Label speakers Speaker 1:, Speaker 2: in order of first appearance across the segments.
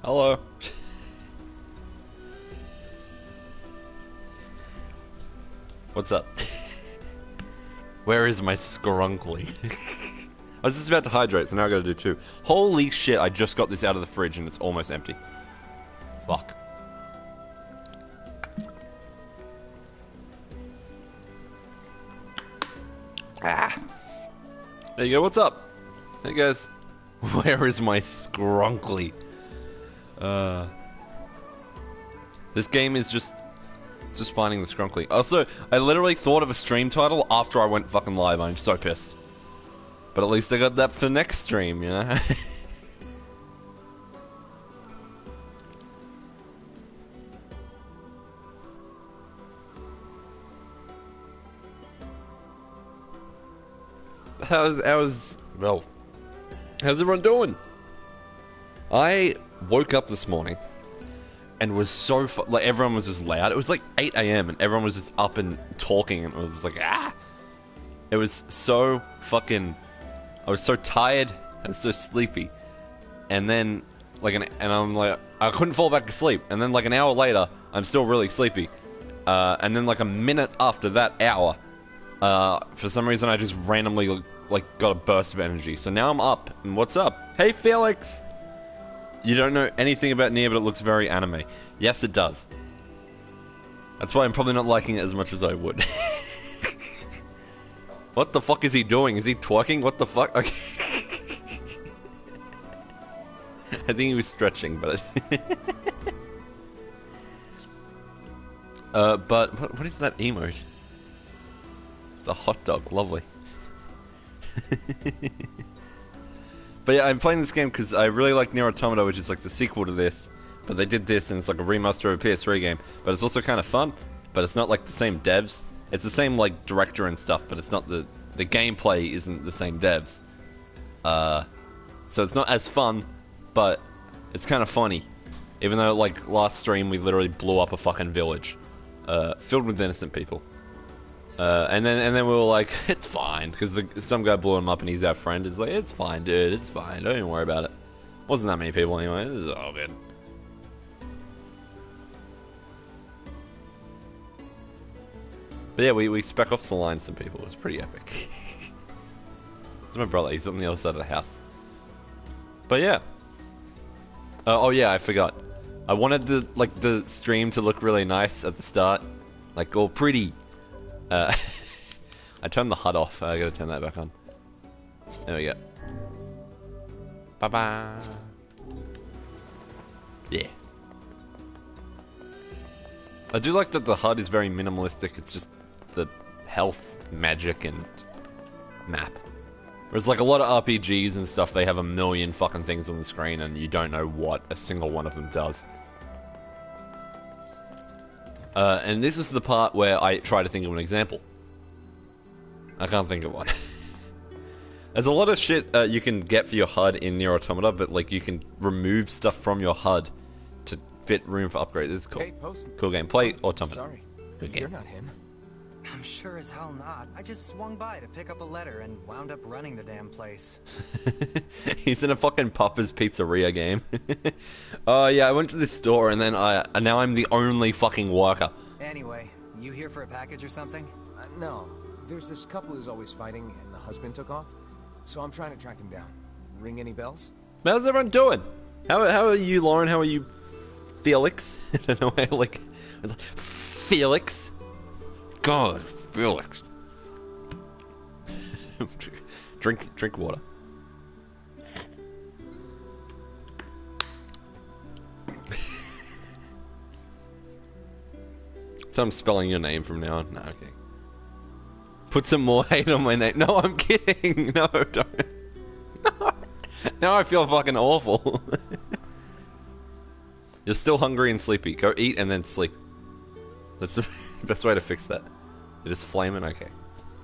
Speaker 1: Hello. What's up? Where is my scrunkly? I was just about to hydrate, so now I gotta do two. Holy shit, I just got this out of the fridge and it's almost empty. Fuck. Ah. There you go, what's up? Hey guys. Where is my scrunkly? This game is just... It's just finding the scrunkly. Also, I literally thought of a stream title after I went fucking live. I'm so pissed. But at least I got that for next stream, you know? How's everyone doing? I woke up this morning and was so like everyone was just loud. It was like 8 AM and everyone was just up and talking and it was like it was so fucking. I was so tired. I was so sleepy, and then and I'm like I couldn't fall back to sleep. And then like an hour later, I'm still really sleepy. And then like a minute after that hour, for some reason I just randomly like got a burst of energy. So now I'm up. And what's up? Hey Felix. You don't know anything about NieR, but it looks very anime. Yes, it does. That's why I'm probably not liking it as much as I would. What the fuck is he doing? Is he twerking? What the fuck? Okay. I think he was stretching, but... but what is that emote? It's a hot dog. Lovely. But yeah, I'm playing this game because I really like NieR Automata, which is like the sequel to this. But they did this, and it's like a remaster of a PS3 game. But it's also kind of fun, but it's not like the same devs. It's the same like director and stuff, but it's not the gameplay isn't the same devs. So it's not as fun, but it's kind of funny. Even though like last stream we literally blew up a fucking village, filled with innocent people. And then we were like, it's fine, because some guy blew him up and he's our friend. He's like, it's fine, dude, it's fine, don't even worry about it. Wasn't that many people anyway, this is all good. But yeah, we spec off the line some people, it was pretty epic. It's my brother, he's on the other side of the house. But yeah. Oh yeah, I forgot. I wanted the stream to look really nice at the start. Like, all pretty. I turned the HUD off. I gotta turn that back on. There we go. Bye-bye. Yeah. I do like that the HUD is very minimalistic. It's just the health, magic, and map. Whereas like a lot of RPGs and stuff, they have a million fucking things on the screen and you don't know what a single one of them does. And this is the part where I try to think of an example. I can't think of one. There's a lot of shit you can get for your HUD in NieR Automata, but like you can remove stuff from your HUD to fit room for upgrades. It's cool. Hey, cool game. Play Automata.
Speaker 2: Sorry,
Speaker 1: good game.
Speaker 2: You're not him.
Speaker 3: I'm sure as hell not. I just swung by to pick up a letter and wound up running the damn place.
Speaker 1: He's in a fucking Papa's Pizzeria game. Oh yeah, I went to this store and then now I'm the only fucking worker.
Speaker 3: Anyway, you here for a package or something?
Speaker 2: No. There's this couple who's always fighting, and the husband took off. So I'm trying to track him down. Ring any bells?
Speaker 1: How's everyone doing? How are you, Lauren? How are you, Felix? I don't know why, like Felix. God, Felix. drink water. So I'm spelling your name from now on. No, okay. Put some more hate on my name. No, I'm kidding. No, don't. No. Now I feel fucking awful. You're still hungry and sleepy. Go eat and then sleep. That's the best way to fix that. You're just flaming? Okay.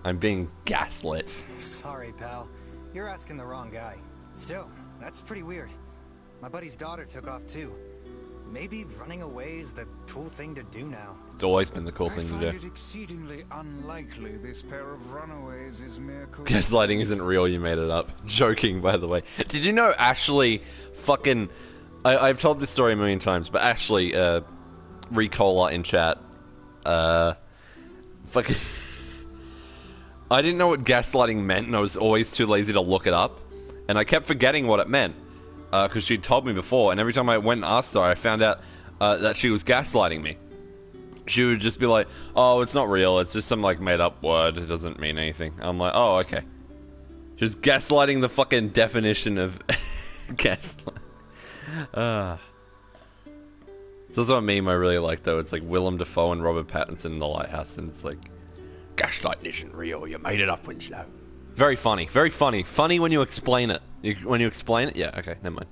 Speaker 1: I'm being gaslit.
Speaker 3: Sorry, pal. You're asking the wrong guy. Still, that's pretty weird. My buddy's daughter took off too. Maybe running away is the cool thing to do now.
Speaker 1: It's always been the cool thing to do.
Speaker 4: I find it exceedingly unlikely this pair of runaways is mere
Speaker 1: Gaslighting isn't real, you made it up. Joking, by the way. Did you know Ashley fucking I've told this story a million times, but actually, Recola in chat, fucking... I didn't know what gaslighting meant, and I was always too lazy to look it up. And I kept forgetting what it meant, because she'd told me before, and every time I went and asked her, I found out that she was gaslighting me. She would just be like, oh, it's not real, it's just some, like, made-up word, it doesn't mean anything. I'm like, oh, okay. She was gaslighting the fucking definition of gaslight. It's also a meme I really like, though. It's like Willem Dafoe and Robert Pattinson in The Lighthouse, and it's like, gaslighting isn't real, you made it up, Winslow. Very funny, very funny. Funny when you explain it. When you explain it? Yeah, okay, never mind.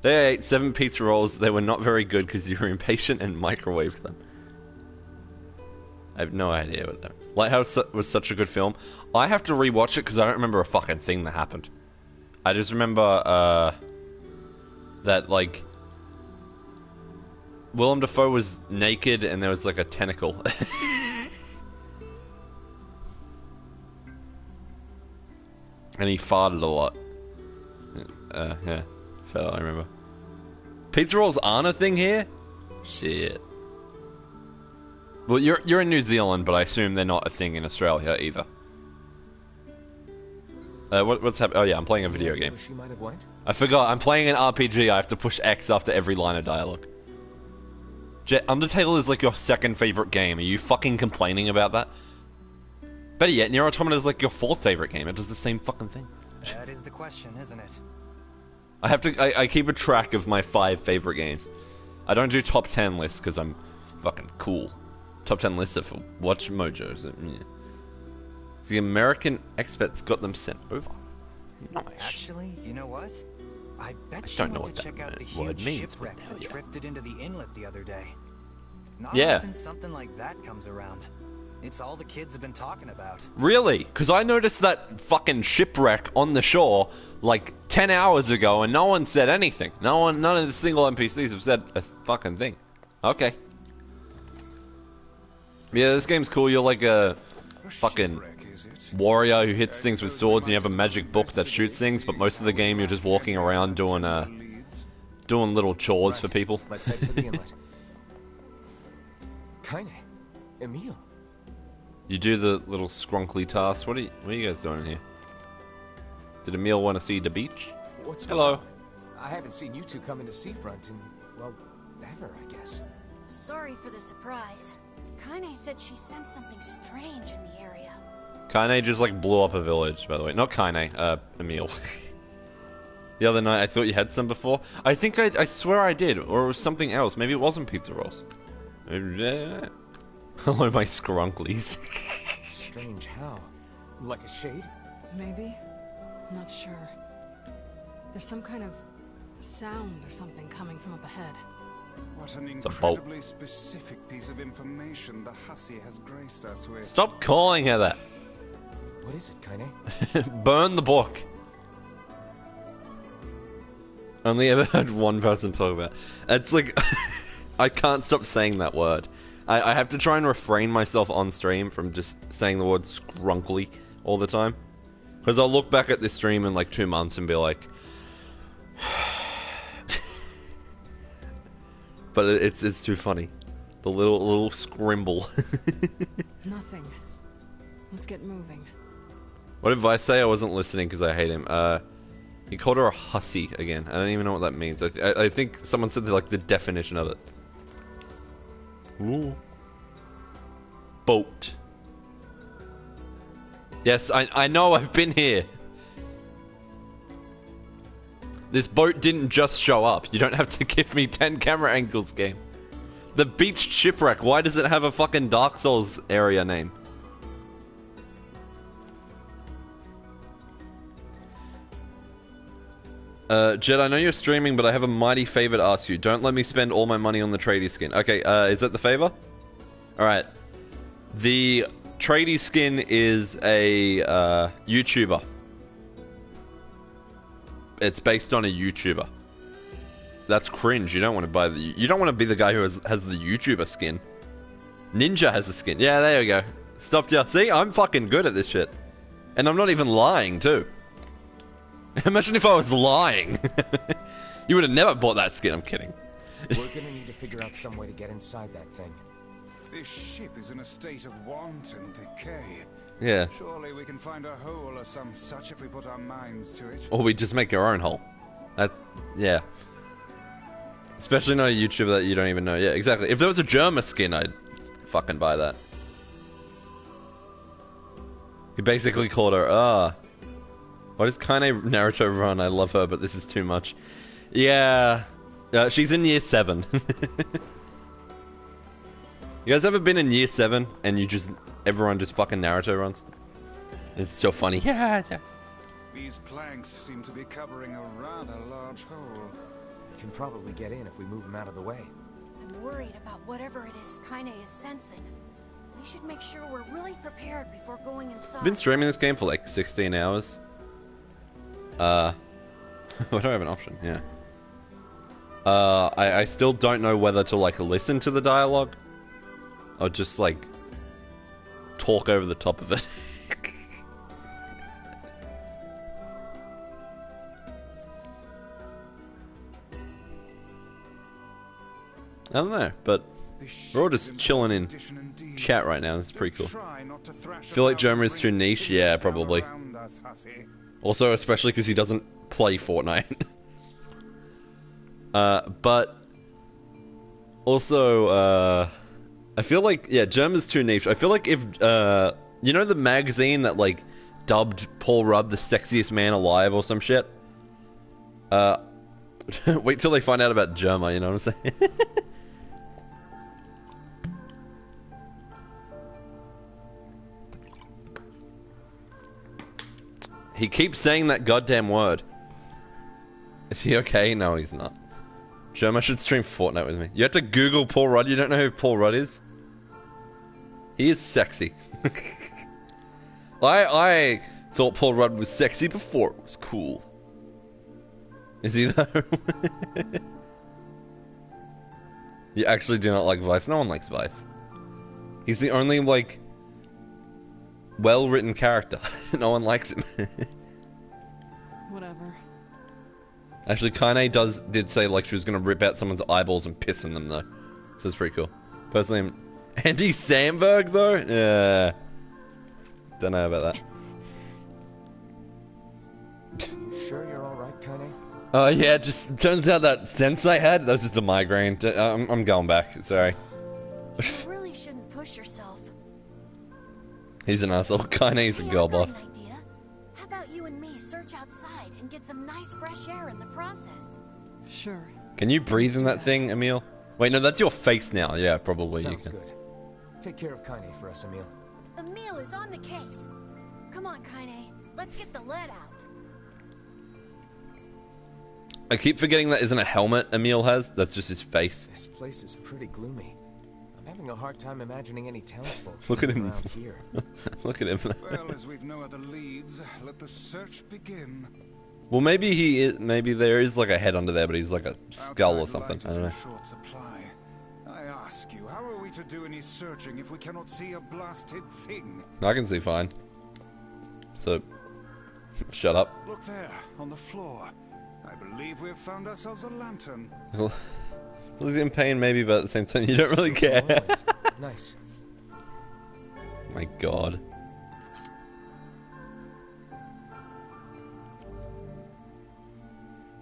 Speaker 1: They ate 7 pizza rolls. They were not very good because you were impatient and microwaved them. I have no idea what that... Lighthouse was such a good film. I have to rewatch it because I don't remember a fucking thing that happened. I just remember, that, like... Willem Dafoe was naked and there was, like, a tentacle. And he farted a lot. Yeah, that's about all I remember. Pizza rolls aren't a thing here? Shit. Well, you're in New Zealand, but I assume they're not a thing in Australia either. What's happening? Oh yeah, I'm playing a video game.
Speaker 2: She might have went?
Speaker 1: I forgot, I'm playing an RPG, I have to push X after every line of dialogue. Jet, Undertale is like your second favorite game, are you fucking complaining about that? Better yet, NieR Automata is like your 4th favorite game. It does the same fucking thing.
Speaker 3: That is the question, isn't it?
Speaker 1: I have to. I keep a track of my 5 favorite games. I don't do top 10 lists because I'm fucking cool. Top 10 lists are for Watch Mojo. So, yeah. The American experts got them sent over. Nice.
Speaker 3: Actually, you know what? I bet
Speaker 1: I
Speaker 3: you
Speaker 1: don't know
Speaker 3: want
Speaker 1: what
Speaker 3: to check
Speaker 1: that
Speaker 3: out the
Speaker 1: word
Speaker 3: huge
Speaker 1: means,
Speaker 3: shipwreck
Speaker 1: but
Speaker 3: that
Speaker 1: yeah.
Speaker 3: drifted into the inlet the other day. Not
Speaker 1: Yeah.
Speaker 3: often something like that comes around. It's all the kids have been talking about.
Speaker 1: Really? Because I noticed that fucking shipwreck on the shore like 10 hours ago and no one said anything. None of the single NPCs have said a fucking thing. Okay. Yeah, this game's cool. You're like a fucking warrior who hits things with swords and you have a magic book that shoots things, but most of the game you're just walking around doing little chores for people.
Speaker 2: Let's head for the inlet. Kinda. Emil.
Speaker 1: You do the little scrunkly tasks. What are you guys doing in here? Did Emil want to see the beach?
Speaker 2: What's
Speaker 1: Hello.
Speaker 2: going on? I haven't seen you two come into Seafront in, well, ever, I guess.
Speaker 5: Sorry for the surprise. Kaine said she sensed something strange in the area.
Speaker 1: Kaine just like blew up a village, by the way. Not Kaine, Emil. The other night I thought you had some before. I think I swear I did, or it was something else. Maybe it wasn't pizza rolls. Hello, my scrunklies.
Speaker 2: Strange how? Like a shade?
Speaker 6: Maybe? I'm not sure. There's some kind of sound or something coming from up ahead.
Speaker 4: What an
Speaker 1: It's a boat.
Speaker 4: incredibly specific piece of information the hussy has graced us with.
Speaker 1: Stop calling her that.
Speaker 2: What is it, Kaine?
Speaker 1: Burn the book. Only ever heard one person talk about it. It's like... I can't stop saying that word. I have to try and refrain myself on stream from just saying the word scrunkly all the time. Because I'll look back at this stream in like 2 months and be like... But it's too funny. The little scrimble.
Speaker 6: Nothing. Let's get moving.
Speaker 1: What did Vice say? I wasn't listening because I hate him. He called her a hussy again. I don't even know what that means. I think someone said like the definition of it. Ooh. Boat. Yes, I know, I've been here. This boat didn't just show up. You don't have to give me 10 camera angles, game. The beach shipwreck, why does it have a fucking Dark Souls area name? Jed, I know you're streaming, but I have a mighty favor to ask you. Don't let me spend all my money on the tradie skin. Okay, is that the favor? Alright. The tradie skin is a YouTuber. It's based on a YouTuber. That's cringe. You don't want to buy the... You don't want to be the guy who has the YouTuber skin. Ninja has a skin. Yeah, there you go. Stopped ya. See, I'm fucking good at this shit. And I'm not even lying, too. Imagine if I was lying. You would have never bought that skin. I'm kidding.
Speaker 2: We're gonna need to figure out some way to get inside that thing.
Speaker 4: This ship is in a state of wanton decay.
Speaker 1: Yeah.
Speaker 4: Surely we can find a hole or some such if we put our minds to it.
Speaker 1: Or we just make our own hole. Yeah. Especially not a YouTuber that you don't even know. Yeah, exactly. If there was a Germa skin, I'd fucking buy that. He basically called her, why does Kaine Naruto run? I love her, but this is too much. Yeah. She's in year 7. You guys ever been in year 7 and everyone just fucking Naruto runs? It's so funny. Yeah.
Speaker 4: These planks seem to be covering a rather large hole.
Speaker 2: We can probably get in if we move them out of the way.
Speaker 5: I'm worried about whatever it is Kaine is sensing. We should make sure we're really prepared before going inside.
Speaker 1: I've been streaming this game for like 16 hours. Why do I have an option? Yeah. I still don't know whether to like listen to the dialogue or just like talk over the top of it. I don't know, but we're all just chilling in chat right now. This is pretty cool. Feel like Germa is too niche? Yeah, probably. Also, especially because he doesn't play Fortnite. But also, I feel like, yeah, Germa's too niche. I feel like if, you know the magazine that, like, dubbed Paul Rudd the sexiest man alive or some shit? Wait till they find out about Germa, you know what I'm saying? He keeps saying that goddamn word. Is he okay? No, he's not. Germa should stream Fortnite with me. You have to Google Paul Rudd. You don't know who Paul Rudd is? He is sexy. I thought Paul Rudd was sexy before it was cool. Is he though? You actually do not like Vice? No one likes Vice. He's the only, like, well-written character. No one likes him.
Speaker 6: Whatever.
Speaker 1: Actually, Kaine did say like she was gonna rip out someone's eyeballs and piss in them though, so it's pretty cool. Personally, Andy Samberg though, yeah, don't know about that.
Speaker 2: You sure you're all right, Kaine?
Speaker 1: Oh yeah, it just turns out that sense I had, that was just a migraine. I'm going back. Sorry.
Speaker 5: You really shouldn't push yourself.
Speaker 1: He's an asshole. Kaine's a girl boss.
Speaker 5: Idea. How about you and me search outside and get some nice fresh air in the process?
Speaker 6: Sure.
Speaker 1: Can you breathe in that thing, Emil? Wait, no, that's your face now. Yeah, probably
Speaker 2: Sounds
Speaker 1: you can.
Speaker 2: good. Take care of Kaine for us, Emil.
Speaker 5: Emil is on the case. Come on, Kaine. Let's get the lead out.
Speaker 1: I keep forgetting that isn't a helmet Emil has. That's just his face.
Speaker 2: This place is pretty gloomy. I'm having a hard time imagining any townsfolk
Speaker 1: Look at him.
Speaker 2: around here.
Speaker 1: Look at him.
Speaker 4: Well, as we've no other leads, let the search begin.
Speaker 1: Well, maybe he is. Maybe there is like a head under there, but he's like a skull or
Speaker 4: Outside
Speaker 1: something.
Speaker 4: light
Speaker 1: I
Speaker 4: is
Speaker 1: don't know.
Speaker 4: in short supply. I ask you, how are we to do any searching if we cannot see a blasted thing?
Speaker 1: I can see fine. So, shut up.
Speaker 4: Look there, on the floor. I believe we've found ourselves a lantern.
Speaker 1: He's in pain, maybe, but at the same time, you don't really
Speaker 2: Still
Speaker 1: care.
Speaker 2: some light. Nice.
Speaker 1: My God.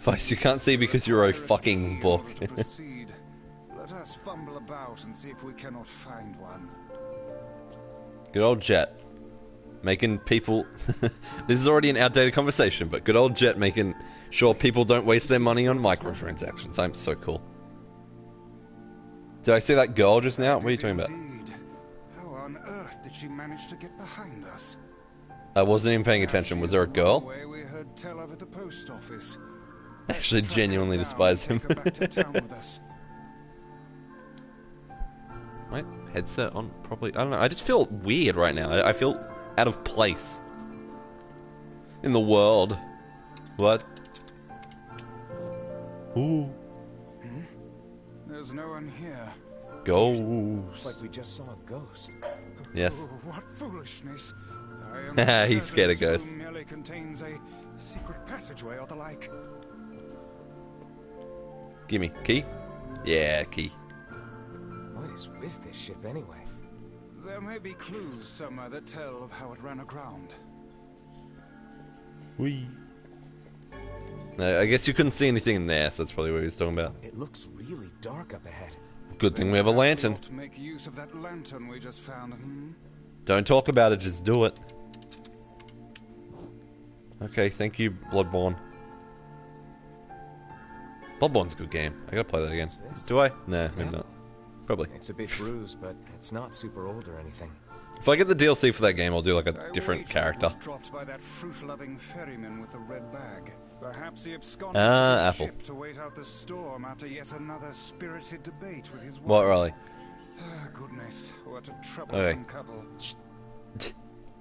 Speaker 1: Vice, you can't see because you're a fucking book.
Speaker 4: In order to proceed, let us fumble about and see if we cannot find one.
Speaker 1: Good old Jet. Making people... This is already an outdated conversation, but good old Jet making sure people don't waste their money on microtransactions. I'm so cool. Did I see that girl just now? What are you talking about?
Speaker 4: Indeed. How on earth did she manage to get behind us?
Speaker 1: I wasn't even paying attention. Was there a girl?
Speaker 4: We heard tell of at the post office.
Speaker 1: I actually genuinely despise him.
Speaker 4: Take her back to town with us.
Speaker 1: My headset on properly? I don't know. I just feel weird right now. I feel out of place in the world. What? Ooh.
Speaker 4: There's no one here.
Speaker 1: Ghost.
Speaker 2: Looks like we just saw a ghost.
Speaker 1: Yes.
Speaker 4: Oh, what foolishness. I am
Speaker 1: He's scared of
Speaker 4: certain this
Speaker 1: ghosts.
Speaker 4: room merely contains a secret passageway or the like.
Speaker 1: Gimme. Key? Yeah, key.
Speaker 2: What is with this ship anyway?
Speaker 4: There may be clues somewhere that tell of how it ran aground.
Speaker 1: Whee. No, I guess you couldn't see anything in there, so that's probably what he was talking about.
Speaker 2: It looks really dark up ahead.
Speaker 1: Good thing we have a
Speaker 4: Perhaps we
Speaker 1: lantern.
Speaker 4: ought to make use of that lantern we just found.
Speaker 1: Don't talk about it, just do it. Okay, thank you, Bloodborne. Bloodborne's a good game. I gotta play that again.
Speaker 2: What's this?
Speaker 1: Do I? Nah, maybe not. Probably.
Speaker 2: It's a bit bruised, but it's not super old or anything.
Speaker 1: If I get the DLC for that game, I'll do like a
Speaker 4: I
Speaker 1: different
Speaker 4: wager it
Speaker 1: character.
Speaker 4: was dropped by that fruit-loving ferryman with the red bag. Perhaps he absconded
Speaker 1: Ah,
Speaker 4: to the
Speaker 1: Apple.
Speaker 4: ship to wait out the storm after yet another spirited debate with his wife.
Speaker 1: What, Riley?
Speaker 4: Ah, goodness, what a troublesome couple.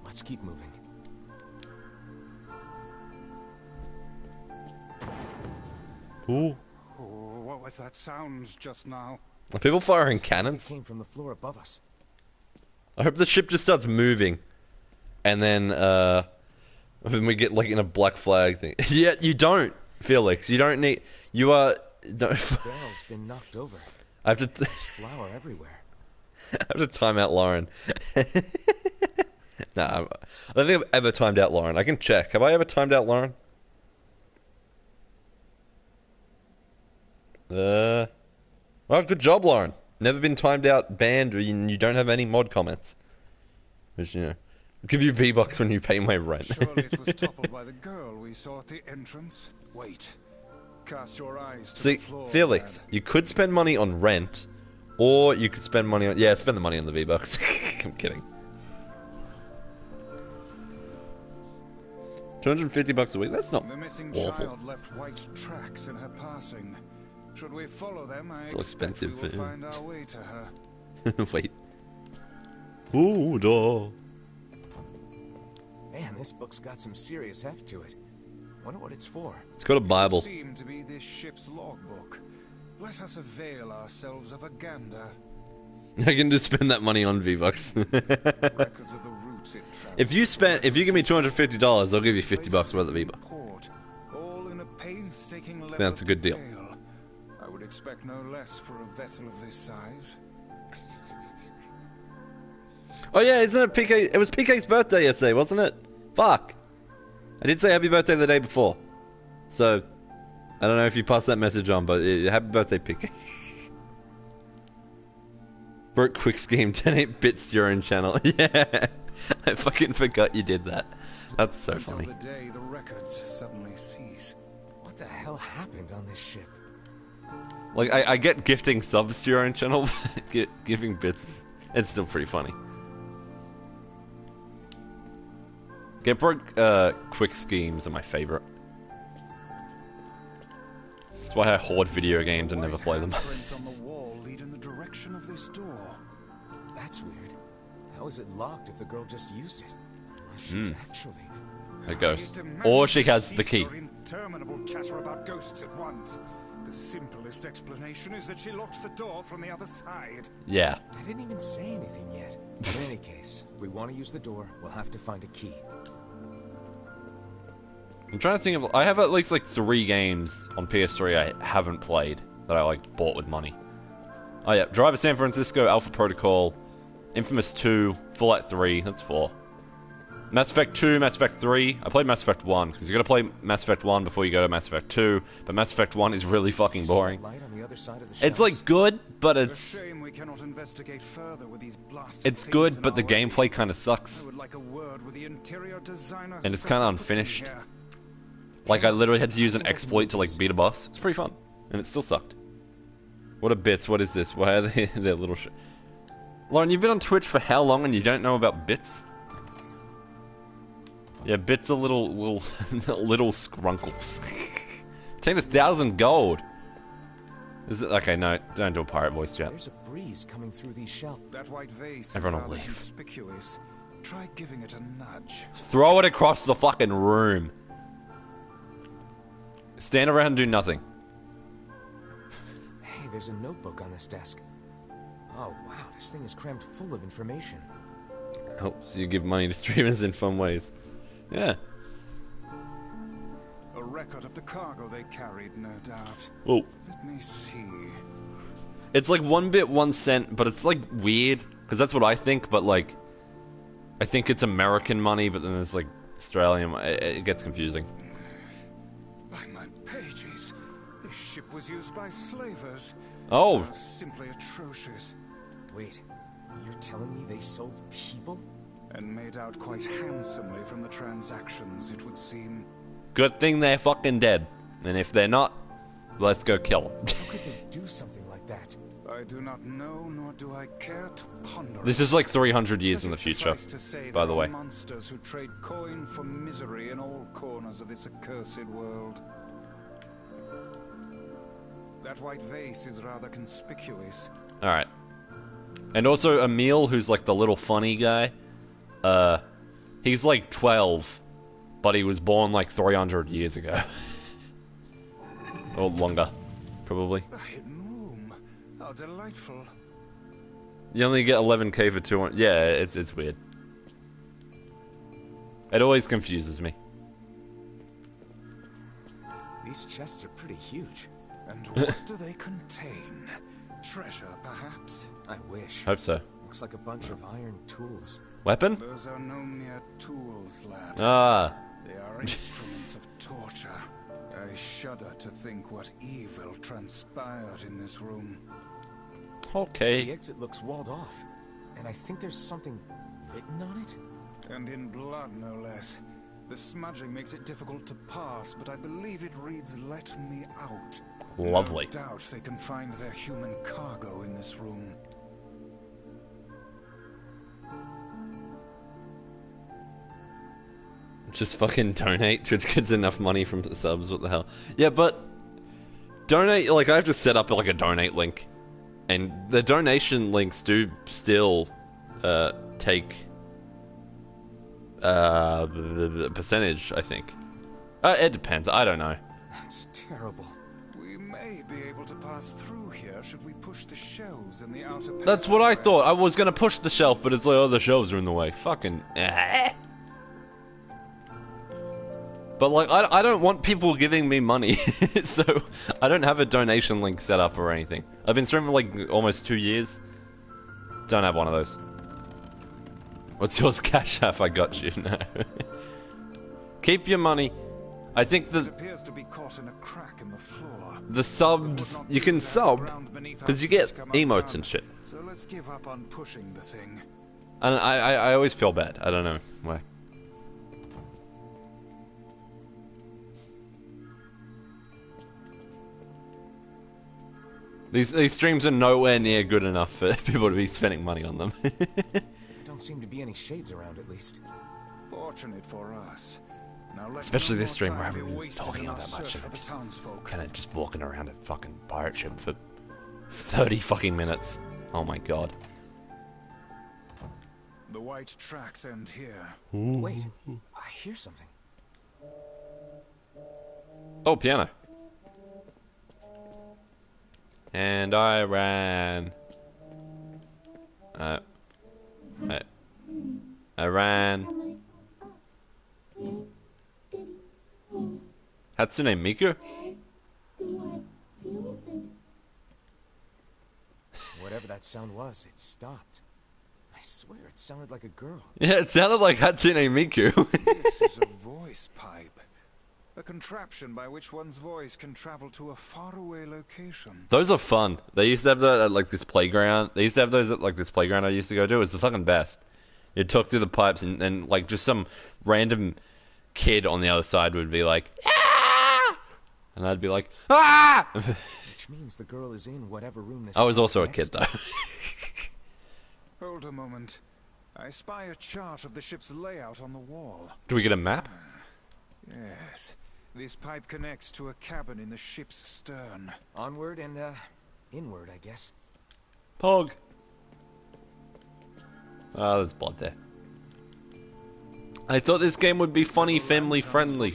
Speaker 2: Let's keep moving.
Speaker 1: Ooh.
Speaker 4: Oh, what was that sound just now?
Speaker 1: Are people firing
Speaker 2: Seems like
Speaker 1: cannons?
Speaker 2: It came from the floor above us.
Speaker 1: I hope the ship just starts moving. And then we get like in a black flag thing. Yeah, you don't, Felix. You don't need... You are... Don't...
Speaker 2: Barrel's been knocked over.
Speaker 1: I have to...
Speaker 2: There's flour everywhere.
Speaker 1: I have to time out Lauren. Nah, I don't think I've ever timed out Lauren. I can check. Have I ever timed out Lauren? Well, good job, Lauren. Never been timed out, banned, or you don't have any mod comments. Which, you know, I'll give you V-Bucks when you pay my rent.
Speaker 4: Surely it was toppled by the girl we saw at the entrance. Wait. Cast your eyes to
Speaker 1: See,
Speaker 4: the floor,
Speaker 1: Felix,
Speaker 4: lad.
Speaker 1: you could spend money on rent, or you could spend money on... Yeah, spend the money on the V-Bucks. I'm kidding. 250 bucks a week? That's not
Speaker 4: The missing
Speaker 1: awful.
Speaker 4: child left white tracks in her passing. Should we follow them? I
Speaker 1: So
Speaker 4: expect
Speaker 1: expensive
Speaker 4: we will
Speaker 1: food.
Speaker 4: find our way to her.
Speaker 1: Wait. Ooh, door.
Speaker 2: Man, this book's got some serious heft to it. Wonder what it's for.
Speaker 1: It's got a Bible.
Speaker 4: It seemed to be this ship's logbook. Let us avail ourselves of a gander.
Speaker 1: I can just spend that money on V-Bucks.
Speaker 4: Records of the routes it traveled.
Speaker 1: if you give me $250, I'll give you 50 bucks worth of V-Bucks.
Speaker 4: Port, all in a painstaking level
Speaker 1: That's a
Speaker 4: of
Speaker 1: good deal.
Speaker 4: detail. I would expect no less for a vessel of this size.
Speaker 1: Oh yeah, isn't it PK? It was PK's birthday yesterday, wasn't it? Fuck. I did say happy birthday the day before. So, I don't know if you passed that message on, but happy birthday, PK. Broke quick scheme, 10-8 bits to your own channel. Yeah, I fucking forgot you did that. That's so
Speaker 4: Until
Speaker 1: funny.
Speaker 4: the day the records suddenly cease.
Speaker 2: What the hell happened on this ship?
Speaker 1: Like, I get gifting subs to your own channel, but giving bits, it's still pretty funny. Get broke quick schemes are my favorite. That's why I hoard video games and never
Speaker 4: White
Speaker 1: play them.
Speaker 4: handprints on the wall lead in the direction of this door.
Speaker 2: That's weird. How is it locked if the girl just used it? Unless she's actually...
Speaker 1: A ghost.
Speaker 4: I demand
Speaker 1: Or she
Speaker 4: you
Speaker 1: has the
Speaker 4: cease
Speaker 1: key.
Speaker 4: your interminable chatter about ghosts at once. The simplest explanation is that she locked the door from the other side.
Speaker 1: Yeah.
Speaker 2: I didn't even say anything yet. But in any case, if we want to use the door, we'll have to find a key.
Speaker 1: I'm trying to think of... I have at least like 3 games on PS3 I haven't played that I like bought with money. Oh yeah, Driver San Francisco, Alpha Protocol, Infamous 2, Fallout 3, that's 4. Mass Effect 2, Mass Effect 3. I played Mass Effect 1, because you gotta play Mass Effect 1 before you go to Mass Effect 2, but Mass Effect 1 is really fucking boring.
Speaker 2: Light on the other side of the
Speaker 1: It's
Speaker 2: shelves?
Speaker 1: like good, but
Speaker 4: A
Speaker 1: it's...
Speaker 4: shame we cannot investigate further with these blasted
Speaker 1: It's
Speaker 4: things
Speaker 1: good,
Speaker 4: in
Speaker 1: but the
Speaker 4: our way.
Speaker 1: gameplay kinda sucks.
Speaker 4: I would like a word with the interior designer.
Speaker 1: And it's
Speaker 4: who
Speaker 1: kinda
Speaker 4: got to put them
Speaker 1: unfinished.
Speaker 4: here.
Speaker 1: Like, I literally had to use an exploit to, like, beat a boss. It's pretty fun. And it still sucked. What are bits? What is this? Why are they their little shit? Lauren, you've been on Twitch for how long and you don't know about bits? Yeah, bits are little little scrunkles. Take 1,000 gold. Is it okay? No, don't do a pirate voice yet.
Speaker 2: There's a breeze coming through these shelves.
Speaker 4: That white vase
Speaker 1: Everyone
Speaker 4: is
Speaker 1: will
Speaker 4: rather
Speaker 1: leave.
Speaker 4: conspicuous. Try giving it a nudge.
Speaker 1: Throw it across the fucking room. Stand around and do nothing.
Speaker 2: Hey, there's a notebook on this desk. Oh, wow, this thing is crammed full of information.
Speaker 1: Helps you give money to streamers in fun ways. Yeah.
Speaker 4: A record of the cargo they carried, no doubt.
Speaker 1: Oh.
Speaker 4: Let me see.
Speaker 1: It's like 1 bit, 1 cent, but it's like weird, because that's what I think, but like, I think it's American money, but then it's like Australian. It gets confusing.
Speaker 4: By my pages, this ship was used by slavers.
Speaker 1: Oh.
Speaker 4: Simply atrocious.
Speaker 2: Wait, you're telling me they sold people?
Speaker 4: And made out quite handsomely from the transactions, it would seem.
Speaker 1: Good thing they're fucking dead. And if they're not, let's go kill them.
Speaker 2: How could they do something like that?
Speaker 4: I do not know, nor do I care to ponder.
Speaker 1: This is like 300 years in the future, by the way.
Speaker 4: Monsters who trade coin for misery in all corners of this accursed world. That white vase is rather conspicuous.
Speaker 1: Alright. And also Emil, who's like the little funny guy, he's like 12, but he was born like 300 years ago. Or longer, probably.
Speaker 4: A hidden room. How delightful.
Speaker 1: You only get 11k for 200. Yeah, it's weird. It always confuses me.
Speaker 2: These chests are pretty huge.
Speaker 4: And what do they contain? Treasure, perhaps?
Speaker 2: I wish.
Speaker 1: Hope so.
Speaker 2: Looks like a bunch of iron tools.
Speaker 1: Weapon?
Speaker 4: Those are no mere tools, lad.
Speaker 1: Ah.
Speaker 4: They are instruments of torture. I shudder to think what evil transpired in this room.
Speaker 2: The
Speaker 1: Okay.
Speaker 2: exit looks walled off, and I think there's something written on it.
Speaker 4: And in blood, no less. The smudging makes it difficult to pass, but I believe it reads, "Let me out."
Speaker 1: Lovely.
Speaker 4: No doubt they can find their human cargo in this room.
Speaker 1: Just fucking donate. Twitch gets enough money from the subs. What the hell? Yeah, but donate. Like I have to set up like a donate link, and the donation links do still take a percentage. I think. It depends. I don't know.
Speaker 2: That's terrible.
Speaker 4: We may be able to pass through here should we push the shelves in the outer passageway.
Speaker 1: That's what I thought. I was gonna push the shelf, but it's like, oh, the shelves are in the way. Fucking. But like, I don't want people giving me money, so I don't have a donation link set up or anything. I've been streaming for like almost 2 years. Don't have one of those. What's yours, Cash App? I got you. No. Keep your money. I think
Speaker 4: It appears to be caught in a crack in the floor.
Speaker 1: the subs, you can sub, because you get emotes and shit.
Speaker 4: So let's give up on pushing the thing.
Speaker 1: And I always feel bad. I don't know why. These streams are nowhere near good enough for people to be spending money on them.
Speaker 2: There don't seem to be any shades around, at least.
Speaker 4: Fortunate for us. Now let
Speaker 1: Especially
Speaker 4: no
Speaker 1: this
Speaker 4: more
Speaker 1: stream where
Speaker 4: time
Speaker 1: I
Speaker 4: be
Speaker 1: haven't been
Speaker 4: wasted
Speaker 1: talking
Speaker 4: in
Speaker 1: all
Speaker 4: our
Speaker 1: that much.
Speaker 4: search
Speaker 1: And
Speaker 4: for
Speaker 1: I'm
Speaker 4: the
Speaker 1: just
Speaker 4: townsfolk.
Speaker 1: kind of just walking around a fucking pirate ship for 30 fucking minutes. Oh my god.
Speaker 4: The white tracks end here.
Speaker 2: Wait, I hear something.
Speaker 1: Oh, piano. And I ran. I ran. Hatsune Miku?
Speaker 2: Whatever that sound was, it stopped. I swear it sounded like a girl.
Speaker 1: Yeah, it sounded like Hatsune Miku.
Speaker 4: This is a voice pipe. A contraption by which one's voice can travel to a faraway location.
Speaker 1: Those are fun. They used to have that at like this playground. They used to have those at like this playground I used to go to. It was the fucking best. You'd talk through the pipes and like just some random kid on the other side would be like, ah! And I'd be like, ah!
Speaker 2: Which means the girl is in whatever room this.
Speaker 1: I was also a
Speaker 2: next
Speaker 1: kid
Speaker 2: to.
Speaker 1: though.
Speaker 4: Hold a moment. I spy a chart of the ship's layout on the wall.
Speaker 1: Do we get a map?
Speaker 4: Yes. This pipe connects to a cabin in the ship's stern.
Speaker 2: Onward and inward, I guess.
Speaker 1: Pog. Oh, there's blood there. I thought this game would be funny, family friendly.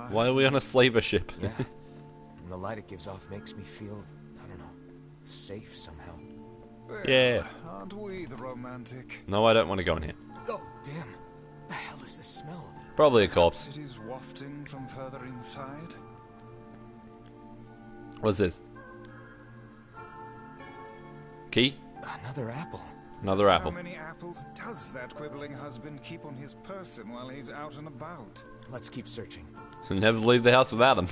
Speaker 1: Why are we on a slaver ship?
Speaker 2: Yeah. And the light it gives off makes me feel, I don't know, safe somehow.
Speaker 4: Well,
Speaker 1: Yeah.
Speaker 4: Aren't we the romantic?
Speaker 1: No, I don't want to go in here.
Speaker 2: Oh, damn. The hell is this smell?
Speaker 1: Probably a corpse.
Speaker 4: It is wafting from further inside.
Speaker 1: What's this? Key?
Speaker 2: Another apple.
Speaker 1: Another apple.
Speaker 4: How many apples does that quibbling husband keep on his person while he's out and about?
Speaker 2: Let's keep searching.
Speaker 1: Never leave the house without him.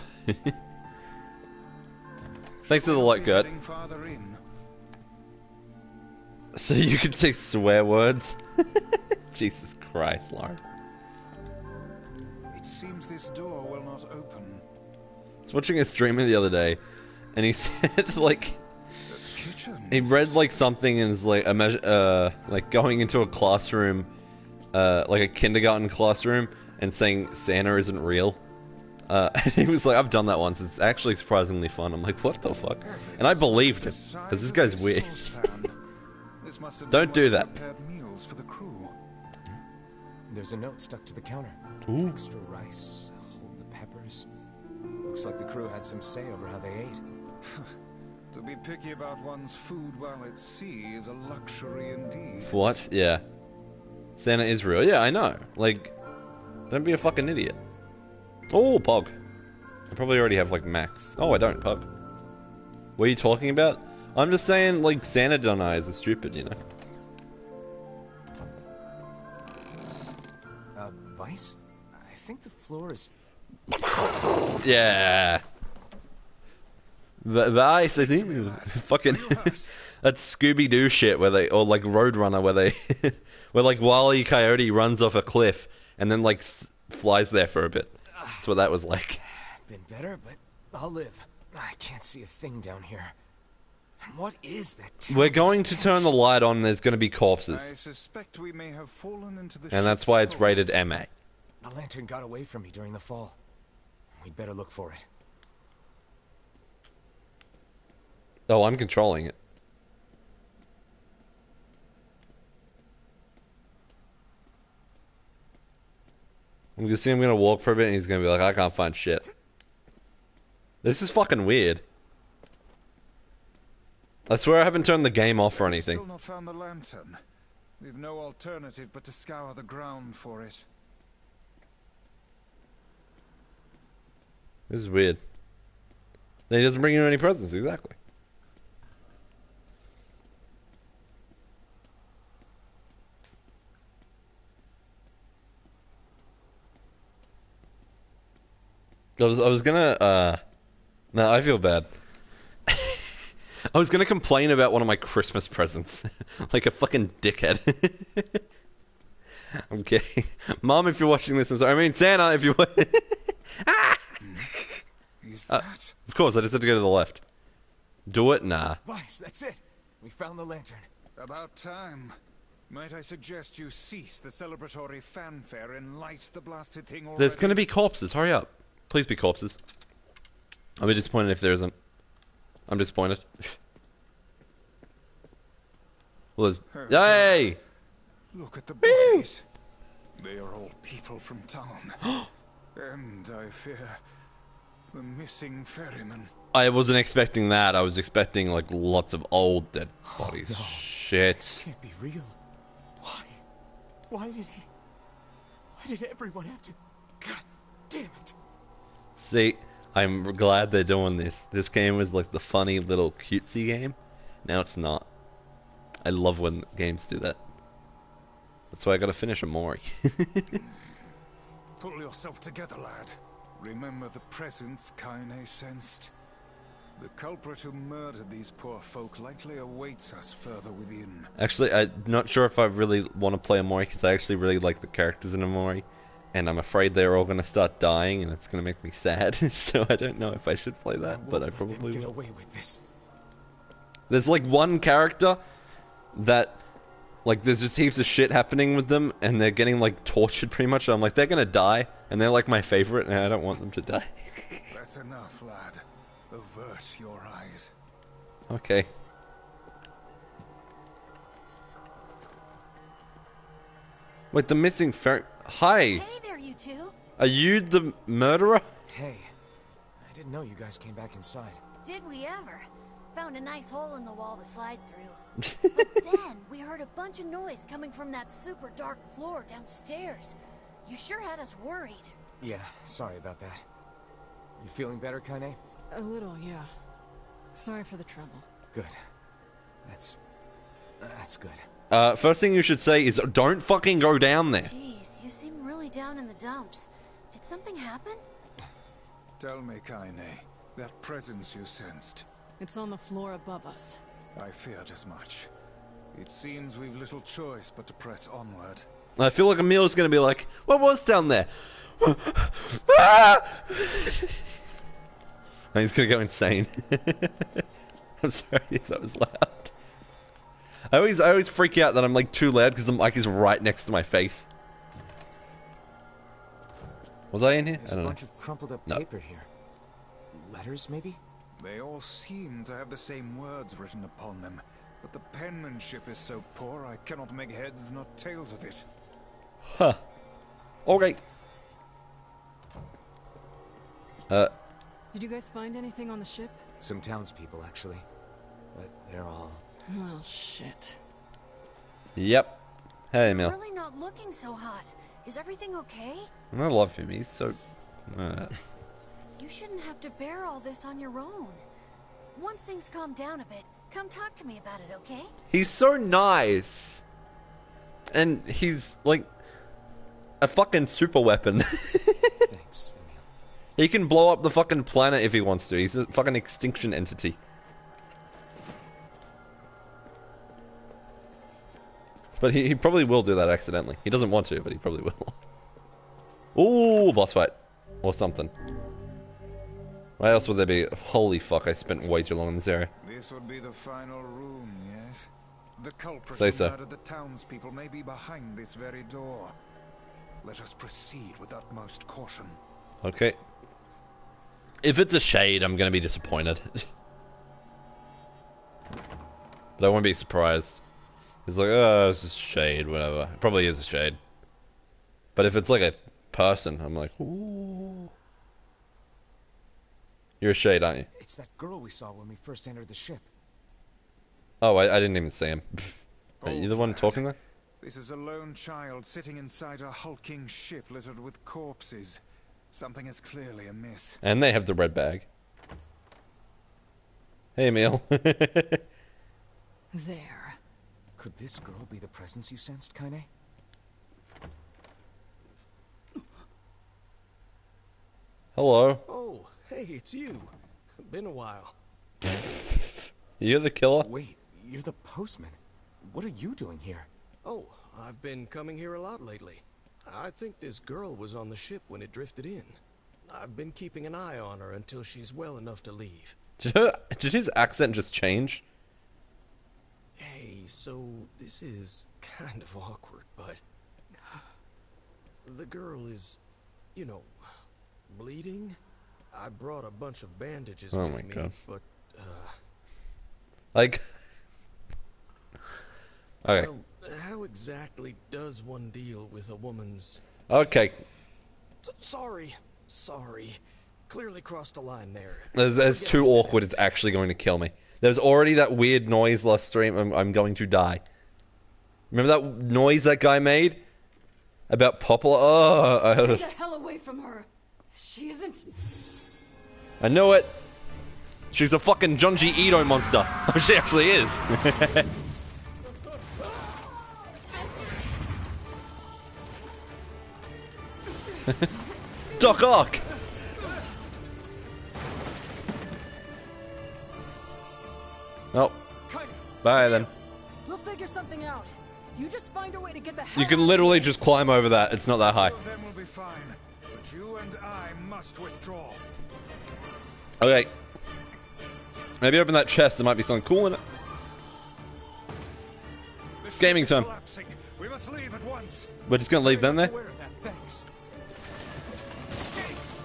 Speaker 1: Thanks to the light, Kurt.
Speaker 4: Heading farther in.
Speaker 1: So you can say swear words? Jesus Christ, Lauren.
Speaker 4: It seems this door will not open.
Speaker 1: I was watching a streamer the other day, and he said, like,
Speaker 4: The kitchen.
Speaker 1: he read, like, something and is, like, like, going into a classroom, like a kindergarten classroom, and saying Santa isn't real. And he was like, I've done that once, it's actually surprisingly fun. I'm like, what the fuck? And I believed him, because this guy's weird. Don't do that.
Speaker 4: Meals for the crew.
Speaker 2: There's a note stuck to the counter.
Speaker 1: Ooh.
Speaker 2: Extra rice, hold the peppers. Looks like the crew had some say over how they ate.
Speaker 4: To be picky about one's food while at sea is a luxury indeed.
Speaker 1: What? Yeah. Santa is real. Yeah, I know. Like, don't be a fucking idiot. Oh, Pog. I probably already have, like, max. Oh, I don't, Pog. What are you talking about? I'm just saying, like, Santa deniers are stupid, you know?
Speaker 2: Vice? I think the floor is...
Speaker 1: Yeah. The ice, I think, fucking, that's Scooby-Doo shit where they, or like Roadrunner where they, where like Wile E. Coyote runs off a cliff and then like flies there for a bit. That's what that was like.
Speaker 2: Been better, but I'll live. I can't see a thing down here. What is that?
Speaker 1: We're going to turn the light on and there's going to be corpses.
Speaker 4: I suspect we may have fallen into the
Speaker 1: And that's why it's rated MA.
Speaker 2: The lantern got away from me during the fall. We'd better look for it.
Speaker 1: Oh, I'm controlling it. I'm gonna see him gonna walk for a bit and he's gonna be like, I can't find shit. This is fucking weird. I swear I haven't turned the game off or anything.
Speaker 4: Still not found the lantern. We've no alternative but to scour the ground for it.
Speaker 1: This is weird. Then he doesn't bring you any presents, exactly. I was gonna, no, I feel bad. I was gonna complain about one of my Christmas presents. Like a fucking dickhead. I'm kidding. Mom, if you're watching this, I'm sorry. I mean, Santa, if you're ah!
Speaker 4: Is that?
Speaker 1: Of course, I just had to go to the left. Do it? Nah.
Speaker 2: Vice, that's it. We found the lantern.
Speaker 4: About time. Might I suggest you cease the celebratory fanfare and light the blasted thing already?
Speaker 1: There's gonna be corpses. Hurry up. Please be corpses. I'll be disappointed if there isn't. I'm disappointed. Well, there's... Yay!
Speaker 4: Look at the bodies. They are all people from town. And I fear the missing ferryman.
Speaker 1: I wasn't expecting that. I was expecting like lots of old dead bodies.
Speaker 2: No.
Speaker 1: Shit.
Speaker 2: This can't be real. Why? Why did everyone have to... God damn it.
Speaker 1: See, I'm glad they're doing this. This game was like the funny little cutesy game. Now it's not. I love when games do that. That's why I gotta finish Amori.
Speaker 4: Pull yourself together, lad. Remember the presence Kaine sensed. The culprit who murdered these poor folk likely awaits us further within.
Speaker 1: Actually, I'm not sure if I really want to play Amori because I actually really like the characters in Amori. And I'm afraid they're all gonna start dying and it's gonna make me sad. So I don't know if I should play that, but I probably
Speaker 2: get
Speaker 1: will.
Speaker 2: away with this.
Speaker 1: There's like one character that, like, there's just heaps of shit happening with them, and they're getting, like, tortured pretty much. So I'm like, they're gonna die, and they're, like, my favorite, and I don't want them to die.
Speaker 4: That's enough, lad. Avert your eyes.
Speaker 1: Okay. Wait, the missing ferry... Hi!
Speaker 5: Hey there, you two.
Speaker 1: Are you the murderer?
Speaker 2: Hey, I didn't know you guys came back inside.
Speaker 5: Did we ever? Found a nice hole in the wall to slide through. But then we heard a bunch of noise coming from that super dark floor downstairs. You sure had us worried.
Speaker 2: Yeah, sorry about that. You feeling better, Kaine?
Speaker 6: A little, yeah. Sorry for the trouble.
Speaker 2: Good. That's good.
Speaker 1: First thing you should say is don't fucking go down there.
Speaker 5: Jeez, you seem really down in the dumps. Did something happen?
Speaker 4: Tell me, Kaine, that presence you sensed.
Speaker 6: It's on the floor above us.
Speaker 4: I feared as much. It seems we've little choice but to press onward.
Speaker 1: I feel like Emil's gonna be like, what was down there? Ah! And he's gonna go insane. I'm sorry if that was loud. I always freak out that I'm like too loud because the mic is right next to my face. Was I in here?
Speaker 2: There's
Speaker 1: I don't
Speaker 2: a
Speaker 1: know.
Speaker 2: bunch of crumpled up
Speaker 1: No.
Speaker 2: paper here. Letters, maybe?
Speaker 4: They all seem to have the same words written upon them, but the penmanship is so poor I cannot make heads nor tails of it.
Speaker 1: Huh. Okay.
Speaker 6: Did you guys find anything on the ship?
Speaker 2: Some townspeople, actually. But they're all...
Speaker 6: Well, shit.
Speaker 1: Yep. Hey, Emil.
Speaker 5: Really not looking so hot. Is everything okay?
Speaker 1: I love him. He's so...
Speaker 5: You shouldn't have to bear all this on your own. Once things calm down a bit, come talk to me about it, okay?
Speaker 1: He's so nice. And he's like a fucking super weapon.
Speaker 2: Thanks, Emil.
Speaker 1: He can blow up the fucking planet if he wants to. He's a fucking extinction entity. But he probably will do that accidentally. He doesn't want to, but he probably will. Ooh, boss fight. Or something. Why else would there be? Holy fuck, I spent way too long in this area.
Speaker 4: This would be the final room, yes? The culprit
Speaker 1: Say
Speaker 4: who
Speaker 1: so.
Speaker 4: murdered the townspeople may be behind this very door. Let us proceed with utmost caution.
Speaker 1: Okay. If it's a shade, I'm gonna be disappointed. But I won't be surprised. It's like, oh, it's a shade, whatever. It probably is a shade. But if it's like a person, I'm like, ooh. You're a shade, aren't you?
Speaker 2: It's that girl we saw when we first entered the ship.
Speaker 1: Oh, I didn't even see him. Are you the one
Speaker 4: lad.
Speaker 1: talking there?
Speaker 4: This is a lone child sitting inside a hulking ship littered with corpses. Something is clearly amiss.
Speaker 1: And they have the red bag. Hey, Emil.
Speaker 6: There.
Speaker 2: Could this girl be the presence you sensed, Kaine?
Speaker 1: Hello.
Speaker 7: Oh, hey, it's you. Been a while.
Speaker 1: You're the killer?
Speaker 2: Wait, you're the postman. What are you doing here?
Speaker 7: Oh, I've been coming here a lot lately. I think this girl was on the ship when it drifted in. I've been keeping an eye on her until she's well enough to leave.
Speaker 1: Did his accent just change?
Speaker 7: Hey, so this is kind of awkward, but... The girl is, you know, bleeding. I brought a bunch of bandages
Speaker 1: Oh
Speaker 7: with
Speaker 1: my
Speaker 7: me,
Speaker 1: God.
Speaker 7: but,
Speaker 1: Like... Okay.
Speaker 7: well, how exactly does one deal with a woman's...
Speaker 1: Okay.
Speaker 7: Sorry. Clearly crossed a line there.
Speaker 1: That's
Speaker 7: Forget
Speaker 1: too
Speaker 7: I said
Speaker 1: awkward. It's actually going to kill me. There's already that weird noise last stream. I'm going to die. Remember that noise that guy made? About Poplar? Oh,
Speaker 6: Stay the hell away from her. She isn't...
Speaker 1: I know it. She's a fucking Junji Ito monster. Oh, she actually is. Doc Ock. Oh. Bye then.
Speaker 6: We'll figure something out. You just find a way to get the hell
Speaker 1: You can
Speaker 6: out of
Speaker 1: literally
Speaker 6: here.
Speaker 1: just climb over that. It's not that high.
Speaker 4: All of them will be fine, but you and I must withdraw.
Speaker 1: Okay. Maybe open that chest. There might be something cool in it.
Speaker 4: The ship
Speaker 1: Gaming
Speaker 4: is
Speaker 1: time.
Speaker 4: collapsing. We must leave at once.
Speaker 1: We're just gonna leave them there?
Speaker 2: Aware of that, thanks. Shakes!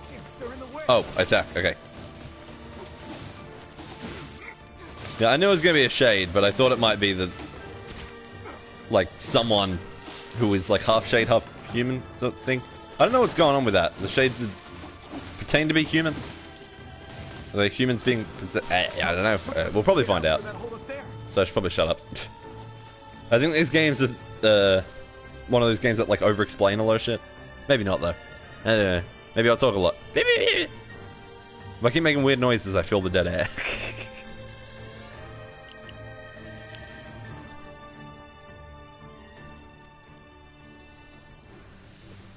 Speaker 2: Damn it, they're in the way.
Speaker 1: Oh, attack. Okay. Yeah, I knew it was gonna be a shade, but I thought it might be the... like, someone who is like half shade, half human sort of thing. I don't know what's going on with that. The shades pertain to be human. Are they humans being possessed? I don't know. We'll probably find out. So I should probably shut up. I think these games are one of those games that like over-explain a lot of shit. Maybe not though. I don't know. Maybe I'll talk a lot. If I keep making weird noises, I feel the dead air.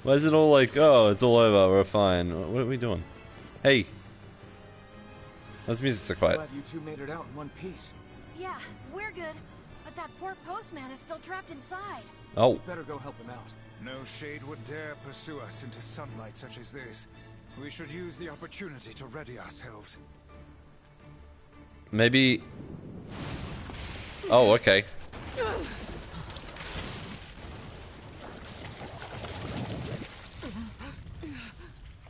Speaker 1: Why is it all like, oh, it's all over, we're fine. What are we doing? Hey. Why's the music so quiet?
Speaker 2: Glad you two made it out in one piece.
Speaker 5: Yeah, we're good. But that poor postman is still trapped inside.
Speaker 1: Oh.
Speaker 2: Better go help him out.
Speaker 4: No shade would dare pursue us into sunlight such as this. We should use the opportunity to ready ourselves.
Speaker 1: Maybe... Oh, okay.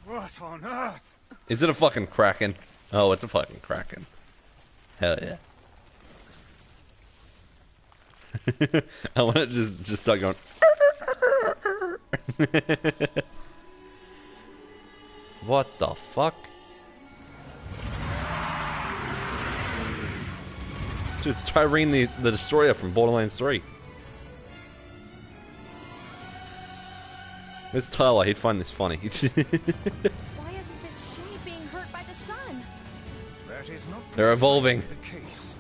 Speaker 4: What on earth?
Speaker 1: Is it a fucking kraken? Oh, it's a fucking kraken. Hell yeah. I want to just start going. What the fuck? Dude, it's Tyrene the Destroyer from Borderlands 3. Where's Tyler? He'd find this funny.
Speaker 5: Why isn't this shade being hurt by the sun?
Speaker 4: That is not
Speaker 1: They're evolving.
Speaker 4: the case.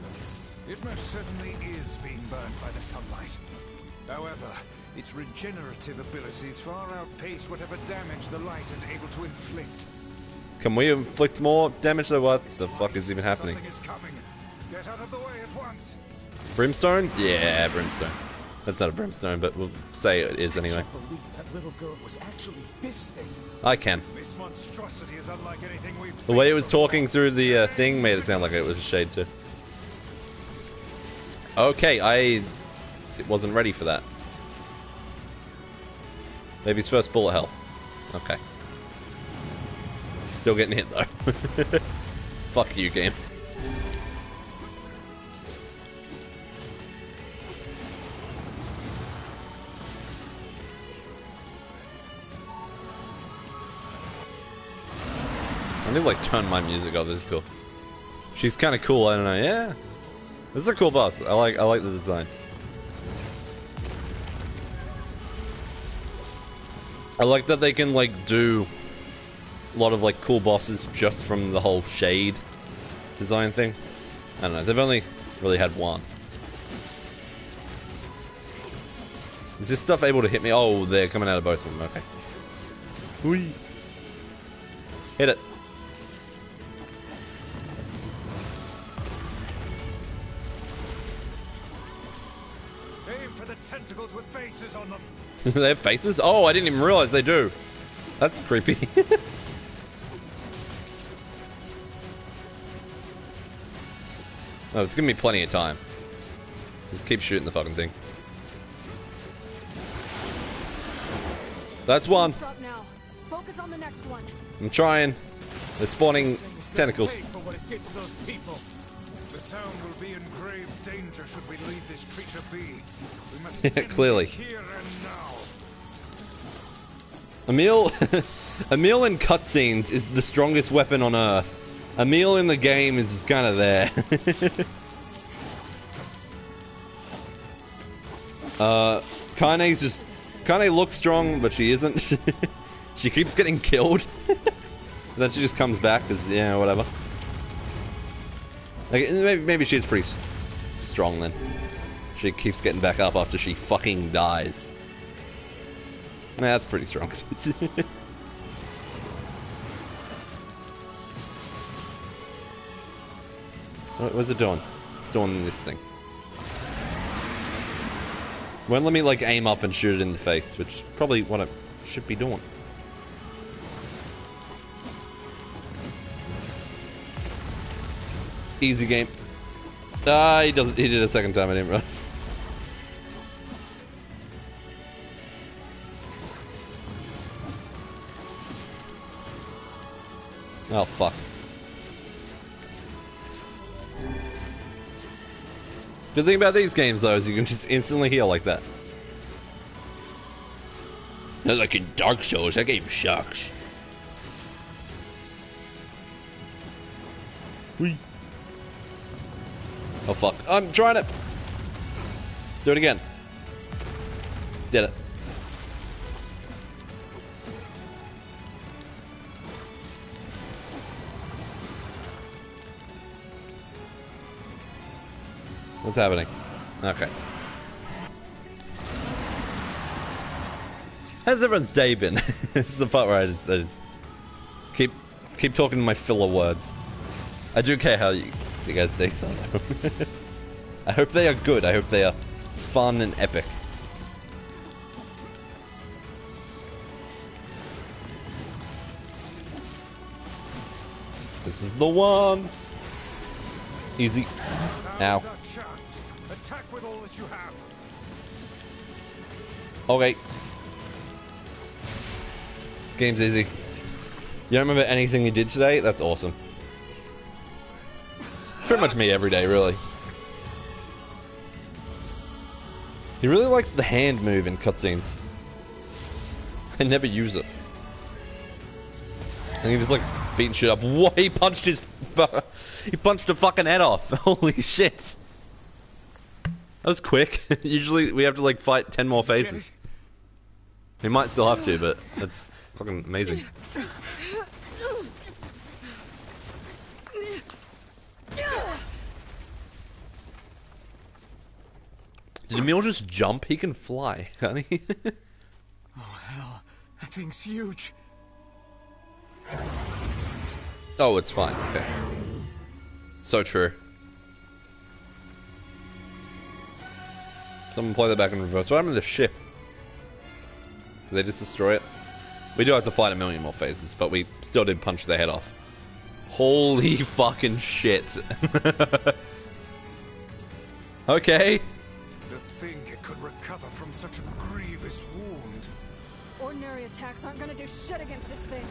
Speaker 4: It most certainly is being burned by the sunlight. However, its regenerative abilities far outpace whatever damage the light is able to inflict.
Speaker 1: Can we inflict more damage though? What the fuck is even happening?
Speaker 4: Something is coming. Get out of the way at once.
Speaker 1: Brimstone? Yeah, brimstone. That's not a brimstone, but we'll say it is anyway.
Speaker 2: I can't believe that little girl was actually this thing.
Speaker 1: I can.
Speaker 4: This monstrosity is unlike anything we've
Speaker 1: The way it was
Speaker 4: faced before.
Speaker 1: talking through the thing made it sound like it was a shade too. Okay, it wasn't ready for that. Maybe his first bullet hell. Okay. Still getting hit though. Fuck you, game. I need to like turn my music up. This is cool. She's kind of cool. I don't know. Yeah, this is a cool boss. I like the design. I like that they can like do a lot of like cool bosses just from the whole shade design thing. I don't know. They've only really had one. Is this stuff able to hit me? Oh, they're coming out of both of them. Okay. Whee. Hit it.
Speaker 4: Aim for the tentacles with faces on them.
Speaker 1: They have faces? Oh, I didn't even realize they do. That's creepy. Oh, it's giving me plenty of time. Just keep shooting the fucking thing. That's one.
Speaker 6: Stop now. Focus on the next one.
Speaker 1: I'm trying. They're spawning
Speaker 2: This thing is gonna
Speaker 1: tentacles.
Speaker 2: pay for what it did to those people.
Speaker 4: The town will be in grave danger should we leave this creature be. We must
Speaker 1: Yeah,
Speaker 4: end
Speaker 1: clearly.
Speaker 4: it here and now.
Speaker 1: Emil, Emil in cutscenes is the strongest weapon on Earth. Emil in the game is just kind of there. Kane's just... Kane looks strong, but she isn't. She keeps getting killed. Then she just comes back because, yeah, whatever. Like, maybe she's pretty strong then. She keeps getting back up after she fucking dies. Nah, that's pretty strong. What's it doing? It's doing this thing. Won't let me like aim up and shoot it in the face, which is probably what I should be doing. Easy game. Ah, he did it a second time, I didn't realize. Oh, fuck. Good thing about these games, though, is you can just instantly heal like that. Not like in Dark Souls, that game sucks. Whee. Oh fuck. I'm trying to do it again. Did it. What's happening? Okay. How's everyone's day been? This is the part where I just keep talking my filler words. I do care how you guys' days are. I hope they are good. I hope they are fun and epic. This is the one. Easy. Ow.
Speaker 4: Attack with all that you have.
Speaker 1: Okay. Game's easy. You don't remember anything you did today? That's awesome. Pretty much me every day, really. He really likes the hand move in cutscenes. I never use it. And he just likes beating shit up. What? He punched his... He punched a fucking head off. Holy shit. That was quick. Usually we have to like fight 10 more phases. We might still have to, but that's fucking amazing. Did Emil just jump? He can fly, can't he?
Speaker 2: Oh hell, that thing's huge.
Speaker 1: Oh, it's fine. Okay. So true. Someone play that back in reverse. What happened to the ship? Did they just destroy it? We do have to fight a million more phases, but we still did punch their head off. Holy fucking shit. Okay.
Speaker 4: To think it could recover from such a grievous wound.
Speaker 6: Ordinary attacks aren't gonna do shit against this thing.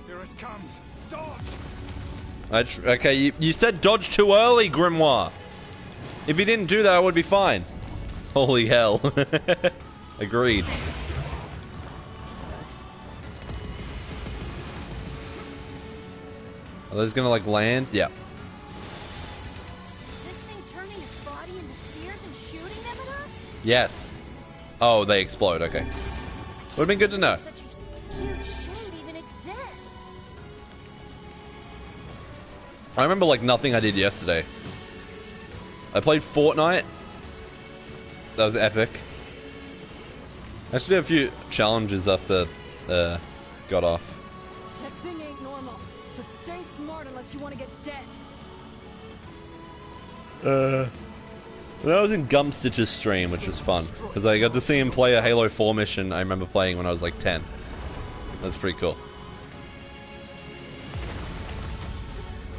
Speaker 4: Here it comes. Dodge!
Speaker 1: Okay, you said dodge too early, Grimoire. If you didn't do that, I would be fine. Holy hell. Agreed. Are those gonna like land? Yeah.
Speaker 5: Is this thing turning its body into spears and shooting them at us?
Speaker 1: Yes. Oh, they explode. Okay. Would have been good to know.
Speaker 5: Such a huge shade even exists.
Speaker 1: I remember like nothing I did yesterday. I played Fortnite. That was epic. I actually did a few challenges after got off.
Speaker 6: That thing ain't normal, so stay smart unless you want to get dead.
Speaker 1: That was in Gumstitch's stream, which was fun. Because I got to see him play a Halo 4 mission I remember playing when I was like 10. That's pretty cool.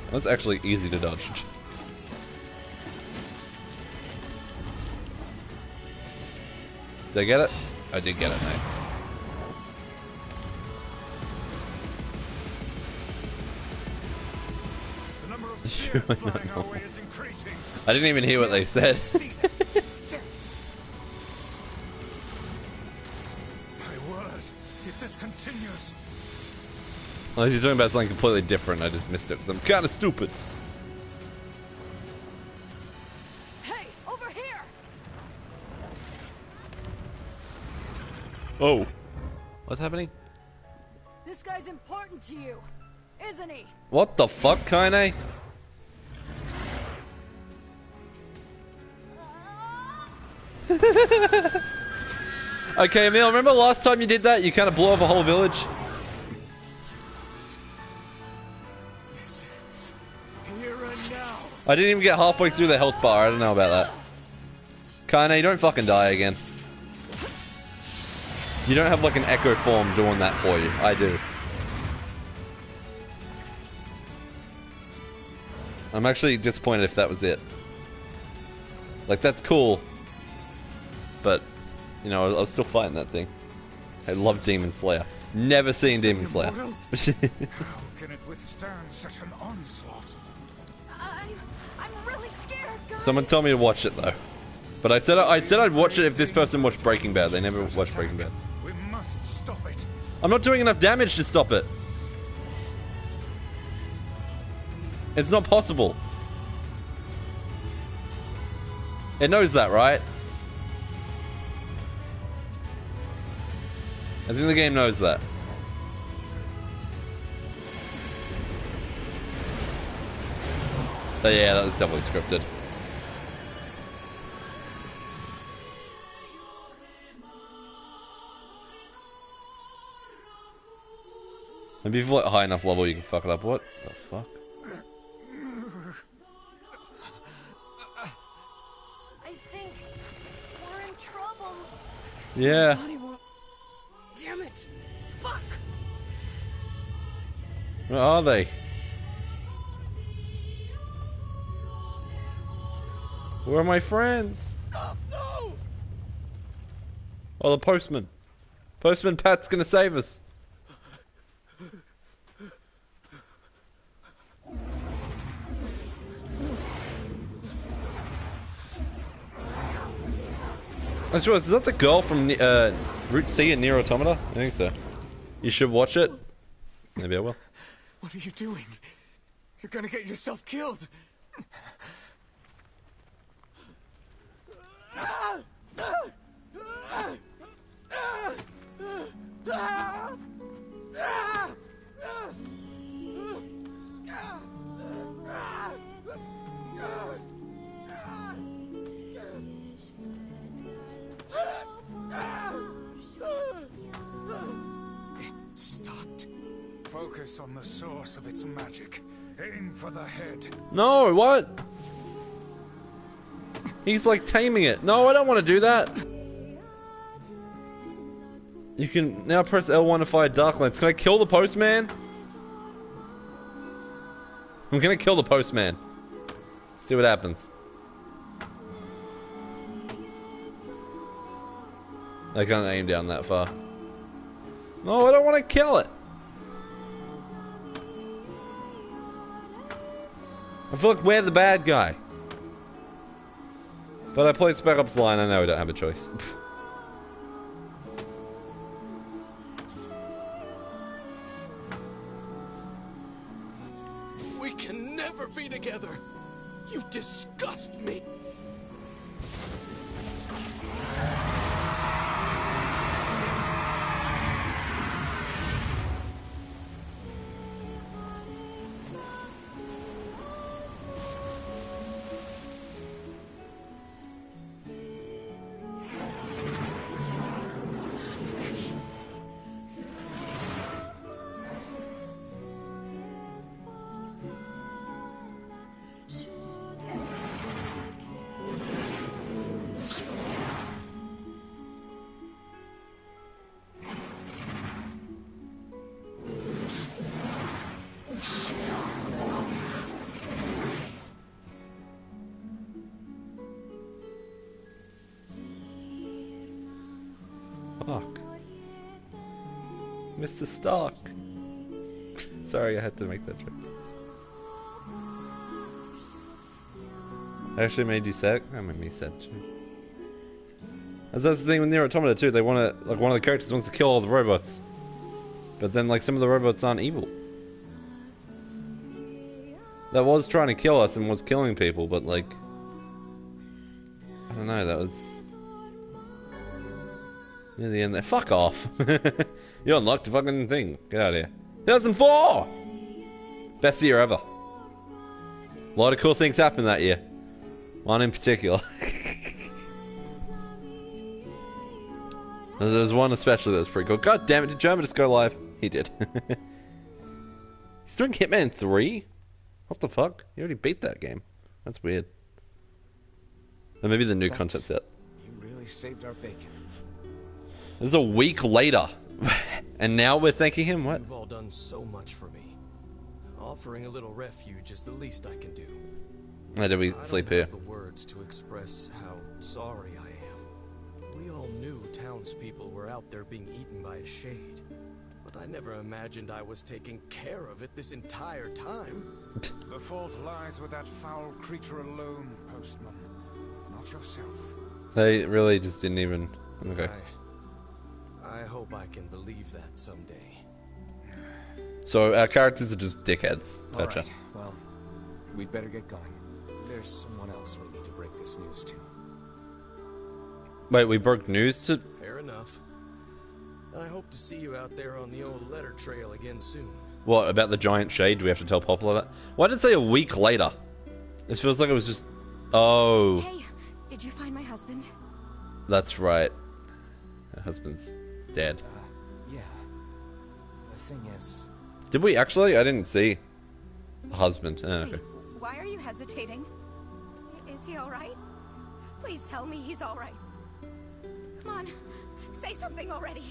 Speaker 1: That was actually easy to dodge. Did I get it? I did get it, nice.
Speaker 4: The number of spears flying our way is increasing.
Speaker 1: I didn't even hear what they said.
Speaker 4: My word, if this continues.
Speaker 1: Unless you're talking about something completely different, I just missed it because I'm kind of stupid.
Speaker 6: Hey, over here!
Speaker 1: Oh. What's happening?
Speaker 6: This guy's important to you, isn't he?
Speaker 1: What the fuck, Kaine? Okay, Emil, remember last time you did that? You kind of blew up a whole village?
Speaker 2: This is here and now.
Speaker 1: I didn't even get halfway through the health bar. I don't know about that. Kaine, you don't fucking die again. You don't have like an echo form doing that for you. I do. I'm actually disappointed if that was it. Like, that's cool. But, you know, I was still fighting that thing. I love Demon Slayer. Never seen Demon Slayer.
Speaker 4: How can it withstand such an onslaught?
Speaker 5: I'm really scared, guys.
Speaker 1: Someone told me to watch it though. But I said I'd watch it if this person watched Breaking Bad. They never watched Breaking Bad.
Speaker 4: We must stop it.
Speaker 1: I'm not doing enough damage to stop it. It's not possible. It knows that, right? I think the game knows that. So yeah, that was definitely scripted. Maybe if you're like high enough level you can fuck it up. What the fuck?
Speaker 5: I think we're in trouble.
Speaker 1: Yeah.
Speaker 6: Damn it! Fuck!
Speaker 1: Where are they? Where are my friends?
Speaker 7: Stop! No!
Speaker 1: Oh, the postman. Postman Pat's gonna save us. I swear, is that the girl from Route C in NieR Automata? I think so. You should watch it. Maybe I will.
Speaker 2: What are you doing? You're gonna get yourself killed. It stopped.
Speaker 4: Focus on the source of its magic. Aim for the head.
Speaker 1: No, what? He's like taming it. No, I don't want to do that. You can now press L1 to fire dark lens. Can I kill the postman? I'm gonna kill the postman. See what happens. I can't aim down that far. No, I don't want to kill it. I feel like we're the bad guy. But I played Spec Ops Line, I know I don't have a choice.
Speaker 7: We can never be together. You disgust me.
Speaker 1: Fuck. Mr. Stark. Sorry, I had to make that joke. I actually made you sad? That made me sad too. As that's the thing with NieR Automata too, they wanna, like one of the characters wants to kill all the robots. But then like some of the robots aren't evil. That was trying to kill us and was killing people, but like... I don't know, that was... near the end there. Fuck off! You unlocked the fucking thing. Get out of here. 2004! Best year ever. A lot of cool things happened that year. One in particular. There was one especially that was pretty cool. God damn it, did German just go live? He did. He's doing Hitman 3? What the fuck? You already beat that game. That's weird. Or maybe the new content's out.
Speaker 2: You really saved our bacon.
Speaker 1: This is a week later. And now we're thanking him? What?
Speaker 7: You've all done so much for me. Offering a little refuge is the least I can do.
Speaker 1: How did we sleep here?
Speaker 7: I don't have the words to express how sorry I am. We all knew townspeople were out there being eaten by a shade. But I never imagined I was taking care of it this entire time.
Speaker 4: The fault lies with that foul creature alone, Postman. Not yourself.
Speaker 1: They really just didn't even... Okay.
Speaker 7: I hope I can believe that someday.
Speaker 1: So our characters are just dickheads. Gotcha.
Speaker 2: All right. Well, We'd better get going. There's someone else we need to break this news to.
Speaker 1: Wait, we broke news to...
Speaker 7: Fair enough. I hope to see you out there on the old letter trail again soon.
Speaker 1: What, about the giant shade? Do we have to tell Poplar that? Why did it say a week later? This feels like it was just... Oh.
Speaker 6: Hey, did you find my husband?
Speaker 1: That's right. Her husband's dead.
Speaker 2: Yeah. The thing is...
Speaker 1: Did we actually? I didn't see the husband. Oh, okay.
Speaker 6: Hey, why are you hesitating? Is he alright? Please tell me he's alright. Come on, say something already.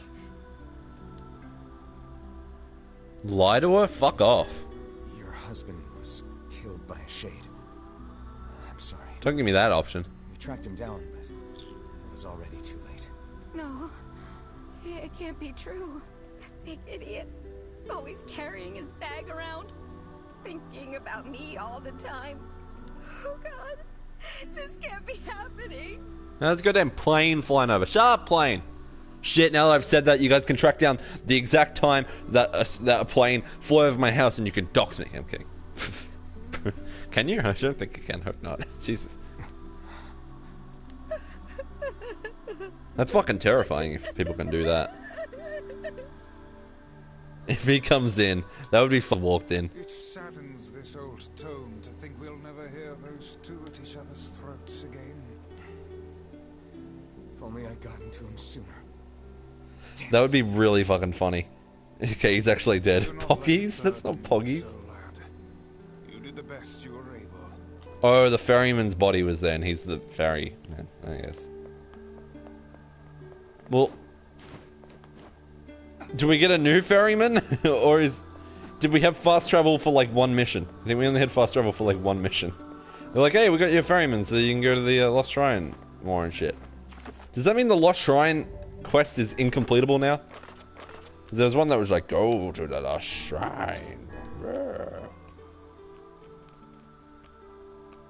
Speaker 1: Lie to her? Fuck off.
Speaker 2: Your husband was killed by a shade. I'm sorry.
Speaker 1: Don't give me that option.
Speaker 2: We tracked him down, but it was already too late.
Speaker 6: No, it can't be true. That big idiot, always carrying his bag around, thinking about me all the time. Oh God, this can't be happening.
Speaker 1: Now there's a goddamn plane flying over. Shut up, plane! Shit, now that I've said that, you guys can track down the exact time that a plane flew over my house and you can dox me. I'm kidding. Can you? I don't think you can. Hope not. Jesus. That's fucking terrifying if people can do that. If he comes in, that would be fun walked in.
Speaker 4: It saddens this old tome to think we'll never hear those two at each other's throats again.
Speaker 2: If only I'd gotten to him sooner.
Speaker 1: That would be really fucking funny. Okay, he's actually dead.
Speaker 4: Do not let
Speaker 1: Poggies?
Speaker 4: the
Speaker 1: That's not
Speaker 4: burden
Speaker 1: Poggies.
Speaker 4: so, lad. You did the best you were able.
Speaker 1: Oh, the ferryman's body was there and he's the ferry man, I guess. Well, do we get a new ferryman? Or did we have fast travel for like one mission? I think we only had fast travel for like one mission. They're like, hey, we got your ferryman so you can go to the Lost Shrine more and shit. Does that mean the Lost Shrine quest is incompletable now? There was one that was like, go to the Lost Shrine.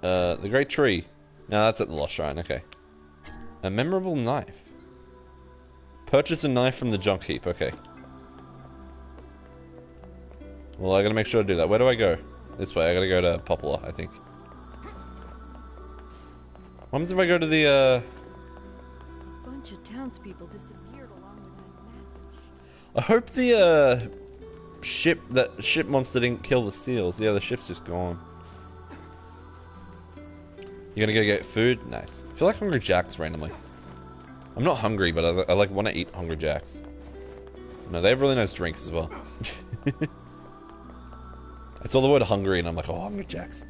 Speaker 1: The Great Tree. No, that's at the Lost Shrine, okay. A memorable knife. Purchase a knife from the junk heap, okay. Well, I gotta make sure to do that. Where do I go? This way, I gotta go to Poplar, I think. What happens if I go to the,
Speaker 8: Bunch of townspeople disappeared along with that massive...
Speaker 1: I hope the, ship monster didn't kill the seals. Yeah, the ship's just gone. You gonna go get food? Nice. I feel like Hungry Jack's randomly. I'm not hungry, but I like want to eat Hungry Jack's. No, they have really nice drinks as well. I saw the word hungry and I'm like, oh, Hungry Jack's.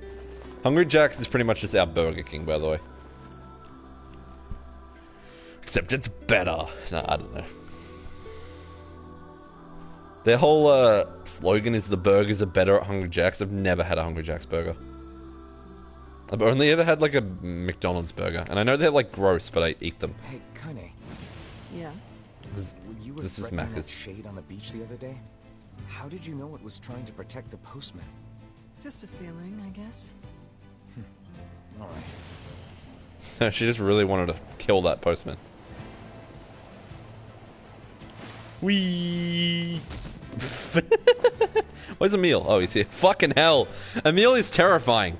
Speaker 1: Hungry Jack's is pretty much just our Burger King, by the way. Except it's better. No, I don't know. Their whole slogan is the burgers are better at Hungry Jack's. I've never had a Hungry Jack's burger. I've only ever had like a McDonald's burger. And I know they're like gross, but I eat them.
Speaker 2: Hey, Kane.
Speaker 8: Yeah.
Speaker 2: You were
Speaker 1: This is
Speaker 2: threatening that
Speaker 1: Macca's.
Speaker 2: shade on the beach the other day? How did you know it was trying to protect the postman?
Speaker 6: Just a feeling, I guess.
Speaker 2: Alright.
Speaker 1: She just really wanted to kill that postman. Whee! Where's Emil? Oh, he's here. Fucking hell! Emil is terrifying.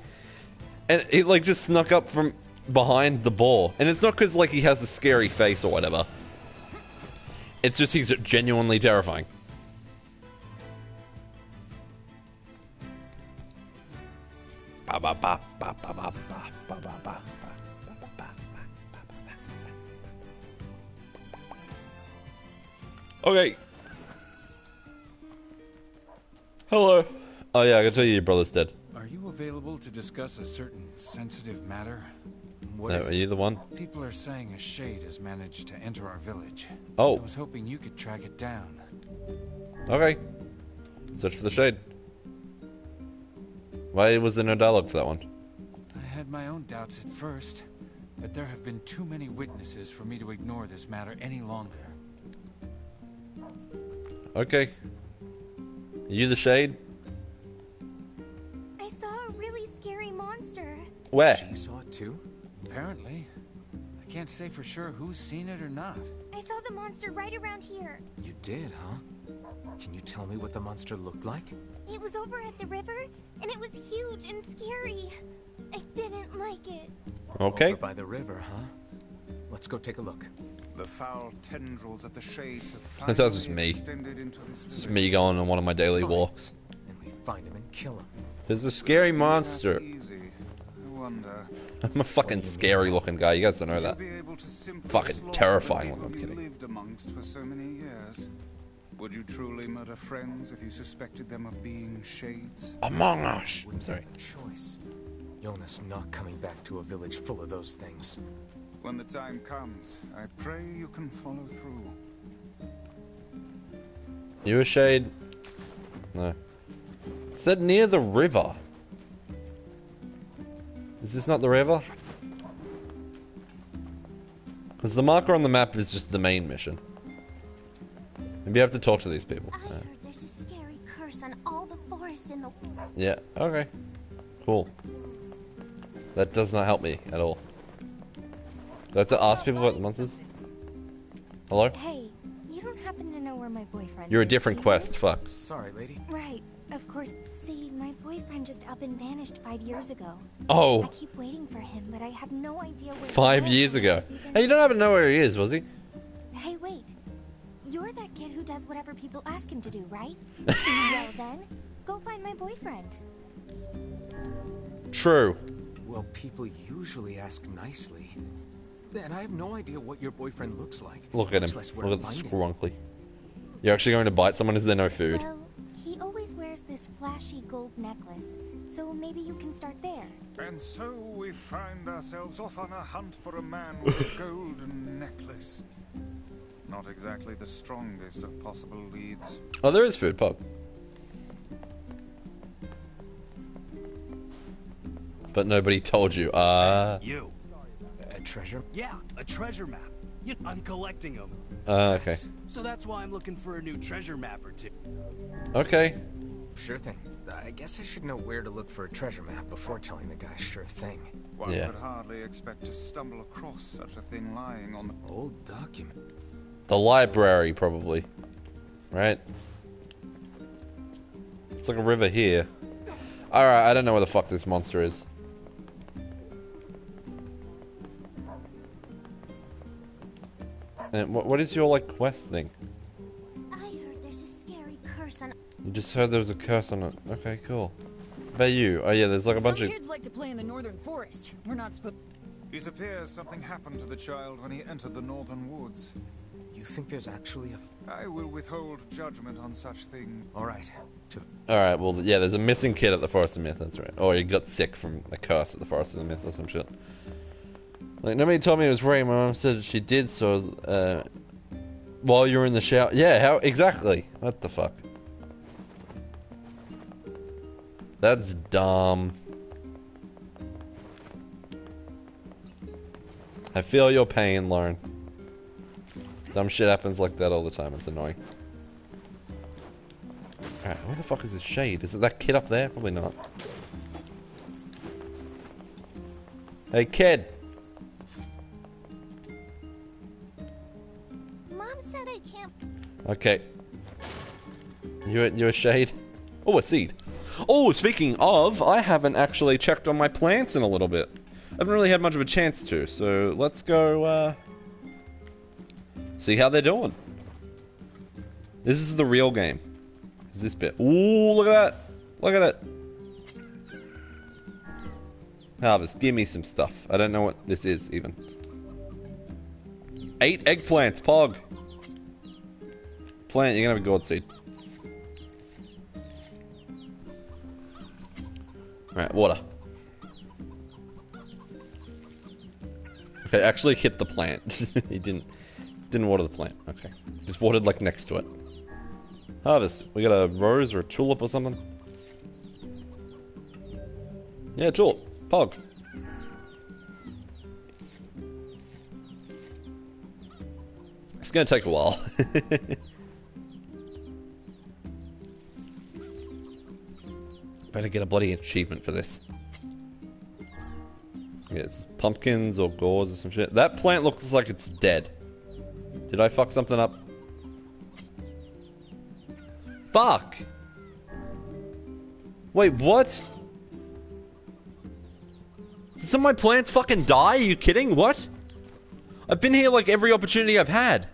Speaker 1: And he like just snuck up from behind the ball. And it's not because like he has a scary face or whatever. It's just he's genuinely terrifying. Ba ba ba ba ba ba ba ba ba ba. Okay. Hello. Oh yeah, I can tell you your brother's dead.
Speaker 4: Are you available to discuss a certain sensitive matter?
Speaker 2: What
Speaker 1: No,
Speaker 2: is
Speaker 1: are
Speaker 2: it?
Speaker 1: you the one?
Speaker 4: People are saying a shade has managed to enter our village.
Speaker 1: Oh.
Speaker 4: I was hoping you could track it down.
Speaker 1: Okay. Search for the shade. Why was there no dialogue for that one?
Speaker 4: I had my own doubts at first, but there have been too many witnesses for me to ignore this matter any longer.
Speaker 1: Okay. Are you the shade?
Speaker 5: I saw a really scary monster.
Speaker 1: Where?
Speaker 2: She saw it too?
Speaker 4: Apparently. I can't say for sure who's seen it or not.
Speaker 5: I saw the monster right around here.
Speaker 2: You did, huh? Can you tell me what the monster looked like?
Speaker 6: It was over at the river, and it was huge and scary. I didn't like it.
Speaker 1: Okay.
Speaker 2: Over by the river, huh? Let's go take a look.
Speaker 4: The foul tendrils of the shades have
Speaker 1: That was just
Speaker 4: finally
Speaker 1: me.
Speaker 4: extended into this
Speaker 1: It's just
Speaker 4: village.
Speaker 1: me going on one of my daily walks.
Speaker 2: And we find him and kill him.
Speaker 1: There's a scary
Speaker 4: That's
Speaker 1: monster.
Speaker 4: easy. I wonder.
Speaker 1: I'm a fucking scary looking guy. You guys don't know
Speaker 4: You'll
Speaker 1: that.
Speaker 4: be able to simply
Speaker 1: Fucking
Speaker 4: slaughter
Speaker 1: terrifying
Speaker 4: the
Speaker 1: one, I'm
Speaker 4: people you
Speaker 1: kidding.
Speaker 4: lived amongst for so many years. Would you truly murder friends if you suspected them of being shades?
Speaker 1: Among Us. I'm
Speaker 2: Wouldn't
Speaker 1: sorry.
Speaker 2: have a choice. Jonas not coming back to a village full of those things.
Speaker 4: When the time comes, I pray you can follow through.
Speaker 1: You a shade? No. It said near the river. Is this not the river? Because the marker on the map is just the main mission. Maybe I have to talk to these people.
Speaker 6: I heard there's a scary curse on all the forests in the world.
Speaker 1: Yeah, okay. Cool. That does not help me at all. Do I have to ask people about the monsters? Hello?
Speaker 6: Hey, you don't happen to know where my boyfriend
Speaker 1: You're a
Speaker 6: is,
Speaker 1: different
Speaker 6: do you?
Speaker 1: quest, fuck.
Speaker 2: Sorry, lady.
Speaker 6: Right, of course. See, my boyfriend just up and vanished 5 years ago.
Speaker 1: Oh,
Speaker 6: I keep waiting for him, but I have no idea where
Speaker 1: 5
Speaker 6: he is,
Speaker 1: years
Speaker 6: or
Speaker 1: ago.
Speaker 6: he's even-
Speaker 1: Hey, you don't happen to know where he is, was he?
Speaker 6: Hey, wait. You're that kid who does whatever people ask him to do, right? Well then, go find my boyfriend.
Speaker 1: True.
Speaker 2: Well, people usually ask nicely. And I have no idea what your boyfriend looks like.
Speaker 1: Look at
Speaker 2: much
Speaker 1: him.
Speaker 2: less where
Speaker 1: Look
Speaker 2: to
Speaker 1: at the
Speaker 2: find him.
Speaker 1: scrunkly. You're actually going to bite someone? Is there no food?
Speaker 6: Well, he always wears this flashy gold necklace, so maybe you can start there.
Speaker 4: And so we find ourselves off on a hunt for a man with a golden necklace. Not exactly the strongest of possible leads.
Speaker 1: Oh, there is food, Pog. But nobody told you.
Speaker 9: You.
Speaker 2: A treasure?
Speaker 9: Yeah, a treasure map. I'm collecting them.
Speaker 1: Okay.
Speaker 9: So that's why I'm looking for a new treasure map or two.
Speaker 1: Okay.
Speaker 2: Sure thing. I guess I should know where to look for a treasure map before telling the guy sure thing.
Speaker 4: One
Speaker 1: Yeah.
Speaker 4: could hardly expect to stumble across such a thing lying on the...
Speaker 2: Old document.
Speaker 1: The library, probably. Right? It's like a river here. Alright, I don't know where the fuck this monster is. And what is your, like, quest thing?
Speaker 6: I heard there's a scary curse on.
Speaker 1: You just heard there was a curse on it. Okay, cool. What about you? Oh yeah, there's like a bunch
Speaker 8: Some
Speaker 1: of...
Speaker 8: kids like to play in the northern forest. We're not supposed.
Speaker 4: It appears something happened to the child when he entered the northern woods.
Speaker 2: You think there's actually a...
Speaker 4: I will withhold judgment on such things.
Speaker 2: Alright. To...
Speaker 1: Alright, well, yeah, there's a missing kid at the Forest of Myth, that's right. Or he got sick from a curse at the Forest of the Myth or some shit. Like, nobody told me it was rain. My mom said she did, so, while you were in the shower. Yeah, how... Exactly. What the fuck? That's dumb. I feel your pain, Lauren. Dumb shit happens like that all the time. It's annoying. Alright, where the fuck is this shade? Is it that kid up there? Probably not. Hey, kid!
Speaker 6: Mom said I can't.
Speaker 1: Okay. You a shade? Oh, a seed. Oh, speaking of, I haven't actually checked on my plants in a little bit. I haven't really had much of a chance to, so let's go, see how they're doing. This is the real game. Is this bit. Ooh, look at that! Look at it! Harvest, give me some stuff. I don't know what this is, even. 8 eggplants, Pog! Plant, you're gonna have a gourd seed. Alright, water. Okay, actually hit the plant. He didn't water the plant. Okay. Just watered like next to it. Harvest. We got a rose or a tulip or something? Yeah, tulip. Pog. It's gonna take a while. Better get a bloody achievement for this. Yes, pumpkins or gourds or some shit. That plant looks like it's dead. Did I fuck something up? fuck? Wait, what? Did some of my plants fucking die? Are you kidding? What? I've been here like every opportunity I've had.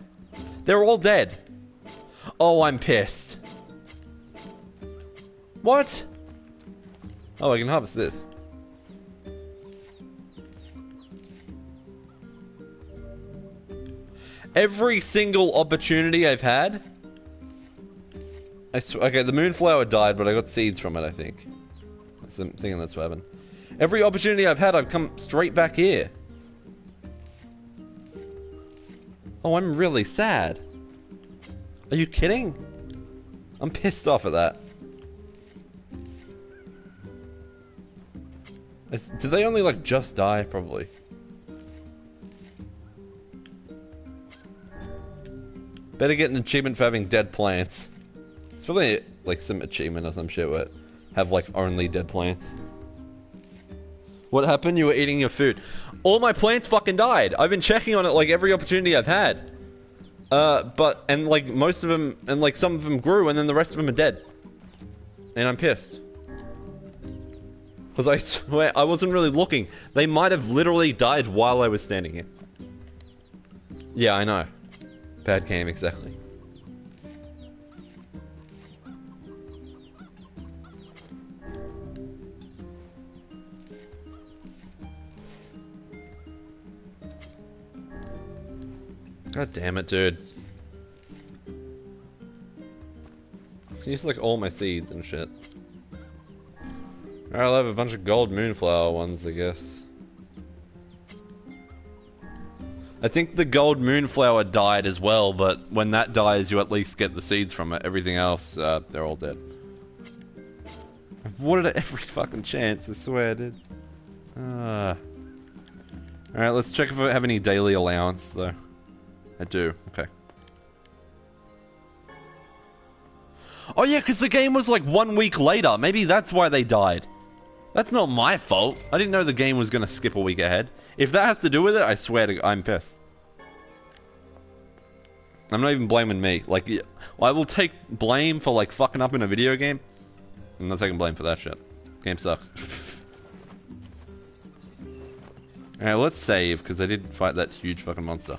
Speaker 1: They're all dead. Oh, I'm pissed. What? Oh, I can harvest this. Every single opportunity I've had. Okay, the moonflower died, but I got seeds from it, I think. I'm thinking that's what happened. Every opportunity I've had, I've come straight back here. Oh, I'm really sad. Are you kidding? I'm pissed off at that. Did they only, like, just die? Probably. Better get an achievement for having dead plants. It's probably, like, some achievement or some shit where have, like, only dead plants. What happened? You were eating your food. All my plants fucking died. I've been checking on it, like, every opportunity I've had. And, like, most of them, and, like, some of them grew, and then the rest of them are dead. And I'm pissed. Because I swear, I wasn't really looking. They might have literally died while I was standing here. Yeah, I know. Bad game, exactly. God damn it, dude. I used like all my seeds and shit. Alright, I'll have a bunch of gold moonflower ones, I guess. I think the gold moonflower died as well, but when that dies, you at least get the seeds from it. Everything else, they're all dead. I've wanted it every fucking chance, I swear, dude. Alright, let's check if I have any daily allowance, though. I do, okay. Oh yeah, because the game was like 1 week later. Maybe that's why they died. That's not my fault. I didn't know the game was going to skip a week ahead. If that has to do with it, I swear to God, I'm pissed. I'm not even blaming me. Like, I will take blame for, like, fucking up in a video game. I'm not taking blame for that shit. Game sucks. Alright, let's save, because I did fight that huge fucking monster.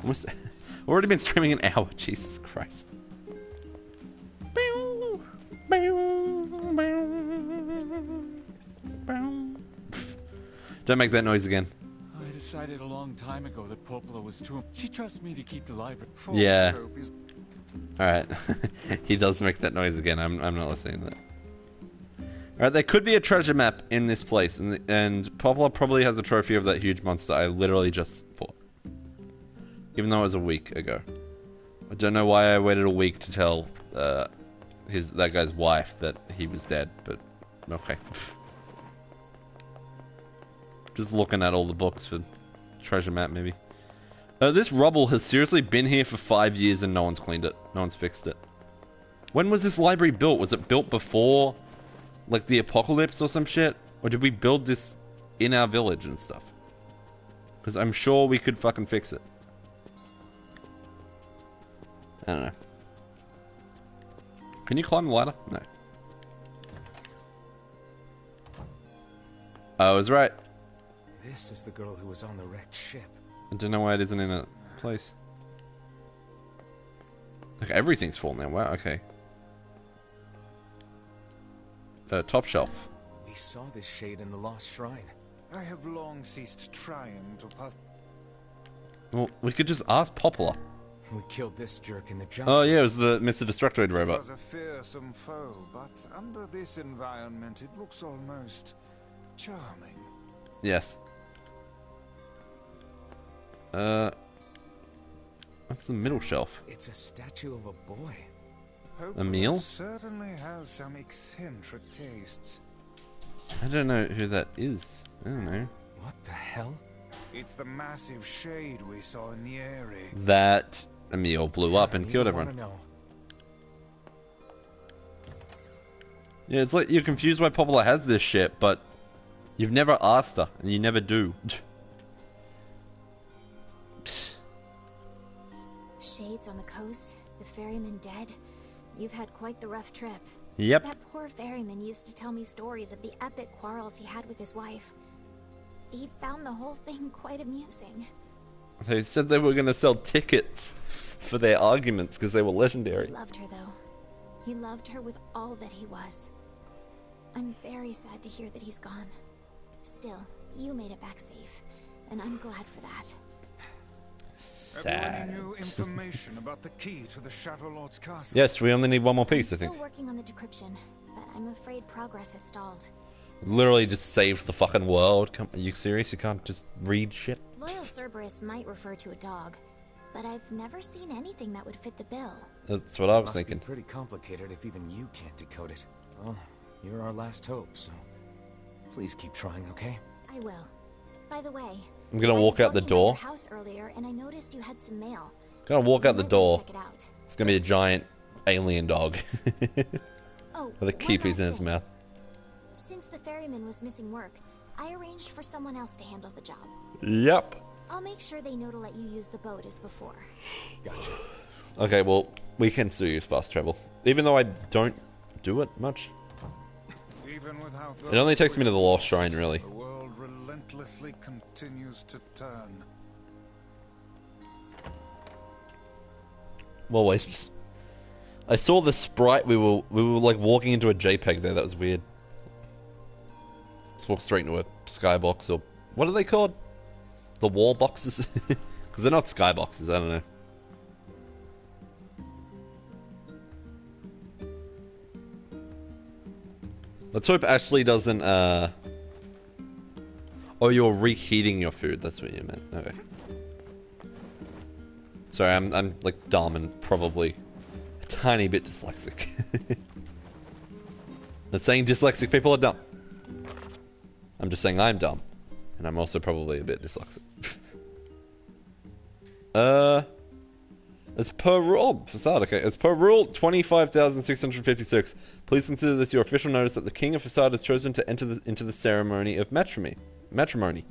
Speaker 1: Almost, already been streaming an hour. Jesus Christ. Don't make that noise again.
Speaker 10: I decided a long time ago that Popola was too... She trusts me to keep the library.
Speaker 1: Yeah. Alright. He does make that noise again. I'm not listening to that. Alright, there could be a treasure map in this place. And Popola probably has a trophy of that huge monster I literally just fought. Even though it was a week ago. I don't know why I waited a week to tell that guy's wife that he was dead, but okay. Just looking at all the books for treasure map, maybe. This rubble has seriously been here for 5 years and no one's cleaned it. No one's fixed it. When was this library built? Was it built before, like, the apocalypse or some shit? Or did we build this in our village and stuff? Because I'm sure we could fucking fix it. I don't know. Can you climb the ladder? No. I was right.
Speaker 2: This is the girl who was on the wrecked ship.
Speaker 1: I don't know why it isn't in a place. Okay, everything's full now. Wow, okay. Top shelf.
Speaker 2: We saw this shade in the lost shrine.
Speaker 4: I have long ceased trying to pass.
Speaker 1: Well, we could just ask Popola.
Speaker 2: We killed this jerk in the jungle.
Speaker 1: Oh yeah, it was the Mr. Destructoid robot.
Speaker 4: It was a fearsome foe, but under this environment, it looks almost charming.
Speaker 1: Yes. What's the middle shelf?
Speaker 2: It's a statue of a boy.
Speaker 1: A meal?
Speaker 4: Certainly has some eccentric tastes.
Speaker 1: I don't know who that is. I don't know.
Speaker 2: What the hell?
Speaker 4: It's the massive shade we saw in NieR.
Speaker 1: That Emil blew up and killed everyone. Yeah, it's like you're confused why Popola has this shit, but you've never asked her, and you never do.
Speaker 5: Shades on the coast.
Speaker 11: The ferryman dead? You've had quite the rough trip.
Speaker 1: Yep.
Speaker 11: That poor ferryman used to tell me stories of the epic quarrels he had with his wife. He found the whole thing quite amusing.
Speaker 1: They said they were going to sell tickets for their arguments because they were legendary.
Speaker 11: He loved her, though. He loved her with all that he was. I'm very sad to hear that he's gone. Still, you made it back safe, and I'm glad for that.
Speaker 4: Have you any new information about the key to the Shadow Lord's castle?
Speaker 1: Yes, we only need one more piece, I think.
Speaker 11: Still working on the decryption, but I'm afraid progress has stalled.
Speaker 1: Literally just saved the fucking world. Are you serious? You can't just read shit?
Speaker 11: Loyal Cerberus might refer to a dog, but I've never seen anything that would fit the bill.
Speaker 1: That's what I was
Speaker 2: Must
Speaker 1: thinking.
Speaker 2: be pretty complicated if even you can't decode it. Well, you're our last hope, so please keep trying, okay?
Speaker 11: I will. By the way,
Speaker 1: I'm gonna walk out the door.
Speaker 11: I was walking by your house earlier, and I noticed you had some mail.
Speaker 1: Gonna walk out the door.
Speaker 11: Check it out.
Speaker 1: It's gonna be a giant alien dog
Speaker 11: Oh,
Speaker 1: with a keypiece in its mouth.
Speaker 11: Since the ferryman was missing work, I arranged for someone else to handle the job.
Speaker 1: Yep.
Speaker 11: I'll make sure they know to let you use the boat as before.
Speaker 2: Gotcha.
Speaker 1: Okay, well, we can still use fast travel. Even though I don't do it much.
Speaker 4: Even without
Speaker 1: It only takes me to the Lost Shrine, really.
Speaker 4: The world relentlessly continues to turn.
Speaker 1: Well, wait. I saw the sprite. We were like walking into a JPEG there. That was weird. Let's walk straight into a skybox, or what are they called? The wall boxes? Because they're not skyboxes. I don't know. Let's hope Ashley doesn't. Oh, you're reheating your food. That's what you meant. Okay. Sorry, I'm like dumb and probably a tiny bit dyslexic. Not saying dyslexic people are dumb. I'm just saying I'm dumb, and I'm also probably a bit dyslexic. As per rule, facade. Okay, as per rule 25,656. Please consider this your official notice that the King of Facade has chosen to enter into the ceremony of matrimony.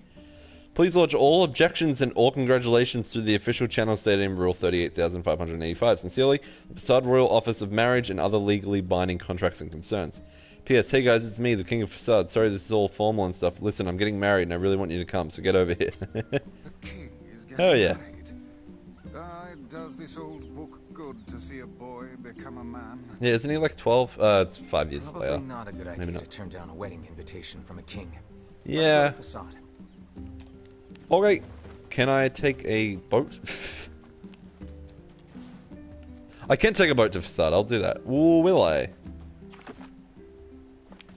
Speaker 1: Please lodge all objections and or congratulations through the official channel stated in Rule 38,585. Sincerely, the Facade Royal Office of Marriage and other legally binding contracts and concerns. P.S. Hey guys, it's me, the King of Facade. Sorry this is all formal and stuff. Listen, I'm getting married and I really want you to come, so get over here.
Speaker 4: The king is getting
Speaker 1: Oh yeah.
Speaker 4: married. Does this old book good to see a boy become a man?
Speaker 1: Yeah, isn't he like 12? It's 5 years
Speaker 2: Probably
Speaker 1: later.
Speaker 2: not a good
Speaker 1: Maybe
Speaker 2: idea
Speaker 1: not.
Speaker 2: to turn down a wedding invitation from a king.
Speaker 1: Yeah.
Speaker 2: Let's go to Facade.
Speaker 1: Okay, can I take a boat? I can take a boat to Facade, I'll do that. Ooh, will I?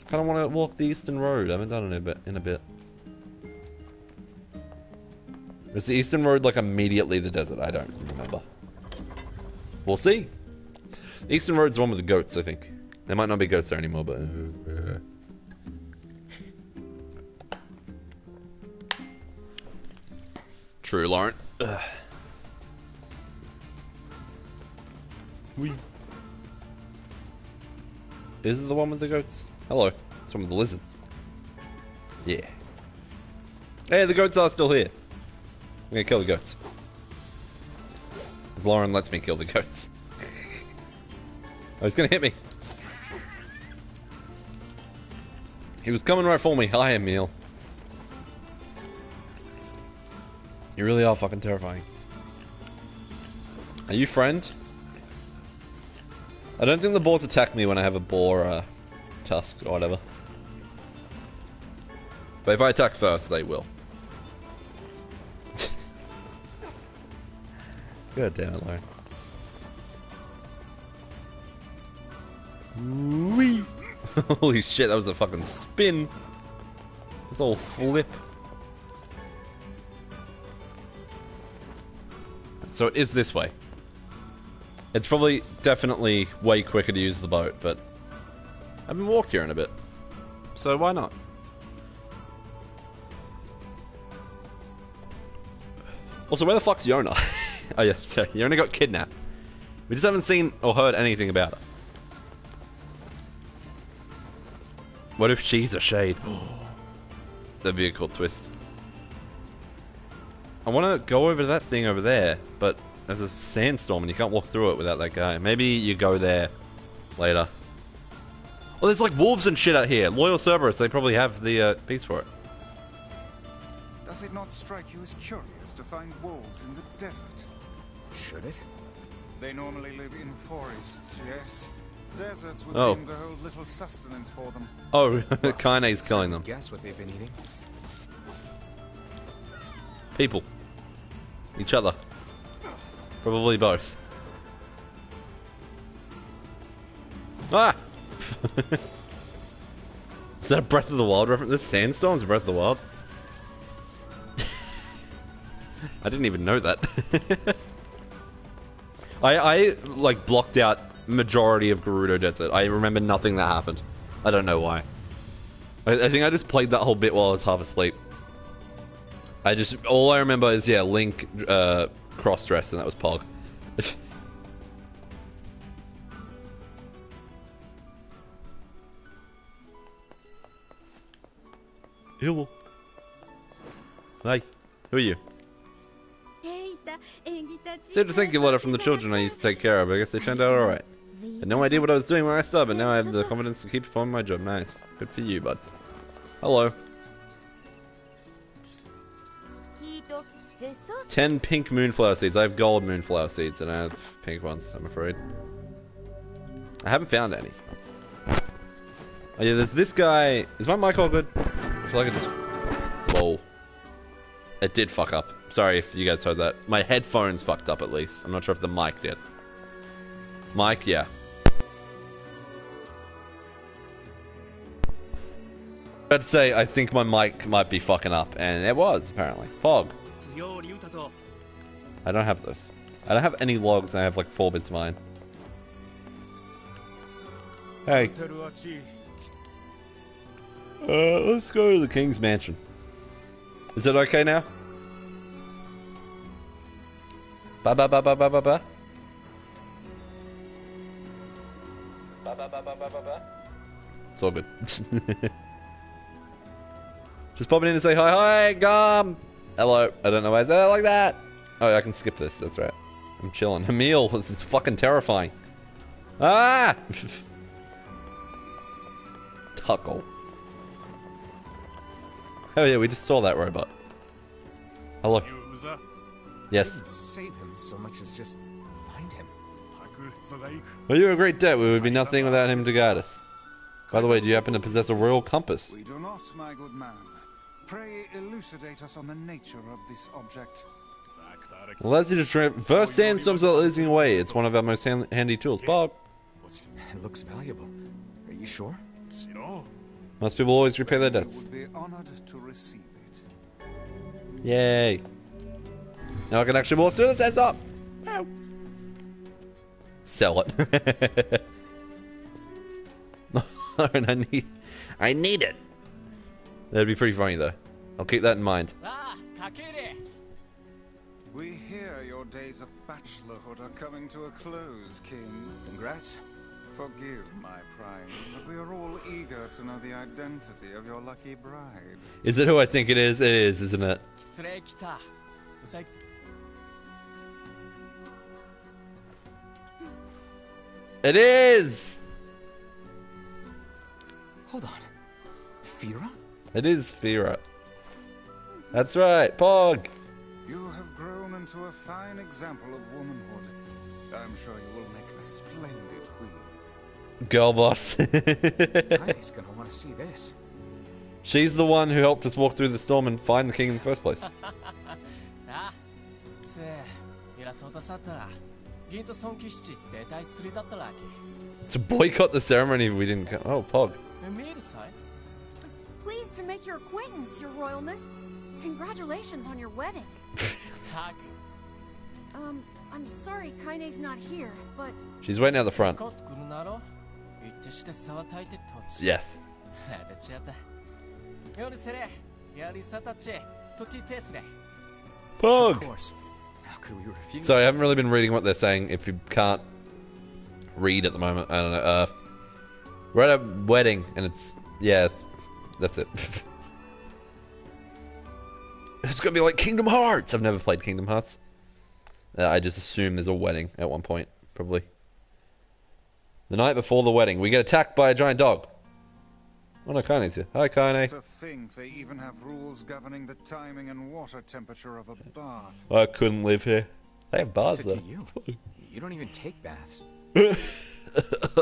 Speaker 1: Kinda wanna walk the Eastern Road, I haven't done it in a bit. Is the Eastern Road like immediately the desert? I don't remember. We'll see. The Eastern Road's the one with the goats, I think. There might not be goats there anymore, but... True, Lauren. Wee. Is it the one with the goats? Hello. It's one with the lizards. Yeah. Hey, the goats are still here. I'm gonna kill the goats. As Lauren lets me kill the goats. Oh, he's gonna hit me. He was coming right for me. Hi, Emil. You really are fucking terrifying. Are you friend? I don't think the boars attack me when I have a boar tusk or whatever. But if I attack first, they will. God damn it, Lauren. Whee! Holy shit, that was a fucking spin. This whole flip. So it is this way. It's probably definitely way quicker to use the boat, but I haven't walked here in a bit. So why not? Also, where the fuck's Yona? Oh yeah, sorry, Yona got kidnapped. We just haven't seen or heard anything about her. What if she's a shade? That'd be a cool twist. I want to go over to that thing over there, but there's a sandstorm and you can't walk through it without that guy. Maybe you go there later. Well, there's like wolves and shit out here. Loyal Cerberus, they probably have the piece for it.
Speaker 4: Does it not strike you as curious to find wolves in the desert?
Speaker 2: Should it?
Speaker 4: They normally live in forests, yes. Deserts would
Speaker 1: Oh.
Speaker 4: seem to hold little sustenance for them.
Speaker 1: Oh, Kaine's killing them.
Speaker 2: Guess what they've been eating?
Speaker 1: People. Each other. Probably both. Ah! Is that a Breath of the Wild reference? This sandstorm's a Breath of the Wild? I didn't even know that. I like blocked out majority of Gerudo Desert. I remember nothing that happened. I don't know why. I think I just played that whole bit while I was half asleep. All I remember is, yeah, Link cross-dressed, and that was Pog. Ew. Hi. Who are you? Sad to think you letter from the children I used to take care of, but I guess they turned out alright. Had no idea what I was doing when I started, but now I have the confidence to keep performing my job. Nice. Good for you, bud. Hello. 10 pink moonflower seeds. I have gold moonflower seeds, and I have pink ones, I'm afraid. I haven't found any. Oh yeah, there's this guy. Is my mic all good? I feel like I just... Whoa. It did fuck up. Sorry if you guys heard that. My headphones fucked up at least. I'm not sure if the mic did. Mic, yeah. I'd say I think my mic might be fucking up, and it was, apparently. Fog. I don't have those. I don't have any logs, and I have like 4 bits of mine. Hey. Let's go to the King's Mansion. Is it okay now? Ba ba ba ba ba ba ba. Ba ba ba ba ba ba ba. It's all good. Just popping in to say hi. Hi, Gum! Hello. I don't know why I said it like that. Oh, I can skip this. That's right. I'm chilling. Emil, this is fucking terrifying. Ah! Tuckle. Oh yeah, we just saw that robot. Hello. Yes.
Speaker 2: Didn't save him so much as just find him.
Speaker 1: Well, you're a great dad. We would be nothing without him to guide us. By the way, do you happen to possess a royal compass?
Speaker 4: We do not, my good man. Pray elucidate us on the nature of this object.
Speaker 1: It allows you to traverse sandstorms without losing away. It's one of our most handy tools. Bob.
Speaker 2: It looks valuable. Are you sure?
Speaker 1: Most people always repay their debts.
Speaker 4: Would be honored to receive it.
Speaker 1: Yay. Now I can actually walk through this heads up. Ow. Sell it. And I need it. That'd be pretty funny though. I'll keep that in mind.
Speaker 4: We hear your days of bachelorhood are coming to a close, King.
Speaker 2: Congrats.
Speaker 4: Forgive my prying, but we are all eager to know the identity of your lucky bride.
Speaker 1: Is it who I think it is? It is, isn't it? It is!
Speaker 2: Hold on. Fira?
Speaker 1: It is Fira. That's right, Pog!
Speaker 4: You have grown into a fine example of womanhood. I'm sure you will make a splendid queen.
Speaker 1: Girl boss.
Speaker 2: Kaine's gonna want to see this.
Speaker 1: She's the one who helped us walk through the storm and find the king in the first place. To boycott the ceremony if we didn't come. Oh, Pog.
Speaker 5: Pleased to make your acquaintance, your royalness. Congratulations on your wedding. I'm sorry Kaine's not here, but...
Speaker 1: She's waiting out the front. Yes. Pog!
Speaker 2: Of course. How could we refuse?
Speaker 1: Sorry, I haven't really been reading what they're saying. If you can't read at the moment, I don't know. We're at a wedding, and it's... Yeah, that's it. It's gonna be like Kingdom Hearts! I've never played Kingdom Hearts. I just assume there's a wedding at one point, probably. The night before the wedding, we get attacked by a giant dog. Oh no, Kane's here. Hi, Kane.
Speaker 4: To think they even have rules governing the timing and water temperature of a bath.
Speaker 1: I couldn't live here. They have baths
Speaker 12: What's
Speaker 1: though.
Speaker 12: it to you? You don't even take baths.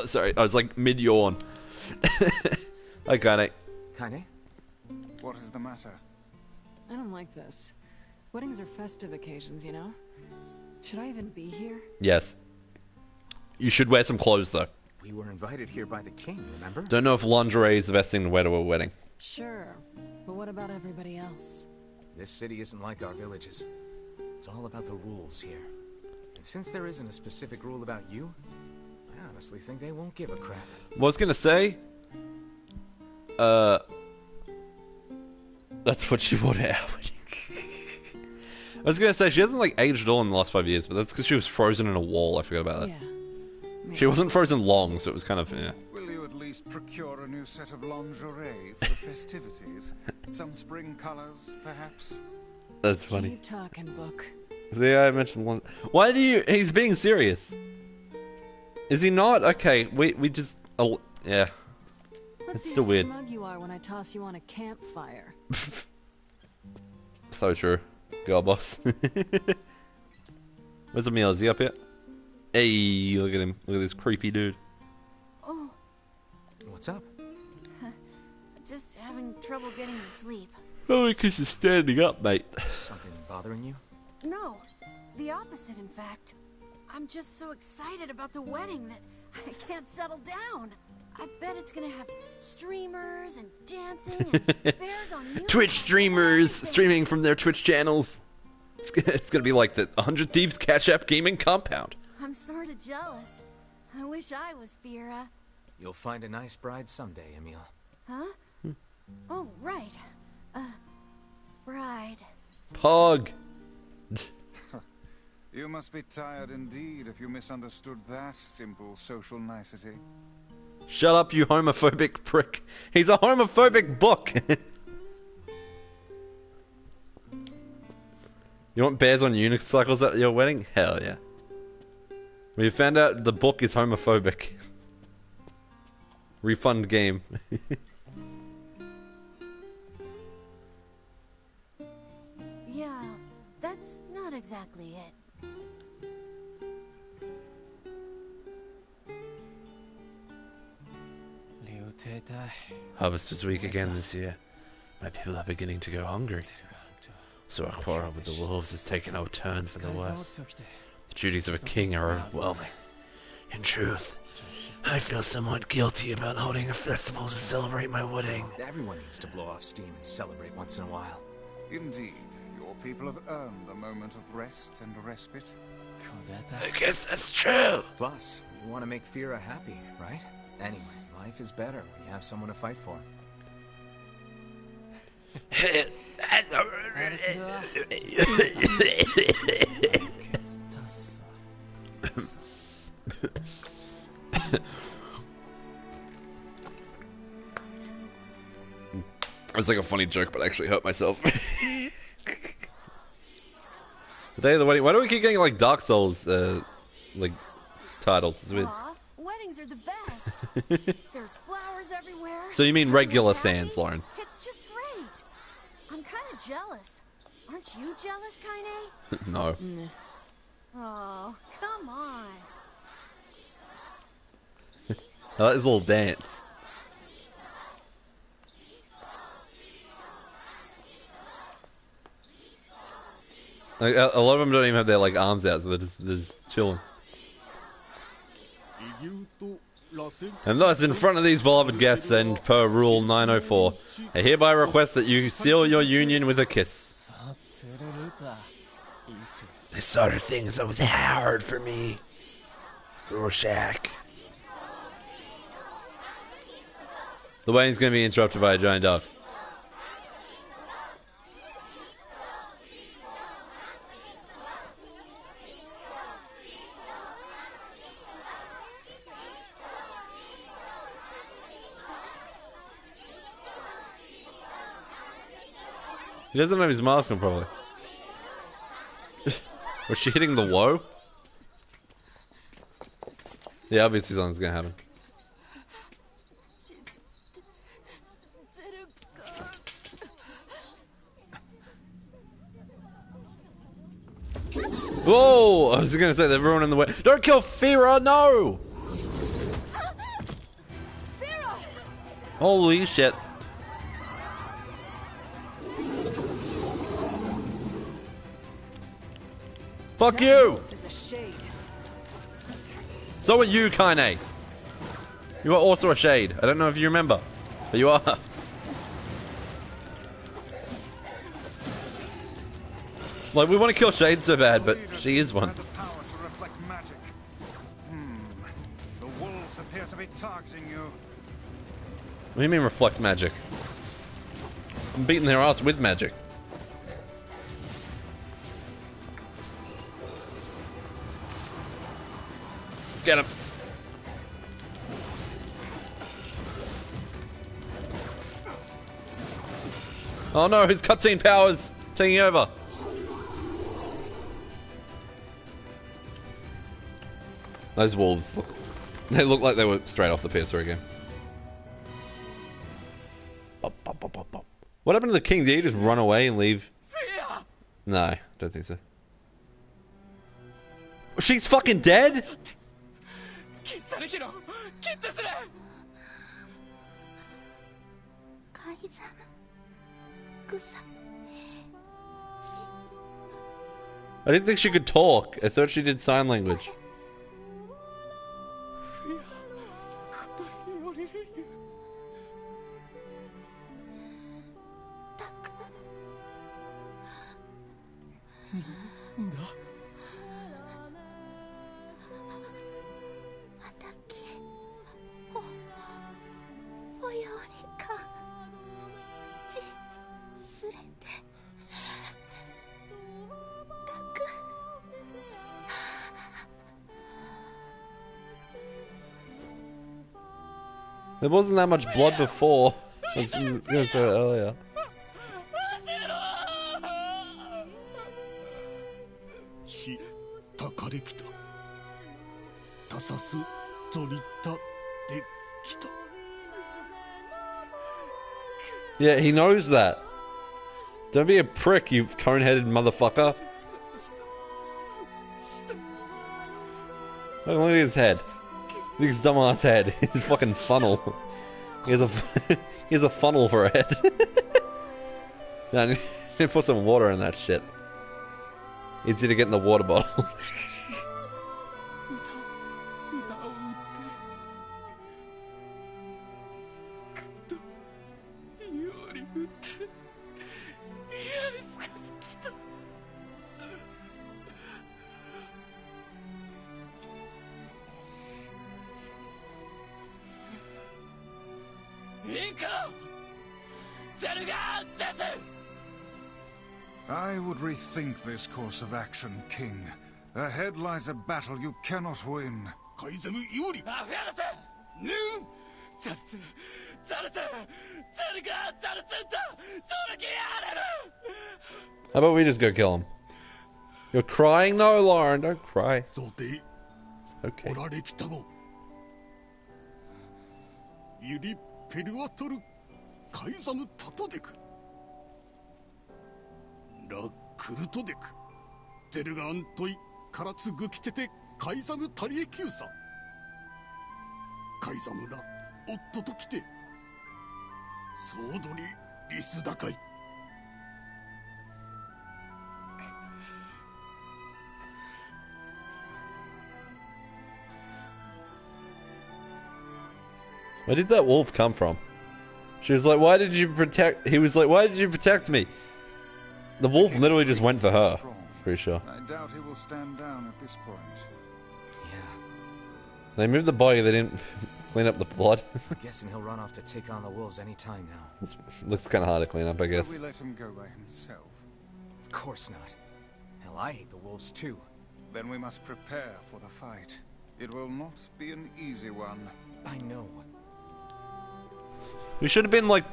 Speaker 1: Sorry, I was like mid-yawn. Hi, Kane.
Speaker 12: Kane?
Speaker 4: What is the matter?
Speaker 8: I don't like this. Weddings are festive occasions, you know? Should I even be here?
Speaker 1: Yes. You should wear some clothes though.
Speaker 12: We were invited here by the king, remember?
Speaker 1: Don't know if lingerie is the best thing to wear to a wedding.
Speaker 8: Sure, but what about everybody else?
Speaker 12: This city isn't like our villages. It's all about the rules here. And since there isn't a specific rule about you, I honestly think they won't give a crap.
Speaker 1: I was gonna say, that's what she wanted out. I was gonna say she hasn't like aged at all in the last 5 years, but that's because she was frozen in a wall. I forgot about that.
Speaker 8: Yeah.
Speaker 1: She wasn't frozen long, so it was kind of yeah.
Speaker 4: Will you at least procure a new set of lingerie for the festivities? Some spring colors, perhaps?
Speaker 1: That's funny.
Speaker 8: Keep talking, book.
Speaker 1: See, I mentioned one. Why do you? He's being serious. Is he not? Okay, we just. Oh, yeah.
Speaker 8: Let's
Speaker 1: It's
Speaker 8: see
Speaker 1: still
Speaker 8: how
Speaker 1: weird.
Speaker 8: smug you are when I toss you on a campfire.
Speaker 1: So true. Girl boss. Where's Emil? Is he up here? Hey, look at him. Look at this creepy dude.
Speaker 5: Oh,
Speaker 12: What's up?
Speaker 5: just having trouble getting to sleep.
Speaker 1: Oh, because you're standing up, mate.
Speaker 12: Something bothering you?
Speaker 5: No, the opposite, in fact. I'm just so excited about the wedding that I can't settle down. I bet it's gonna have streamers and dancing and bears on music.
Speaker 1: Twitch streamers streaming from their Twitch channels. It's gonna be like the 100 Thieves Cash App Gaming Compound.
Speaker 5: I'm sort of jealous. I wish I was Fira.
Speaker 12: You'll find a nice bride someday, Emil.
Speaker 5: Huh? Oh, right. Bride.
Speaker 1: Pog.
Speaker 4: You must be tired indeed if you misunderstood that simple social nicety.
Speaker 1: Shut up, you homophobic prick. He's a homophobic book. You want bears on unicycles at your wedding? Hell yeah. We found out the book is homophobic. Refund game.
Speaker 5: Yeah, that's not exactly it.
Speaker 1: Harvest is weak again this year. My people are beginning to go hungry. So our quarrel with the wolves has taken a turn for the worse. The duties of a king are overwhelming. In truth, I feel somewhat guilty about holding a festival to celebrate my wedding.
Speaker 12: Everyone needs to blow off steam and celebrate once in a while.
Speaker 4: Indeed, your people have earned a moment of rest and respite.
Speaker 1: I guess that's true.
Speaker 12: Plus, you want to make Fira happy, right? Anyway, life is better when you have someone to fight for.
Speaker 1: It was like a funny joke, but I actually hurt myself. The day of the wedding. Why do we keep getting like Dark Souls, like titles? It's weird.
Speaker 5: Aw, weddings are the best. There's flowers everywhere.
Speaker 1: So you mean regular
Speaker 5: everyone's happy.
Speaker 1: Sans, Lauren?
Speaker 5: It's just great. I'm kind of jealous. Aren't you jealous, Kaine?
Speaker 1: No.
Speaker 5: Oh, come on.
Speaker 1: I like this little dance. Like, a lot of them don't even have their like arms out, so they're just chilling. And thus, in front of these beloved guests, and per Rule 904, I hereby request that you seal your union with a kiss. This sort of thing is always hard for me. Rorschach. The wedding's gonna be interrupted by a giant dog. He doesn't have his mask on, probably. Was she hitting the woe? Yeah, obviously something's gonna happen. Whoa! I was gonna say they're ruining the way. Don't kill Fira, no! Holy shit. Fuck you! So are you, Kaine. You are also a shade. I don't know if you remember, but you are. Like, we want to kill Shade so bad, but she is one.
Speaker 4: The wolves appear to be targeting you.
Speaker 1: What do you mean reflect magic? I'm beating their ass with magic. Get him. Oh no, his cutscene powers taking over. Those wolves look, they look like they were straight off the PS3 game. What happened to the king? Did he just run away and leave? No, don't think so. She's fucking dead? I didn't think she could talk. I thought she did sign language. There wasn't that much blood before. I was gonna say that earlier. Yeah, he knows that. Don't be a prick, you cone-headed motherfucker. Look at his head. Look at his dumbass head. His fucking funnel. He has a funnel for a head. No, I need to put some water in that shit. Easy to get in the water bottle.
Speaker 4: I would rethink this course of action, King. Ahead lies a battle you cannot win.
Speaker 1: How about we just go kill him? You're crying? No, Lauren, don't cry. It's okay. Where did that wolf come from? She was like, why did you protect... He was like, why did you protect me? The wolf literally just went for her. Pretty sure.
Speaker 4: I doubt he will stand down at this point.
Speaker 1: They moved the body, they didn't clean up the blood.
Speaker 12: I'm guessing he'll run off to take on the wolves any time now.
Speaker 1: This looks kind of hard to clean up, I guess.
Speaker 4: Will we let him go by himself?
Speaker 12: Of course not. Hell, I hate the wolves too.
Speaker 4: Then we must prepare for the fight. It will not be an easy one.
Speaker 12: I know.
Speaker 1: We should have been like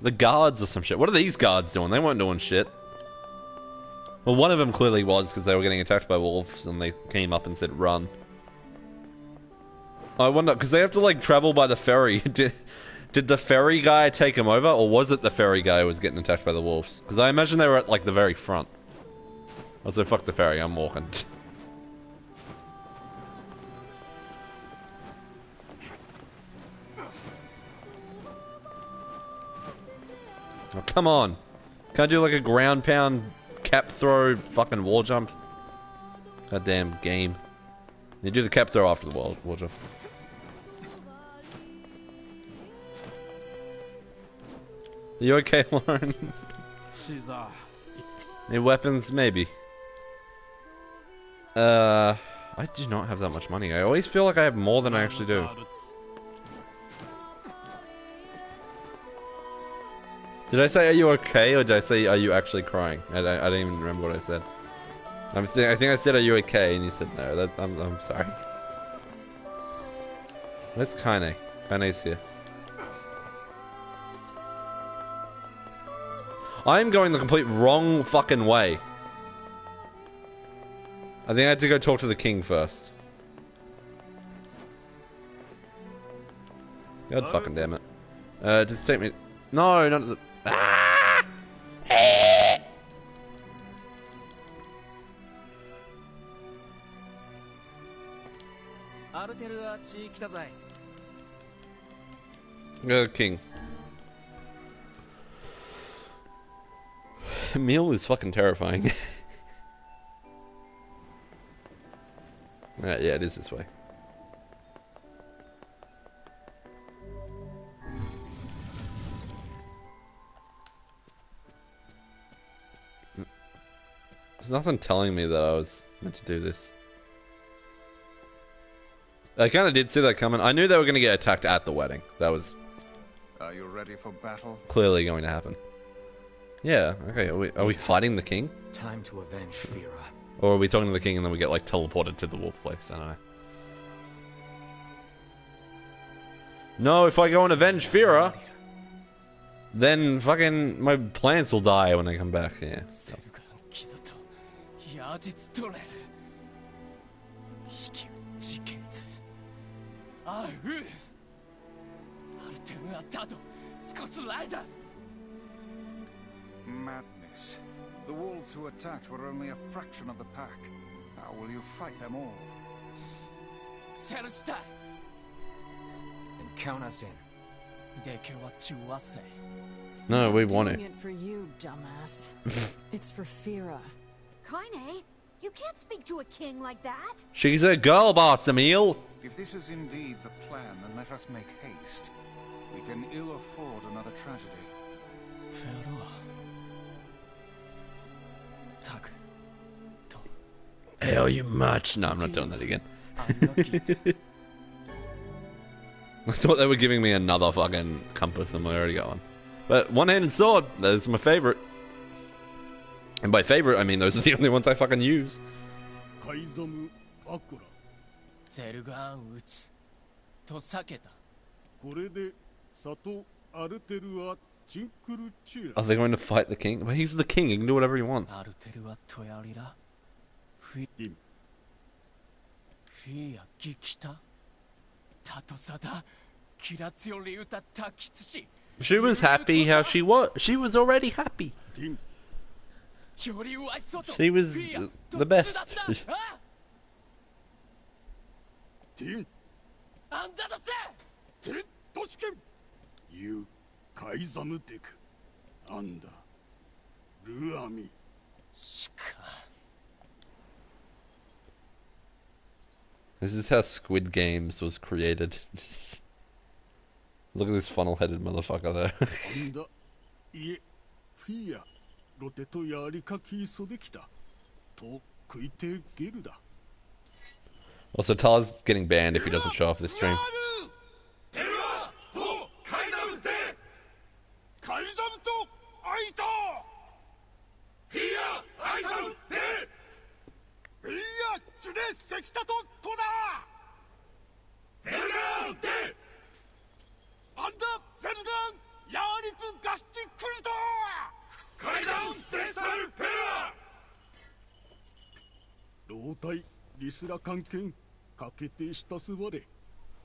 Speaker 1: the guards or some shit. What are these guards doing? They weren't doing shit. Well, one of them clearly was because they were getting attacked by wolves and they came up and said run. I wonder, because they have to like travel by the ferry. Did the ferry guy take him over, or was it the ferry guy who was getting attacked by the wolves? Because I imagine they were at like the very front. Also, fuck the ferry, I'm walking. Oh, come on. Can't do like a ground pound, cap throw, fucking wall jump. Goddamn game. You do the cap throw after the wall jump. Are you okay, Lauren?
Speaker 9: She's
Speaker 1: Need weapons? Maybe. I do not have that much money. I always feel like I have more than I actually do. Did I say, are you okay, or did I say, are you actually crying? I don't even remember what I said. I think I said, are you okay? And you said no. I'm sorry. Where's Kaine? Kaine's here. I'm going the complete wrong fucking way. I think I had to go talk to the king first. God fucking damn it. Just take me... No, not the... Ah! Go to the king. Meal is fucking terrifying. Yeah, it is this way. There's nothing telling me that I was meant to do this. I kind of did see that coming. I knew they were going to get attacked at the wedding. That was...
Speaker 4: Are you ready for battle?
Speaker 1: Clearly going to happen. Yeah, okay. Are we fighting the king?
Speaker 12: Time to avenge Fira.
Speaker 1: Or are we talking to the king and then we get like teleported to the wolf place? I don't know. No, if I go and avenge Fira, then fucking my plants will die when I come back. Yeah. So.
Speaker 4: Madness. The wolves who attacked were only a fraction of the pack. How will you fight them all?
Speaker 12: Then count us in.
Speaker 1: No, we want it.
Speaker 8: Doing it for you, dumbass. It's for Fira.
Speaker 5: Kaine, you can't speak to a king like that.
Speaker 1: She's a girl, Bartholomew.
Speaker 4: If this is indeed the plan, then let us make haste. We can ill afford another tragedy.
Speaker 1: Hell, you much. No, I'm not doing that again. I thought they were giving me another fucking compass and we already got one. But one-handed sword, that is my favorite. And by favorite, I mean those are the only ones I fucking use. Oh, they're going to fight the king? Well, he's the king, he can do whatever he wants. She was happy how she was. She was already happy. She was the best. This is how Squid Games was created. Look at this funnel-headed motherfucker there. Also, Tala's getting banned if he doesn't show up this stream.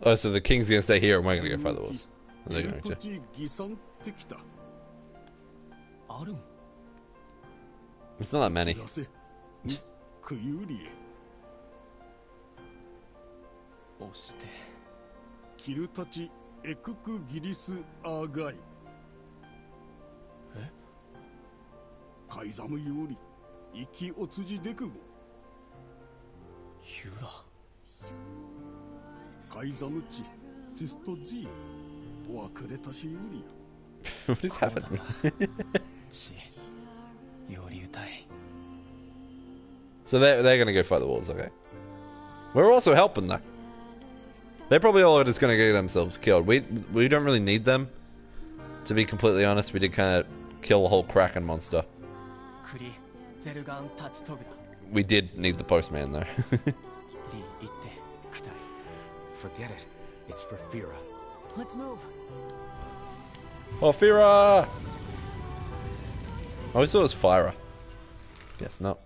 Speaker 1: Oh, so the king's gonna stay here and we're gonna go fight the wolves. They're going to. It's not that many. What is happening? So they're gonna go fight the wolves, okay. We're also helping though. They're probably all just gonna get themselves killed. We don't really need them. To be completely honest, we did kind of kill a whole Kraken monster. We did need the postman though.
Speaker 12: Forget it. It's for Fira.
Speaker 8: Let's move.
Speaker 1: Oh, Fira! I always thought it was Fyra. Guess not.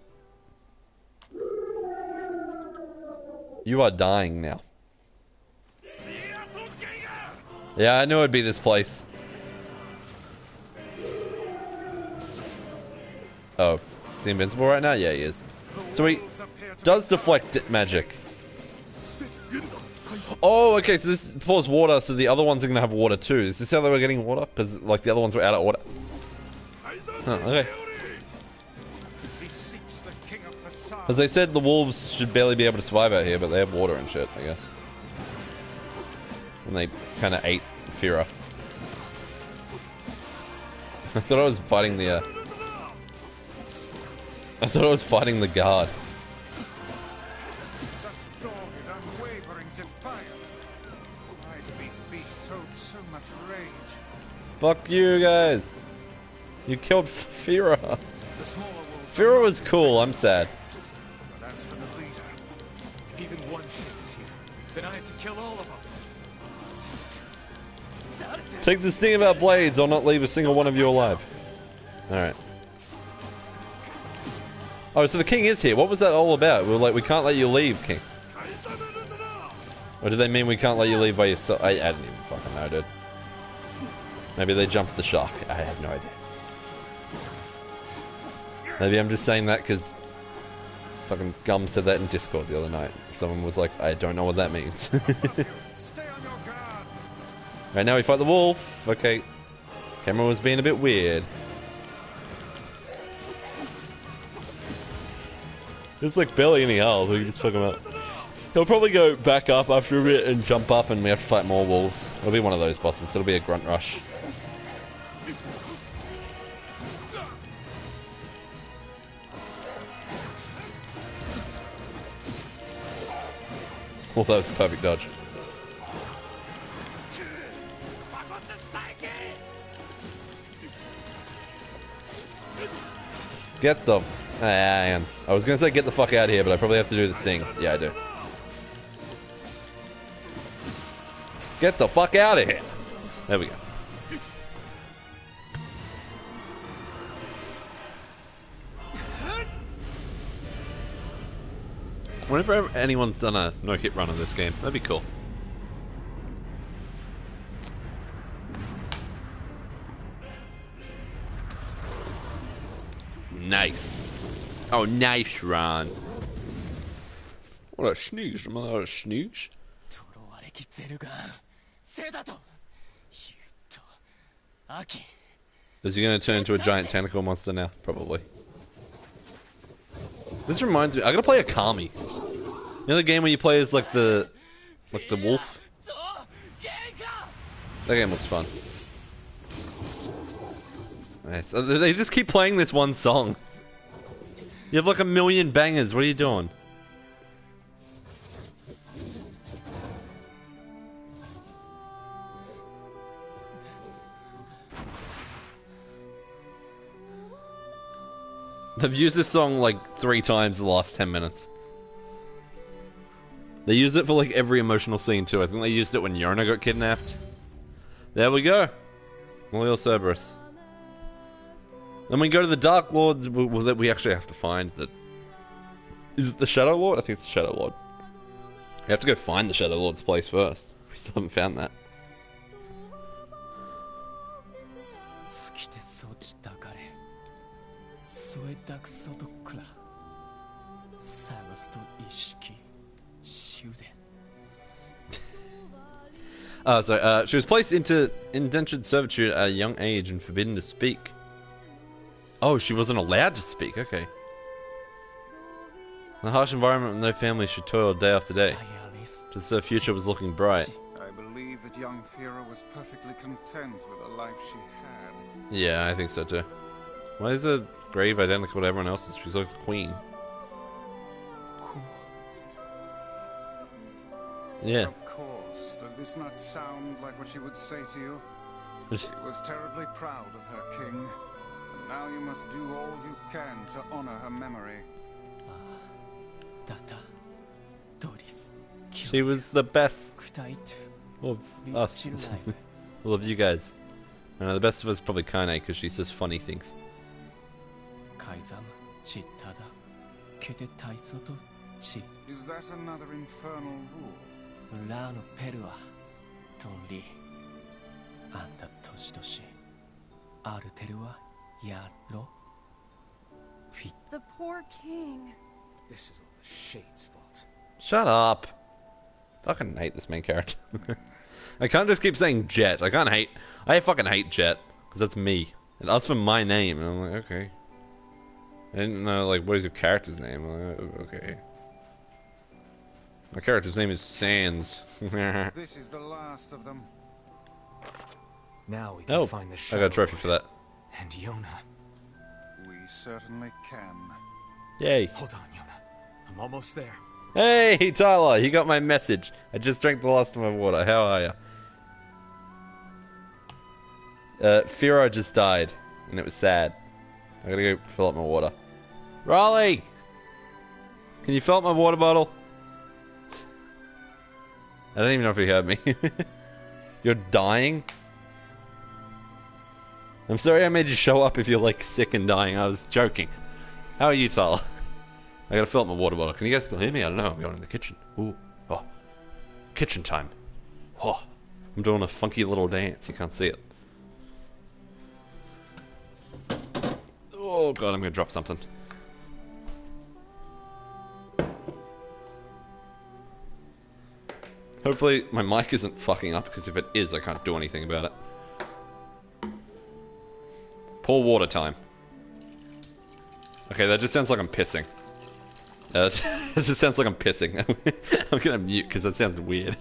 Speaker 1: You are dying now. Yeah, I knew it'd be this place. Oh, is he invincible right now? Yeah, he is. So he does deflect magic. Oh, okay, so this pours water, so the other ones are gonna have water too. Is this how they were getting water? Because, like, the other ones were out of water. Oh, okay. Because they said the wolves should barely be able to survive out here, but they have water and shit, I guess. And they kind of ate Fira. I thought I was fighting the, I thought I was fighting the guard.
Speaker 4: Such dogged, unwavering defiance. Why do these beasts hold so much rage?
Speaker 1: Fuck you guys. You killed Fira. Fira was cool, I'm sad.
Speaker 4: But as for the leader,
Speaker 7: If even one ship is here, then I have to kill all of them.
Speaker 1: Take this thing about blades, I'll not leave a single one of you alive. Alright. Oh, so the king is here. What was that all about? We were like, we can't let you leave, king. Or did they mean we can't let you leave by yourself? I didn't even fucking know, dude. Maybe they jumped the shark. I have no idea. Maybe I'm just saying that because fucking Gum said that in Discord the other night. Someone was like, I don't know what that means. Right, now we fight the wolf. Okay. Camera was being a bit weird. It's like barely any health, we can just fuck him up. He'll probably go back up after a bit and jump up and we have to fight more wolves. It'll be one of those bosses, it'll be a grunt rush. Oh, that was a perfect dodge. Get the... I was gonna say get the fuck out of here, but I probably have to do the thing. Yeah, I do. Get the fuck out of here! There we go. I wonder if anyone's done a no-hit run of this game. That'd be cool. Nice. Oh, nice run. What a snooze, mother snooze. Is he going to turn into a giant tentacle monster now? Probably. This reminds me, I gotta play Akami. You know the game where you play as like the wolf? That game looks fun. Nice. They just keep playing this one song. You have like 1,000,000 bangers, what are you doing? They've used this song like 3 times in the last 10 minutes. They use it for like every emotional scene too. I think they used it when Yona got kidnapped. There we go. Loyal Cerberus. Then we go to the Dark Lords that we actually have to find that Is it the Shadow Lord? I think it's the Shadow Lord. We have to go find the Shadow Lord's place first. We still haven't found that. She was placed into indentured servitude at a young age and forbidden to speak. Oh, she wasn't allowed to speak, okay. In a harsh environment with no family, she toiled day after day. Just her future was looking bright.
Speaker 4: I believe that young Fira was perfectly content with the life she had.
Speaker 1: Yeah, I think so too. Why is her grave identical to everyone else's? She's like the queen. Yeah.
Speaker 4: Of course. Does this not sound like what she would say to you? She was terribly proud of her king, and now you must do all you can to honor her memory.
Speaker 1: She was the best of us. All of you guys. The best of us is probably Kane, because she says funny things.
Speaker 4: Is that another infernal rule?
Speaker 5: The poor king.
Speaker 12: This is all the Shade's fault.
Speaker 1: Shut up. Fucking hate this main character. I can't just keep saying Jet. I fucking hate Jet. Because that's me. It asks for my name. And I'm like, okay. I didn't know, like, what is your character's name? I'm like, okay. My character's name is Sans.
Speaker 4: This is the last of them.
Speaker 12: Now we can find the
Speaker 1: I got a trophy for that.
Speaker 12: And Yona.
Speaker 4: We certainly can.
Speaker 1: Yay.
Speaker 12: Hold on, Yona. I'm almost there.
Speaker 1: Hey, Tyler, you got my message. I just drank the last of my water. How are ya? Firo just died, and it was sad. I gotta go fill up my water. Raleigh! Can you fill up my water bottle? I don't even know if he heard me. You're dying? I'm sorry I made you show up if you're, like, sick and dying. I was joking. How are you, Tyler? I gotta fill up my water bottle. Can you guys still hear me? I don't know. I'm going in the kitchen. Ooh. Oh. Kitchen time. Oh. I'm doing a funky little dance. You can't see it. Oh god, I'm gonna drop something. Hopefully my mic isn't fucking up, because if it is, I can't do anything about it. Pour water time. Okay, that just sounds like I'm pissing. It just sounds like I'm pissing. I'm gonna mute because that sounds weird.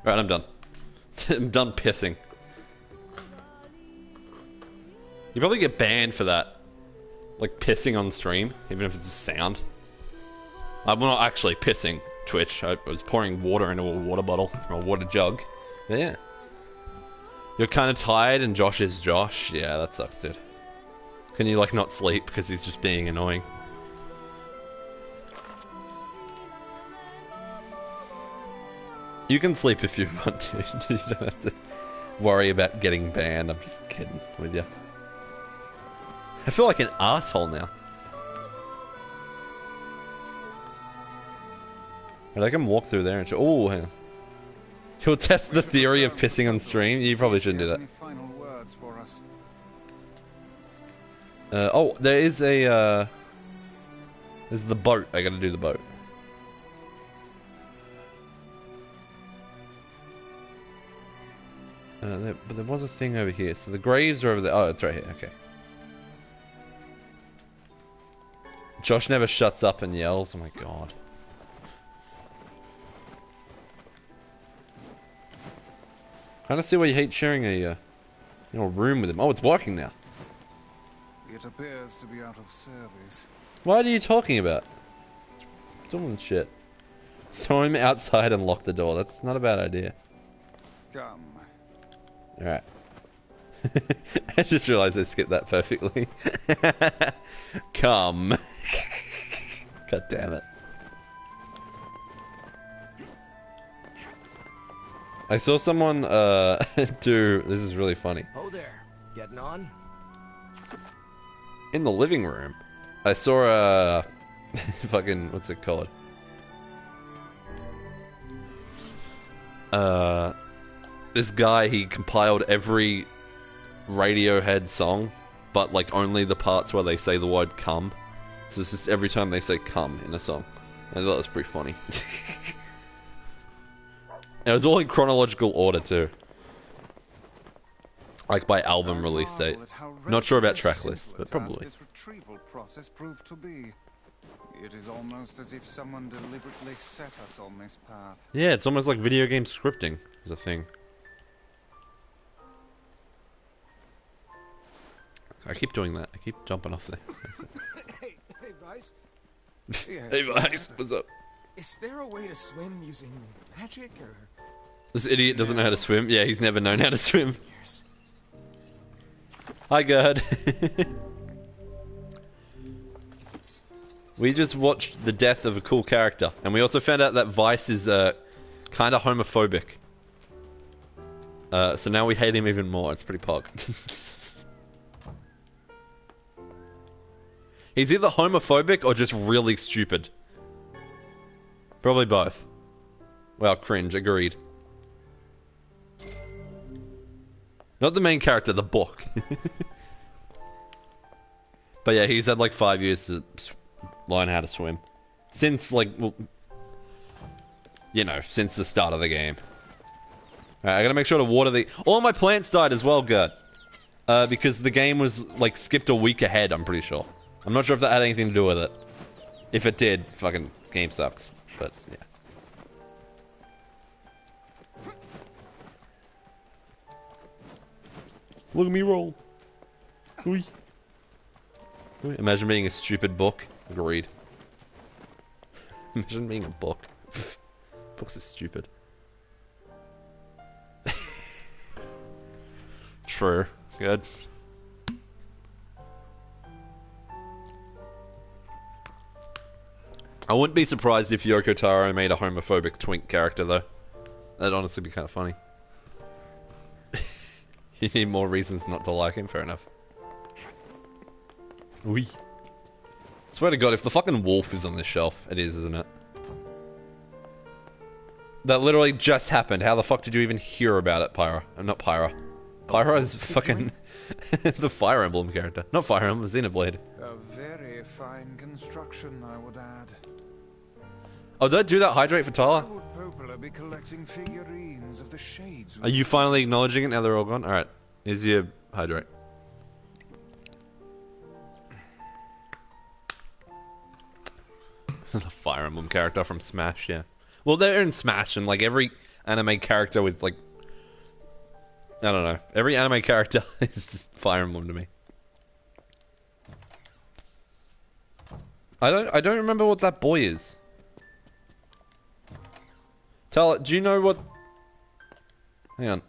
Speaker 1: Right, I'm done. I'm done pissing. You probably get banned for that. Like pissing on stream, even if it's just sound. I'm not actually pissing, Twitch. I was pouring water into a water bottle from a water jug. But yeah. You're kind of tired and Josh is Josh. Yeah, that sucks, dude. Can you like not sleep because he's just being annoying? You can sleep if you want to. You don't have to worry about getting banned. I'm just kidding with you. I feel like an asshole now. But I can walk through there and oh, hang on. You'll test the theory of pissing on stream. You probably shouldn't do that. Oh, there is a. There's the boat. I gotta do the boat. But there was a thing over here. So the graves are over there. Oh, it's right here. Okay. Josh never shuts up and yells. Oh my god. I don't see why you hate sharing a room with him. Oh, it's working now.
Speaker 4: It appears to be out of service.
Speaker 1: What are you talking about? It's doing shit. Throw him outside and lock the door. That's not a bad idea.
Speaker 4: Come.
Speaker 1: Alright. I just realized I skipped that perfectly. Come. God damn it. I saw someone do, this is really funny.
Speaker 7: Oh there, getting on?
Speaker 1: In the living room, I saw a fucking, what's it called? This guy, he compiled every Radiohead song, but like only the parts where they say the word come. So it's just every time they say come in a song. I thought it was pretty funny. It was all in chronological order too. Like by album release date. Not sure about track list, but probably.
Speaker 4: This retrieval process proved to be. It is almost as if someone deliberately set us on this path.
Speaker 1: Yeah, it's almost like video game scripting is a thing. I keep doing that. I keep jumping off there.
Speaker 2: Hey, Vice.
Speaker 4: Yes,
Speaker 1: Hey, Vice, what's up?
Speaker 2: Is there a way to swim using magic, or...?
Speaker 1: This idiot doesn't know how to swim. Yeah, he's never known how to swim. Hi, Gerd. We just watched the death of a cool character, and we also found out that Vice is kind of homophobic. So now we hate him even more. It's pretty pog. He's either homophobic or just really stupid. Probably both. Well, cringe. Agreed. Not the main character, the book. But yeah, he's had like 5 years to learn how to swim. Since like, well, you know, since the start of the game. Alright, I gotta make sure to water the... All my plants died as well, Gert. Because the game was like skipped a week ahead, I'm pretty sure. I'm not sure if that had anything to do with it. If it did, fucking game sucks. But yeah. Look at me roll. Oi. Imagine being a stupid book. Agreed. Imagine being a book. Books are stupid. True. Good. I wouldn't be surprised if Yoko Taro made a homophobic twink character, though. That'd honestly be kind of funny. You need more reasons not to like him, fair enough. Oui. Swear to God, if the fucking wolf is on this shelf, it is, isn't it? That literally just happened. How the fuck did you even hear about it, Pyra? Not Pyra. Pyra is fucking the Fire Emblem character. Not Fire Emblem, Xenoblade.
Speaker 4: A very fine construction, I would add.
Speaker 1: Oh, did I do that hydrate for Tyler?
Speaker 4: Would Popola be collecting figurines of the shades?
Speaker 1: Are you finally acknowledging it now they're all gone? Alright, here's your hydrate. The Fire Emblem character from Smash, yeah. Well, they're in Smash, and like every anime character with like... I don't know. Every anime character is Fire Emblem to me. I don't remember what that boy is. Tyler, do you know what... Hang on.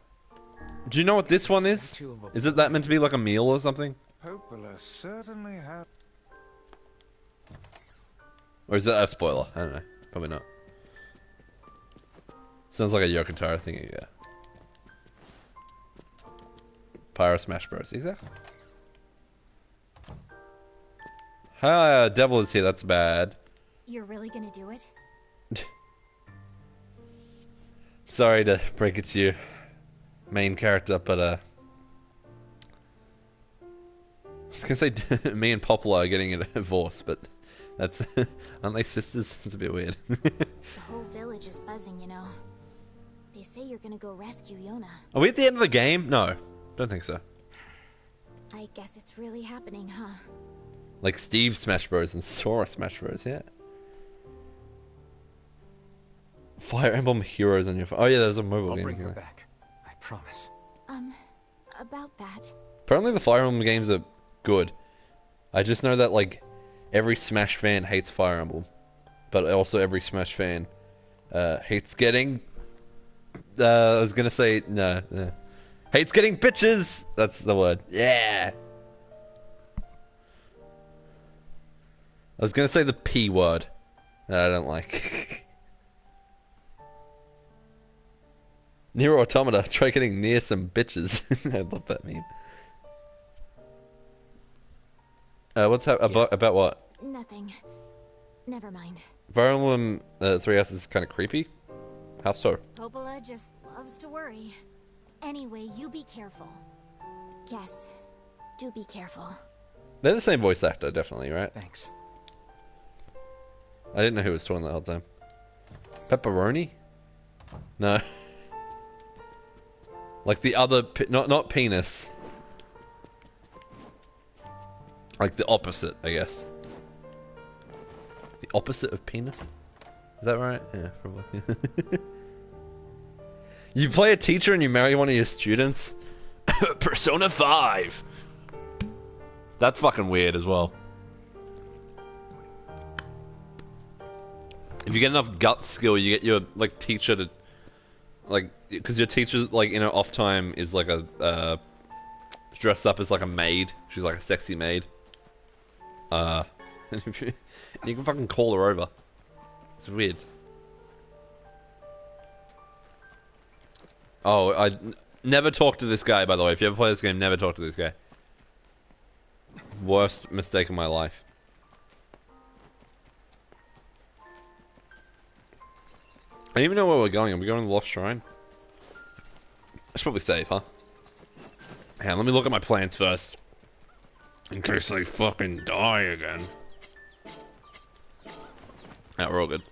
Speaker 1: Do you know what this one is? Is it that meant to be like a meal or something?
Speaker 4: Popola certainly has.
Speaker 1: Or is that a spoiler? I don't know. Probably not. Sounds like a Yoko Taro thing, yeah. Pyro Smash Bros. Exactly. Hi, Devil is here. That's bad.
Speaker 11: You're really gonna do it?
Speaker 1: Sorry to break it to you, main character, but I was gonna say me and Poplar are getting a divorce, but that's aren't they sisters? It's a bit weird.
Speaker 11: The whole village is buzzing, you know. They say you're gonna go rescue Yona.
Speaker 1: Are we at the end of the game? No, don't think so.
Speaker 11: I guess it's really happening, huh?
Speaker 1: Like Steve Smash Bros. And Sora Smash Bros. Yeah. Fire Emblem Heroes on your phone. Oh yeah, there's a mobile game.
Speaker 12: I'll bring her back. I promise.
Speaker 11: About that.
Speaker 1: Apparently the Fire Emblem games are good. I just know that like every Smash fan hates Fire Emblem, but also every Smash fan hates getting. I was gonna say no. Hates getting bitches! That's the word. Yeah! I was gonna say the P word. That I don't like. NieR Automata, try getting near some bitches. I love that meme. What's about what?
Speaker 11: Nothing. Never mind.
Speaker 1: Ver.1.22474487139 3S is kind of creepy. How so?
Speaker 11: Popola just loves to worry. Anyway, you be careful. Yes, do be careful.
Speaker 1: They're the same voice actor, definitely, right?
Speaker 12: Thanks.
Speaker 1: I didn't know who was talking the whole time. Pepperoni? No. Like the other, not penis. Like the opposite, I guess. The opposite of penis? Is that right? Yeah, probably. You play a teacher and you marry one of your students? Persona 5! That's fucking weird as well. If you get enough gut skill, you get your, like, teacher to... Like, because your teacher, like, in her off time is like a, dressed up as like a maid. She's like a sexy maid. You can fucking call her over. It's weird. Oh, I never talk to this guy, by the way. If you ever play this game, never talk to this guy. Worst mistake of my life. I don't even know where we're going. Are we going to the Lost Shrine? It's probably safe, huh? Hang on, let me look at my plans first. In case I fucking die again. Yeah, we're all good.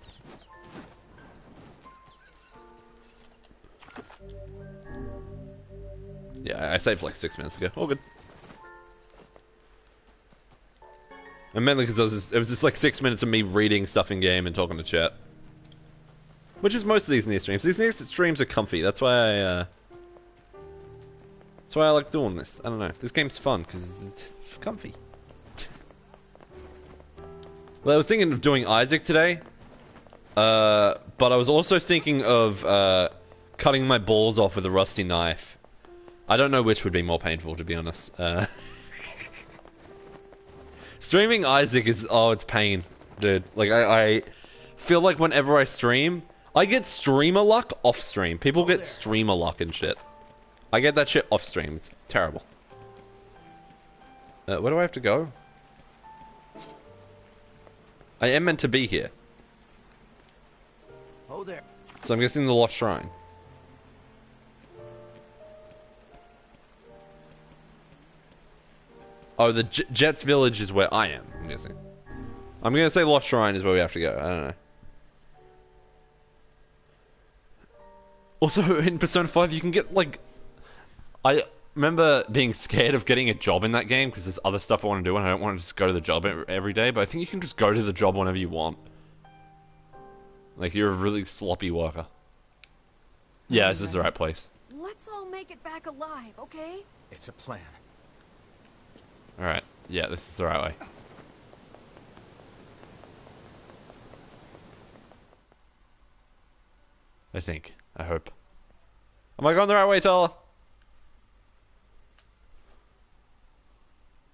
Speaker 1: Yeah, I saved like 6 minutes ago. All good. And mainly because it was just like 6 minutes of me reading stuff in game and talking to chat. Which is most of these NieR streams. These NieR streams are comfy. That's why I like doing this. I don't know. This game's fun because it's just comfy. Well, I was thinking of doing Isaac today, but I was also thinking of cutting my balls off with a rusty knife. I don't know which would be more painful, to be honest. Streaming Isaac is it's pain, dude. Like I feel like whenever I stream, I get streamer luck off stream. People get streamer luck and shit. I get that shit off stream. It's terrible. Where do I have to go? I am meant to be here.
Speaker 2: Oh there.
Speaker 1: So I'm guessing the Lost Shrine. Oh, the Jets Village is where I am, I'm guessing. I'm gonna say Lost Shrine is where we have to go. I don't know. Also, in Persona 5, you can get, like... I remember being scared of getting a job in that game, because there's other stuff I want to do, and I don't want to just go to the job every day, but I think you can just go to the job whenever you want. Like, you're a really sloppy worker. Yeah, this is the right place.
Speaker 5: Let's all make it back alive, okay?
Speaker 12: It's a plan.
Speaker 1: Alright, yeah, this is the right way. I think. I hope. Am I going the right way, Tyler?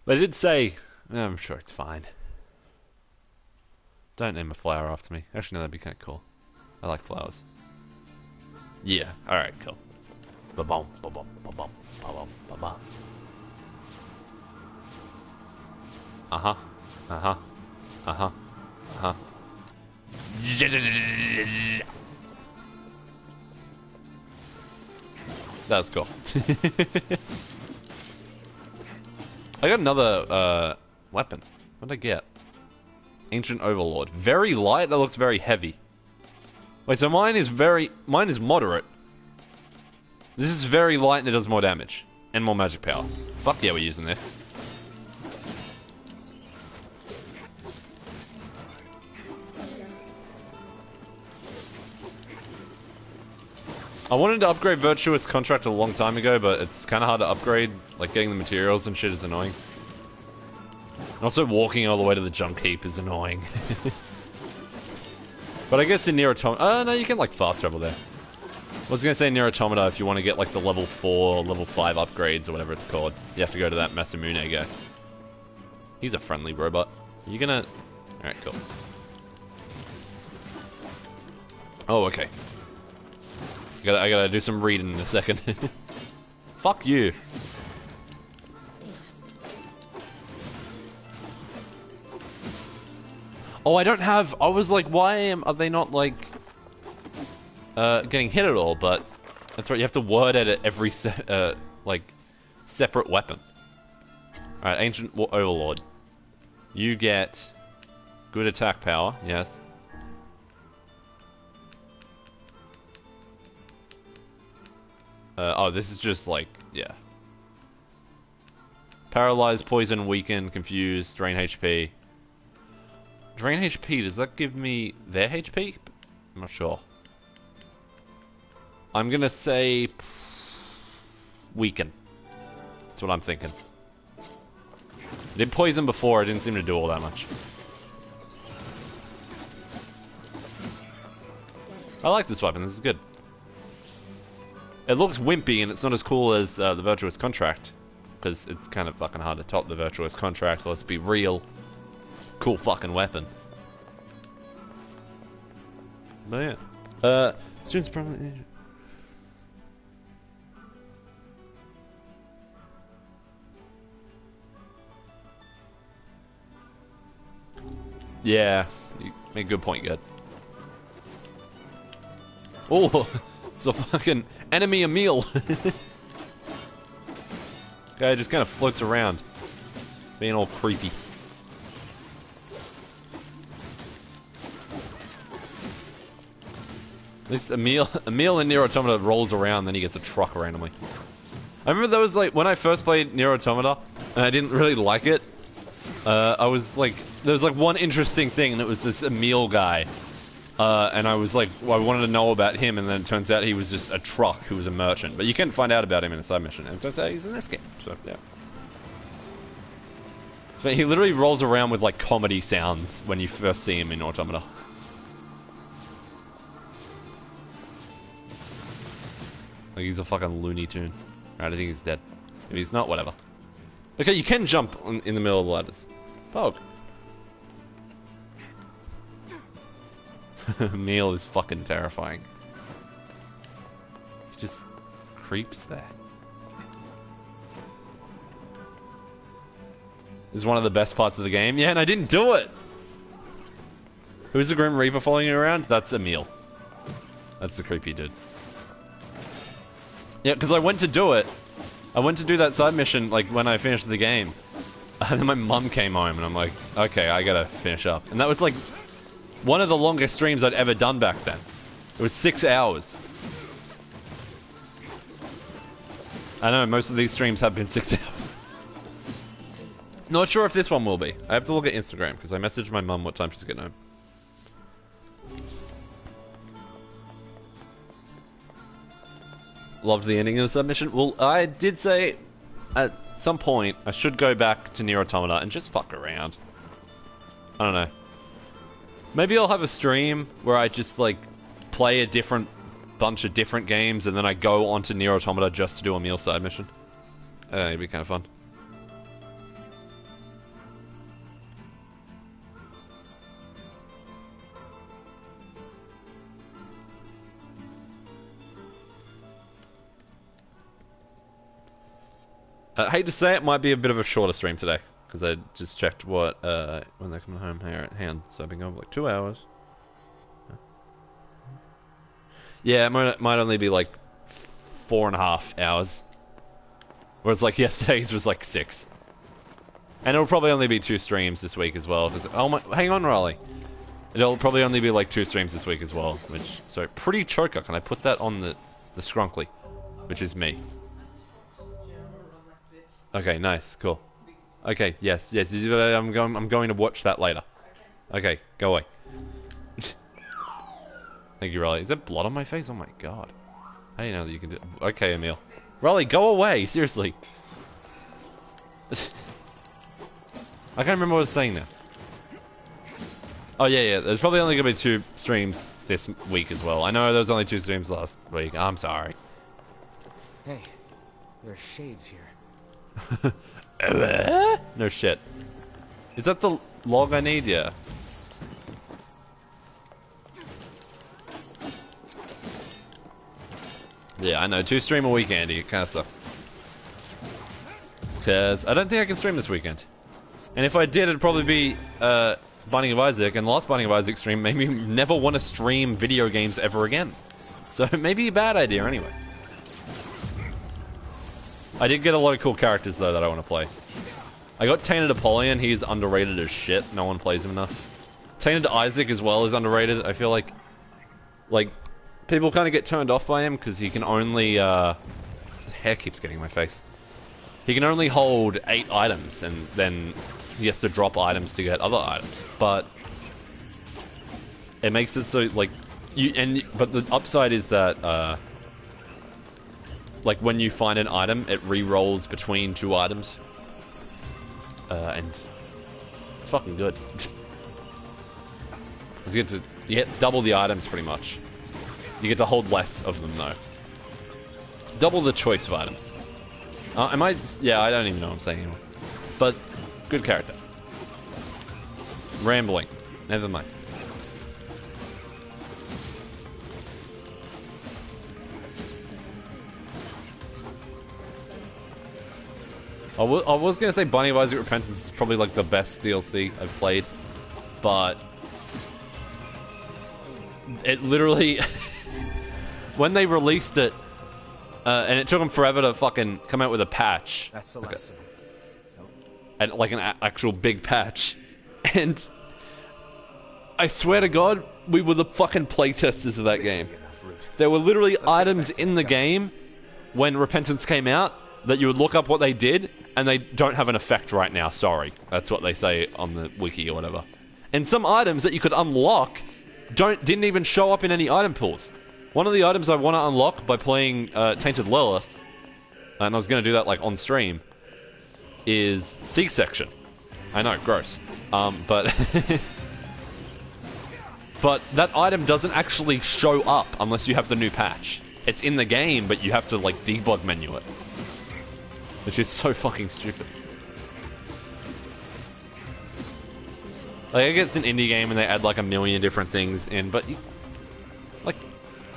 Speaker 1: They did say... I'm sure it's fine. Don't name a flower after me. Actually, no, that'd be kind of cool. I like flowers. Yeah, alright, cool. Ba-bum, ba-bum, ba-bum, ba-bum, ba-bum. Uh-huh. Uh-huh. Uh-huh. Uh-huh. That was cool. I got another, weapon. What did I get? Ancient Overlord. Very light? That looks very heavy. Wait, so mine is moderate. This is very light and it does more damage. And more magic power. Fuck yeah, we're using this. I wanted to upgrade Virtuous Contract a long time ago, but it's kind of hard to upgrade. Like, getting the materials and shit is annoying. And also, walking all the way to the junk heap is annoying. But I guess in NieR Automata... no, you can, like, fast travel there. was gonna say NieR Automata, if you want to get like the level 4 or level 5 upgrades or whatever it's called, you have to go to that Masamune guy. He's a friendly robot. Are you gonna... Alright, cool. Oh, okay. I gotta do some reading in a second. Fuck you. Oh, I don't have... I was like, are they not, like... getting hit at all, but... That's right, you have to word edit every, like, separate weapon. Alright, Ancient Overlord. You get... good attack power, yes. Oh, this is just, like, yeah. Paralyze, poison, weaken, confuse, drain HP. Drain HP, does that give me their HP? I'm not sure. I'm gonna say... weaken. That's what I'm thinking. I did poison before, it didn't seem to do all that much. I like this weapon, this is good. It looks wimpy and it's not as cool as the Virtuous Contract. Because it's kind of fucking hard to top the Virtuous Contract, let's be real. Cool fucking weapon. But yeah. Students probably... Yeah, you make a good point, good. Oh, it's a fucking enemy Emil. Guy just kind of floats around, being all creepy. At least Emil in NieR Automata rolls around, then he gets a truck randomly. I remember that was like, when I first played NieR Automata, and I didn't really like it, I was like, there was like one interesting thing, and it was this Emil guy. And I was like, well, I wanted to know about him, and then it turns out he was just a truck who was a merchant. But you can find out about him in a side mission, and it turns out he's in this game, so yeah. So he literally rolls around with like comedy sounds when you first see him in Automata. Like he's a fucking Looney Tune. Right, I think he's dead. If he's not, whatever. Okay, you can jump in the middle of the ladders. Poke. Emil is fucking terrifying. He just creeps there. This is one of the best parts of the game. Yeah, and I didn't do it! Who's the Grim Reaper following you around? That's Emil. That's the creepy dude. Yeah, because I went to do it. I went to do that side mission, like, when I finished the game. And then my mum came home, and I'm like, okay, I gotta finish up. And that was, like, one of the longest streams I'd ever done back then. It was 6 hours. I know, most of these streams have been 6 hours. Not sure if this one will be. I have to look at Instagram, because I messaged my mum what time she's getting home. Loved the ending of the submission. Well, I did say at some point I should go back to NieR Automata and just fuck around. I don't know. Maybe I'll have a stream where I just like play a bunch of different games and then I go onto NieR Automata just to do a meal side mission. It'd be kind of fun. I hate to say it, might be a bit of a shorter stream today because I just checked what when they're coming home here at hand. So I've been going for like 2 hours. Yeah, it might only be like 4.5 hours. Whereas like yesterday's was like 6. And it'll probably only be 2 streams this week as well. Oh my, hang on, Raleigh. It'll probably only be like 2 streams this week as well. Which, sorry, pretty choker. Can I put that on the scrunkly, which is me. Okay, nice, cool. Okay, yes, I'm going to watch that later. Okay, go away. Thank you, Raleigh. Is there blood on my face? Oh my god. How do you know that you can do... Okay, Emil. Raleigh, go away, seriously. I can't remember what I was saying now. Oh, yeah, there's probably only going to be 2 streams this week as well. I know there was only 2 streams last week. I'm sorry.
Speaker 12: Hey, there are shades here.
Speaker 1: No shit. Is that the log I need? Yeah. Yeah, I know. 2 stream a week, Andy. It kind of sucks. Because I don't think I can stream this weekend. And if I did, it'd probably be Binding of Isaac, and the last Binding of Isaac stream made me never want to stream video games ever again. So it may be a bad idea anyway. I did get a lot of cool characters though that I want to play. I got Tainted Apollyon, he's underrated as shit, no one plays him enough. Tainted Isaac as well is underrated. I feel like people kind of get turned off by him because he can only the hair keeps getting in my face. He can only hold 8 items and then he has to drop items to get other items. But it makes it so like but the upside is that like when you find an item, it re-rolls between 2 items. And it's fucking good. You get double the items pretty much. You get to hold less of them though. Double the choice of items. Yeah, I don't even know what I'm saying anymore. But, good character. Rambling. Never mind. I was going to say Binding of Isaac Repentance is probably like the best DLC I've played. But it literally... when they released it, and it took them forever to fucking come out with a patch.
Speaker 12: That's the last of them.
Speaker 1: And like an actual big patch. And I swear to God, we were the fucking playtesters of that game. There were literally items in the game when Repentance came out that you would look up what they did, and they don't have an effect right now, sorry. That's what they say on the wiki or whatever. And some items that you could unlock didn't even show up in any item pools. One of the items I want to unlock by playing Tainted Lilith, and I was going to do that like on stream, is C-section. I know, gross. But but that item doesn't actually show up unless you have the new patch. It's in the game, but you have to like debug menu it. Which is so fucking stupid. Like, I guess it's an indie game and they add like a million different things in, but like,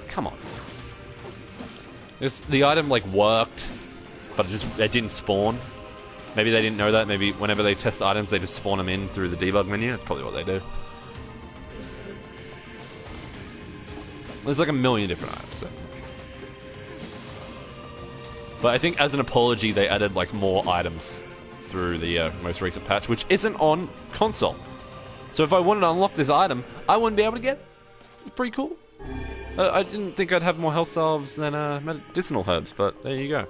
Speaker 1: come on. The item like worked, but it didn't spawn. Maybe they didn't know that. Maybe whenever they test items, they just spawn them in through the debug menu. That's probably what they do. There's like a million different items. So. But I think as an apology, they added like more items through the most recent patch, which isn't on console. So if I wanted to unlock this item, I wouldn't be able to get it. It's pretty cool. I didn't think I'd have more health salves than medicinal herbs, but there you go.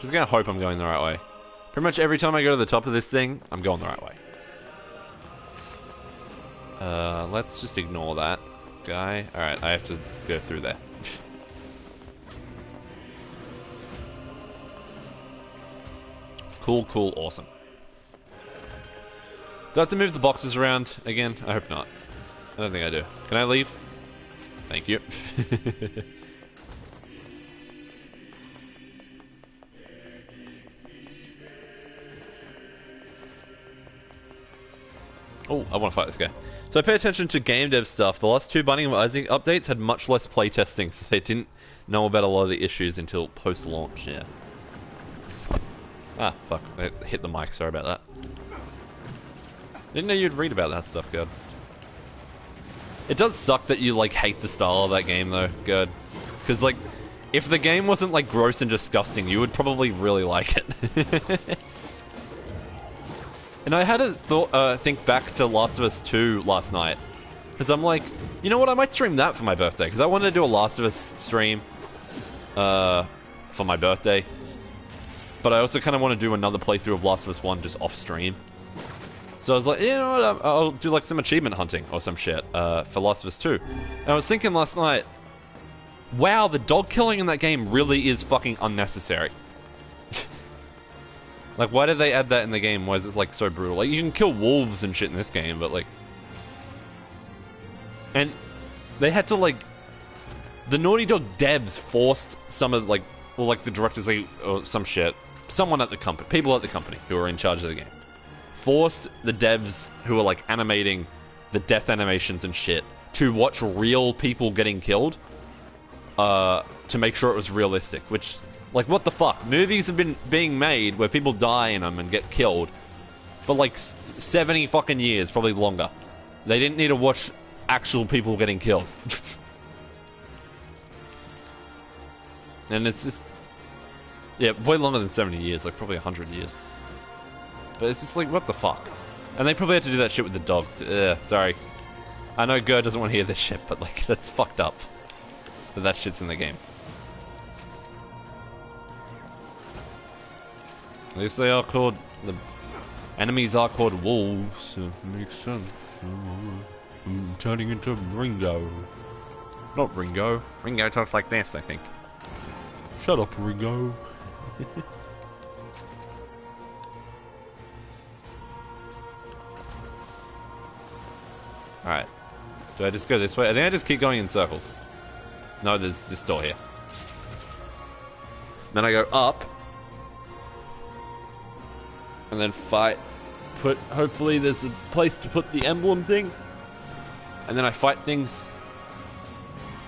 Speaker 1: Just gonna hope I'm going the right way. Pretty much every time I go to the top of this thing, I'm going the right way. Let's just ignore that guy. Alright, I have to go through there. Cool, cool, awesome. Do I have to move the boxes around again? I hope not. I don't think I do. Can I leave? Thank you. Oh, I want to fight this guy. So I pay attention to game dev stuff. The last 2 Binding of Isaac updates had much less playtesting, so they didn't know about a lot of the issues until post-launch, yeah. Ah, fuck. I hit the mic, sorry about that. Didn't know you'd read about that stuff, God. It does suck that you, like, hate the style of that game, though, God. Because, like, if the game wasn't, like, gross and disgusting, you would probably really like it. And I had to think back to Last of Us 2 last night. Because I'm like, you know what, I might stream that for my birthday. Because I wanted to do a Last of Us stream for my birthday. But I also kind of want to do another playthrough of Last of Us 1 just off stream. So I was like, you know what, I'll do like some achievement hunting or some shit for Last of Us 2. And I was thinking last night, wow, the dog killing in that game really is fucking unnecessary. Like, why did they add that in the game? Why is it, like, so brutal? Like, you can kill wolves and shit in this game, but, like... And they had to, like... The Naughty Dog devs forced some of, like... Well, like, the directors, like, or some shit. Someone at the company, people at the company who were in charge of the game, forced the devs who were, like, animating the death animations and shit to watch real people getting killed, to make sure it was realistic, which... Like, what the fuck? Movies have been being made where people die in them and get killed for, like, 70 fucking years, probably longer. They didn't need to watch actual people getting killed. And it's just... Yeah, way longer than 70 years, like, probably 100 years. But it's just like, what the fuck? And they probably had to do that shit with the dogs, too. Sorry. I know Gur doesn't want to hear this shit, but, like, that's fucked up. But that shit's in the game. At least they are called... The enemies are called wolves, so it makes sense. I'm turning into Ringo. Not Ringo. Ringo talks like this, I think. Shut up, Ringo. Alright. Do I just go this way? I think I just keep going in circles. No, there's this door here. Then I go up. And then fight. Hopefully there's a place to put the emblem thing. And then I fight things.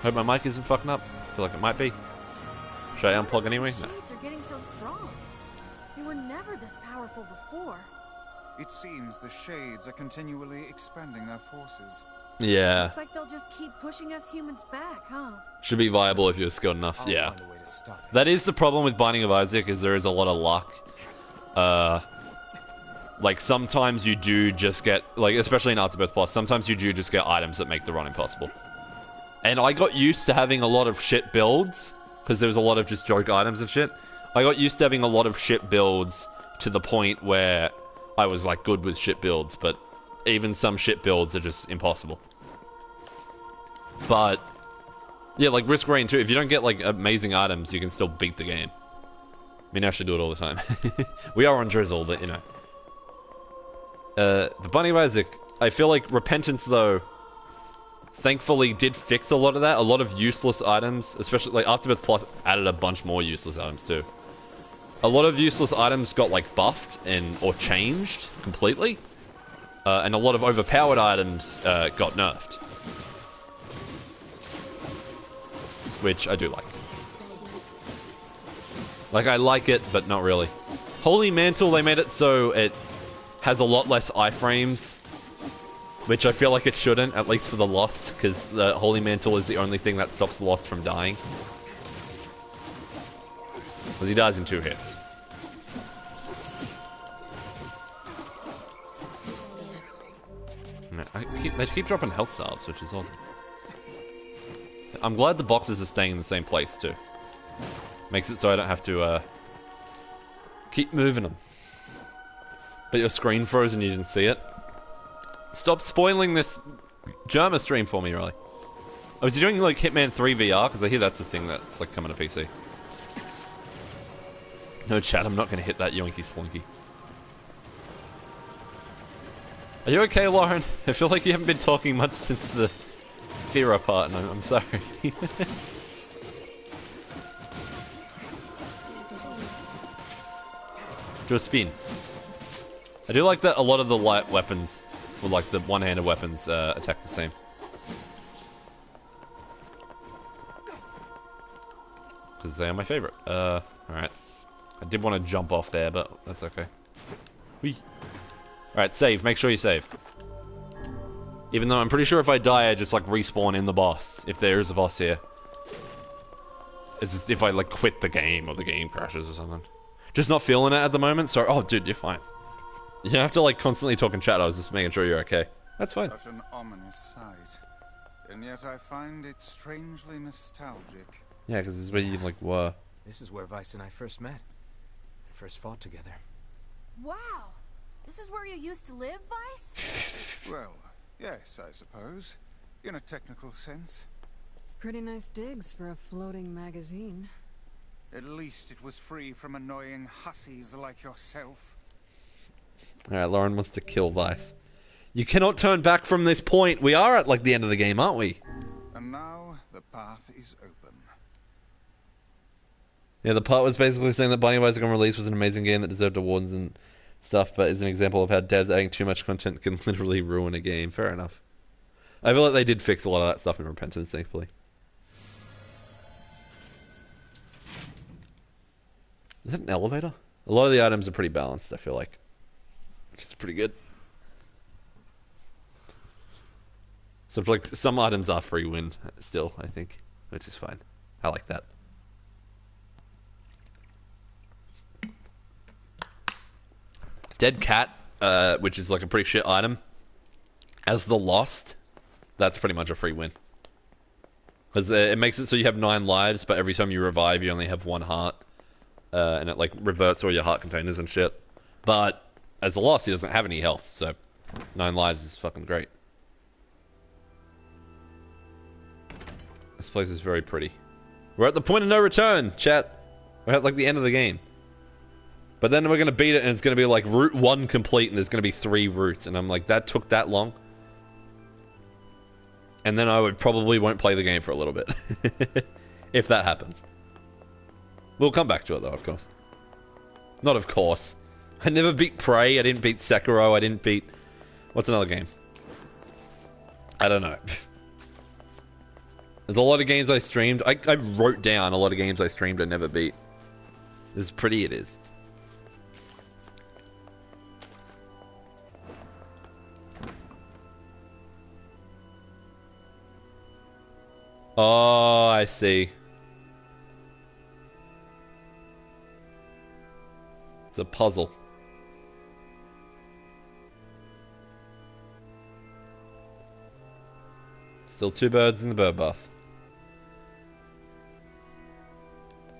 Speaker 1: Hope my mic isn't fucking up. Feel like it might be. Should I unplug anyway? No.
Speaker 5: Shades are getting so strong. They were never this powerful before.
Speaker 4: It seems the Shades are continually expanding their forces.
Speaker 1: Yeah.
Speaker 5: Looks like they'll just keep pushing us humans back, huh?
Speaker 1: Should be viable if you're skilled enough. Yeah. That is the problem with Binding of Isaac, is there is a lot of luck. Like, sometimes you do just get, like, especially in Arts of Birth Plus, sometimes you do just get items that make the run impossible. And I got used to having a lot of shit builds, because there was a lot of just joke items and shit. I got used to having a lot of shit builds to the point where I was, like, good with shit builds, but even some shit builds are just impossible. But, yeah, like Risk Rain 2, if you don't get, like, amazing items, you can still beat the game. I mean, I should do it all the time. We are on Drizzle, but, you know. But Binding of Isaac, I feel like Repentance, though, thankfully did fix a lot of that. A lot of useless items, especially, like, Afterbirth Plus added a bunch more useless items, too. A lot of useless items got, like, buffed or changed completely. And a lot of overpowered items got nerfed. Which I do like. Like, I like it, but not really. Holy Mantle, they made it so it has a lot less iframes, which I feel like it shouldn't, at least for the Lost, because the Holy Mantle is the only thing that stops the Lost from dying. Because he dies in 2 hits. They keep dropping health stars, which is awesome. I'm glad the boxes are staying in the same place, too. Makes it so I don't have to, keep moving them. But your screen froze and you didn't see it. Stop spoiling this Germa stream for me, really. Oh, is he doing, like, Hitman 3 VR? Because I hear that's a thing that's, like, coming to PC. No, chat, I'm not going to hit that yoinky splinky. Are you okay, Lauren? I feel like you haven't been talking much since the Fira part, and I'm sorry. Do a spin. I do like that a lot of the light weapons, or like the one-handed weapons, attack the same. Because they are my favorite. Alright. I did want to jump off there, but that's okay. Whee! Alright, save. Make sure you save. Even though I'm pretty sure if I die, I just, like, respawn in the boss. If there is a boss here. It's just if I, like, quit the game, or the game crashes or something. Just not feeling it at the moment, so... Oh, dude, you're fine. You don't have to, like, constantly talk in chat. I was just making sure you're okay. That's fine.
Speaker 4: Such an ominous sight. And yet I find it strangely nostalgic.
Speaker 1: Yeah, because this is where you, like, were.
Speaker 12: This is where Vice and I first met. And first fought together.
Speaker 5: Wow! This is where you used to live, Vice?
Speaker 4: Well, yes, I suppose. In a technical sense.
Speaker 8: Pretty nice digs for a floating magazine.
Speaker 4: At least it was free from annoying hussies like yourself.
Speaker 1: Alright, Lauren wants to kill Vice. You cannot turn back from this point. We are at, like, the end of the game, aren't we?
Speaker 4: And now the path is open.
Speaker 1: Yeah, the part was basically saying that Binding of Isaac on release was an amazing game that deserved awards and stuff, but is an example of how devs adding too much content can literally ruin a game. Fair enough. I feel like they did fix a lot of that stuff in Repentance, thankfully. Is that an elevator? A lot of the items are pretty balanced, I feel like. Which is pretty good. So, like, some items are free win still, I think. Which is fine. I like that. Dead cat, which is like a pretty shit item. As the Lost, that's pretty much a free win. Because it makes it so you have 9 lives, but every time you revive, you only have 1 heart. And it, like, reverts all your heart containers and shit. But as the Lost, he doesn't have any health, so 9 lives is fucking great. This place is very pretty. We're at the point of no return, chat. We're at, like, the end of the game. But then we're going to beat it, and it's going to be, like, route 1 complete, and there's going to be 3 routes. And I'm like, that took that long? And then I would probably won't play the game for a little bit. If that happens. We'll come back to it, though, of course. Not of course. I never beat Prey, I didn't beat Sekiro, I didn't beat... What's another game? I don't know. There's a lot of games I streamed. I wrote down a lot of games I streamed I never beat. As pretty it is. Oh, I see. It's a puzzle. Still 2 birds in the bird bath.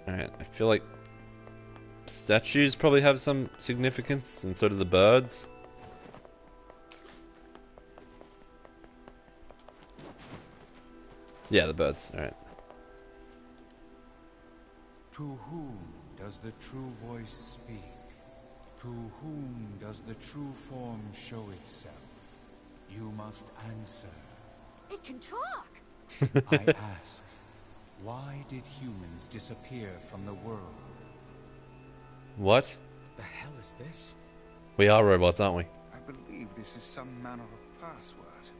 Speaker 1: Alright, I feel like statues probably have some significance, and so do the birds. Yeah, the birds. Alright.
Speaker 10: To whom does the true voice speak? To whom does the true form show itself? You must answer.
Speaker 5: It can talk!
Speaker 10: I ask, why did humans disappear from the world?
Speaker 1: What?
Speaker 12: The hell is this?
Speaker 1: We are robots, aren't we?
Speaker 4: I believe this is some manner of password.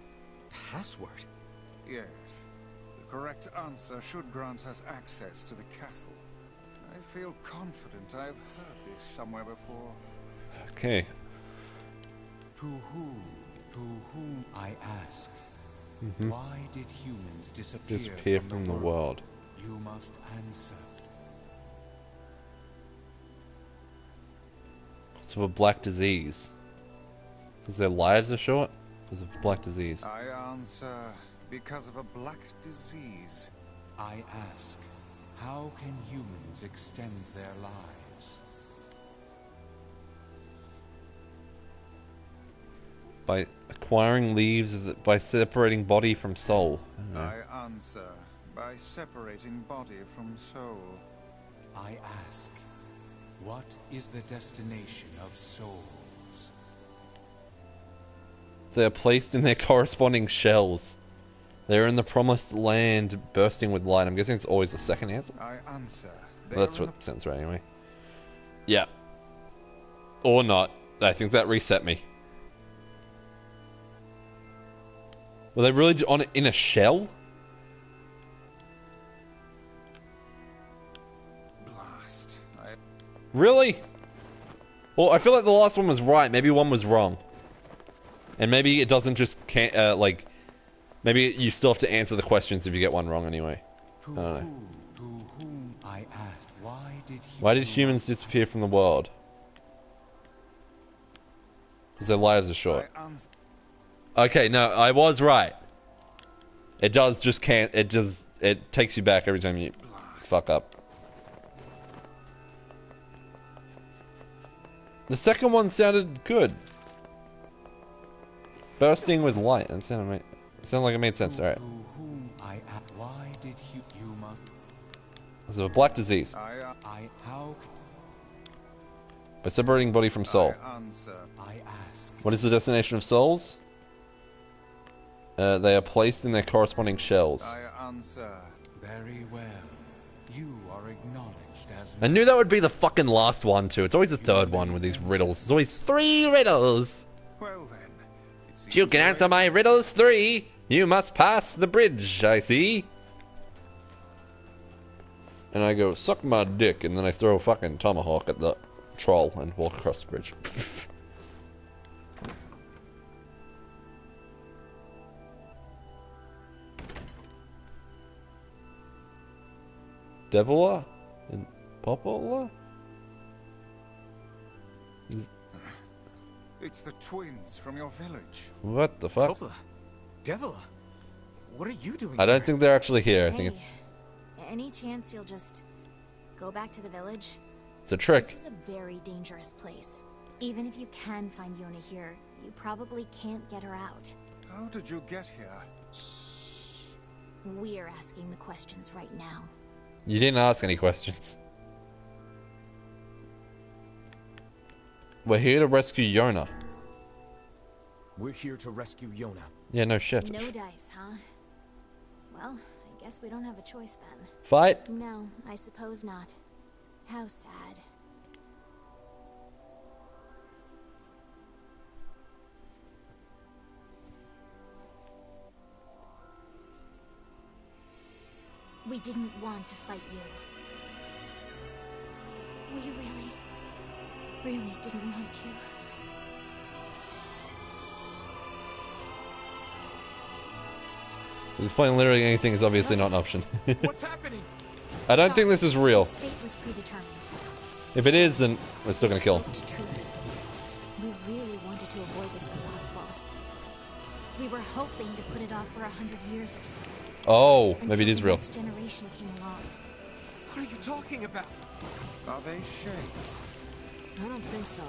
Speaker 12: Password?
Speaker 4: Yes. The correct answer should grant us access to the castle. I feel confident I've heard this somewhere before.
Speaker 1: Okay.
Speaker 10: To whom I ask, why did humans disappear from the world? You must answer.
Speaker 1: It's of a black disease. Because their lives are short? Because of black disease.
Speaker 4: I answer because of a black disease.
Speaker 10: I ask, how can humans extend their lives?
Speaker 1: By acquiring leaves, by separating body from soul.
Speaker 4: I answer by separating body from soul.
Speaker 10: I ask, what is the destination of souls?
Speaker 1: They are placed in their corresponding shells. They are in the promised land bursting with light. I'm guessing it's always the second answer.
Speaker 4: I answer.
Speaker 1: Well, that's what sounds right anyway. Yeah. Or not. I think that reset me. Were they really on it in a shell?
Speaker 4: Blast.
Speaker 1: Really? Well, I feel like the last one was right. Maybe one was wrong. And maybe it doesn't just like... Maybe you still have to answer the questions if you get one wrong anyway. I don't know.
Speaker 10: To whom I asked,
Speaker 1: why did humans disappear from the world? Because their lives are short. Okay, no, I was right. It does just it takes you back every time you fuck up. The second one sounded good. Bursting with light. That sounded like it made sense. Alright.
Speaker 10: To whom I asked, why did you must...
Speaker 1: Is it a black disease?
Speaker 10: How
Speaker 1: By separating body from soul.
Speaker 10: I ask.
Speaker 1: What is the destination of souls? They are placed in their corresponding shells.
Speaker 4: I answer.
Speaker 10: Very well. You are acknowledged as.
Speaker 1: I knew that would be the fucking last one too. It's always the third one with these riddles. There's always 3 riddles.
Speaker 4: Well then.
Speaker 1: If you can answer my riddles 3, you must pass the bridge, I see. And I go, suck my dick, and then I throw a fucking tomahawk at the troll and walk across the bridge. Devila? And Popola?
Speaker 4: It's the twins from your village.
Speaker 1: What the fuck?
Speaker 12: Popola? Devila? What are you doing
Speaker 1: I don't
Speaker 12: here?
Speaker 1: think they're actually here. I
Speaker 11: Hey,
Speaker 1: think
Speaker 11: any chance you'll just go back to the village?
Speaker 1: it's a trick.
Speaker 11: This is a very dangerous place. Even if you can find Yona here, you probably can't get her out.
Speaker 4: How did you get here?
Speaker 11: Shh. We're asking the questions right now.
Speaker 1: You didn't ask any questions. We're here to rescue Yona.
Speaker 12: We're here to rescue Yona.
Speaker 1: Yeah, no shit.
Speaker 11: No dice, huh? Well, I guess we don't have a choice then.
Speaker 1: Fight?
Speaker 11: No, I suppose not. How sad. We didn't want to fight you. We really didn't want to.
Speaker 1: Displaying literally anything is obviously not an option.
Speaker 2: What's happening?
Speaker 1: I don't think this is real.
Speaker 11: His fate was predetermined.
Speaker 1: If it is, then we're still gonna kill him.
Speaker 11: To truth. We really wanted to avoid this impossible. We were hoping to put it off for 100 years or so.
Speaker 1: Oh, maybe it is real.
Speaker 11: The next generation came along.
Speaker 2: What are you talking about?
Speaker 4: Are they shades?
Speaker 8: I don't think so.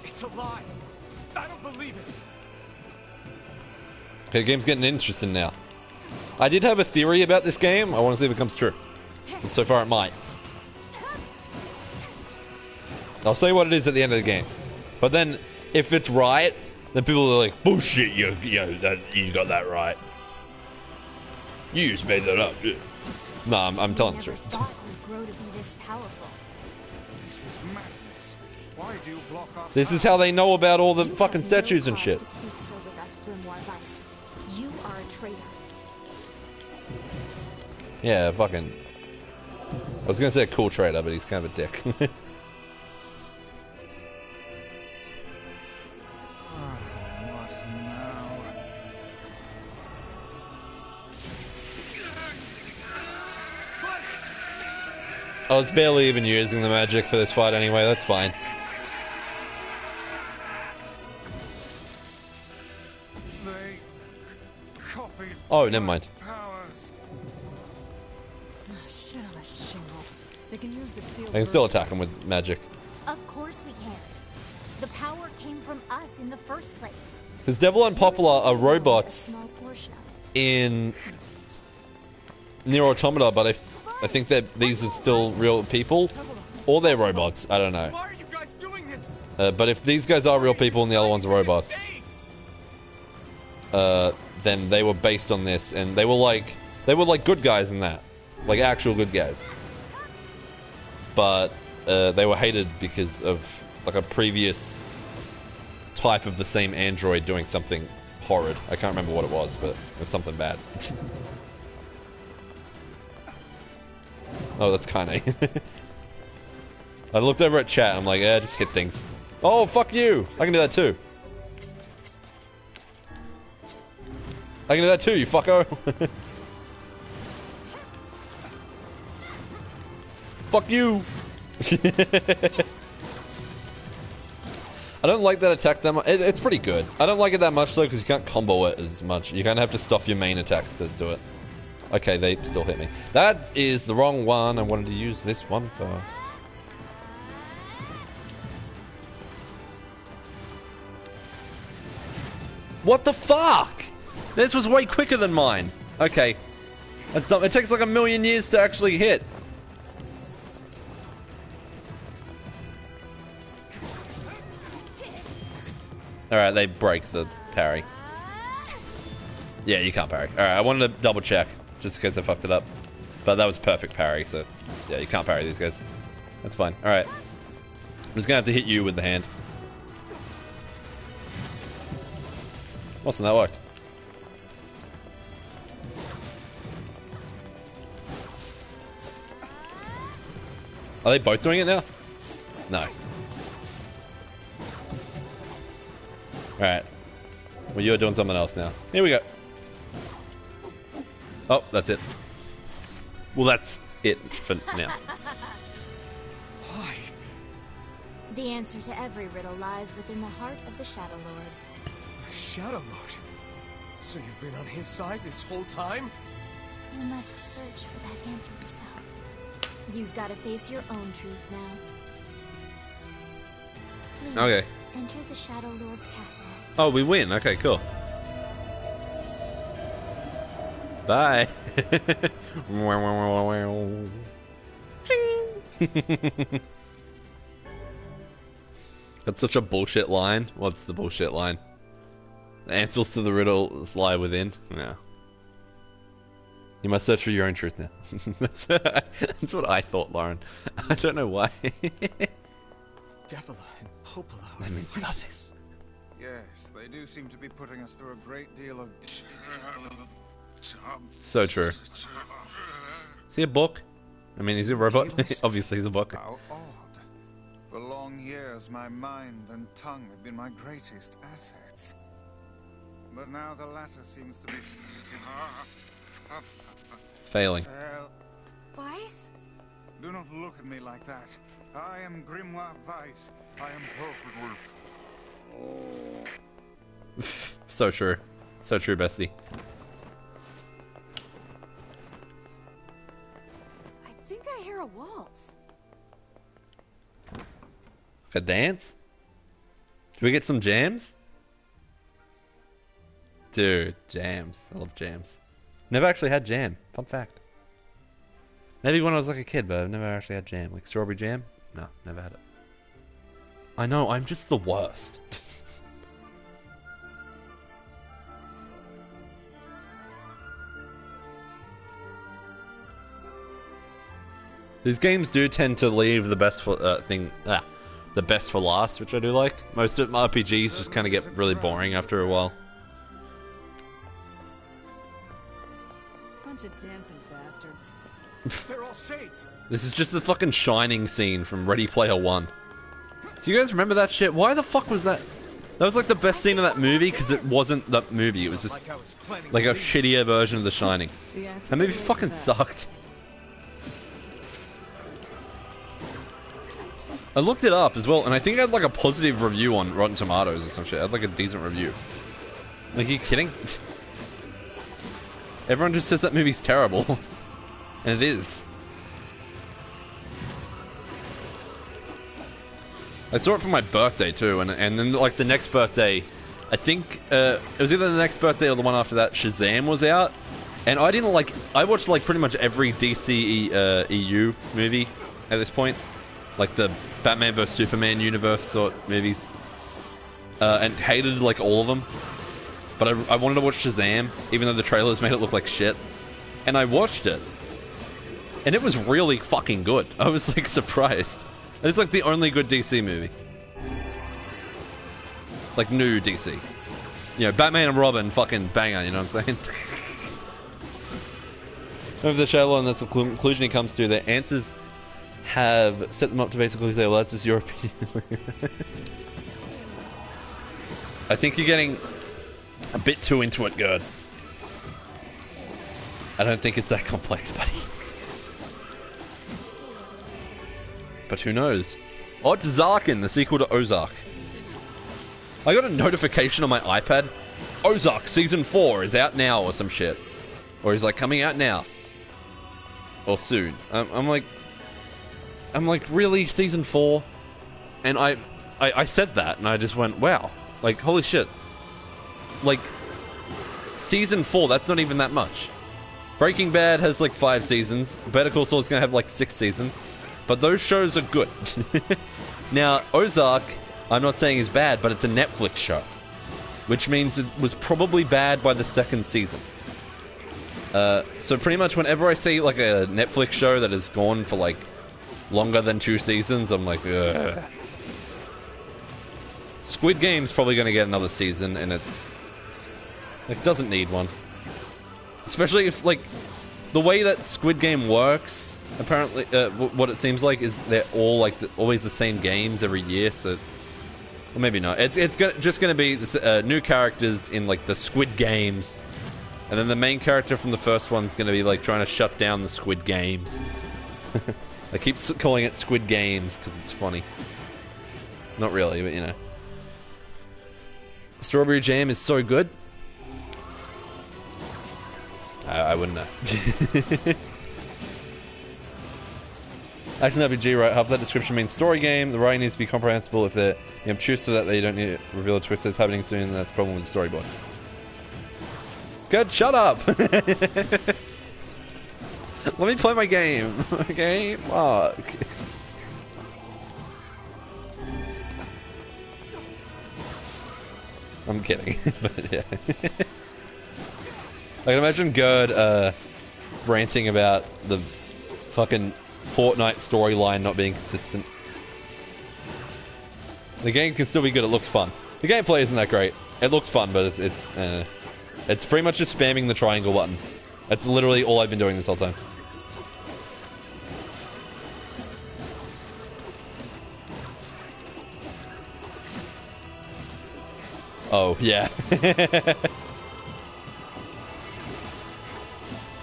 Speaker 2: It's a lie. I don't believe it.
Speaker 1: Okay, the game's getting interesting now. I did have a theory about this game. I want to see if it comes true. And so far, it might. I'll say what it is at the end of the game. But then, if it's right, then people are like, bullshit, you got that right. You just made that up. No, I'm telling the truth.
Speaker 11: Thought we'd grow to be this powerful.
Speaker 4: This is madness. Why do you block our
Speaker 1: This is how they know about all the fucking
Speaker 11: You have
Speaker 1: statues
Speaker 11: no
Speaker 1: and
Speaker 11: cause
Speaker 1: shit.
Speaker 11: to speak so with us, Grimoire Vice. You are a traitor.
Speaker 1: Yeah, fucking... I was gonna say a cool trader, but he's kind of a dick.
Speaker 4: What now?
Speaker 1: I was barely even using the magic for this fight anyway, that's fine.
Speaker 4: They copied
Speaker 1: Oh, never mind.
Speaker 4: powers.
Speaker 8: Ah, shit on a shingle. They can use the sealed
Speaker 1: I can still
Speaker 8: verses.
Speaker 1: attack him with magic.
Speaker 11: Of course we can. The power came from us in the first place.
Speaker 1: Because Devil and Poplar are
Speaker 11: A
Speaker 1: robots
Speaker 11: small portion of it.
Speaker 1: in NieR Automata, but I think that these are still real people. Or they're robots, I don't know.
Speaker 2: Why are you guys doing this?
Speaker 1: But if these guys are real people and the other ones are robots, then they were based on this, and they were like good guys in that, like actual good guys. But they were hated because of like a previous type of the same android doing something horrid. I can't remember what it was, but it was something bad. Oh, that's Kane. I looked over at chat. I'm like, just hit things. Oh, fuck you! I can do that too. I can do that too, you fucko. Fuck you! I don't like that attack that much. It's pretty good. I don't like it that much though because you can't combo it as much. You kind of have to stop your main attacks to do it. Okay, they still hit me. That is the wrong one. I wanted to use this one first. What the fuck? This was way quicker than mine. Okay. That's dumb. It takes like 1,000,000 years to actually hit. Alright, they break the parry. Yeah, you can't parry. Alright, I wanted to double check, just in case I fucked it up. But that was perfect parry, so... Yeah, you can't parry these guys. That's fine. Alright. I'm just gonna have to hit you with the hand. Awesome, that worked. Are they both doing it now? No. Alright. Well, you're doing something else now. Here we go. Oh, that's it. Well, that's it for now.
Speaker 11: Why? The answer to every riddle lies within the heart of the Shadow Lord.
Speaker 2: The Shadow Lord? So you've been on his side this whole time?
Speaker 11: You must search for that answer yourself. You've got to face your own truth now. Please,
Speaker 1: okay.
Speaker 11: Enter the Shadow Lord's castle.
Speaker 1: Oh, we win. Okay, cool. Bye. That's such a bullshit line. What's the bullshit line? The answers to the riddles lie within. No. You must search for your own truth now. That's what I thought, Lauren. I don't know why.
Speaker 2: Devola and Popola are
Speaker 1: Let me
Speaker 2: fighting this.
Speaker 4: Yes, they do seem to be putting us through a great deal of...
Speaker 1: So true. Is he a book? I mean, is he a robot? Obviously he's a book.
Speaker 4: How odd. For long years, my mind and tongue have been my greatest assets. But now the latter seems to be...
Speaker 1: Failing.
Speaker 5: Weiss?
Speaker 4: Do not look at me like that. I am Grimoire Weiss. I am perfect.
Speaker 1: So true. So true, bestie.
Speaker 5: I think I hear a waltz.
Speaker 1: A dance? Do we get some jams? Dude, jams. I love jams. Never actually had jam. Fun fact. Maybe when I was like a kid, but I've never actually had jam. Like strawberry jam? No, never had it. I know, I'm just the worst. These games do tend to leave the best for the best for last, which I do like. Most of RPGs just kind of get really boring after a while.
Speaker 8: Bunch of dancing bastards.
Speaker 2: They're all shades.
Speaker 1: This is just the fucking Shining scene from Ready Player One. Do you guys remember that shit? Why the fuck was that? That was like the best scene of that movie because it wasn't that movie. It was just like a shittier version of The Shining. That movie fucking sucked. I looked it up as well, and I think I had like a positive review on Rotten Tomatoes or some shit. I had like a decent review. Like, are you kidding? Everyone just says that movie's terrible. And it is. I saw it for my birthday too, and then like the next birthday, I think it was either the next birthday or the one after that, Shazam was out. And I didn't like, I watched like pretty much every DC EU movie at this point. Like the Batman vs Superman universe sort movies. And hated like all of them. But I wanted to watch Shazam, even though the trailers made it look like shit. And I watched it. And it was really fucking good. I was like surprised. It's like the only good DC movie. Like new DC. You know, Batman and Robin, fucking banger, you know what I'm saying? Over the Shadow, and that's the conclusion he comes to. The answers have set them up to basically say, well, that's just your opinion. I think you're getting a bit too into it, Gerd. I don't think it's that complex, buddy. But who knows? Oh, it's Zarkin, the sequel to Ozark. I got a notification on my iPad. Ozark Season 4 is out now or some shit. Or he's like, coming out now. Or soon. I'm like, really? Season 4? And I said that, and I just went, wow. Like, holy shit. Like, Season 4, that's not even that much. Breaking Bad has like 5 seasons. Better Call Saul's gonna have like 6 seasons. But those shows are good. Now, Ozark, I'm not saying is bad, but it's a Netflix show. which means it was probably bad by the second season. So pretty much whenever I see like a Netflix show that has gone for like longer than 2 seasons, I'm like, ugh. Squid Game's probably going to get another season, and it doesn't need one. Especially if, like, the way that Squid Game works, apparently, what it seems like is they're all, like, always the same games every year, so... Well, maybe not. It's just going to be new characters in, like, the Squid Games, and then the main character from the first one's going to be, like, trying to shut down the Squid Games. I keep calling it Squid Games, because it's funny. Not really, but, you know. Strawberry jam is so good. I wouldn't know. Action RPG, right? Half that description means story game. The writing needs to be comprehensible. If they're obtuse so that they don't need to reveal a twist that's happening soon, that's a problem with the storyboard. Good, shut up! Let me play my game. Okay? Fuck. I'm kidding, but yeah. I can imagine Gerd ranting about the fucking Fortnite storyline not being consistent. The game can still be good, it looks fun. The gameplay isn't that great. It looks fun, but it's pretty much just spamming the triangle button. That's literally all I've been doing this whole time. Oh, yeah.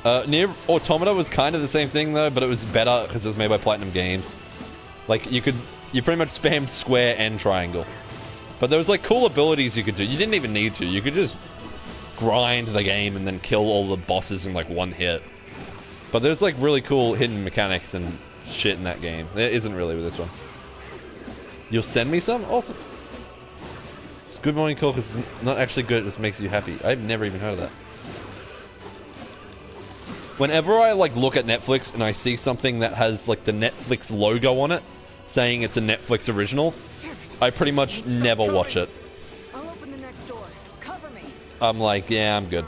Speaker 1: NieR Automata was kind of the same thing though, but it was better because it was made by Platinum Games. Like, you pretty much spammed square and triangle. But there was like cool abilities you could do. You didn't even need to. You could just grind the game and then kill all the bosses in like one hit. But there's like really cool hidden mechanics and shit in that game. There isn't really with this one. You'll send me some? Awesome. It's good morning call because it's not actually good, it just makes you happy. I've never even heard of that. Whenever I like look at Netflix and I see something that has like the Netflix logo on it, saying it's a Netflix original, I pretty much never watch it.
Speaker 8: I'll open the next door. Cover me.
Speaker 1: I'm like, yeah, I'm good.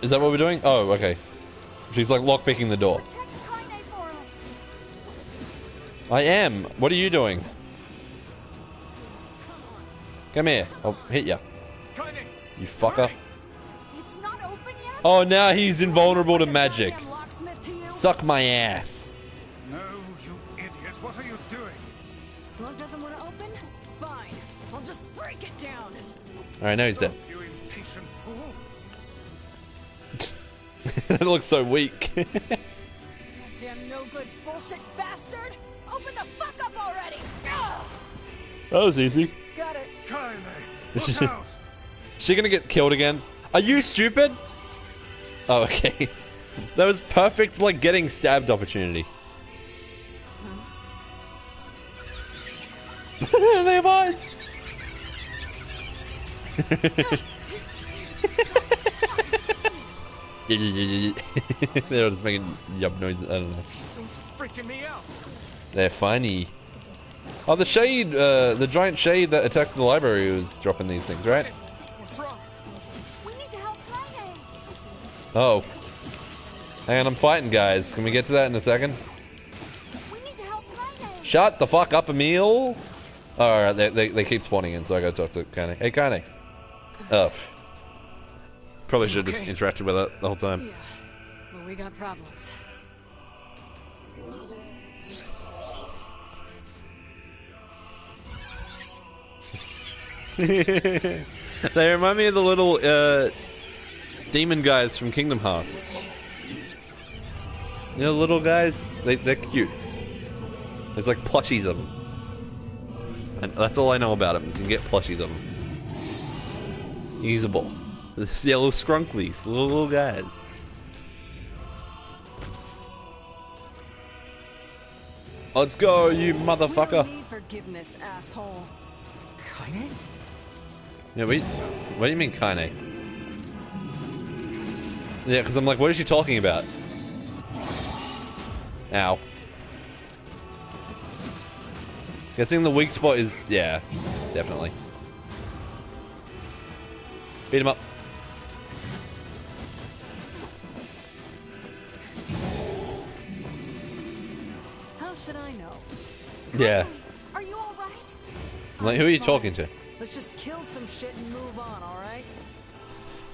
Speaker 1: Is that what we're doing? Oh, okay. She's like lockpicking the door. I am. What are you doing? Come here. I'll hit ya. You fucker.
Speaker 5: It's not open yet?
Speaker 1: Oh, now he's invulnerable to magic. Suck my ass.
Speaker 4: No, you idiots. What are you doing?
Speaker 8: Lock doesn't want to open? Fine. I'll just break it down.
Speaker 1: Alright, now he's dead.
Speaker 4: You impatient fool.
Speaker 1: That looks so weak.
Speaker 8: Damn no good bullshit bastard! Open the fuck up already! Ugh!
Speaker 1: That was easy.
Speaker 8: Got it.
Speaker 4: Kaine, look out!
Speaker 1: Is she gonna get killed again? Are you stupid? Oh, okay. That was perfect, like, getting stabbed opportunity. They have eyes! They're just making yub noises. I don't know.
Speaker 2: These things are freaking me out.
Speaker 1: They're funny. Oh, the shade, the giant shade that attacked the library was dropping these things, right?
Speaker 2: What's wrong?
Speaker 5: We need to help Kaine.
Speaker 1: Oh. Hang on, I'm fighting, guys. Can we get to that in a second?
Speaker 5: We need to help Kaine.
Speaker 1: Shut the fuck up, Emil! Oh, alright, they keep spawning in, so I gotta talk to Kaine. Hey, Kaine. Oh. Probably should have just interacted with it the whole time.
Speaker 8: Yeah. Well, we got problems.
Speaker 1: They remind me of the little demon guys from Kingdom Hearts. You know, little guys, they're cute. There's like plushies of them. And that's all I know about them, is you can get plushies of them. Usable. Yeah, little scrunklies, little guys. Let's go, you motherfucker.
Speaker 8: We don't need forgiveness, asshole.
Speaker 2: Kaine?
Speaker 1: Yeah, what do you mean, Kaine? Yeah, because I'm like, what is she talking about? Ow. Guessing the weak spot is... Yeah, definitely. Beat him up.
Speaker 8: How should I know?
Speaker 1: Yeah.
Speaker 5: Are you all right?
Speaker 1: I'm like, who are you talking to?
Speaker 8: Let's just kill some shit and move on, alright?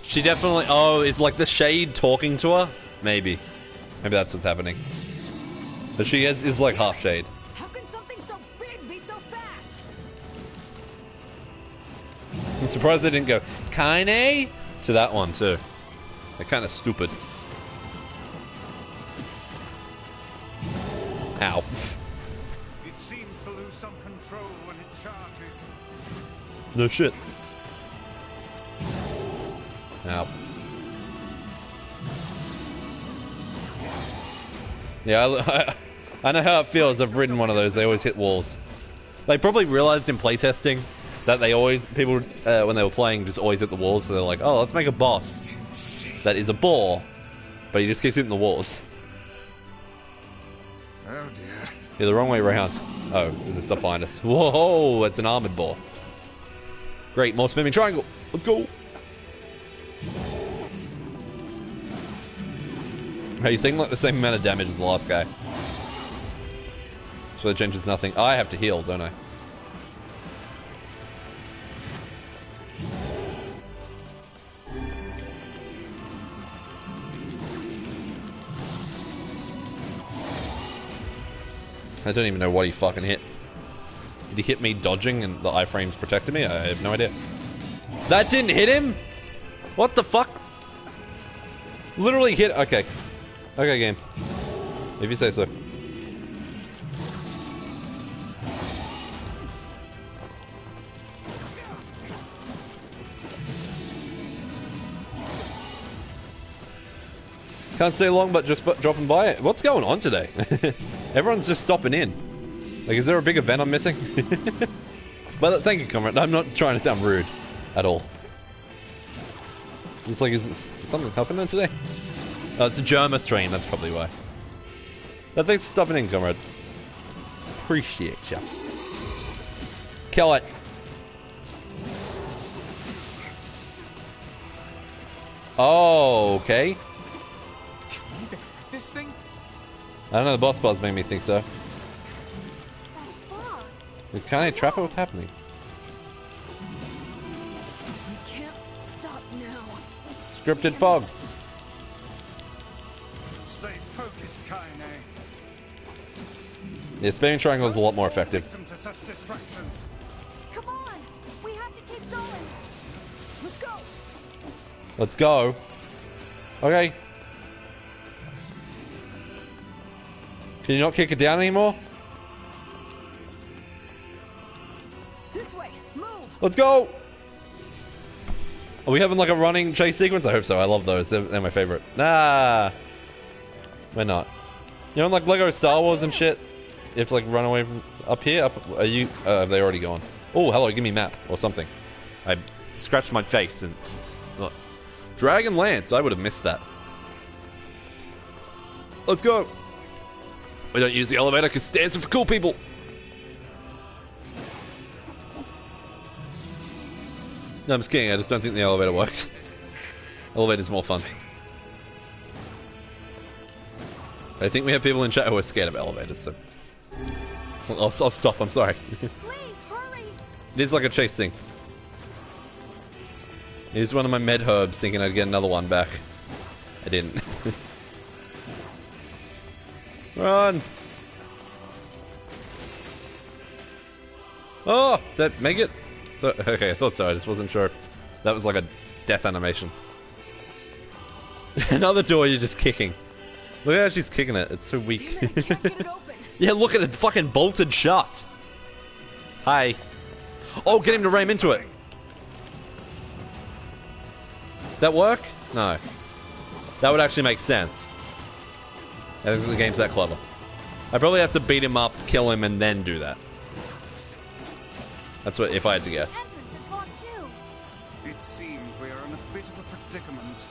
Speaker 1: She definitely... Oh, is like the shade talking to her? Maybe. Maybe that's what's happening. But she is like half shade.
Speaker 8: How can something so big be so fast?
Speaker 1: I'm surprised they didn't go Kaine to that one too. They're kind of stupid. Ow.
Speaker 4: It seems to lose some control when it charges.
Speaker 1: No shit. Ow. Yeah, I know how it feels. I've ridden one of those. They always hit walls. They probably realized in playtesting that they always, people, when they were playing, just always hit the walls. So they're like, oh, let's make a boss that is a boar, but he just keeps hitting the walls.
Speaker 4: Oh dear.
Speaker 1: Yeah, the wrong way around. Oh, there's this stuff behind us. Whoa, it's an armored boar. Great, more spinning triangle. Let's go. Hey, you think like the same amount of damage as the last guy? So that changes nothing. I have to heal, don't I? I don't even know what he fucking hit. Did he hit me dodging and the iframes protected me? I have no idea. That didn't hit him? What the fuck? Literally hit... Okay. Okay, game. If you say so. Can't stay long, but just dropping by. What's going on today? Everyone's just stopping in. Like, is there a big event I'm missing? But thank you, comrade. I'm not trying to sound rude at all. It's like, is something happening today? Oh, it's a Germa stream. That's probably why. But thanks for stopping in, comrade. Appreciate ya. Kill it. Oh, okay.
Speaker 4: This thing?
Speaker 1: I don't know, the boss buzz made me think so. We can't trap it? What's happening?
Speaker 8: We can't stop now.
Speaker 1: Scripted fog.
Speaker 4: Stay focused, Kaine.
Speaker 1: Yeah, spinning triangle is a lot more effective.
Speaker 4: Victim to such distractions.
Speaker 5: Come on! We have to keep going!
Speaker 8: Let's go!
Speaker 1: Let's go. Okay. Can you not kick it down anymore?
Speaker 8: This way! Move!
Speaker 1: Let's go! Are we having like a running chase sequence? I hope so. I love those. They're my favorite. Nah. We're not. You know, like Lego Star Wars and shit? You have to like run away from... Up here? Up... Are you... have they already gone? Oh, hello. Give me map or something. I scratched my face and... Look. Dragon Lance. I would have missed that. Let's go. We don't use the elevator because it's dancing for cool people. No, I'm just kidding. I just don't think the elevator works. Elevator's more fun. I think we have people in chat who are scared of elevators, so... I'll stop. I'm sorry.
Speaker 5: Please, hurry!
Speaker 1: It is like a chase thing. It is one of my med herbs, thinking I'd get another one back. I didn't. Run! Oh! That make it? Okay, I thought so. I just wasn't sure. That was like a death animation. Another door you're just kicking. Look at how she's kicking it. It's so weak.
Speaker 8: Damn it, I can't get it open.
Speaker 1: Yeah, look at it. It's fucking bolted shut. Hi. Oh, get him to ram into it. That work? No. That would actually make sense. I think the game's that clever. I probably have to beat him up, kill him, and then do that. That's what, if I had to guess.
Speaker 5: The entrance is locked too.
Speaker 4: It seems we are in a bit of a predicament.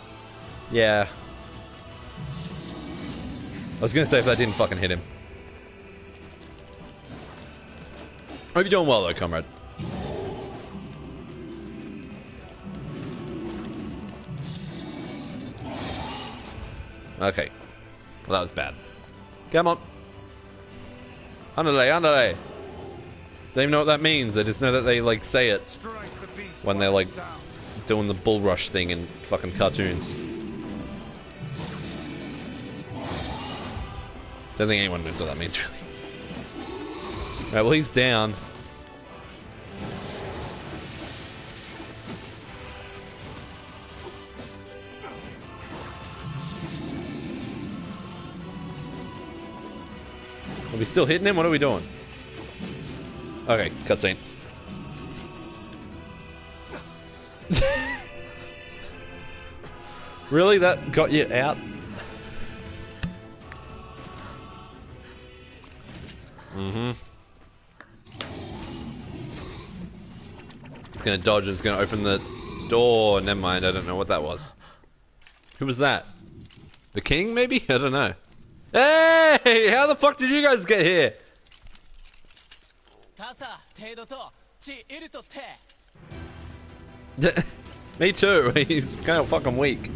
Speaker 1: Yeah. I was gonna say if that didn't fucking hit him. Hope you're doing well though, comrade. Okay. Well, that was bad. Come on. Andale, andale. They don't even know what that means. I just know that they, like, say it when they're, like, doing the bull rush thing in fucking cartoons. Don't think anyone knows what that means, really. Alright, well, he's down. Are we still hitting him? What are we doing? Okay, cutscene. Really? That got you out? Mm-hmm. It's gonna dodge and it's gonna open the door. Never mind, I don't know what that was. Who was that? The king, maybe? I don't know. Hey! How the fuck did you guys get here? Me too. He's kind of fucking weak.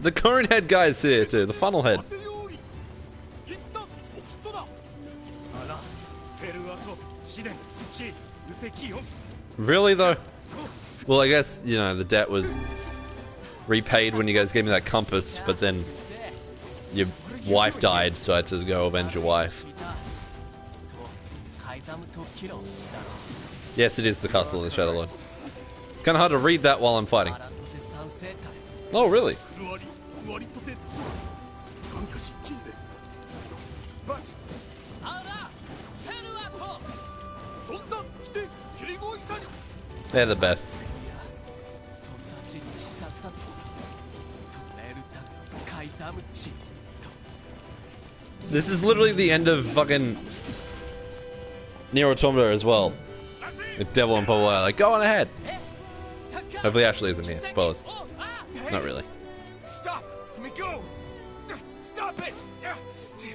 Speaker 1: The cone head guy's here too. The funnel head. Really though? Well, I guess, you know, the debt was repaid when you guys gave me that compass, but then your wife died, so I had to go avenge your wife. Yes, it is the Castle of the Shadow Lord. It's kind of hard to read that while I'm fighting. Oh, really? They're the best. This is literally the end of fucking NieR Automata as well. The devil and Purple Eye, like, go on ahead. Hopefully Ashley isn't here. Spoilers. Not really.
Speaker 2: Stop! Let me go! Stop it! Damn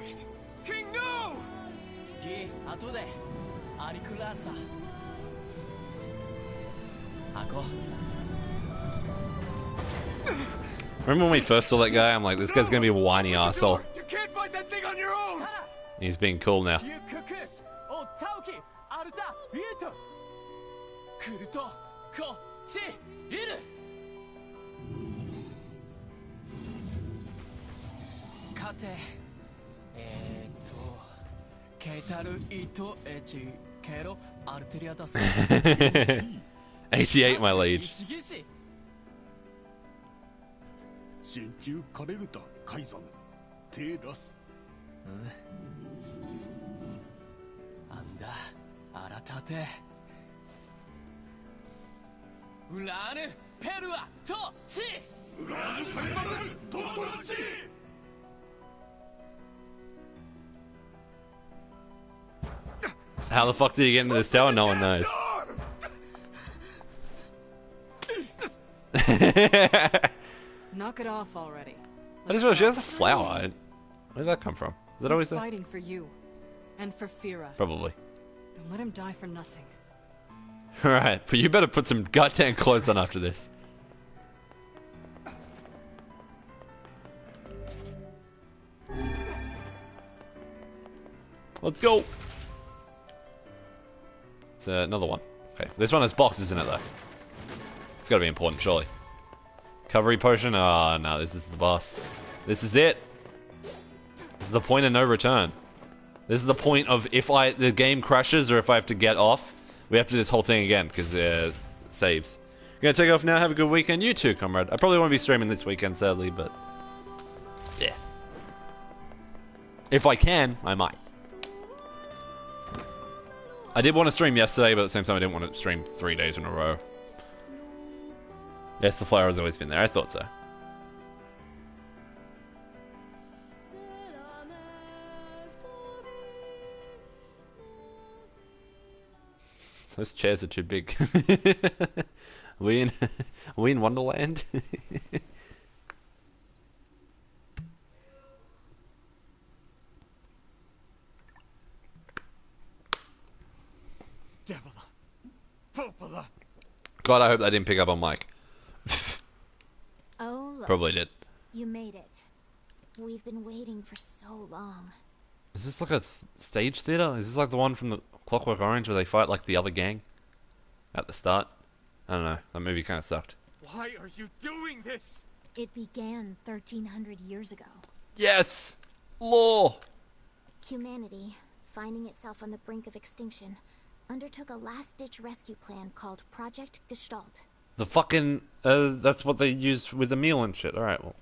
Speaker 2: it! King, no!
Speaker 1: Remember when we first saw that guy? I'm like, this guy's gonna be a whiny asshole.
Speaker 2: You can't fight that thing on your own!
Speaker 1: He's being cool now. $88, my liege. How the fuck did he get into this tower? No one knows.
Speaker 8: Knock it off already.
Speaker 1: I just realized she has a flower. Where did that come from? Is that always
Speaker 8: He's
Speaker 1: there?
Speaker 8: fighting for you. And for Fira.
Speaker 1: Probably.
Speaker 8: Don't let him die for nothing.
Speaker 1: Alright, but you better put some goddamn clothes on after this. Let's go! It's another one. Okay, this one has boxes in it though. It's gotta be important, surely. Recovery potion? Oh no, this is the boss. This is it! This is the point of no return. This is the point of if the game crashes or if I have to get off, we have to do this whole thing again, because saves. I'm gonna take off now, have a good weekend. You too, comrade. I probably won't be streaming this weekend, sadly, but... yeah. If I can, I might. I did want to stream yesterday, but at the same time I didn't want to stream 3 days in a row. Yes, the flower has always been there. I thought so. Those chairs are too big. we in Wonderland?
Speaker 2: Devila. Popola.
Speaker 1: God, I hope they didn't pick up on Mike.
Speaker 11: Oh, look.
Speaker 1: Probably did.
Speaker 11: You made it. We've been waiting for so long.
Speaker 1: Is this like a stage theater? Is this like the one from the Clockwork Orange where they fight like the other gang at the start? I don't know. That movie kind of sucked.
Speaker 2: Why are you doing this?
Speaker 11: It began 1,300 years ago.
Speaker 1: Yes! Law!
Speaker 11: Humanity, finding itself on the brink of extinction, undertook a last-ditch rescue plan called Project Gestalt.
Speaker 1: The fucking... that's what they used with the meal and shit. Alright, well.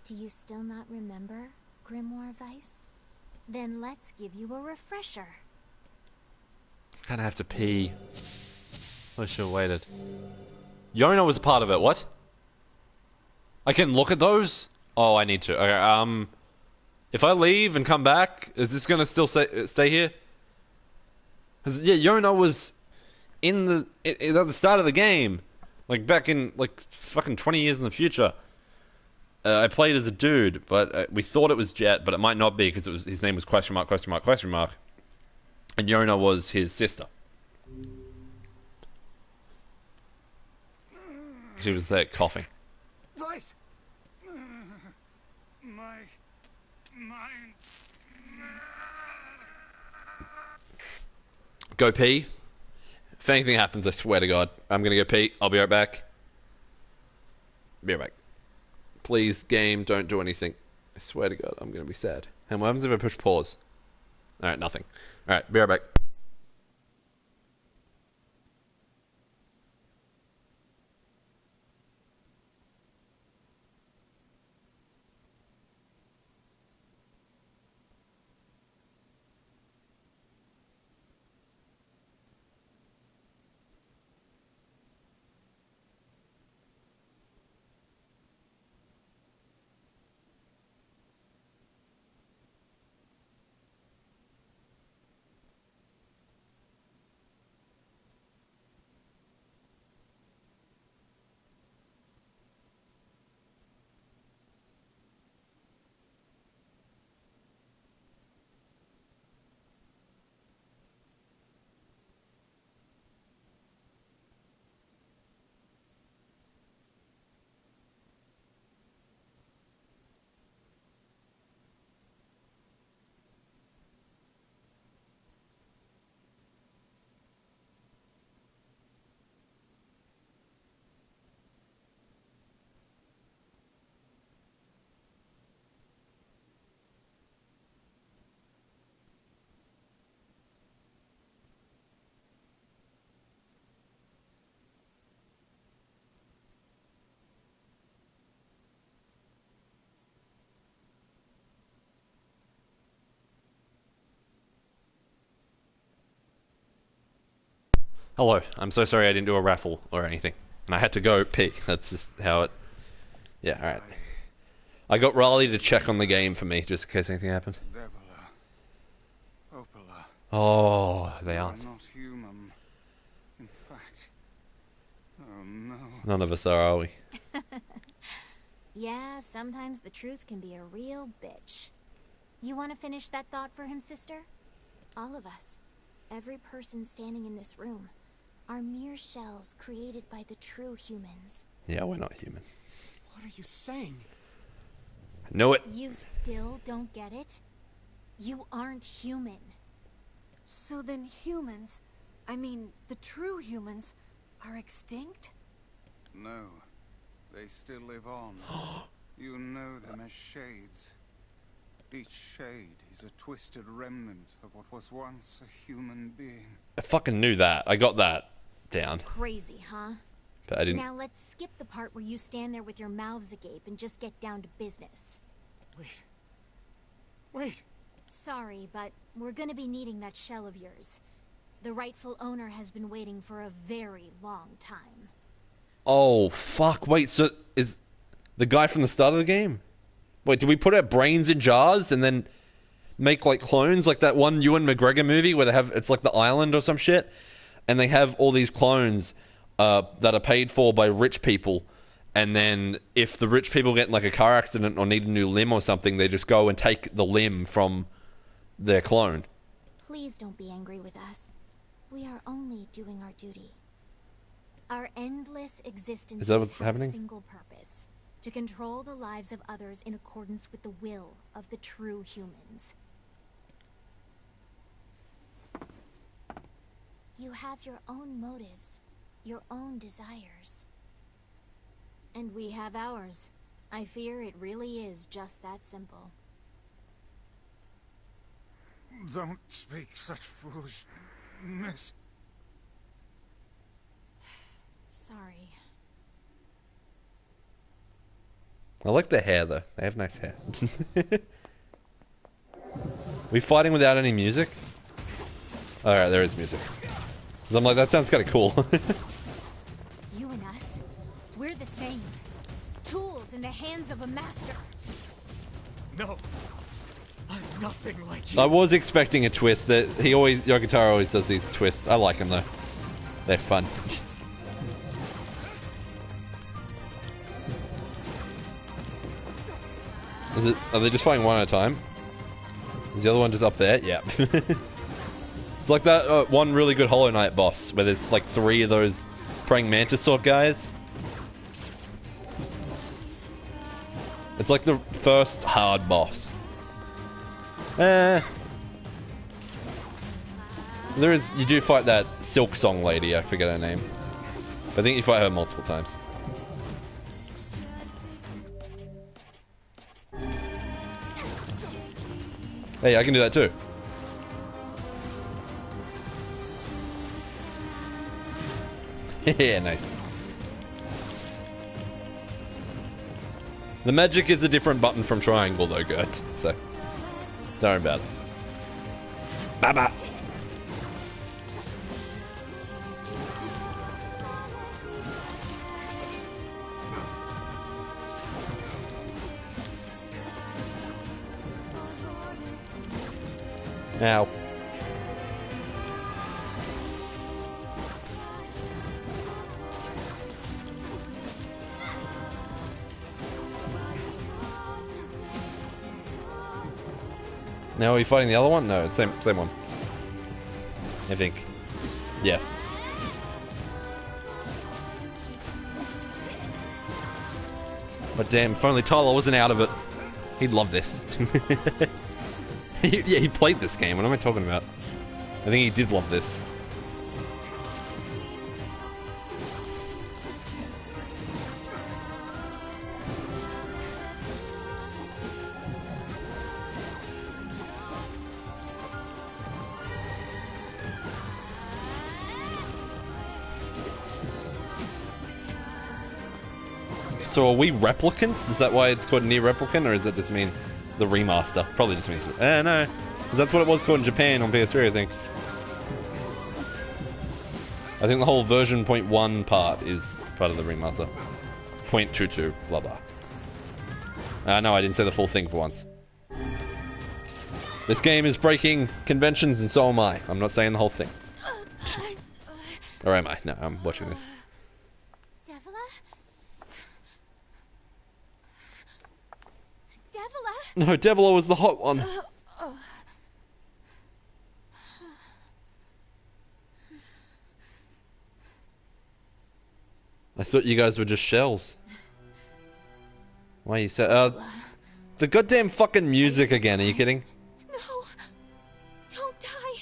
Speaker 11: Do you still not remember, Grimoire Weiss? Then let's give you a refresher.
Speaker 1: Kinda have to pee. I should have waited. Yona was a part of it, what? I can look at those? Oh, I need to. Okay, if I leave and come back, is this gonna still stay here? Cause yeah, Yona was in at the start of the game. Like back in, like, fucking 20 years in the future. I played as a dude, but we thought it was Jet, but it might not be because his name was question mark, question mark, question mark. And Yona was his sister. She was there coughing.
Speaker 4: Weiss! My mind.
Speaker 1: Go pee. If anything happens, I swear to God, I'm gonna go pee. I'll be right back. Be right back. Please, game, don't do anything. I swear to God, I'm gonna be sad. And what happens if I push pause? Alright, nothing. Alright, be right back. Hello, I'm so sorry I didn't do a raffle or anything. And I had to go pee. That's just how it... Yeah, alright. I got Raleigh to check on the game for me, just in case anything happened. Oh, they aren't.
Speaker 4: Not human. In fact... Oh no.
Speaker 1: None of us are we?
Speaker 11: Yeah, sometimes the truth can be a real bitch. You want to finish that thought for him, sister? All of us, every person standing in this room, are mere shells created by the true humans.
Speaker 1: Yeah, we're not human.
Speaker 2: What are you saying?
Speaker 1: I know it.
Speaker 11: You still don't get it? You aren't human.
Speaker 5: So then humans, I mean the true humans, are extinct?
Speaker 4: No. They still live on. You know them as shades. Each shade is a twisted remnant of what was once a human being.
Speaker 1: I fucking knew that. I got that down.
Speaker 11: Crazy, huh?
Speaker 1: But I didn't...
Speaker 11: Now let's skip the part where you stand there with your mouths agape and just get down to business.
Speaker 2: Wait.
Speaker 11: Sorry, but we're gonna be needing that shell of yours. The rightful owner has been waiting for a very long time.
Speaker 1: Oh, fuck. Wait, so is the guy from the start of the game? Wait, did we put our brains in jars and then make, like, clones? Like that one Ewan McGregor movie where they have... It's like The Island or some shit? And they have all these clones that are paid for by rich people. And then if the rich people get in, like, a car accident or need a new limb or something, they just go and take the limb from their clone.
Speaker 11: Please don't be angry with us. We are only doing our duty. Our endless existence
Speaker 1: Is that what's
Speaker 11: has a
Speaker 1: happening?
Speaker 11: single purpose: to control the lives of others in accordance with the will of the true humans. You have your own motives, your own desires. And we have ours. I fear it really is just that simple.
Speaker 4: Don't speak such foolishness.
Speaker 11: Sorry.
Speaker 1: I like the hair though. They have nice hair. We fighting without any music? Alright, there is music. 'Cause I'm like, that sounds kind of cool.
Speaker 11: You and us, we're the same. Tools in the hands of a master.
Speaker 2: No. I'm nothing like you.
Speaker 1: I was expecting a twist. That Yokotaro always does these twists. I like them though. They're fun. Are they just fighting one at a time? Is the other one just up there? Yeah. It's like that one really good Hollow Knight boss where there's like 3 of those praying mantis sort guys. It's like the first hard boss. You do fight that Silk Song lady, I forget her name. I think you fight her multiple times. Hey, I can do that too. Yeah, nice. The magic is a different button from triangle though, Gert. So, don't worry about it. Bye-bye. Ow. Now are we fighting the other one? No, same one. I think. Yes. But damn, if only Tyler wasn't out of it. He'd love this. Yeah, he played this game. What am I talking about? I think he did love this. So are we replicants? Is that why it's called NieR Replicant, or does that just mean the remaster? Probably just means it. No. That's what it was called in Japan on PS3, I think. I think the whole version .1 part is part of the remaster. .22, blah blah. No, I didn't say the full thing for once. This game is breaking conventions and so am I. I'm not saying the whole thing. Or am I? No, I'm watching this. No, Devila was the hot one. I thought you guys were just shells. Why you said the goddamn fucking music again, are you kidding?
Speaker 6: No. Don't die.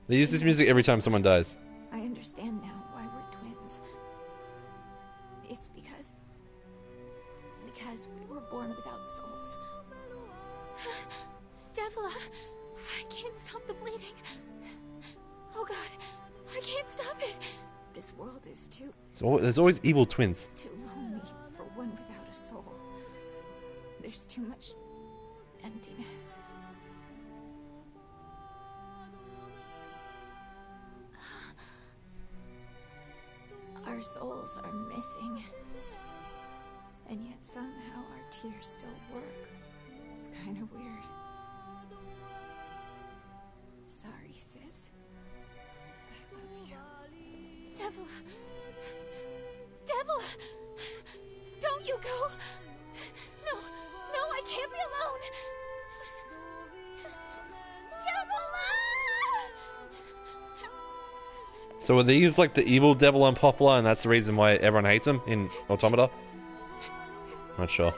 Speaker 1: They use this music every time someone dies.
Speaker 6: I understand now why we're twins. It's because we were born without souls. Devila, I can't stop the bleeding. Oh God, I can't stop it. This world is too...
Speaker 1: There's always evil twins.
Speaker 6: Too lonely for one without a soul. There's too much emptiness. Our souls are missing. And yet somehow our tears still work. It's kind of weird. Sorry, sis. I love you. Devila! Devila! Don't you go! No, I can't be alone!
Speaker 1: So are these like the evil devil and Poplar, and that's the reason why everyone hates him in Automata? Not sure.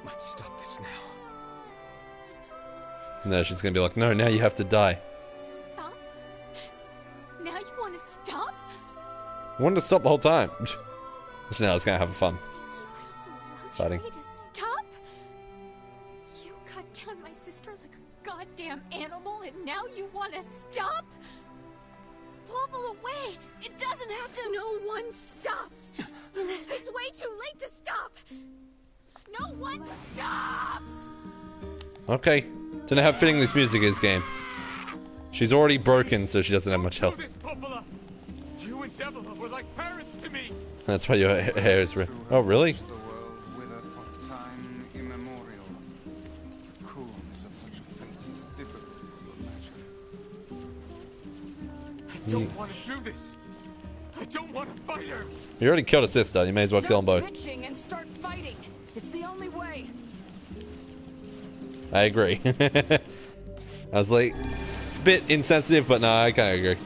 Speaker 12: Let's stop this now.
Speaker 1: No, she's gonna be like, no, now you have to die.
Speaker 6: Stop? Now you want to stop?
Speaker 1: I wanted to stop the whole time. So now it's gonna have fun. Fighting.
Speaker 6: To stop? You cut down my sister like a goddamn animal, and now you want to stop?
Speaker 5: Popula, wait! It doesn't have to.
Speaker 6: No one stops. It's way too late to stop. No one stops.
Speaker 1: Okay. Don't know how fitting this music is, game. She's already broken, so she doesn't have much health.
Speaker 2: You and Devila were like parents to me.
Speaker 1: That's why your hair is red. Oh, really?
Speaker 4: The world withered for time immemorial. The coolness of such a fate is difficult to imagine.
Speaker 2: I don't want to do this. I don't want to fight her.
Speaker 1: You already killed her sister. You may as well kill them both.
Speaker 8: Bitching and start fighting. It's the only way.
Speaker 1: I agree. I was like, it's a bit insensitive, but no, I kind of agree.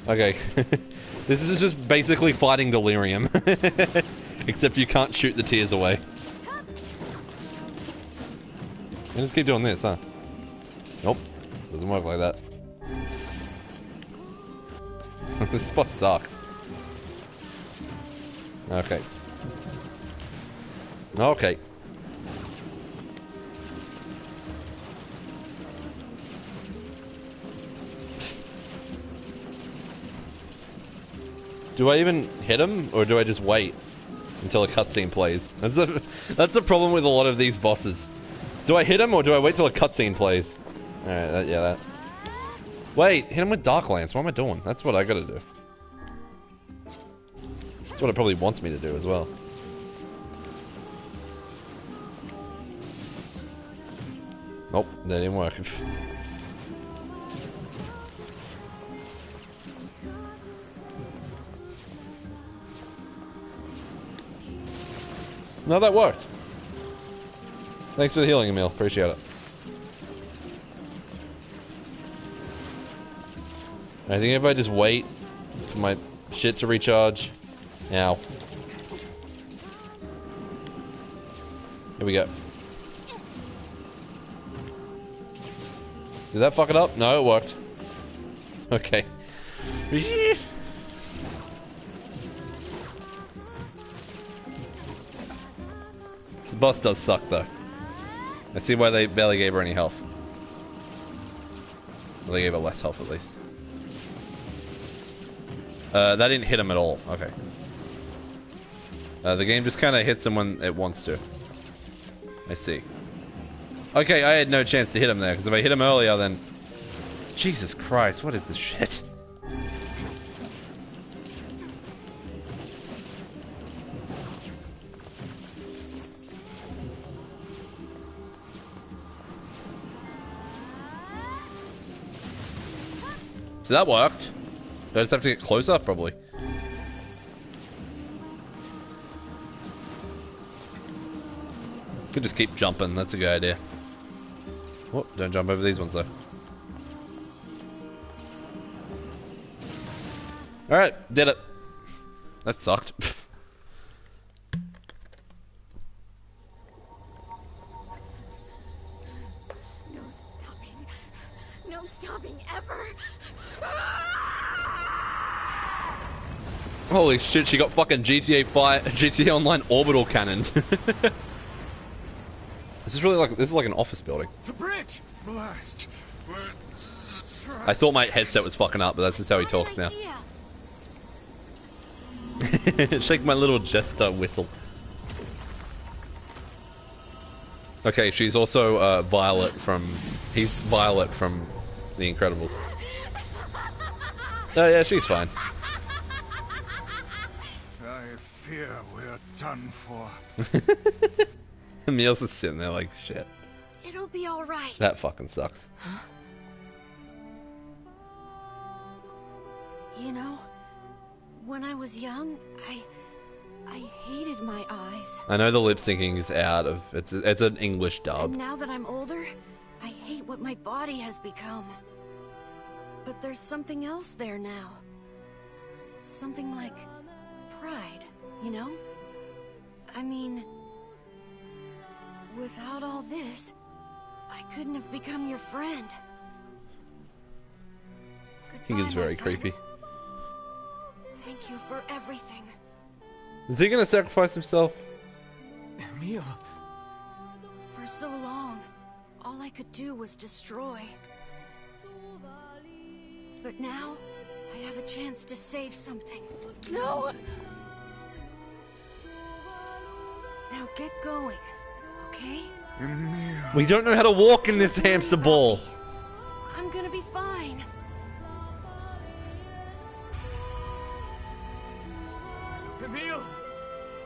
Speaker 1: Okay. This is just basically fighting delirium. Except you can't shoot the tears away. You just keep doing this, huh? Nope. Doesn't work like that. This spot sucks. Okay. Okay. Do I even hit him, or do I just wait until a cutscene plays? That's the problem with a lot of these bosses. Do I hit him, or do I wait till a cutscene plays? Alright, yeah, that. Wait, hit him with Dark Lance. What am I doing? That's what I gotta do. That's what it probably wants me to do as well. Nope, that didn't work. No, that worked. Thanks for the healing, Emil. Appreciate it. I think if I just wait for my shit to recharge. Now. Here we go. Did that fuck it up? No, it worked. Okay. The boss does suck, though. I see why they barely gave her any health. Well, they gave her less health, at least. That didn't hit him at all. Okay. The game just kind of hits him when it wants to. I see. Okay, I had no chance to hit him there, because if I hit him earlier, then... Jesus Christ, what is this shit? So that worked. Do I just have to get closer? Probably. Could just keep jumping, that's a good idea. Whoop, don't jump over these ones though. Alright, did it. That sucked.
Speaker 6: No stopping. No stopping ever.
Speaker 1: Holy shit, she got fucking GTA Online orbital cannoned. This is like an office building.
Speaker 2: The bridge! Blast!
Speaker 1: I thought my headset was fucking up, but that's just how he talks now. Shake my little jester whistle. Okay, she's also Violet from... He's Violet from The Incredibles. Oh yeah, she's fine.
Speaker 4: I fear we're done for.
Speaker 1: Emil's just sitting there like, shit.
Speaker 5: It'll be all right.
Speaker 1: That fucking sucks.
Speaker 5: You know, when I was young, I hated my eyes.
Speaker 1: I know the lip syncing is out of... It's an English dub.
Speaker 5: And now that I'm older, I hate quite what my body has become. But there's something else there now. Something like pride, you know? I mean, without all this, I couldn't have become your friend.
Speaker 1: I think it's very creepy.
Speaker 5: Thank you for everything.
Speaker 1: Is he gonna sacrifice himself?
Speaker 2: Emil.
Speaker 5: For so long, all I could do was destroy. But now, I have a chance to save something.
Speaker 6: No!
Speaker 5: Now get going, okay?
Speaker 4: Emil.
Speaker 1: We don't know how to walk in this hamster ball.
Speaker 5: I'm gonna be fine.
Speaker 2: Emil!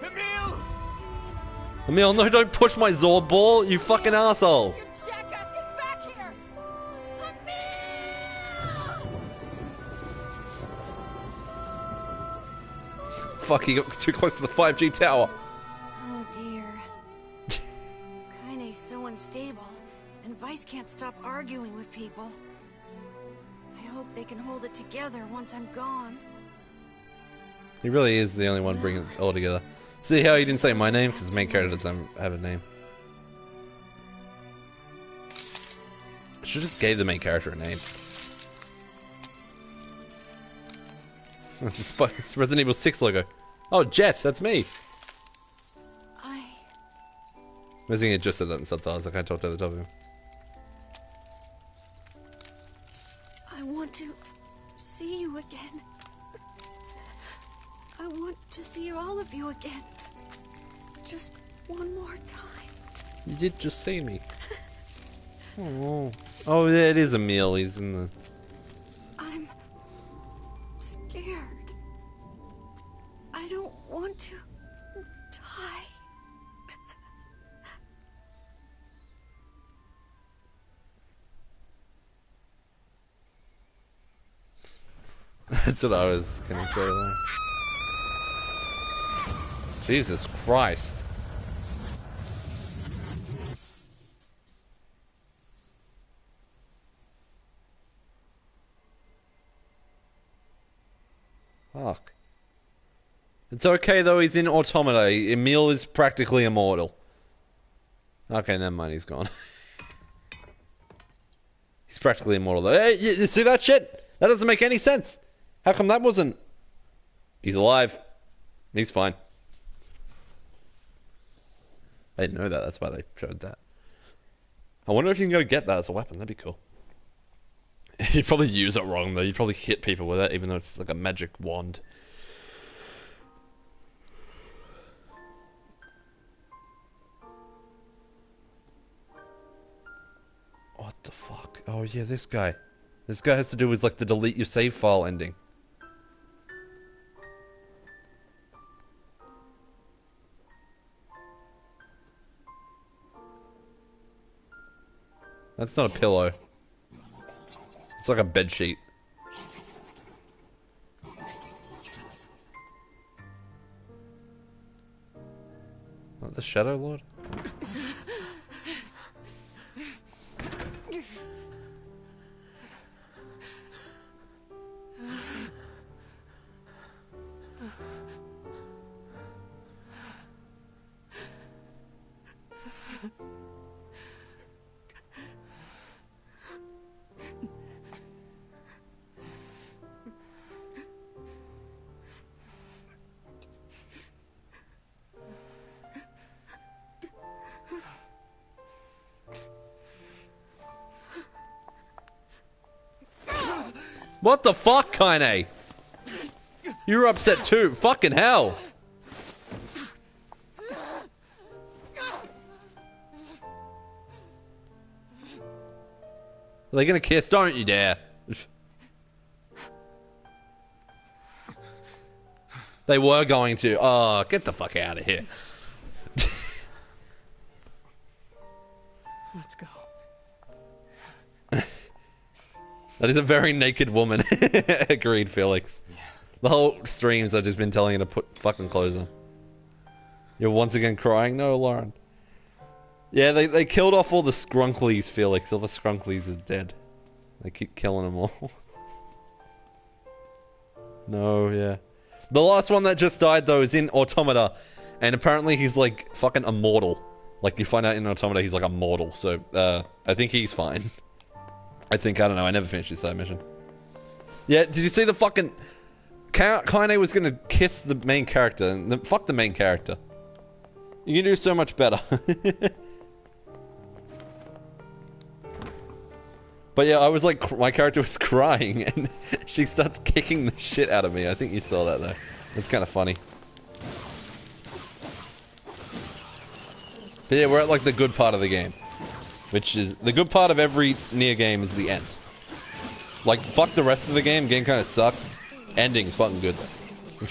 Speaker 2: Emil!
Speaker 1: Emil, no, don't push my Zord ball, you fucking asshole.
Speaker 6: You jackass, get back here!
Speaker 1: Fuck, he got too close to the 5G tower.
Speaker 5: Oh dear. Kaine's so unstable, and Vice can't stop arguing with people. I hope they can hold it together once I'm gone.
Speaker 1: He really is the only one bringing it all together. See how he didn't say my name? Because the main character doesn't have a name. I should just gave the main character a name. It's Resident Evil 6 logo. Oh, Jet, that's me. Resident Evil just said that in subtitles. I can't talk to the top of him.
Speaker 5: I want to see you again. I want to see all of you again. Just one more time.
Speaker 1: You did just see me. Oh, oh, yeah, it is Emil. He's in the.
Speaker 5: I'm scared. I don't want to die.
Speaker 1: That's what I was gonna say there. Jesus Christ. Fuck. It's okay though, he's in Automata. Emil is practically immortal. Okay, never mind, he's gone. He's practically immortal though. Hey, you see that shit? That doesn't make any sense. How come that wasn't? He's alive. He's fine. I didn't know that, that's why they showed that. I wonder if you can go get that as a weapon, that'd be cool. You'd probably use it wrong though, you'd probably hit people with it, even though it's like a magic wand. What the fuck? Oh yeah, this guy. This guy has to do with like the delete your save file ending. That's not a pillow. It's like a bed sheet. Not the Shadow Lord? What the fuck, Kaine? You were upset too. Fucking hell. Are they gonna kiss? Don't you dare. They were going to. Oh, get the fuck out of here.
Speaker 2: Let's go.
Speaker 1: That is a very naked woman. Agreed, Felix. Yeah. The whole streams I've just been telling you to put fucking clothes on. You're once again crying? No, Lauren. Yeah, they killed off all the Skrunklies, Felix. All the Skrunklies are dead. They keep killing them all. No, yeah. The last one that just died, though, is in Automata. And apparently he's, like, fucking immortal. Like, you find out in Automata he's, like, immortal. So, I think he's fine. I think, I don't know. I never finished this side mission. Yeah, did you see the fucking... Kaine was gonna kiss the main character. And fuck the main character. You can do so much better. But yeah, I was like, my character was crying, and she starts kicking the shit out of me. I think you saw that, though. It's kind of funny. But yeah, we're at, like, the good part of the game. Which is... The good part of every NieR game is the end. Like, fuck the rest of the game. Game kind of sucks. Ending's fucking good, though.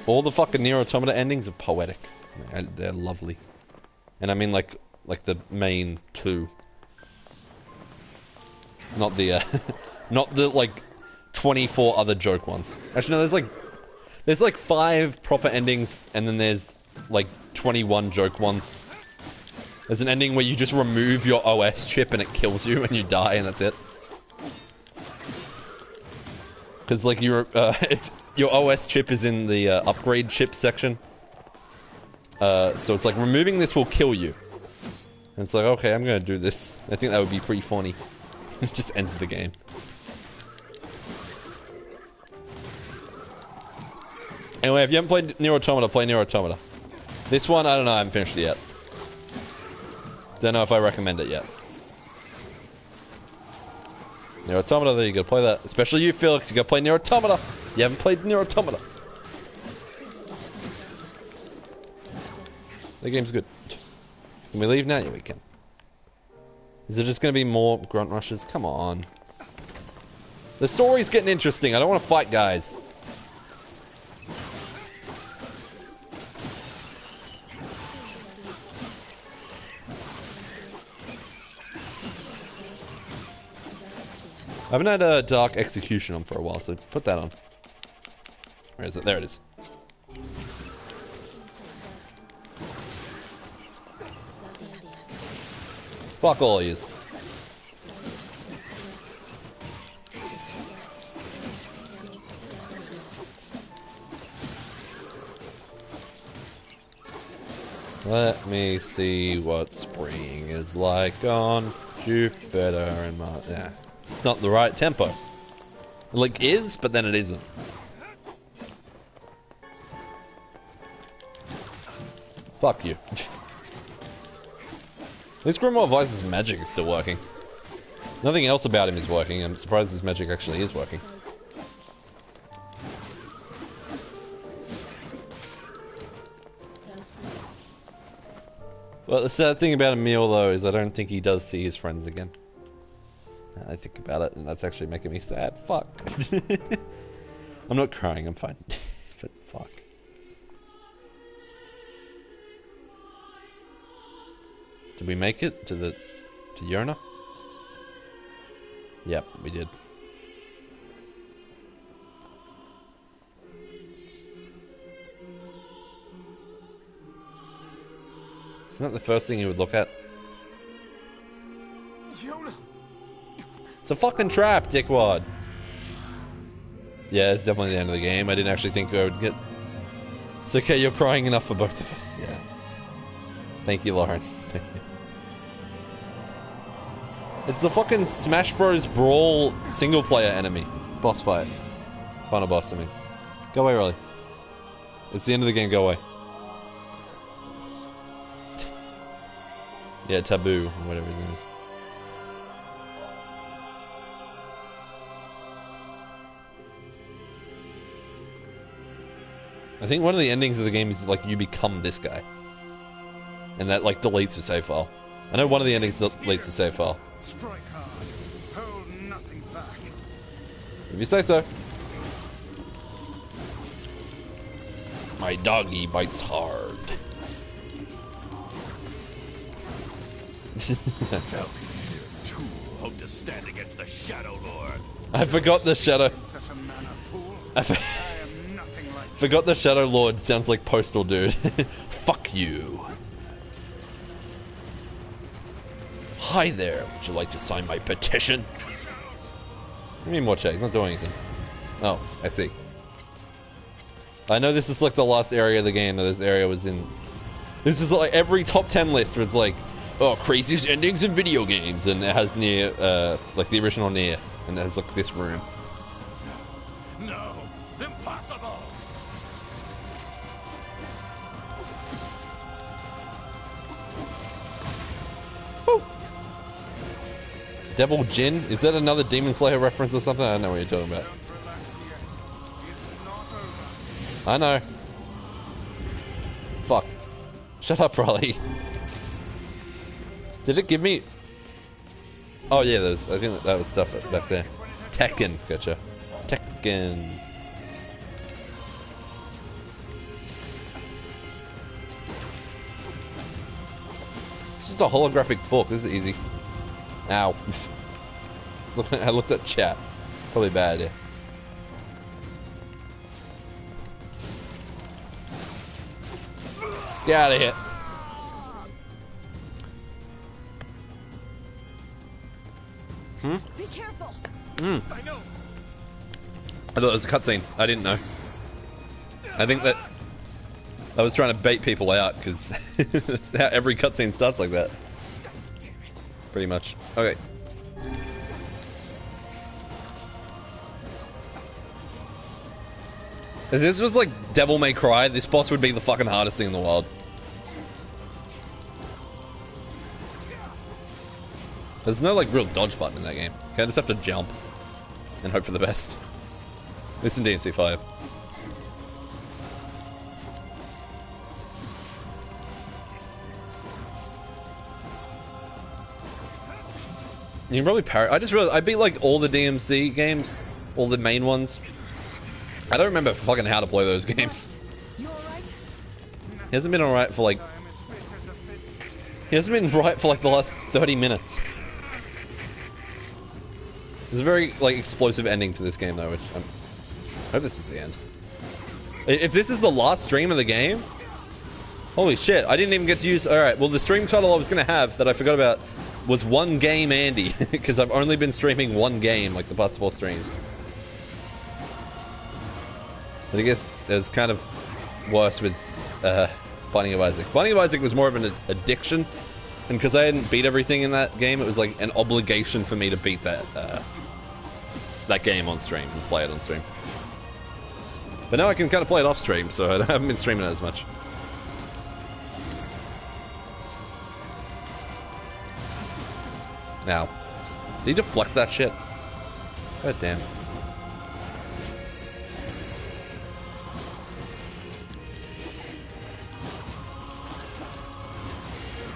Speaker 1: All the fucking NieR Automata endings are poetic. They're lovely. And I mean like the main two. Not the, not the, like, 24 other joke ones. Actually, no, there's like 5 proper endings, and then there's, like, 21 joke ones. There's an ending where you just remove your OS chip and it kills you and you die and that's it. Because, like, your OS chip is in the upgrade chip section. So it's like, removing this will kill you. And it's like, okay, I'm gonna do this. I think that would be pretty funny. Just end the game. Anyway, if you haven't played NieR Automata, play NieR Automata. This one, I don't know, I haven't finished it yet. Don't know if I recommend it yet. NieR Automata, there you go, play that. Especially you, Felix, you gotta play NieR Automata. You haven't played NieR Automata. The game's good. Can we leave now? Yeah, we can. Is there just gonna be more grunt rushes? Come on. The story's getting interesting. I don't want to fight guys. I haven't had a Dark Execution on for a while, so put that on. Where is it? There it is. Fuck all of yous. Let me see what spring is like on Jupiter and Mars. Yeah. It's not the right tempo. It, like, is, but then it isn't. Fuck you. This Grimoire Vice's magic is still working. Nothing else about him is working. I'm surprised his magic actually is working. Well, the sad thing about Emil, though, is I don't think he does see his friends again. I think about it, and that's actually making me sad. Fuck. I'm not crying, I'm fine. But fuck. Did we make it to Yerna? Yep, we did. Isn't that the first thing you would look at?
Speaker 2: Yona.
Speaker 1: It's a fucking trap, dickwad. Yeah, it's definitely the end of the game. I didn't actually think I would get... It's okay, you're crying enough for both of us. Yeah. Thank you, Lauren. Thank you. It's the fucking Smash Bros. Brawl single-player enemy. Boss fight. Final boss, I mean. Go away, Rolly. It's the end of the game, go away. Yeah, Taboo, or whatever his name is. I think one of the endings of the game is like you become this guy. And that like deletes your save file. I know one of the endings deletes the save file.
Speaker 4: Strike hard. Hold nothing back.
Speaker 1: If you say so. My doggy bites hard.
Speaker 9: hope to stand against the Shadow Lord.
Speaker 1: I forgot the Shadow.
Speaker 4: Such a man of fool.
Speaker 1: I
Speaker 4: am nothing like
Speaker 1: forgot the Shadow Lord sounds like Postal Dude. Fuck you. Hi there. Would you like to sign my petition? What do you mean more check? He's not doing anything. Oh, I see. I know this is like the last area of the game that this area was in. This is like every top 10 list where it's like, oh, craziest endings in video games, and it has NieR, like the original NieR, and it has like this room.
Speaker 9: No, impossible.
Speaker 1: Woo. Devil Jin? Is that another Demon Slayer reference or something? I don't know what you're talking about. I know. Fuck. Shut up, Riley. Did it give me... Oh yeah, there's... I think that was stuff back there. Tekken. Gotcha. Tekken. It's just a holographic book. This is easy. Ow. I looked at chat. Probably a bad idea. Get out of here.
Speaker 6: Be careful.
Speaker 1: I know. I thought it was a cutscene. I didn't know. I think that I was trying to bait people out because that's how every cutscene starts like that. Pretty much. Okay. If this was like Devil May Cry, this boss would be the fucking hardest thing in the world. There's no like real dodge button in that game. You just have to jump and hope for the best. This in DMC 5. You can probably parry. I just realized I beat like all the DMC games, all the main ones. I don't remember fucking how to play those games.
Speaker 6: You alright?
Speaker 1: He hasn't been alright for like... He hasn't been right for like the last 30 minutes. There's a very like explosive ending to this game though, which I hope this is the end. If this is the last stream of the game, holy shit, I didn't even get to use... Alright, well the stream title I was going to have that I forgot about was One Game Andy, because I've only been streaming one game like the past 4 streams. But I guess it was kind of worse with Binding of Isaac. Binding of Isaac was more of an addiction, and because I hadn't beat everything in that game, it was like an obligation for me to beat that that game on stream and play it on stream. But now I can kind of play it off stream, so I haven't been streaming it as much. Now, did he deflect that shit? God damn.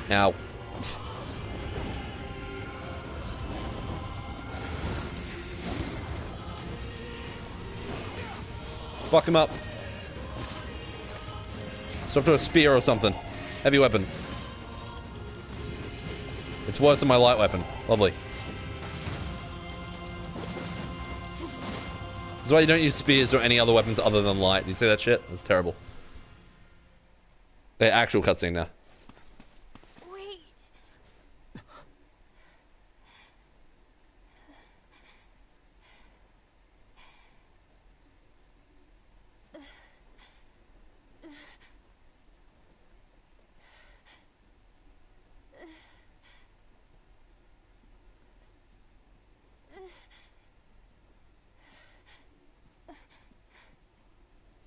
Speaker 1: Now. Fuck him up. Stop to a spear or something. Heavy weapon. It's worse than my light weapon. Lovely. That's why you don't use spears or any other weapons other than light. Do you see that shit? That's terrible. The actual cutscene now.
Speaker 6: Wait.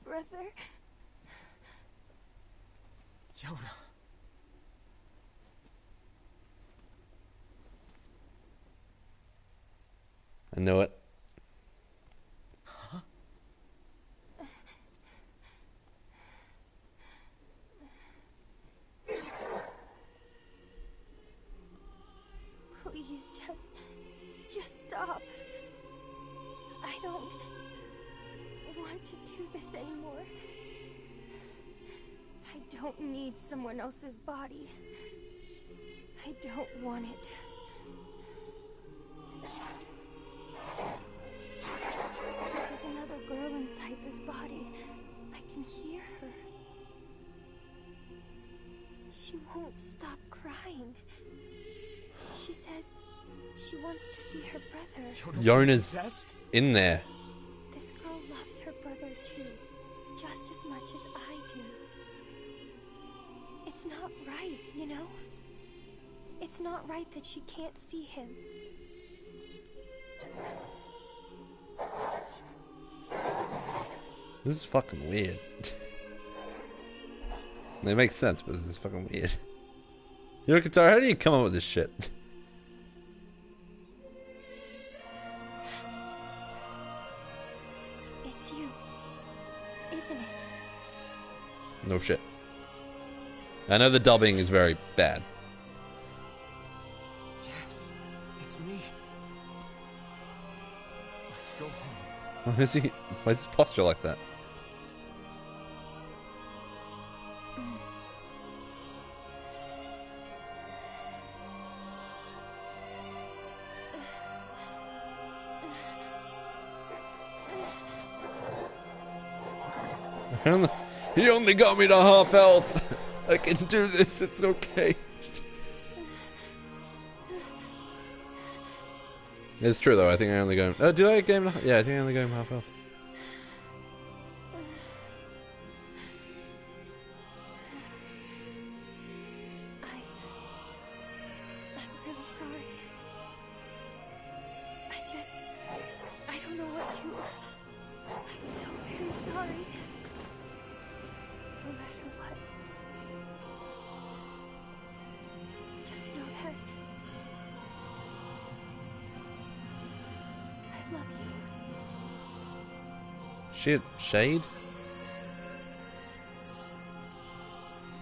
Speaker 6: Brother?
Speaker 2: Yoda.
Speaker 1: I know it.
Speaker 2: Huh?
Speaker 6: Please, just stop. I don't want to do this anymore. I don't need someone else's body. I don't want it. She says she wants to see her brother.
Speaker 1: Yona's in there.
Speaker 6: This girl loves her brother too, just as much as I do. It's not right, you know? It's not right that she can't see him.
Speaker 1: This is fucking weird. It makes sense, but this is fucking weird. You know, Katara, how do you come up with this shit?
Speaker 6: It's you, isn't it?
Speaker 1: No shit. I know the dubbing is very bad.
Speaker 7: Yes, it's me. Let's go home.
Speaker 1: Why is his posture like that? He only got me to half health. I can do this, it's okay. It's true though, I think I only go... Oh, did I game... Yeah, I think I only go half health.
Speaker 6: I'm really sorry. I don't know what to... I'm so very sorry. No matter what. Just know that I love you.
Speaker 1: Shit, Shade?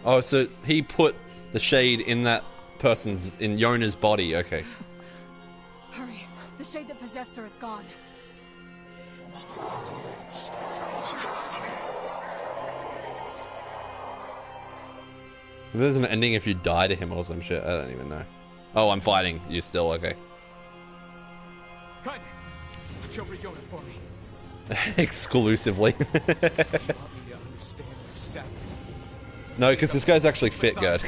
Speaker 1: Oh, so he put the shade in that person's... in Yona's body, okay.
Speaker 13: Hurry. The shade that possessed her is gone.
Speaker 1: If there's an ending if you die to him or some shit, I don't even know. Oh, I'm fighting you still, okay.
Speaker 7: Kind, watch over Yona for me.
Speaker 1: Exclusively.
Speaker 7: You want me to understand your sadness.
Speaker 1: No, because this guy's actually fit, good.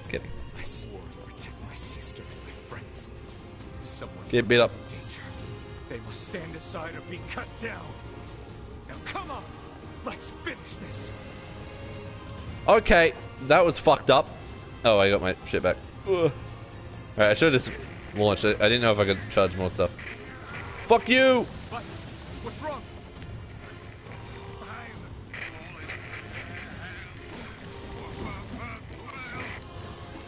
Speaker 1: Kidding.
Speaker 7: I swore to protect my sister and my friends. If someone
Speaker 1: Get beat up.
Speaker 7: in danger, they must stand aside or be cut down. Now come on, let's finish this.
Speaker 1: Okay, that was fucked up. Oh, I got my shit back. Alright, I should have just launched it. I didn't know if I could charge more stuff. Fuck you!
Speaker 7: What's wrong?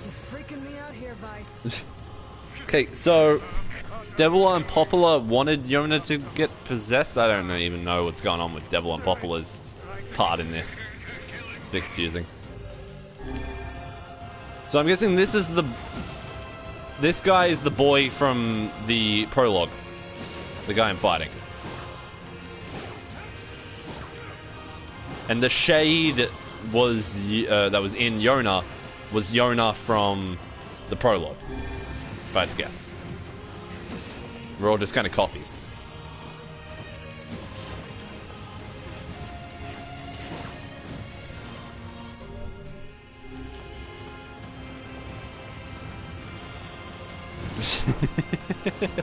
Speaker 13: You're freaking me out here, Vice.
Speaker 1: Okay, so Devil and Poplar wanted Yona to get possessed. I don't even know what's going on with Devil and Poplar's part in this. It's a bit confusing. So I'm guessing this is the... This guy is the boy from the prologue. The guy I'm fighting. And the shade was that was in Yona was Yona from the prologue, if I had to guess. We're all just kind of copies.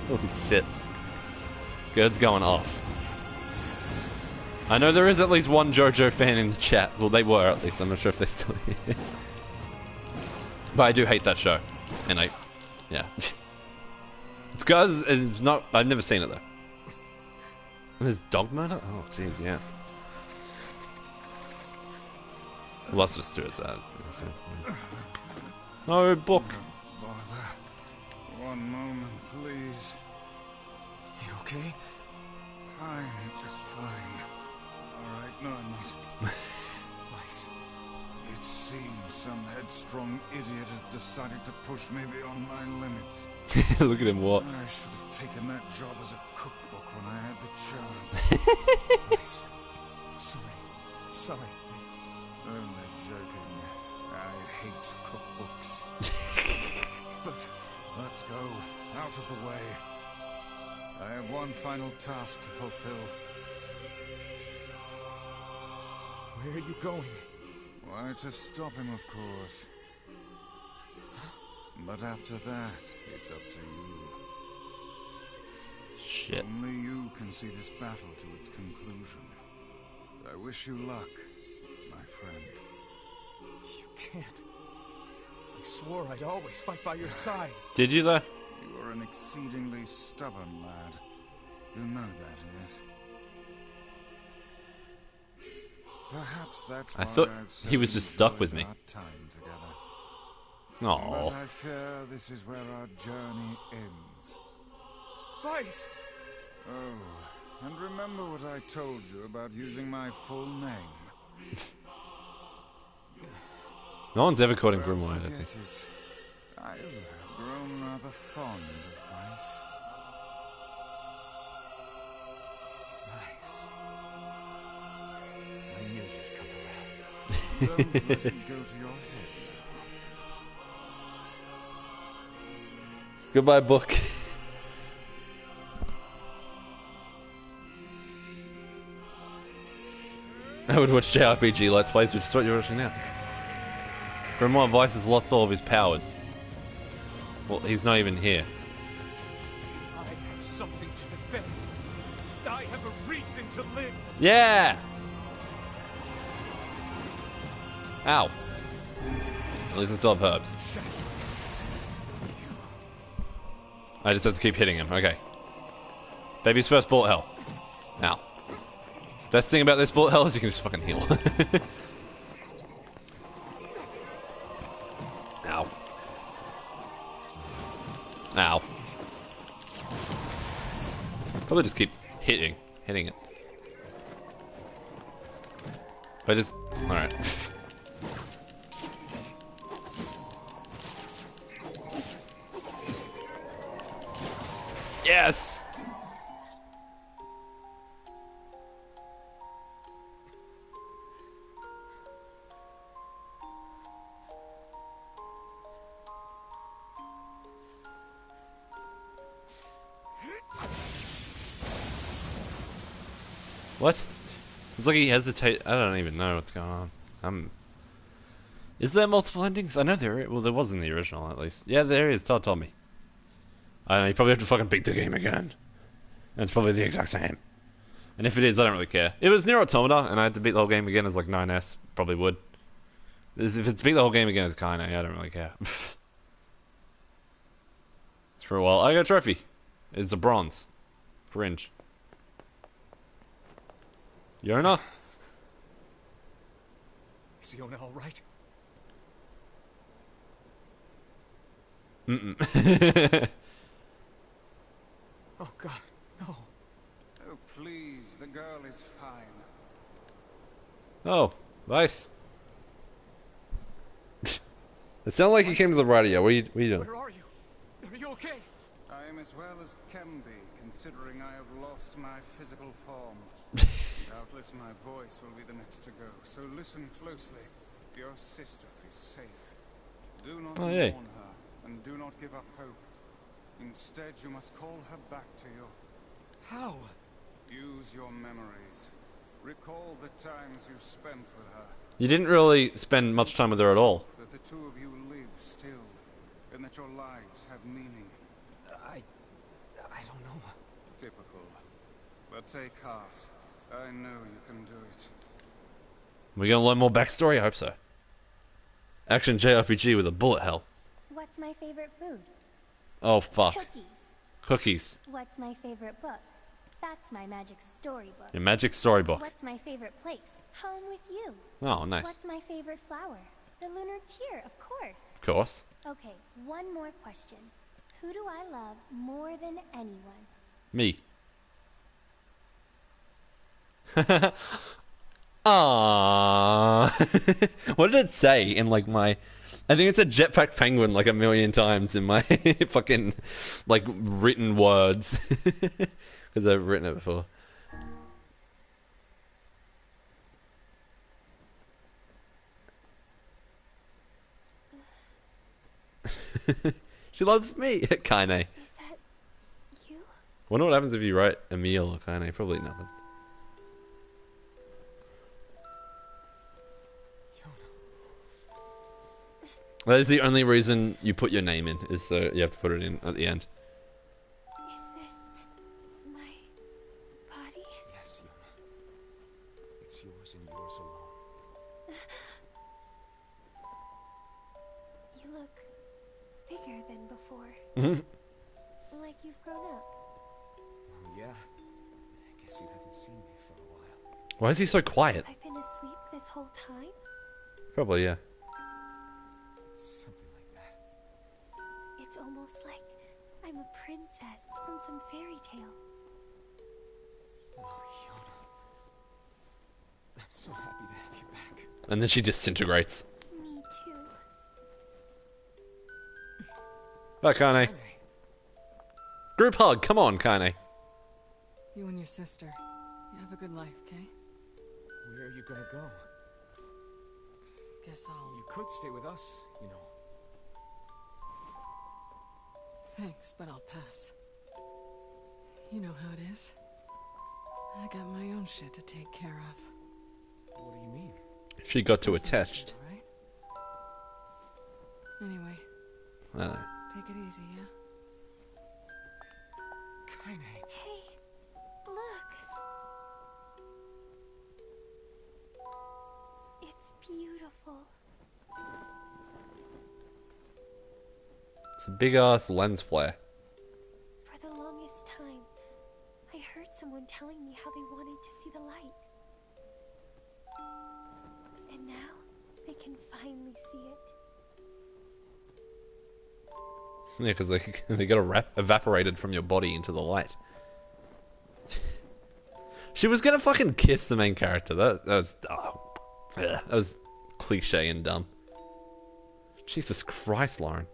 Speaker 1: Holy shit. Gerd's going off. I know there is at least one JoJo fan in the chat. Well, they were at least. I'm not sure if they're still here. But I do hate that show. And yeah. It's because it's not... I've never seen it, though. There's dog murder? Oh, jeez, yeah. Lots of us do it, that. No, book.
Speaker 4: Bother. One moment, please.
Speaker 7: You okay?
Speaker 4: Fine, just fine. Alright, no, I'm not.
Speaker 7: Vice.
Speaker 4: It seems some headstrong idiot has decided to push me beyond my limits.
Speaker 1: Look at him walk.
Speaker 4: I should have taken that job as a cookbook when I had the chance.
Speaker 7: Vice. Sorry.
Speaker 4: Only joking. I hate cookbooks.
Speaker 7: But...
Speaker 4: Let's go. Out of the way. I have one final task to fulfill.
Speaker 7: Where are you going?
Speaker 4: Why, to stop him, of course. But after that, it's up to you.
Speaker 1: Shit.
Speaker 4: Only you can see this battle to its conclusion. I wish you luck, my friend.
Speaker 7: You can't. I swore I'd always fight by your side.
Speaker 1: Did you though?
Speaker 4: You are an exceedingly stubborn lad. You know that, yes? Perhaps that's
Speaker 1: I
Speaker 4: why
Speaker 1: thought
Speaker 4: I've so
Speaker 1: he was just stuck
Speaker 4: enjoyed
Speaker 1: with me.
Speaker 4: our time together.
Speaker 1: Aww.
Speaker 4: But I fear this is where our journey ends.
Speaker 7: Vice!
Speaker 4: Oh, and remember what I told you about using my full name.
Speaker 1: No one's ever called him
Speaker 4: Well,
Speaker 1: Grimoire, I don't
Speaker 4: forget
Speaker 1: think.
Speaker 4: it. I've grown rather fond of Vice.
Speaker 7: Vice. I knew you'd come around.
Speaker 4: Don't let it go to your head
Speaker 1: Goodbye, book. I would watch JRPG Let's Plays, which is what you're watching now. Grimoire Vice has lost all of his powers. Well, he's not even here.
Speaker 7: I have something to defend. I have a reason to live.
Speaker 1: Yeah! Ow. At least I still have herbs. I just have to keep hitting him. Okay. Baby's first bullet hell. Ow. Best thing about this bullet hell is you can just fucking heal. Ow. Ow. Probably just keep hitting it. I just... Alright. Yes! What? It's like he hesitates. I don't even know what's going on. Is there multiple endings? I know there is. Well, there was in the original, at least. Yeah, there is. Todd told me. I know, you probably have to fucking beat the game again. And it's probably the exact same. And if it is, I don't really care. If it was NieR Automata and I had to beat the whole game again as like 9S, probably would. If it's beat the whole game again as Kaine, I don't really care. It's for a while. I got a trophy. It's a bronze. Fringe. Yona?
Speaker 7: Is Yona alright?
Speaker 1: Mm-mm.
Speaker 7: Oh god, no.
Speaker 4: Oh, please, the girl is fine.
Speaker 1: Oh, Vice. It sounded like you came to the radio. What are you doing?
Speaker 7: Where are you? Are you okay?
Speaker 4: I am as well as can be, considering I have lost my physical form. Doubtless my voice will be the next to go, so listen closely. Your sister is safe. Do not mourn her, and do not give up hope. Instead, you must call her back to you.
Speaker 7: How?
Speaker 4: Use your memories. Recall the times you spent with her.
Speaker 1: You didn't really spend much time with her at all.
Speaker 4: That the two of you live still, and that your lives have meaning.
Speaker 7: I don't know.
Speaker 4: Typical. But take heart. I know you can do it.
Speaker 1: We're gonna learn more backstory? I hope so. Action JRPG with a bullet hell.
Speaker 11: What's my favorite food?
Speaker 1: Oh, fuck.
Speaker 11: Cookies.
Speaker 1: Cookies.
Speaker 11: What's my favorite book? That's my magic storybook.
Speaker 1: Your magic storybook.
Speaker 11: What's my favorite place? Home with you.
Speaker 1: Oh, nice.
Speaker 11: What's my favorite flower? The lunar tear, of course.
Speaker 1: Of course.
Speaker 11: Okay, one more question. Who do I love more than anyone?
Speaker 1: Me. Aww. What did it say in like my... I think it's a jetpack penguin like 1,000,000 times in my fucking like written words. Because I've written it before. She loves me, Kaine.
Speaker 11: Is that you?
Speaker 1: Wonder what happens if you write Emil or Kaine. Probably nothing. That is the only reason you put your name in, is so you have to put it in at the end.
Speaker 6: Is this my body?
Speaker 12: Yes, Yuna. It's yours and yours alone.
Speaker 6: You look bigger than before. Like you've grown up.
Speaker 12: Oh, yeah. I guess you haven't seen me for a while.
Speaker 1: Why is he so quiet?
Speaker 6: I've been asleep this whole time?
Speaker 1: Probably, yeah.
Speaker 12: Something like that.
Speaker 6: It's almost like I'm a princess from some fairy tale.
Speaker 12: Oh, Yuna. I'm so happy to have you back.
Speaker 1: And then she disintegrates.
Speaker 6: Me too.
Speaker 1: Bye, Kane. Group hug, come on, Kane.
Speaker 8: You and your sister. You have a good life, okay?
Speaker 12: Where are you gonna go?
Speaker 8: Guess I'll...
Speaker 12: You could stay with us, you know.
Speaker 8: Thanks, but I'll pass. You know how it is. I got my own shit to take care of.
Speaker 12: What do you mean?
Speaker 1: She got too attached.
Speaker 8: Right? Anyway,
Speaker 1: I don't know.
Speaker 8: take it easy, yeah?
Speaker 12: Kaine.
Speaker 6: Hey, look. It's beautiful.
Speaker 1: It's a big ass lens flare.
Speaker 6: For the longest time, I heard someone telling me how they wanted to see the light. And now, they can finally see it.
Speaker 1: Yeah, because they got evaporated from your body into the light. She was gonna fucking kiss the main character. That was cliche and dumb. Jesus Christ, Lauren.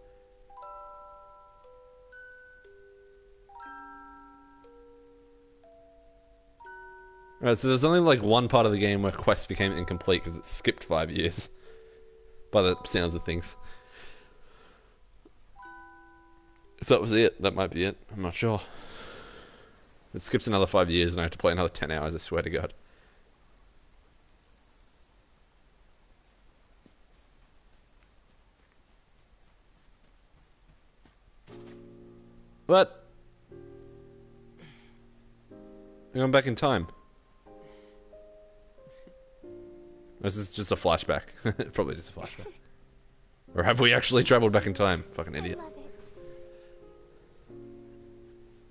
Speaker 1: Alright, so there's only like one part of the game where quests became incomplete because it skipped 5 years. By the sounds of things. If that was it, that might be it. I'm not sure. It skips another 5 years and I have to play another 10 hours, I swear to God. What? You're going back in time. This is just a flashback. Probably just a flashback. Or have we actually traveled back in time? Fucking idiot.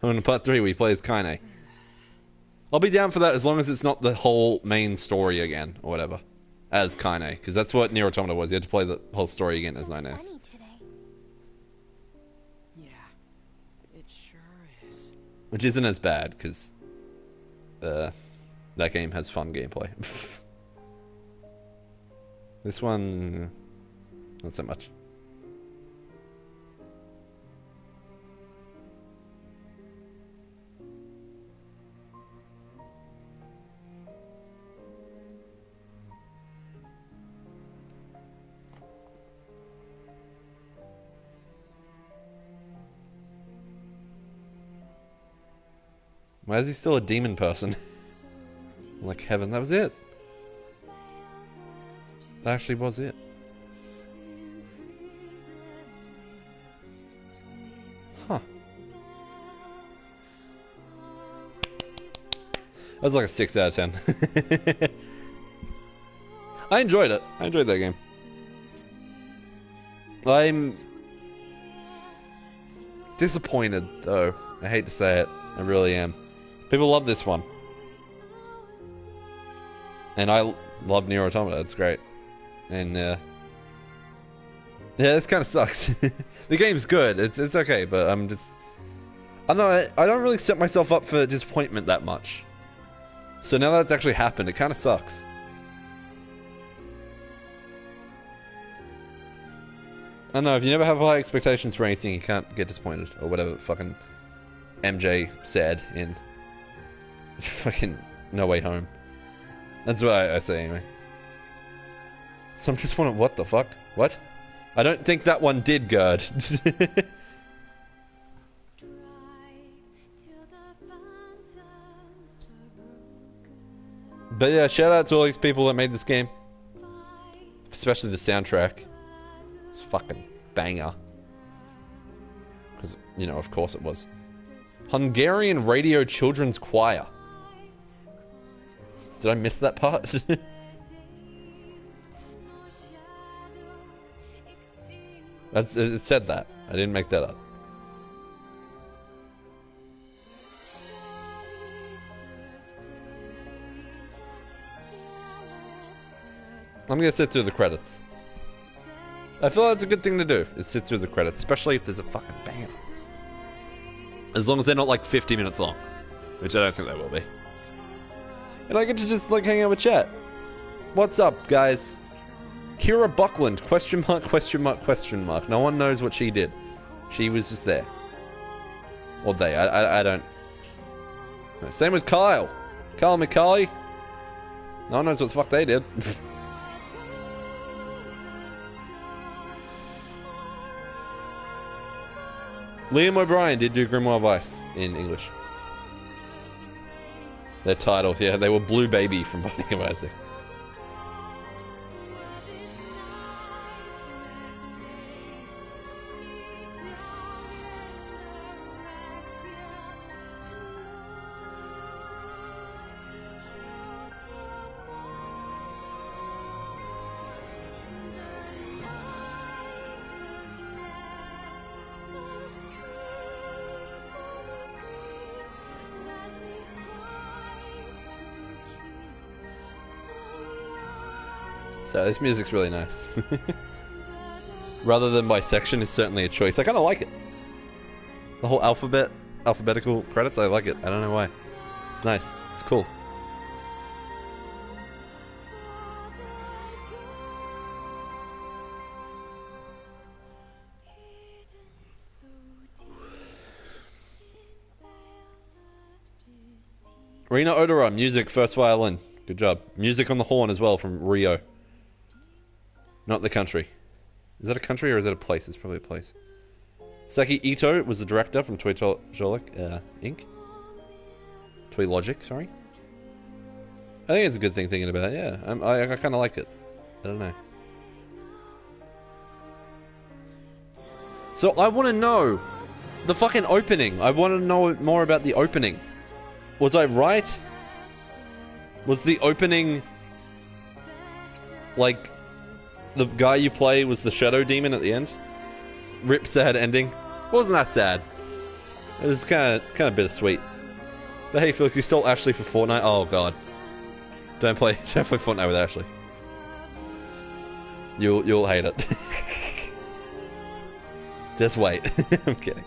Speaker 1: I'm in part 3 where you play as Kaine. I'll be down for that as long as it's not the whole main story again, or whatever. As Kaine, because that's what NieR Automata was. You had to play the whole story again as 9S.
Speaker 7: Yeah, it sure is.
Speaker 1: Which isn't as bad, because that game has fun gameplay. This one, not so much. Why is he still a demon person? Like heaven, that was it. That actually was it. Huh. That was like a 6 out of 10. I enjoyed it. I enjoyed that game. I'm disappointed, though. I hate to say it. I really am. People love this one. And I love NieR Automata. It's great. And, yeah, this kind of sucks. The game's good. It's okay, but I'm just... I don't know, I don't really set myself up for disappointment that much. So now that it's actually happened, it kind of sucks. I don't know, if you never have high expectations for anything, you can't get disappointed. Or whatever fucking MJ said in fucking No Way Home. That's what I say anyway. So I'm just wondering, what the fuck? What? I don't think that one did good. But yeah, shout out to all these people that made this game. Especially the soundtrack. It's fucking banger. Because, you know, of course it was. Hungarian Radio Children's Choir. Did I miss that part? It said that. I didn't make that up. I'm gonna sit through the credits. I feel that's a good thing to do, is sit through the credits, especially if there's a fucking banger. As long as they're not like 50 minutes long, which I don't think they will be. And I get to just like hang out with chat. What's up, guys? Kira Buckland, question mark, question mark, question mark. No one knows what she did. She was just there. Or they, I don't... No, same with Kyle. Kyle McCauley. No one knows what the fuck they did. Liam O'Brien did do Grimoire Vice in English. Their title, yeah, they were Blue Baby from Binding of Isaac. So this music's really nice. Rather than by section is certainly a choice. I kind of like it. The whole alphabetical credits, I like it. I don't know why. It's nice. It's cool. Rina Odora, music, first violin. Good job. Music on the horn as well from Rio. Not the country. Is that a country or is that a place? It's probably a place. Saki Ito was the director from Toy Inc. Toy Logic, sorry. I think it's a good thing thinking about it, yeah. I kind of like it. I don't know. So I want to know the fucking opening. I want to know more about the opening. Was I right? Was the opening... like... the guy you play was the Shadow Demon at the end? Rip sad ending. Wasn't that sad. It was kind of bittersweet. But hey, Felix, you stole Ashley for Fortnite? Oh god. Don't play Fortnite with Ashley. You'll hate it. Just wait. I'm kidding.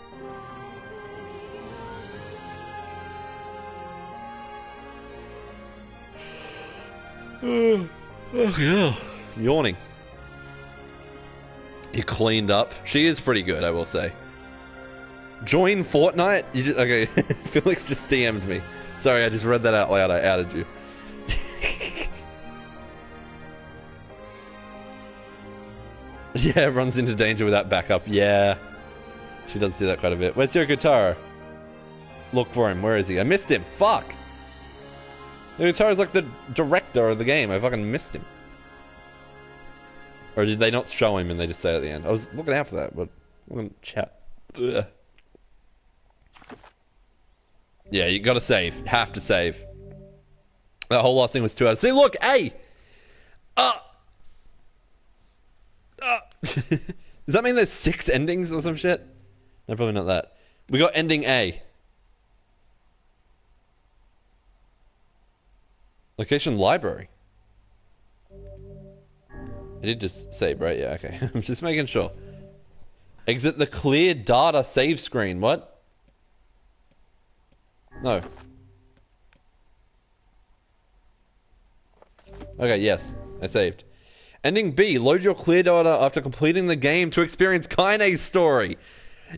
Speaker 1: Oh yeah. Yawning. You cleaned up. She is pretty good, I will say. Join Fortnite? You just, okay, Felix just DM'd me. Sorry, I just read that out loud. I added you. Yeah, runs into danger without backup. Yeah. She does do that quite a bit. Where's your guitar? Look for him. Where is he? I missed him. Fuck! The guitar's like the director of the game. I fucking missed him. Or did they not show him and they just say it at the end? I was looking out for that, but I'm gonna chat. Ugh. Yeah, you gotta save. Have to save. That whole last thing was 2 hours. See, look, hey! Does that mean there's 6 endings or some shit? No, probably not that. We got ending A. Location library. I did just save, right? Yeah, okay. I'm just making sure. Exit the clear data save screen. What? No. Okay, yes. I saved. Ending B. Load your clear data after completing the game to experience Kaine's story.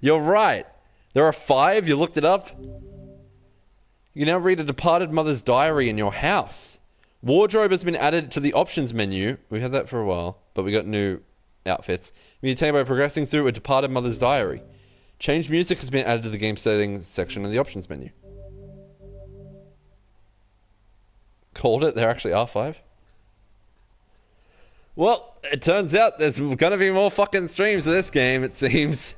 Speaker 1: You're right. There are 5. You looked it up. You can now read a departed mother's diary in your house. Wardrobe has been added to the options menu. We had that for a while, but we got new outfits. We obtain by progressing through a departed mother's diary. Change music has been added to the game settings section of the options menu. Called it. There actually are 5. Well, it turns out there's gonna be more fucking streams of this game, it seems.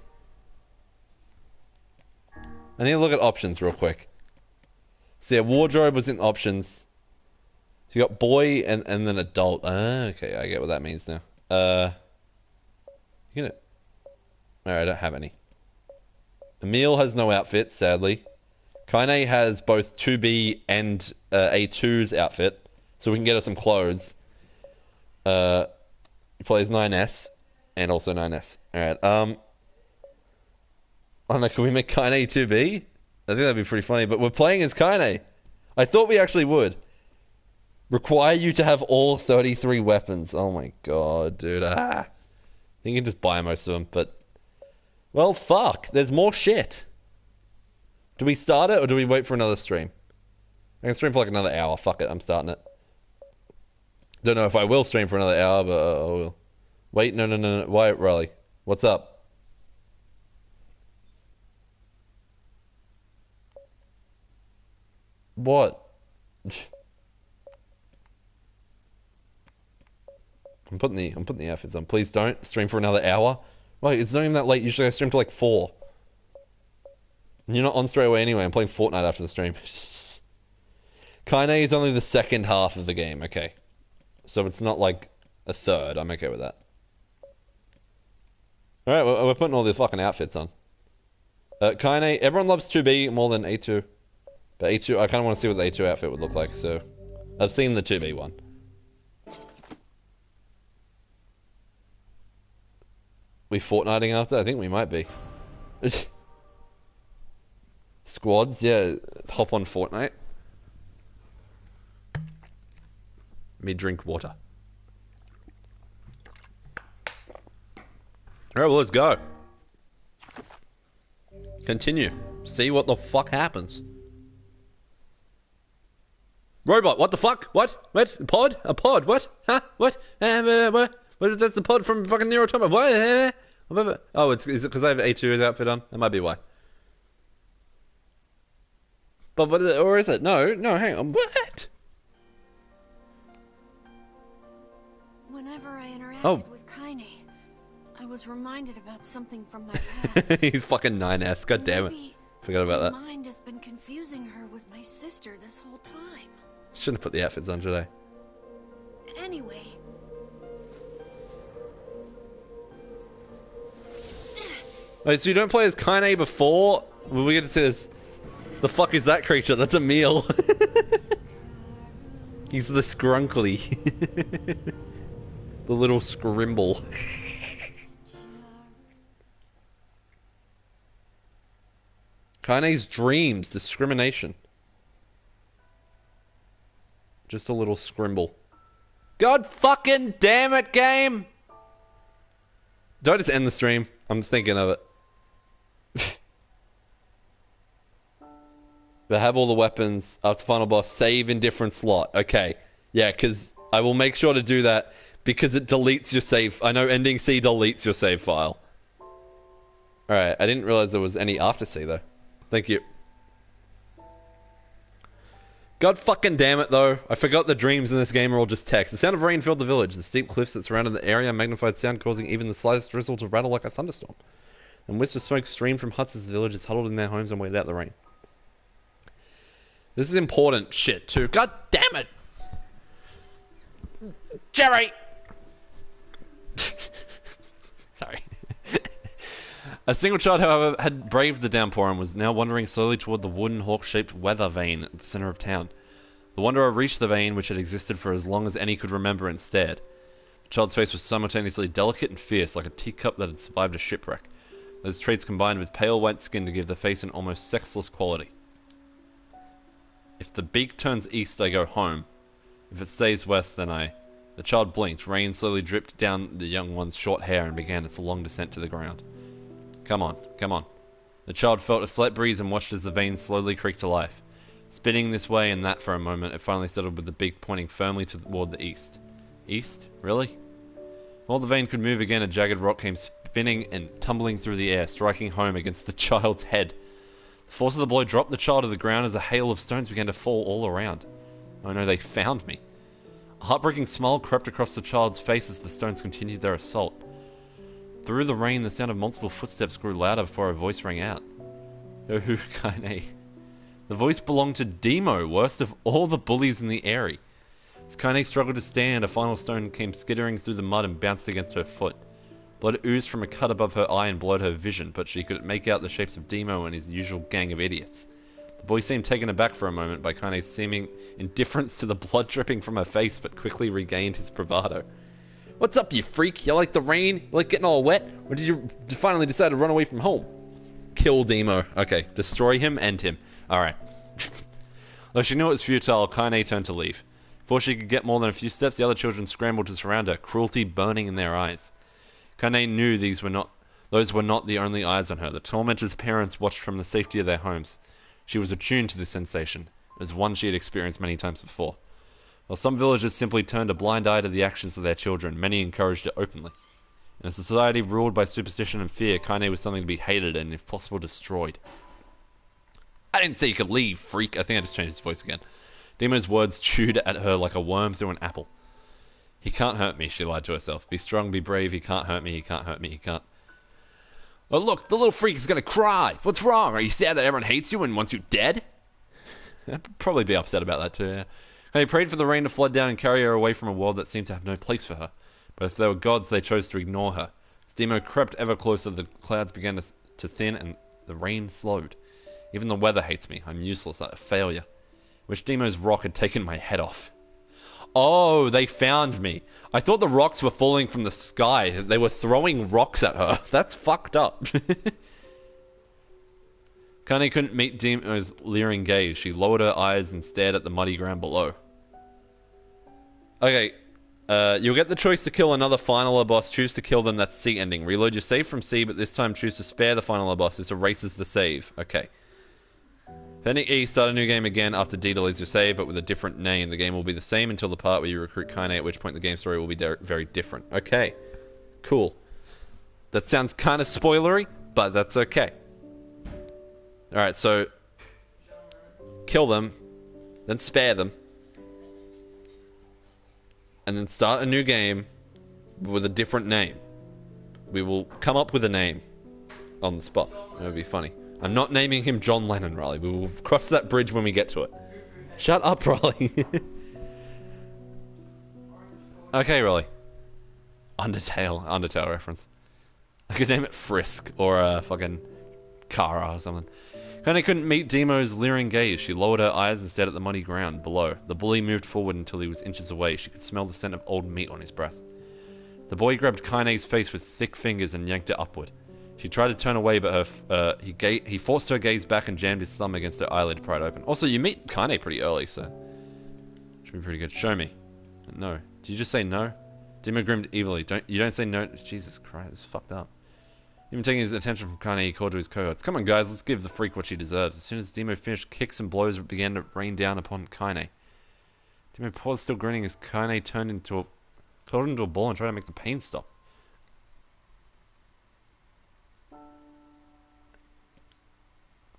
Speaker 1: I need to look at options real quick. So yeah, wardrobe was in options. So you got boy and then adult. Ah, okay, I get what that means now. You know. Alright, I don't have any. Emil has no outfit, sadly. Kaine has both 2B and A2's outfit, so we can get her some clothes. He plays 9S and also 9S. Alright, I don't know, can we make Kaine 2B? I think that'd be pretty funny, but we're playing as Kaine. I thought we actually would. Require you to have all 33 weapons. Oh my god, dude. I think you can just buy most of them, but... Well, fuck. There's more shit. Do we start it, or do we wait for another stream? I can stream for like another hour. Fuck it, I'm starting it. Don't know if I will stream for another hour, but I will. Wait, no. Why, Riley? What's up? What? I'm putting the efforts on. Please don't stream for another hour. Wait, it's not even that late. Usually I stream till like 4. And you're not on straight away anyway. I'm playing Fortnite after the stream. Kaine is only the second half of the game. Okay. So it's not like a third. I'm okay with that. Alright, we're putting all the fucking outfits on. Kaine, everyone loves 2B more than A2. But A2, I kind of want to see what the A2 outfit would look like, so... I've seen the 2B one. We Fortniting after? I think we might be. Squads, yeah, hop on Fortnite. Me drink water. Alright, well, let's go. Continue. See what the fuck happens. Robot, what the fuck? What? Pod? A pod? What? Huh? What? What? That's the pod from fucking NieR Automata. What? Oh, is it because I have A2's outfit on? That might be why. But or is it? No, hang on. What?
Speaker 5: Whenever I interacted with Kaine, I was reminded about something from my past.
Speaker 1: He's fucking 9S. God damn it. Forgot about that.
Speaker 5: My mind has been confusing her with my sister this whole time.
Speaker 1: Shouldn't have put the outfits on, should I?
Speaker 5: Anyway.
Speaker 1: Wait, so you don't play as Kaine before? Well, we get to see this. The fuck is that creature? That's Emil. He's the scrunkly. The little scrimble. Kaine's dreams. Discrimination. Just a little scrimble. God fucking damn it, game! Do I just end the stream? I'm thinking of it. But have all the weapons after final boss. Save in different slot. Okay. Yeah, because I will make sure to do that because it deletes your save. I know ending C deletes your save file. Alright, I didn't realize there was any after C though. Thank you. God fucking damn it though. I forgot the dreams in this game are all just text. The sound of rain filled the village. The steep cliffs that surrounded the area magnified sound, causing even the slightest drizzle to rattle like a thunderstorm. And wisps of smoke streamed from huts as the villagers huddled in their homes and waited out the rain. This is important shit too. God damn it! Jerry! Sorry. A single child, however, had braved the downpour and was now wandering slowly toward the wooden hawk-shaped weather vane at the center of town. The wanderer reached the vane, which had existed for as long as any could remember, and stared. The child's face was simultaneously delicate and fierce, like a teacup that had survived a shipwreck. Those traits combined with pale white skin to give the face an almost sexless quality. If the beak turns east, I go home. If it stays west, then I... The child blinked. Rain slowly dripped down the young one's short hair and began its long descent to the ground. Come on, come on. The child felt a slight breeze and watched as the vein slowly creaked to life. Spinning this way and that for a moment, it finally settled with the beak pointing firmly toward the east. East? Really? While the vein could move again, a jagged rock came spinning and tumbling through the air, striking home against the child's head. The force of the blow dropped the child to the ground as a hail of stones began to fall all around. Oh no, they found me. A heartbreaking smile crept across the child's face as the stones continued their assault. Through the rain, the sound of multiple footsteps grew louder before a voice rang out. Oh, Kaine. The voice belonged to Demo, worst of all the bullies in the area. As Kaine struggled to stand, a final stone came skittering through the mud and bounced against her foot. Blood oozed from a cut above her eye and blurred her vision, but she could make out the shapes of Demo and his usual gang of idiots. The boy seemed taken aback for a moment by Kaine's seeming indifference to the blood dripping from her face, but quickly regained his bravado. What's up, you freak? You like the rain? You like getting all wet? Or did you finally decide to run away from home? Kill Demo. Okay, destroy him, end him. Alright. Though she knew it was futile, Kaine turned to leave. Before she could get more than a few steps, the other children scrambled to surround her, cruelty burning in their eyes. Kaine knew those were not the only eyes on her. The tormentor's parents watched from the safety of their homes. She was attuned to this sensation, as one she had experienced many times before. While some villagers simply turned a blind eye to the actions of their children, many encouraged it openly. In a society ruled by superstition and fear, Kaine was something to be hated and, if possible, destroyed. I didn't say you could leave, freak. I think I just changed his voice again. Demo's words chewed at her like a worm through an apple. He can't hurt me, she lied to herself. Be strong, be brave, he can't hurt me, he can't hurt me, he can't. Oh look, the little freak is gonna cry! What's wrong? Are you sad that everyone hates you and wants you dead? I'd probably be upset about that too, yeah. They prayed for the rain to flood down and carry her away from a world that seemed to have no place for her. But if they were gods, they chose to ignore her. As Demo crept ever closer, the clouds began to thin and the rain slowed. Even the weather hates me. I'm useless, a failure. Wish Demo's rock had taken my head off. Oh, they found me. I thought the rocks were falling from the sky. They were throwing rocks at her. That's fucked up. Kaine couldn't meet Demo's leering gaze. She lowered her eyes and stared at the muddy ground below. Okay, you'll get the choice to kill another final boss. Choose to kill them. That's C ending. Reload your save from C, but this time choose to spare the final boss. This erases the save. Okay. Pending E, start a new game again after D deletes your save, but with a different name. The game will be the same until the part where you recruit Kaine, at which point the game story will be very different. Okay. Cool. That sounds kind of spoilery, but that's okay. Alright, so kill them, then spare them, and then start a new game with a different name. We will come up with a name on the spot. It would be funny. I'm not naming him John Lennon, Riley. We will cross that bridge when we get to it. Shut up, Riley. Okay, Riley. Undertale reference. I could name it Frisk or fucking Kara or something. Kaine couldn't meet Demo's leering gaze. She lowered her eyes and stared at the muddy ground below. The bully moved forward until he was inches away. She could smell the scent of old meat on his breath. The boy grabbed Kaine's face with thick fingers and yanked it upward. She tried to turn away, but he forced her gaze back and jammed his thumb against her eyelid to pry it open. Also, you meet Kaine pretty early, so should be pretty good. Show me. No. Did you just say no? Demo grinned evilly. You don't say no. Jesus Christ, this is fucked up. Even taking his attention from Kaine, he called to his cohorts. Come on, guys, let's give the freak what she deserves. As soon as Demo finished, kicks and blows began to rain down upon Kaine. Demo paused, still grinning, as Kaine curled into a ball and tried to make the pain stop.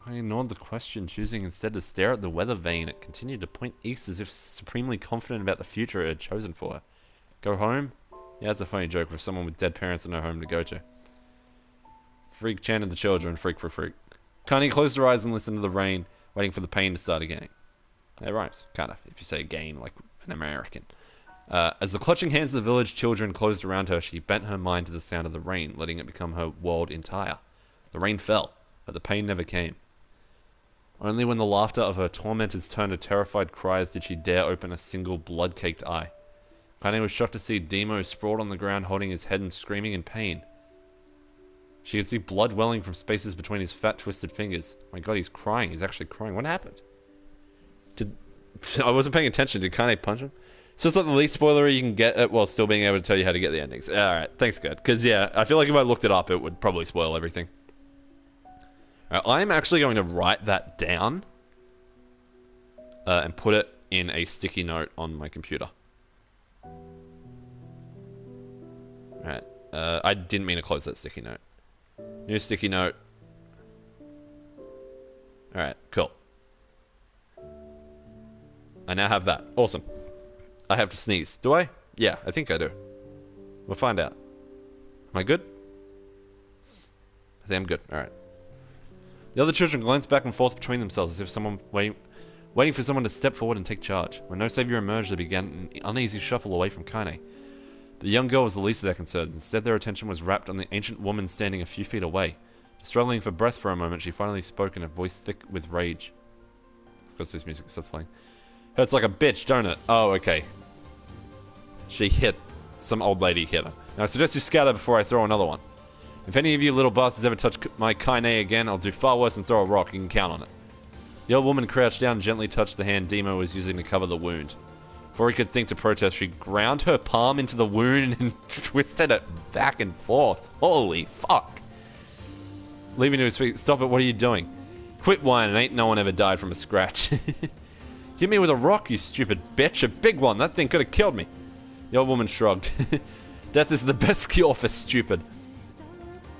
Speaker 1: I ignored the question, choosing instead to stare at the weather vane. It continued to point east as if supremely confident about the future it had chosen for her. Go home? Yeah, that's a funny joke for someone with dead parents and no home to go to. Freak chanted the children, freak for freak. Kaine closed her eyes and listened to the rain, waiting for the pain to start again. It rhymes, kind of, if you say again like an American. As the clutching hands of the village children closed around her, she bent her mind to the sound of the rain, letting it become her world entire. The rain fell, but the pain never came. Only when the laughter of her tormentors turned to terrified cries did she dare open a single blood-caked eye. Kaine was shocked to see Demo sprawled on the ground holding his head and screaming in pain. She could see blood welling from spaces between his fat, twisted fingers. My god, he's crying. He's actually crying. What happened? I wasn't paying attention. Did Kaine punch him? So it's like the least spoilery you can get while still being able to tell you how to get the endings. Alright, thanks, good. Because, yeah, I feel like if I looked it up, it would probably spoil everything. I'm actually going to write that down and put it in a sticky note on my computer. Alright, I didn't mean to close that sticky note. New sticky note. Alright, cool. I now have that. Awesome. I have to sneeze. Do I? Yeah, I think I do. We'll find out. Am I good? I think I'm good. Alright. The other children glanced back and forth between themselves as if someone waiting for someone to step forward and take charge. When no savior emerged, they began an uneasy shuffle away from Kaine. The young girl was the least of their concerns. Instead, their attention was wrapped on the ancient woman standing a few feet away. Struggling for breath for a moment, she finally spoke in a voice thick with rage. Of course, this music starts playing. Hurts like a bitch, don't it? Oh, okay. She hit. Some old lady hit her. Now, I suggest you scatter before I throw another one. If any of you little bastards ever touch my Kaine again, I'll do far worse than throw a rock. You can count on it. The old woman crouched down and gently touched the hand Demo was using to cover the wound. Before he could think to protest, she ground her palm into the wound and twisted it back and forth. Holy fuck. Leaving to his feet. Stop it, what are you doing? Quit whining, ain't no one ever died from a scratch. Hit me with a rock, you stupid bitch. A big one, that thing could have killed me. The old woman shrugged. Death is the best cure for stupid.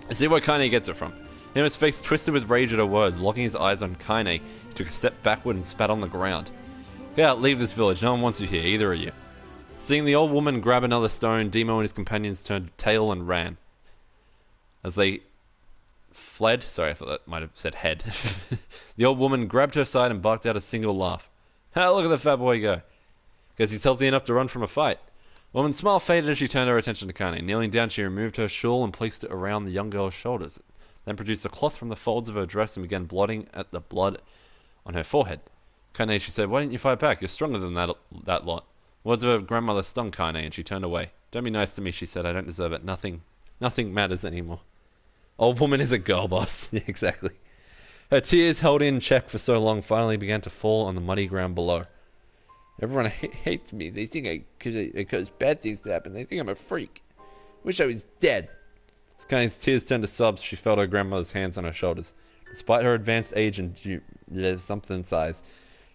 Speaker 1: I see where Kaine gets it from. His face twisted with rage at her words. Locking his eyes on Kaine, he took a step backward and spat on the ground. Get out, leave this village. No one wants you here, either of you. Seeing the old woman grab another stone, Demo and his companions turned tail and ran. As they fled, sorry, I thought that might have said head. The old woman grabbed her side and barked out a single laugh. Ha, look at the fat boy go. Guess he's healthy enough to run from a fight. The woman's smile faded as she turned her attention to Kaine. Kneeling down, she removed her shawl and placed it around the young girl's shoulders, then produced a cloth from the folds of her dress and began blotting at the blood on her forehead. Kaine, she said, why didn't you fight back? You're stronger than that lot. Words of her grandmother stung Kaine, and she turned away. Don't be nice to me, she said. I don't deserve it. Nothing matters anymore. Old woman is a girl boss. Yeah, exactly. Her tears, held in check for so long, finally began to fall on the muddy ground below. Everyone hates me. They think I cause bad things to happen. They think I'm a freak. Wish I was dead. As Kaine's tears turned to sobs, she felt her grandmother's hands on her shoulders. Despite her advanced age and something size,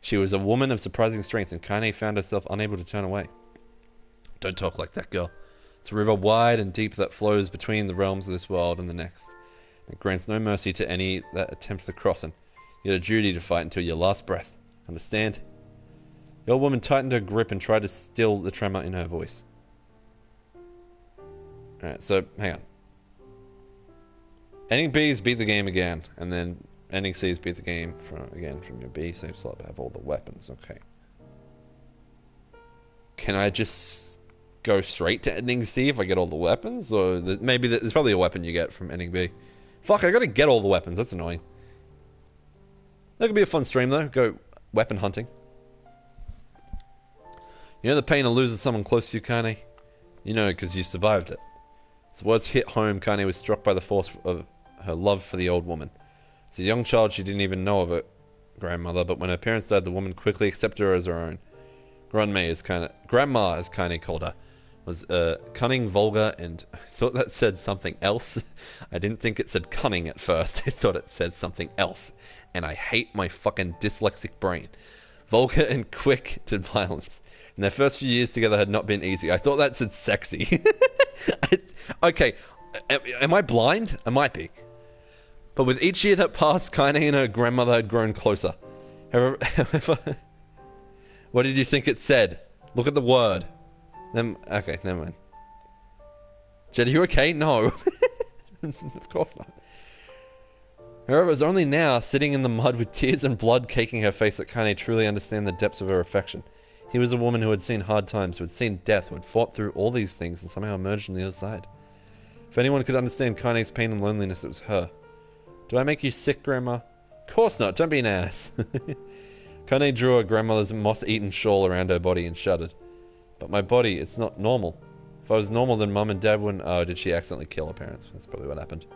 Speaker 1: she was a woman of surprising strength, and Kaine found herself unable to turn away. Don't talk like that, girl. It's a river wide and deep that flows between the realms of this world and the next. It grants no mercy to any that attempt the crossing. You have a duty to fight until your last breath. Understand? The old woman tightened her grip and tried to still the tremor in her voice. Alright, so, hang on. Ending B's beat the game again, and then ending C's beat the game from your B save slot. Have all the weapons, okay. Can I just go straight to ending C if I get all the weapons? Or maybe there's probably a weapon you get from ending B. Fuck, I gotta get all the weapons, that's annoying. That could be a fun stream though, go weapon hunting. You know the pain of losing someone close to you, Kaine? You know because you survived it. As the words hit home, Kaine was struck by the force of her love for the old woman. As a young child, she didn't even know of her grandmother, but when her parents died, the woman quickly accepted her as her own. Grandma, as Kaine called her, was cunning, vulgar, and I thought that said something else. I didn't think it said cunning at first. I thought it said something else. And I hate my fucking dyslexic brain. Vulgar and quick to violence. And their first few years together had not been easy. I thought that said sexy. Okay, am I blind? I might be. But with each year that passed, Kaine and her grandmother had grown closer. However, what did you think it said? Look at the word. Okay, never mind. Jed, are you okay? No. Of course not. However, it was only now, sitting in the mud with tears and blood caking her face, that Kaine truly understood the depths of her affection. He was a woman who had seen hard times, who had seen death, who had fought through all these things and somehow emerged on the other side. If anyone could understand Kaine's pain and loneliness, it was her. Do I make you sick, Grandma? Of course not, don't be an ass. Kaine drew her grandmother's moth-eaten shawl around her body and shuddered. But my body, it's not normal. If I was normal, then Mum and Dad wouldn't... Oh, did she accidentally kill her parents? That's probably what happened.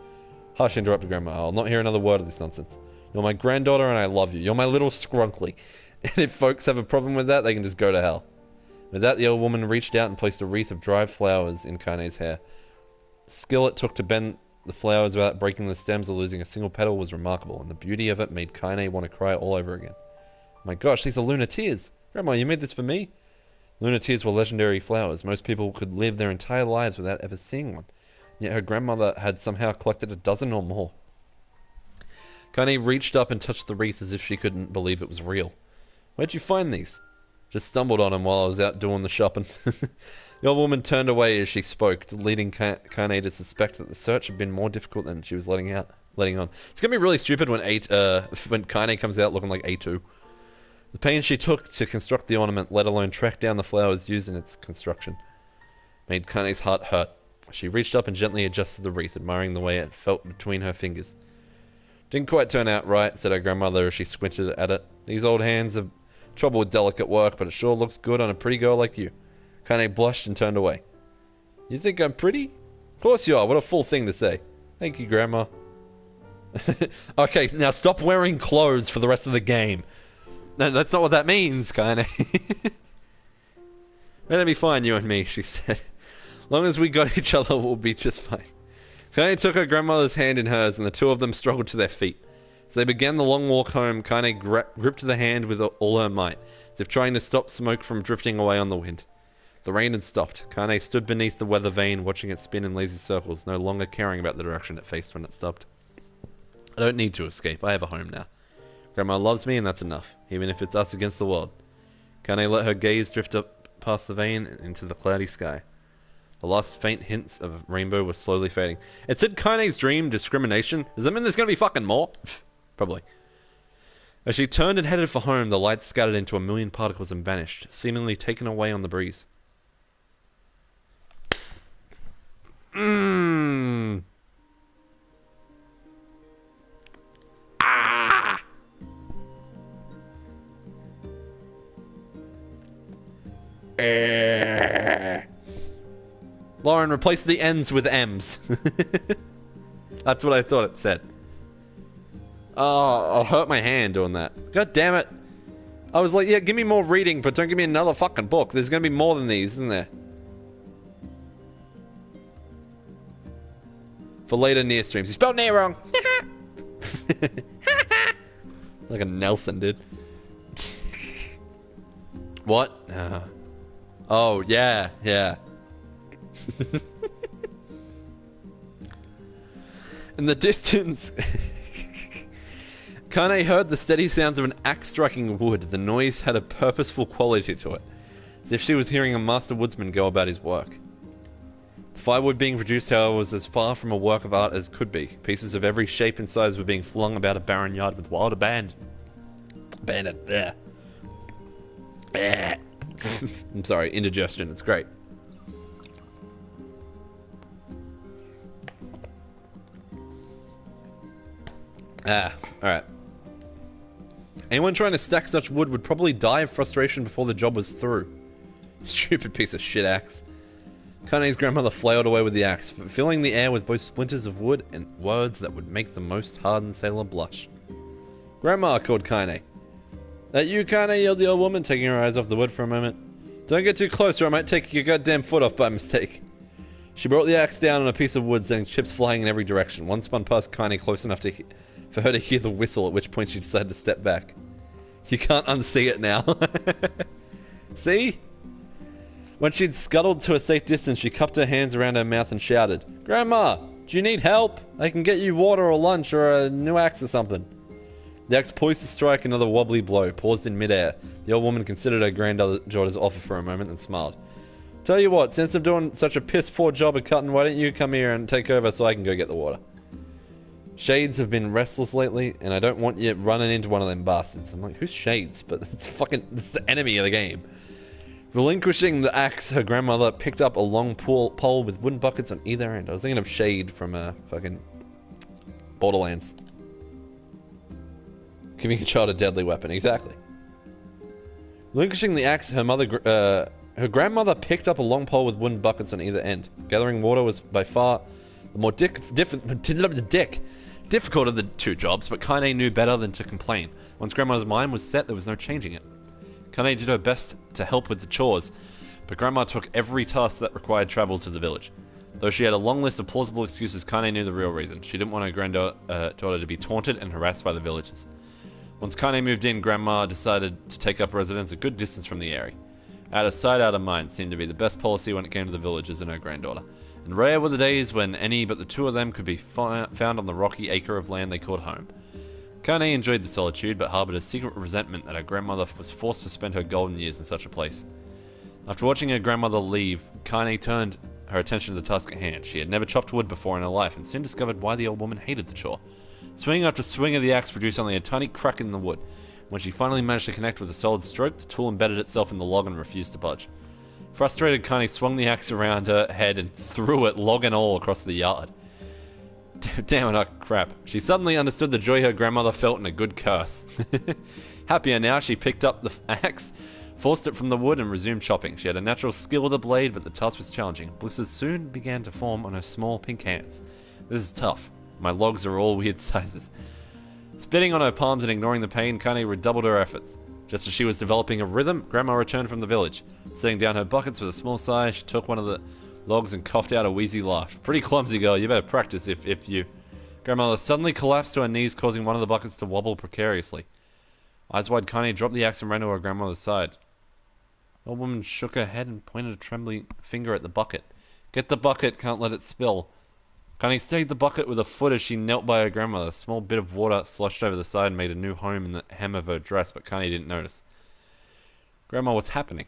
Speaker 1: Hush, interrupted Grandma. I'll not hear another word of this nonsense. You're my granddaughter and I love you. You're my little scrunkly. And if folks have a problem with that, they can just go to hell. With that, the old woman reached out and placed a wreath of dried flowers in Kaine's hair. The skill it took to bend the flowers without breaking the stems or losing a single petal was remarkable, and the beauty of it made Kaine want to cry all over again. My gosh, these are lunar tears! Grandma, you made this for me? Lunar tears were legendary flowers. Most people could live their entire lives without ever seeing one. Yet her grandmother had somehow collected a dozen or more. Kaine reached up and touched the wreath as if she couldn't believe it was real. Where'd you find these? Just stumbled on him while I was out doing the shopping. The old woman turned away as she spoke, leading Kane to suspect that the search had been more difficult than she was letting on. It's gonna be really stupid when when Kane comes out looking like A2. The pains she took to construct the ornament, let alone track down the flowers used in its construction, made Kane's heart hurt. She reached up and gently adjusted the wreath, admiring the way it felt between her fingers. Didn't quite turn out right, said her grandmother as she squinted at it. These old hands have trouble with delicate work, but it sure looks good on a pretty girl like you. Kane blushed and turned away. You think I'm pretty? Of course you are. What a fool thing to say. Thank you, Grandma. Okay, now stop wearing clothes for the rest of the game. No, that's not what that means, Kane. It'll be fine, you and me, she said. Long as we got each other, we'll be just fine. Kane took her grandmother's hand in hers, and the two of them struggled to their feet. As they began the long walk home, Kane gripped the hand with all her might, as if trying to stop smoke from drifting away on the wind. The rain had stopped. Kane stood beneath the weather vane, watching it spin in lazy circles, no longer caring about the direction it faced when it stopped. I don't need to escape. I have a home now. Grandma loves me, and that's enough, even if it's us against the world. Kane let her gaze drift up past the vane and into the cloudy sky. The last faint hints of a rainbow were slowly fading. It said Kane's dream discrimination. Does that mean there's going to be fucking more? Probably. As she turned and headed for home, the light scattered into a million particles and vanished, seemingly taken away on the breeze. Ah! Lauren, replace the N's with M's. That's what I thought it said. Oh, I'll hurt my hand doing that. God damn it. I was like, yeah, give me more reading, but don't give me another fucking book. There's gonna be more than these, isn't there? For later NieR streams. You spelled NieR wrong. Like a Nelson, dude. What? Oh, yeah, yeah. In the distance, Kane heard the steady sounds of an axe striking wood. The noise had a purposeful quality to it, as if she was hearing a master woodsman go about his work. The firewood being produced, however, was as far from a work of art as could be. Pieces of every shape and size were being flung about a barren yard with wild abandon. Yeah. I'm sorry, indigestion. It's great. Alright. Anyone trying to stack such wood would probably die of frustration before the job was through. Stupid piece of shit axe. Kane's grandmother flailed away with the axe, filling the air with both splinters of wood and words that would make the most hardened sailor blush. Grandma, called Kane. That you, Kane? Yelled the old woman, taking her eyes off the wood for a moment. Don't get too close or I might take your goddamn foot off by mistake. She brought the axe down on a piece of wood, sending chips flying in every direction. One spun past Kane close enough for her to hear the whistle, at which point she decided to step back. You can't unsee it now. See? When she'd scuttled to a safe distance, she cupped her hands around her mouth and shouted, Grandma, do you need help? I can get you water or lunch or a new axe or something. The axe poised to strike another wobbly blow, paused in midair. The old woman considered her granddaughter's offer for a moment and smiled. Tell you what, since I'm doing such a piss-poor job of cutting, why don't you come here and take over so I can go get the water? Shades have been restless lately, and I don't want you running into one of them bastards. I'm like, who's Shades? But it's the enemy of the game. Relinquishing the axe, her grandmother picked up a long pole with wooden buckets on either end. I was thinking of Shade from fucking Borderlands. Giving a child a deadly weapon, exactly. Relinquishing the axe, her grandmother picked up a long pole with wooden buckets on either end. Gathering water was by far the more difficult of the two jobs, but Kane knew better than to complain. Once Grandma's mind was set, there was no changing it. Kane did her best to help with the chores, but Grandma took every task that required travel to the village. Though she had a long list of plausible excuses, Kane knew the real reason. She didn't want her granddaughter to be taunted and harassed by the villagers. Once Kane moved in, Grandma decided to take up residence a good distance from the area. Out of sight, out of mind seemed to be the best policy when it came to the villagers and her granddaughter. And rare were the days when any but the two of them could be found on the rocky acre of land they called home. Kane enjoyed the solitude, but harbored a secret resentment that her grandmother was forced to spend her golden years in such a place. After watching her grandmother leave, Kane turned her attention to the task at hand. She had never chopped wood before in her life, and soon discovered why the old woman hated the chore. Swing after swing of the axe produced only a tiny crack in the wood. When she finally managed to connect with a solid stroke, the tool embedded itself in the log and refused to budge. Frustrated, Kane swung the axe around her head and threw it, log and all, across the yard. Damn it, oh crap. She suddenly understood the joy her grandmother felt in a good curse. Happier now, she picked up the axe, forced it from the wood, and resumed chopping. She had a natural skill with the blade, but the task was challenging. Blisters soon began to form on her small pink hands. This is tough. My logs are all weird sizes. Spitting on her palms and ignoring the pain, Kane redoubled her efforts. Just as she was developing a rhythm, Grandma returned from the village. Setting down her buckets with a small sigh, she took one of the logs and coughed out a wheezy laugh. Pretty clumsy, girl. You better practice if you... Grandmother suddenly collapsed to her knees, causing one of the buckets to wobble precariously. Eyes wide, Kane dropped the axe and ran to her grandmother's side. The old woman shook her head and pointed a trembling finger at the bucket. Get the bucket, can't let it spill. Kane stayed the bucket with a foot as she knelt by her grandmother. A small bit of water sloshed over the side and made a new home in the hem of her dress, but Kane didn't notice. Grandma, what's happening?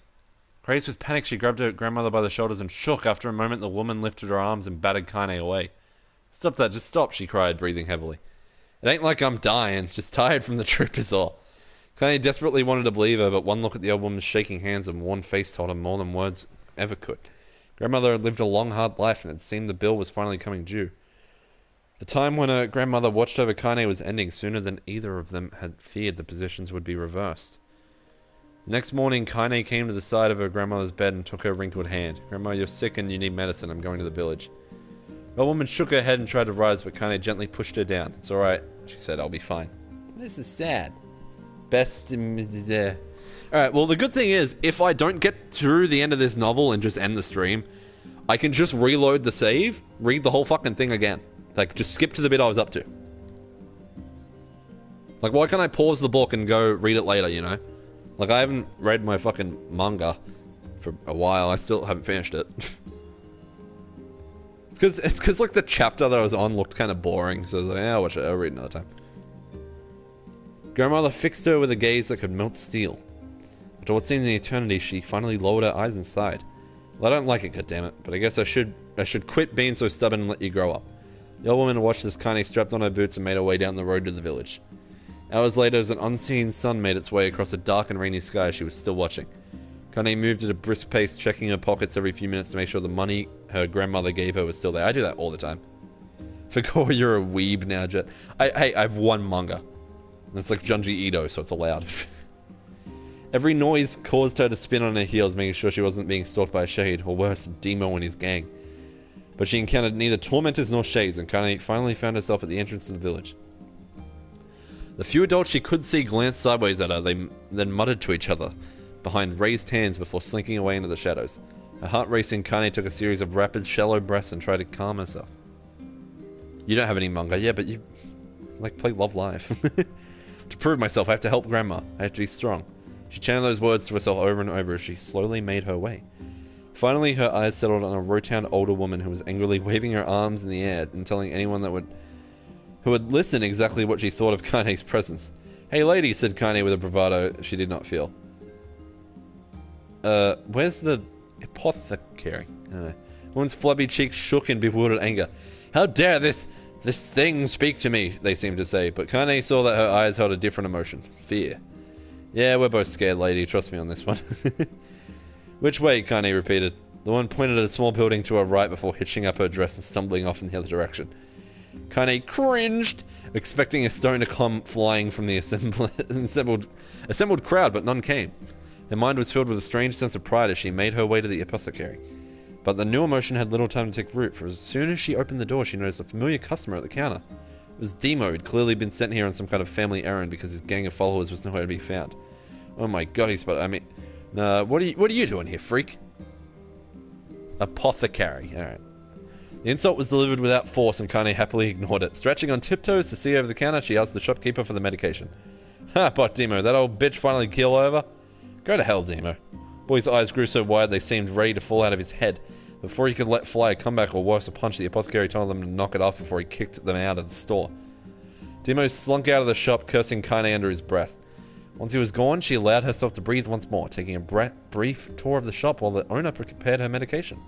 Speaker 1: Crazed with panic, she grabbed her grandmother by the shoulders and shook. After a moment, the woman lifted her arms and battered Kane away. Stop that, just stop, she cried, breathing heavily. It ain't like I'm dying, just tired from the trip is all. Kane desperately wanted to believe her, but one look at the old woman's shaking hands and worn face told him more than words ever could. Grandmother had lived a long, hard life, and it seemed the bill was finally coming due. The time when her grandmother watched over Kane was ending sooner than either of them had feared. The positions would be reversed. The next morning, Kane came to the side of her grandmother's bed and took her wrinkled hand. Grandma, you're sick and you need medicine. I'm going to the village. The woman shook her head and tried to rise, but Kane gently pushed her down. It's alright, she said. I'll be fine. This is sad. Best there. Alright, well, the good thing is, if I don't get through the end of this novel and just end the stream, I can just reload the save, read the whole fucking thing again. Like, just skip to the bit I was up to. Like, why can't I pause the book and go read it later, you know? Like, I haven't read my fucking manga for a while. I still haven't finished it. It's because, like, the chapter that I was on looked kind of boring, so I was like, yeah, I'll watch it. I'll read another time. Grandmother fixed her with a gaze that could melt steel. After what seemed an eternity, she finally lowered her eyes and sighed. Well, I don't like it, goddammit, but I guess I should quit being so stubborn and let you grow up. The old woman watched as Kane strapped on her boots and made her way down the road to the village. Hours later, as an unseen sun made its way across a dark and rainy sky, she was still watching. Kane moved at a brisk pace, checking her pockets every few minutes to make sure the money her grandmother gave her was still there. I do that all the time. Forgot you're a weeb now, Jet. I have one manga. And it's like Junji Ito, so it's allowed. Every noise caused her to spin on her heels, making sure she wasn't being stalked by a shade, or worse, Demo and his gang. But she encountered neither tormentors nor shades, and Kane finally found herself at the entrance of the village. The few adults she could see glanced sideways at her, they then muttered to each other behind raised hands before slinking away into the shadows. Her heart racing, Kane took a series of rapid, shallow breaths and tried to calm herself. You don't have any manga, yeah, but you like play Love Live. To prove myself, I have to help Grandma. I have to be strong. She chanted those words to herself over and over as she slowly made her way. Finally, her eyes settled on a rotund older woman who was angrily waving her arms in the air and telling anyone who would listen exactly what she thought of Kane's presence. Hey lady, said Kane with a bravado she did not feel. Where's the apothecary? I don't know. The woman's flabby cheeks shook in bewildered anger. How dare this thing speak to me, they seemed to say, but Kane saw that her eyes held a different emotion. Fear. Yeah, we're both scared, lady. Trust me on this one. Which way? Kane repeated. The woman pointed at a small building to her right before hitching up her dress and stumbling off in the other direction. Kane cringed, expecting a stone to come flying from the assembled crowd, but none came. Her mind was filled with a strange sense of pride as she made her way to the apothecary. But the new emotion had little time to take root, for as soon as she opened the door, she noticed a familiar customer at the counter. It was Demo, who'd clearly been sent here on some kind of family errand because his gang of followers was nowhere to be found. Oh my god, what are you doing here, freak? Apothecary, alright. The insult was delivered without force, and Kane happily ignored it. Stretching on tiptoes to see over the counter, she asked the shopkeeper for the medication. Ha, bot Demo, that old bitch finally keel over? Go to hell, Demo. Boy's eyes grew so wide they seemed ready to fall out of his head. Before he could let fly a comeback or worse, a punch, the apothecary told them to knock it off before he kicked them out of the store. Demo slunk out of the shop, cursing Kaine under his breath. Once he was gone, she allowed herself to breathe once more, taking a brief tour of the shop while the owner prepared her medication.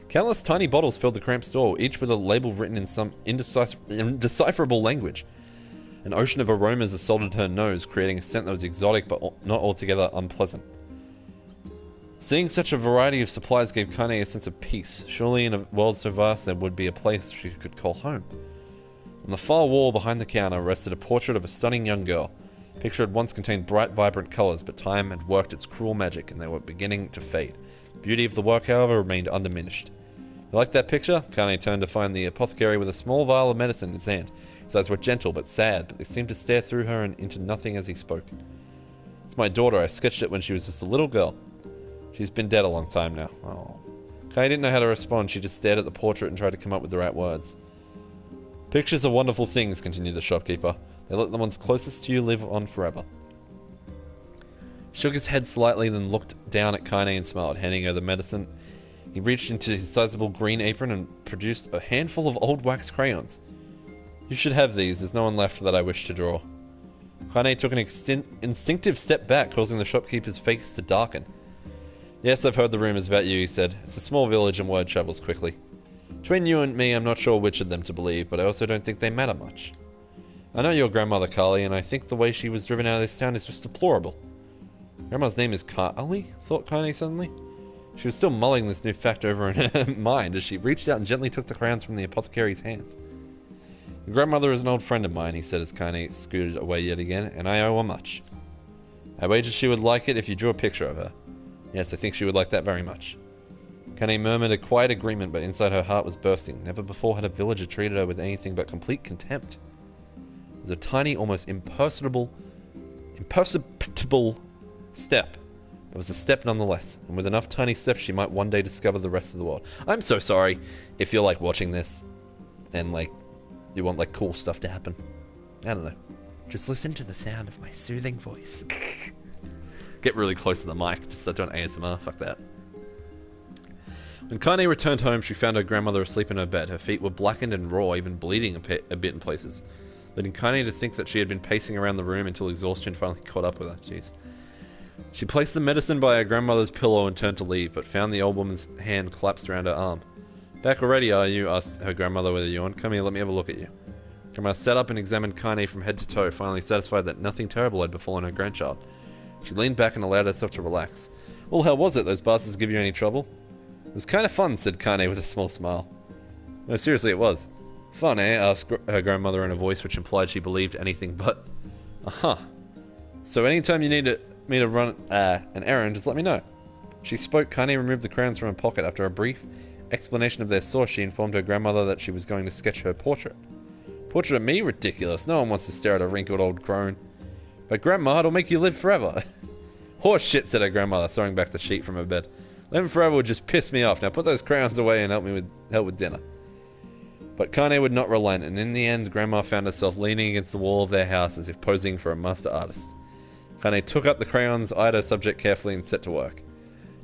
Speaker 1: Countless tiny bottles filled the cramped store, each with a label written in some indecipherable language. An ocean of aromas assaulted her nose, creating a scent that was exotic but not altogether unpleasant. Seeing such a variety of supplies gave Kaine a sense of peace. Surely in a world so vast there would be a place she could call home. On the far wall behind the counter rested a portrait of a stunning young girl. The picture had once contained bright, vibrant colours, but time had worked its cruel magic and they were beginning to fade. The beauty of the work, however, remained undiminished. You like that picture? Kaine turned to find the apothecary with a small vial of medicine in his hand. His eyes were gentle but sad, but they seemed to stare through her and into nothing as he spoke. It's my daughter. I sketched it when she was just a little girl. She's been dead a long time now. Oh. Kaine didn't know how to respond. She just stared at the portrait and tried to come up with the right words. Pictures are wonderful things, continued the shopkeeper. They let the ones closest to you live on forever. He shook his head slightly, then looked down at Kaine and smiled, handing her the medicine. He reached into his sizable green apron and produced a handful of old wax crayons. You should have these. There's no one left that I wish to draw. Kaine took an instinctive step back, causing the shopkeeper's face to darken. Yes, I've heard the rumors about you, he said. It's a small village and word travels quickly. Between you and me, I'm not sure which of them to believe, but I also don't think they matter much. I know your grandmother, Carly, and I think the way she was driven out of this town is just deplorable. Grandma's name is Carly? Thought Kaine suddenly. She was still mulling this new fact over in her mind as she reached out and gently took the crayons from the apothecary's hands. Your grandmother is an old friend of mine, he said as Kaine scooted away yet again, and I owe her much. I wager she would like it if you drew a picture of her. Yes, I think she would like that very much. Kaine murmured a quiet agreement, but inside her heart was bursting. Never before had a villager treated her with anything but complete contempt. It was a tiny, almost imperceptible step. It was a step nonetheless, and with enough tiny steps she might one day discover the rest of the world. I'm so sorry if you're, like, watching this and, like, you want, like, cool stuff to happen. I don't know. Just listen to the sound of my soothing voice. Get really close to the mic to start doing ASMR. Fuck that. When Kaine returned home, she found her grandmother asleep in her bed. Her feet were blackened and raw, even bleeding a bit in places, leading Kaine to think that she had been pacing around the room until exhaustion finally caught up with her. Jeez. She placed the medicine by her grandmother's pillow and turned to leave, but found the old woman's hand collapsed around her arm. Back already, are you? Asked her grandmother with a yawn. Come here, let me have a look at you. Grandma sat up and examined Kaine from head to toe, finally satisfied that nothing terrible had befallen her grandchild. She leaned back and allowed herself to relax. Well, how was it? Those bastards give you any trouble? It was kind of fun, said Kaine with a small smile. No, seriously, it was. Fun, eh? Asked her grandmother in a voice which implied she believed anything but. Uh-huh. So anytime you need me to run an errand, just let me know. She spoke. Kaine removed the crayons from her pocket. After a brief explanation of their source, she informed her grandmother that she was going to sketch her portrait. Portrait of me? Ridiculous. No one wants to stare at a wrinkled old crone. But Grandma, it'll make you live forever. Horse shit, said her grandmother, throwing back the sheet from her bed. Living forever would just piss me off. Now put those crayons away and help with dinner. But Kaine would not relent, and in the end, Grandma found herself leaning against the wall of their house as if posing for a master artist. Kaine took up the crayons, eyed her subject carefully, and set to work.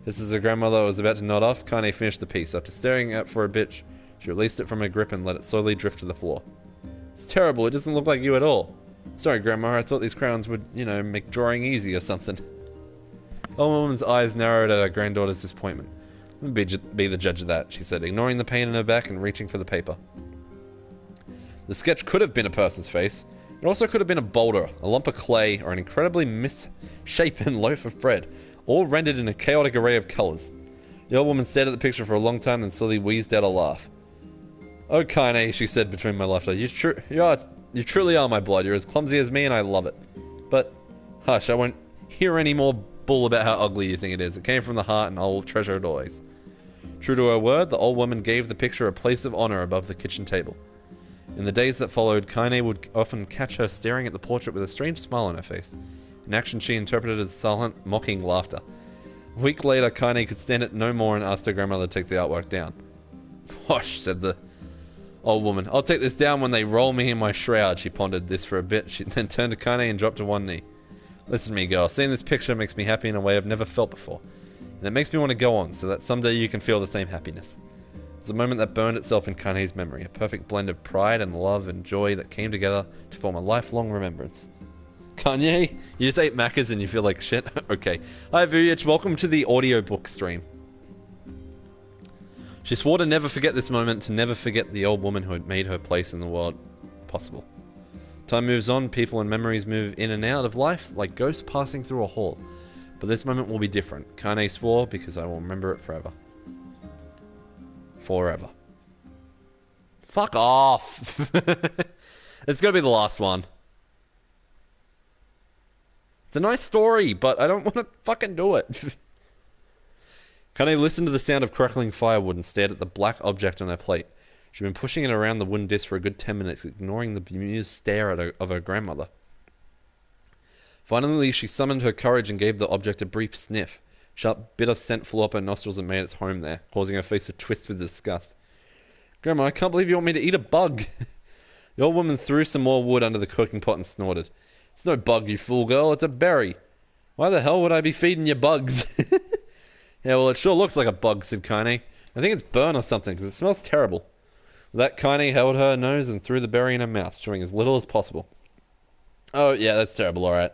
Speaker 1: Just as her grandmother was about to nod off, Kaine finished the piece. After staring at it for a bit, she released it from her grip and let it slowly drift to the floor. It's terrible. It doesn't look like you at all. Sorry, Grandma. I thought these crayons would, make drawing easy or something. The old woman's eyes narrowed at her granddaughter's disappointment. Let me be the judge of that, she said, ignoring the pain in her back and reaching for the paper. The sketch could have been a person's face. It also could have been a boulder, a lump of clay, or an incredibly misshapen loaf of bread, all rendered in a chaotic array of colours. The old woman stared at the picture for a long time and slowly wheezed out a laugh. Oh, Kaine, she said between my laughter, you truly are my blood. You're as clumsy as me and I love it. But, hush, I won't hear any more bull about how ugly you think it is. It came from the heart and I'll treasure it always. True to her word, the old woman gave the picture a place of honour above the kitchen table. In the days that followed, Kaine would often catch her staring at the portrait with a strange smile on her face, an action she interpreted as silent, mocking laughter. A week later, Kaine could stand it no more and asked her grandmother to take the artwork down. Hush, said the old woman. I'll take this down when they roll me in my shroud. She pondered this for a bit. She then turned to Kaine and dropped to one knee. Listen to me, girl. Seeing this picture makes me happy in a way I've never felt before. And it makes me want to go on, so that someday you can feel the same happiness. It's a moment that burned itself in Kane's memory, a perfect blend of pride and love and joy that came together to form a lifelong remembrance. Kanye, you just ate Macca's and you feel like shit? Okay. Hi VH, welcome to the audiobook stream. She swore to never forget this moment, to never forget the old woman who had made her place in the world possible. Time moves on, people and memories move in and out of life like ghosts passing through a hall. But this moment will be different. Kane swore because I will remember it forever. Forever. Fuck off! It's gonna be the last one. It's a nice story, but I don't want to fucking do it. Kane listened to the sound of crackling firewood and stared at the black object on her plate. She'd been pushing it around the wooden disc for a good 10 minutes, ignoring the bemused stare of her grandmother. Finally, she summoned her courage and gave the object a brief sniff. Sharp, bitter scent flew up her nostrils and made its home there, causing her face to twist with disgust. Grandma, I can't believe you want me to eat a bug. The old woman threw some more wood under the cooking pot and snorted. It's no bug, you fool girl, it's a berry. Why the hell would I be feeding you bugs? Yeah, well, it sure looks like a bug, said Kane. I think it's burnt or something, because it smells terrible. With that, Kane held her nose and threw the berry in her mouth, chewing as little as possible. Oh, yeah, that's terrible, alright.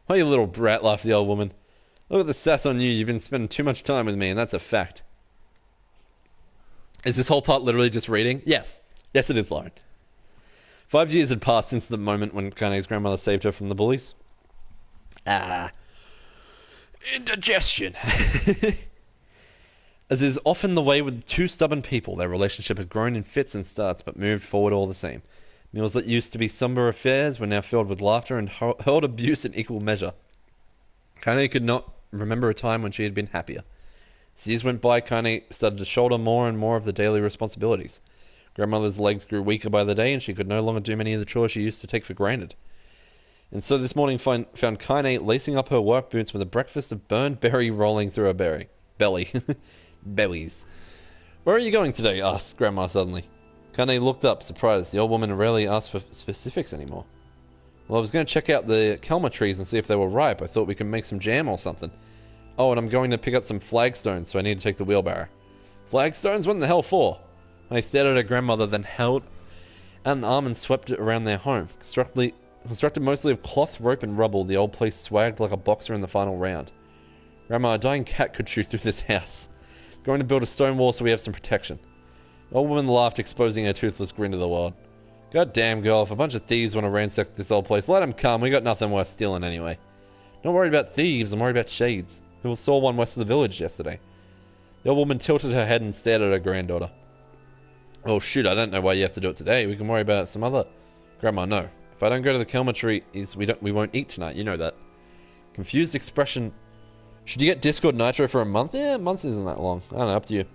Speaker 1: Why, you little brat, laughed the old woman. Look at the sass on you, you've been spending too much time with me, and that's a fact. Is this whole part literally just reading? Yes. Yes, it is, Lauren. 5 years had passed since the moment when Kane's grandmother saved her from the bullies. Indigestion. As is often the way with two stubborn people, their relationship had grown in fits and starts, but moved forward all the same. Meals that used to be somber affairs were now filled with laughter and hurled abuse in equal measure. Kane could not remember a time when she had been happier. As years went by, Kane started to shoulder more and more of the daily responsibilities. Grandmother's legs grew weaker by the day, and she could no longer do many of the chores she used to take for granted. And so this morning found Kane lacing up her work boots with a breakfast of burned berry rolling through her belly. Bellies. Where are you going today? Asked Grandma suddenly. Kane looked up, surprised. The old woman rarely asked for specifics anymore. Well, I was going to check out the Kelma trees and see if they were ripe. I thought we could make some jam or something. Oh, and I'm going to pick up some flagstones, so I need to take the wheelbarrow. Flagstones? What in the hell for? I stared at her grandmother, then held out an arm and swept it around their home. Constructed mostly of cloth, rope, and rubble, the old place swagged like a boxer in the final round. Grandma, a dying cat could shoot through this house. Going to build a stone wall so we have some protection. The old woman laughed, exposing her toothless grin to the world. God damn, girl, if a bunch of thieves want to ransack this old place, let them come. We got nothing worth stealing anyway. Not worried about thieves, I'm worried about shades. Who saw one west of the village yesterday. The old woman tilted her head and stared at her granddaughter. Oh shoot, I don't know why you have to do it today. We can worry about some other... Grandma, no. If I don't go to the Kelma tree, we won't eat tonight. You know that. Confused expression. Should you get Discord Nitro for a month? Yeah, a month isn't that long. I don't know, up to you.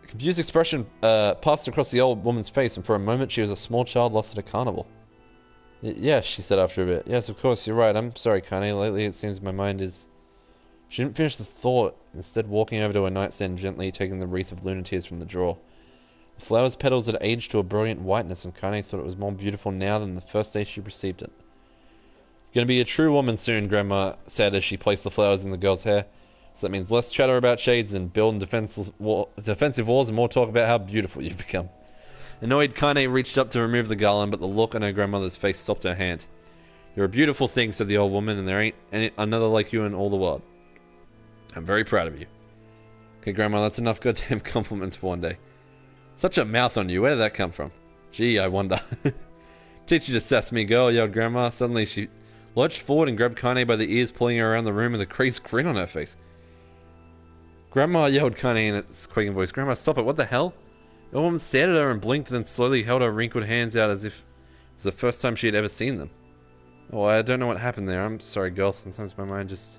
Speaker 1: Confused expression passed across the old woman's face, and for a moment she was a small child lost at a carnival. Yes, she said after a bit. Yes, of course, you're right. I'm sorry, Kane. Lately it seems my mind is... She didn't finish the thought, instead walking over to her nightstand, gently taking the wreath of lunatears from the drawer. The flower's petals had aged to a brilliant whiteness, and Kane thought it was more beautiful now than the first day she received it. You're gonna be a true woman soon, Grandma said as she placed the flowers in the girl's hair. So that means less chatter about shades and building defensive walls and more talk about how beautiful you've become. Annoyed, Kane reached up to remove the garland, but the look on her grandmother's face stopped her hand. You're a beautiful thing, said the old woman, and there ain't another like you in all the world. I'm very proud of you. Okay, Grandma, that's enough goddamn compliments for one day. Such a mouth on you, where did that come from? Gee, I wonder. Teach you to sass me, girl, yelled Grandma. Suddenly she lurched forward and grabbed Kane by the ears, pulling her around the room with a crazed grin on her face. Grandma, yelled Kane in its quaking voice. Grandma, stop it, what the hell? The woman stared at her and blinked, then slowly held her wrinkled hands out as if it was the first time she had ever seen them. Oh, I don't know what happened there. I'm sorry, girl. Sometimes my mind just...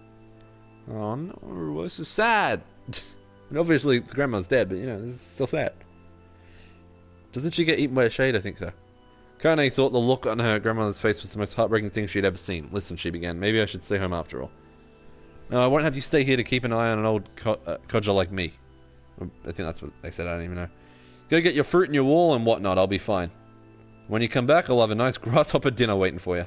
Speaker 1: Oh, no, this is sad. And obviously, the grandma's dead, but, you know, this is still sad. Doesn't she get eaten by a shade? I think so. Kane thought the look on her grandmother's face was the most heartbreaking thing she'd ever seen. Listen, she began. Maybe I should stay home after all. No, I won't have you stay here to keep an eye on an old codger like me. I think that's what they said. I don't even know. Go get your fruit and your wool and whatnot. I'll be fine. When you come back, I'll have a nice grasshopper dinner waiting for you.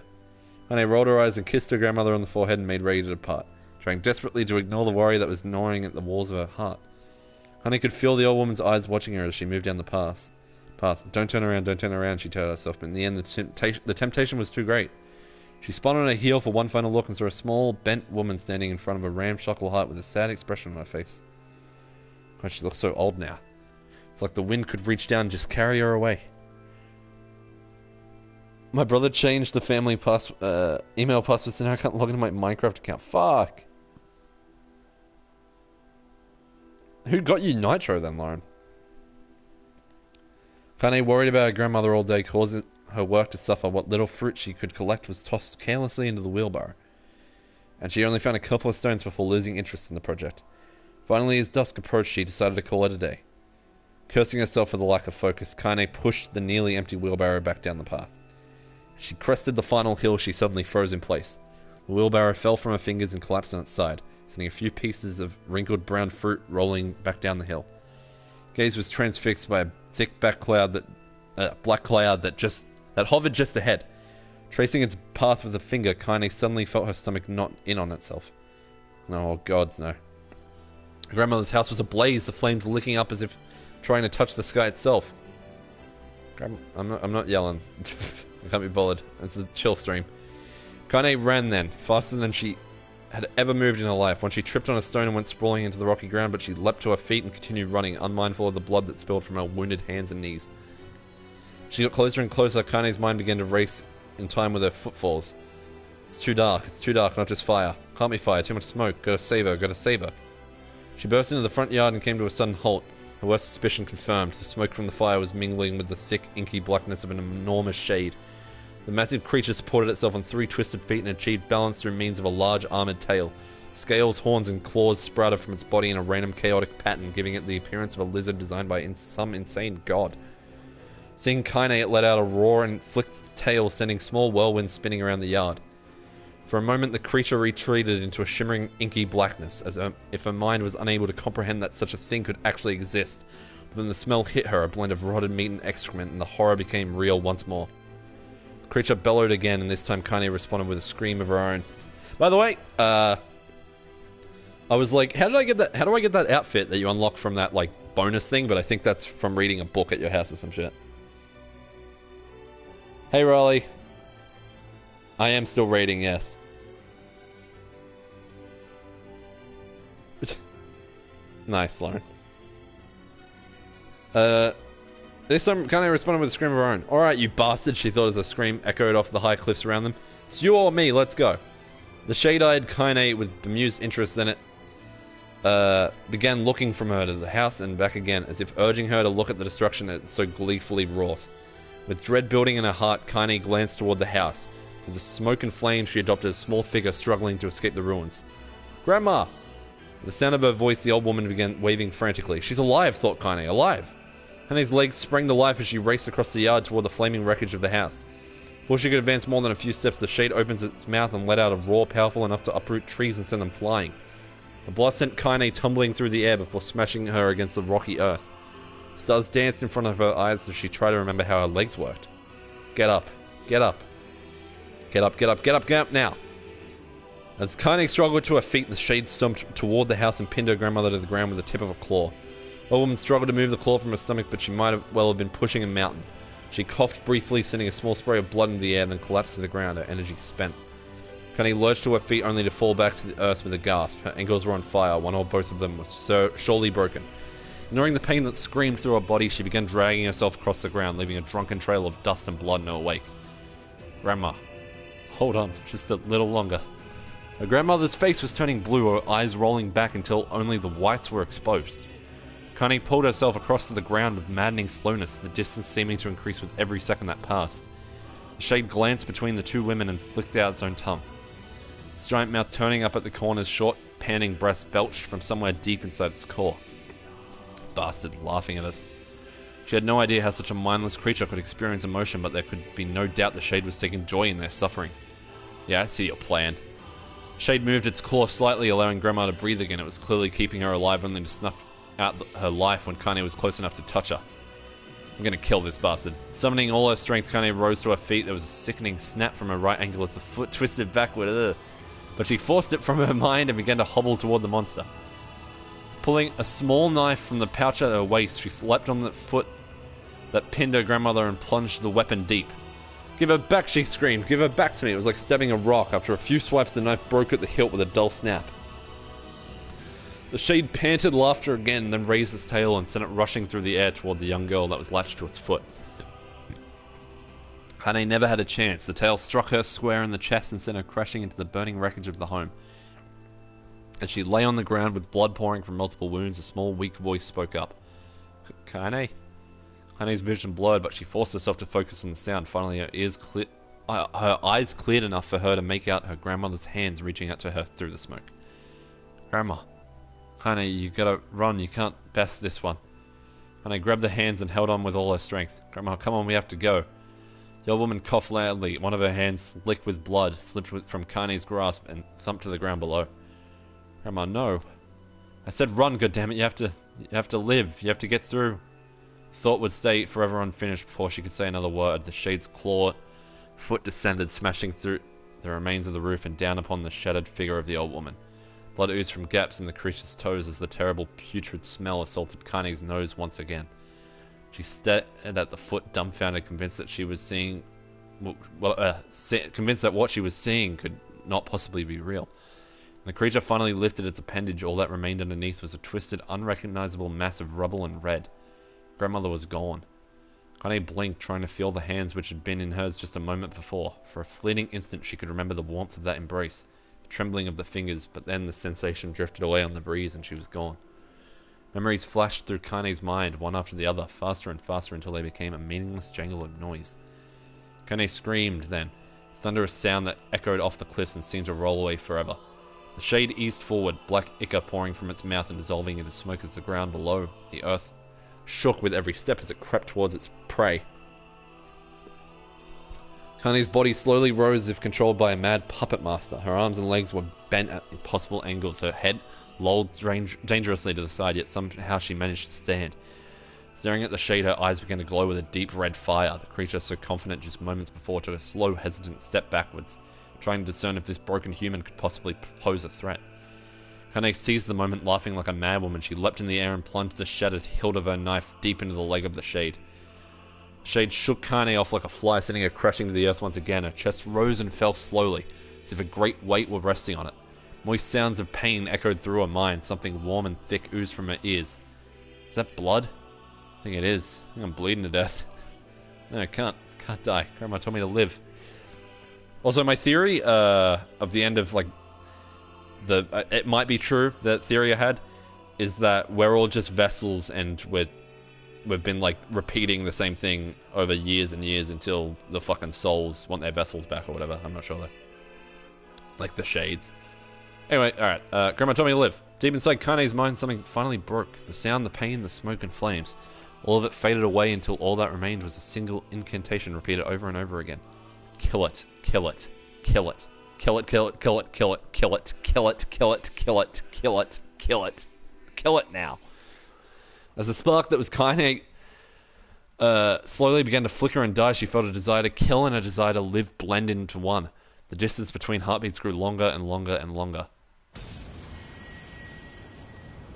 Speaker 1: Kane rolled her eyes and kissed her grandmother on the forehead and made ready to depart, trying desperately to ignore the worry that was gnawing at the walls of her heart. Kane could feel the old woman's eyes watching her as she moved down the path. Don't turn around, she told herself, but in the end the temptation was too great. She spun on her heel for one final look and saw a small, bent woman standing in front of a ramshackle hut with a sad expression on her face. God, she looks so old now. It's like the wind could reach down and just carry her away. My brother changed the family email password, so now I can't log into my Minecraft account. Fuck! Who got you Nitro then, Lauren? Kane worried about her grandmother all day, causing her work to suffer. What little fruit she could collect was tossed carelessly into the wheelbarrow, and she only found a couple of stones before losing interest in the project. Finally, as dusk approached, she decided to call it a day. Cursing herself for the lack of focus, Kane pushed the nearly empty wheelbarrow back down the path. As she crested the final hill, she suddenly froze in place. The wheelbarrow fell from her fingers and collapsed on its side, sending a few pieces of wrinkled brown fruit rolling back down the hill. Gaze was transfixed by a thick black cloud that hovered just ahead. Tracing its path with a finger, Kane suddenly felt her stomach knot in on itself. Oh, gods, no. Her grandmother's house was ablaze, the flames licking up as if trying to touch the sky itself. I'm not yelling. I can't be bothered. It's a chill stream. Kane ran then, faster than she had ever moved in her life. Once she tripped on a stone and went sprawling into the rocky ground, but she leapt to her feet and continued running, unmindful of the blood that spilled from her wounded hands and knees. She got closer and closer. Kane's mind began to race in time with her footfalls. It's too dark, not just fire. Can't be fire, too much smoke. Gotta save her. She burst into the front yard and came to a sudden halt. Her worst suspicion confirmed. The smoke from the fire was mingling with the thick, inky blackness of an enormous shade. The massive creature supported itself on 3 twisted feet and achieved balance through means of a large armored tail. Scales, horns, and claws sprouted from its body in a random chaotic pattern, giving it the appearance of a lizard designed by some insane god. Seeing Kane, it let out a roar and flicked its tail, sending small whirlwinds spinning around the yard. For a moment, the creature retreated into a shimmering, inky blackness, as if her mind was unable to comprehend that such a thing could actually exist. But then the smell hit her, a blend of rotted meat and excrement, and the horror became real once more. The creature bellowed again, and this time Kane responded with a scream of her own. By the way, I was like, how do I get that outfit that you unlock from that, like, bonus thing? But I think that's from reading a book at your house or some shit. Hey, Raleigh. I am still raiding, yes. Nice, Lauren. This time, Kane responded with a scream of her own. Alright, you bastard, she thought as a scream echoed off the high cliffs around them. It's you or me, let's go. The shade-eyed Kane, with bemused interest in it, began looking from her to the house and back again, as if urging her to look at the destruction it so gleefully wrought. With dread building in her heart, Kane glanced toward the house. With the smoke and flames, she adopted a small figure struggling to escape the ruins. Grandma! With the sound of her voice, the old woman began waving frantically. She's alive, thought Kane. Alive! Kane's legs sprang to life as she raced across the yard toward the flaming wreckage of the house. Before she could advance more than a few steps, the shade opens its mouth and let out a roar powerful enough to uproot trees and send them flying. The blast sent Kane tumbling through the air before smashing her against the rocky earth. Stars danced in front of her eyes as she tried to remember how her legs worked. Get up. Get up. Get up, get up, get up, get up now! As Kane struggled to her feet, the shade stomped toward the house and pinned her grandmother to the ground with the tip of a claw. The woman struggled to move the claw from her stomach, but she might well have been pushing a mountain. She coughed briefly, sending a small spray of blood into the air, then collapsed to the ground, her energy spent. Kane lurched to her feet only to fall back to the earth with a gasp. Her ankles were on fire, one or both of them was surely broken. Ignoring the pain that screamed through her body, she began dragging herself across the ground, leaving a drunken trail of dust and blood in her wake. Grandma. Hold on, just a little longer. Her grandmother's face was turning blue, her eyes rolling back until only the whites were exposed. Kane pulled herself across to the ground with maddening slowness, the distance seeming to increase with every second that passed. The shade glanced between the two women and flicked out its own tongue. Its giant mouth turning up at the corners, short, panting breaths belched from somewhere deep inside its core. Bastard, laughing at us. She had no idea how such a mindless creature could experience emotion, but there could be no doubt the Shade was taking joy in their suffering. Yeah, I see your plan. Shade moved its claw slightly, allowing Grandma to breathe again. It was clearly keeping her alive, only to snuff out her life when Kane was close enough to touch her. I'm gonna kill this bastard. Summoning all her strength, Kane rose to her feet. There was a sickening snap from her right ankle as the foot twisted backward. But she forced it from her mind and began to hobble toward the monster. Pulling a small knife from the pouch at her waist, she slapped on the foot that pinned her grandmother and plunged the weapon deep. "Give her back," she screamed. "Give her back to me." It was like stabbing a rock. After a few swipes, the knife broke at the hilt with a dull snap. The shade panted laughter again, then raised its tail and sent it rushing through the air toward the young girl that was latched to its foot. Hane never had a chance. The tail struck her square in the chest and sent her crashing into the burning wreckage of the home. As she lay on the ground with blood pouring from multiple wounds, a small, weak voice spoke up. "Kane?" Hane's vision blurred, but she forced herself to focus on the sound. Finally, her eyes cleared enough for her to make out her grandmother's hands reaching out to her through the smoke. "Grandma. Hane, you gotta run. You can't best this one." Hane grabbed the hands and held on with all her strength. "Grandma, come on, we have to go." The old woman coughed loudly. One of her hands, slick with blood, slipped from Kane's grasp and thumped to the ground below. "Grandma, no. I said run, goddammit. You have to live. You have to get through." Thought would stay forever unfinished before she could say another word. The shade's claw foot descended, smashing through the remains of the roof and down upon the shattered figure of the old woman. Blood oozed from gaps in the creature's toes as the terrible putrid smell assaulted Kane's nose once again. She stared at the foot, dumbfounded, convinced that convinced that what she was seeing could not possibly be real. The creature finally lifted its appendage. All that remained underneath was a twisted, unrecognizable mass of rubble and red. Grandmother was gone. Kane blinked, trying to feel the hands which had been in hers just a moment before. For a fleeting instant she could remember the warmth of that embrace, the trembling of the fingers, but then the sensation drifted away on the breeze and she was gone. Memories flashed through Kane's mind, one after the other, faster and faster until they became a meaningless jangle of noise. Kane screamed then, a thunderous sound that echoed off the cliffs and seemed to roll away forever. The shade eased forward, black ichor pouring from its mouth and dissolving into smoke as the ground below, the earth, shook with every step as it crept towards its prey. Kane's body slowly rose as if controlled by a mad puppet master. Her arms and legs were bent at impossible angles. Her head lolled dangerously to the side, yet somehow she managed to stand. Staring at the shade, her eyes began to glow with a deep red fire. The creature, so confident just moments before, took a slow, hesitant step backwards, trying to discern if this broken human could possibly pose a threat. Kane seized the moment, laughing like a madwoman. She leapt in the air and plunged the shattered hilt of her knife deep into the leg of the shade. The shade shook Kane off like a fly, sending her crashing to the earth once again. Her chest rose and fell slowly, as if a great weight were resting on it. Moist sounds of pain echoed through her mind. Something warm and thick oozed from her ears. Is that blood? I think it is. I think I'm bleeding to death. No, I can't die. Grandma told me to live. Also, my theory of the end of, like, it might be true, that theory I had, is that we're all just vessels and we've been, like, repeating the same thing over years and years until the fucking souls want their vessels back or whatever. I'm not sure, though. Like the shades. Anyway, alright. Grandma told me to live. Deep inside Kane's mind, something finally broke. The sound, the pain, the smoke and flames. All of it faded away until all that remained was a single incantation repeated over and over again. Kill it. Kill it. Kill it. Kill it, kill it, kill it, kill it, kill it, kill it, kill it, kill it, kill it, kill it. Kill it now. As the spark that was Kane slowly began to flicker and die, she felt a desire to kill and a desire to live blend into one. The distance between heartbeats grew longer and longer and longer.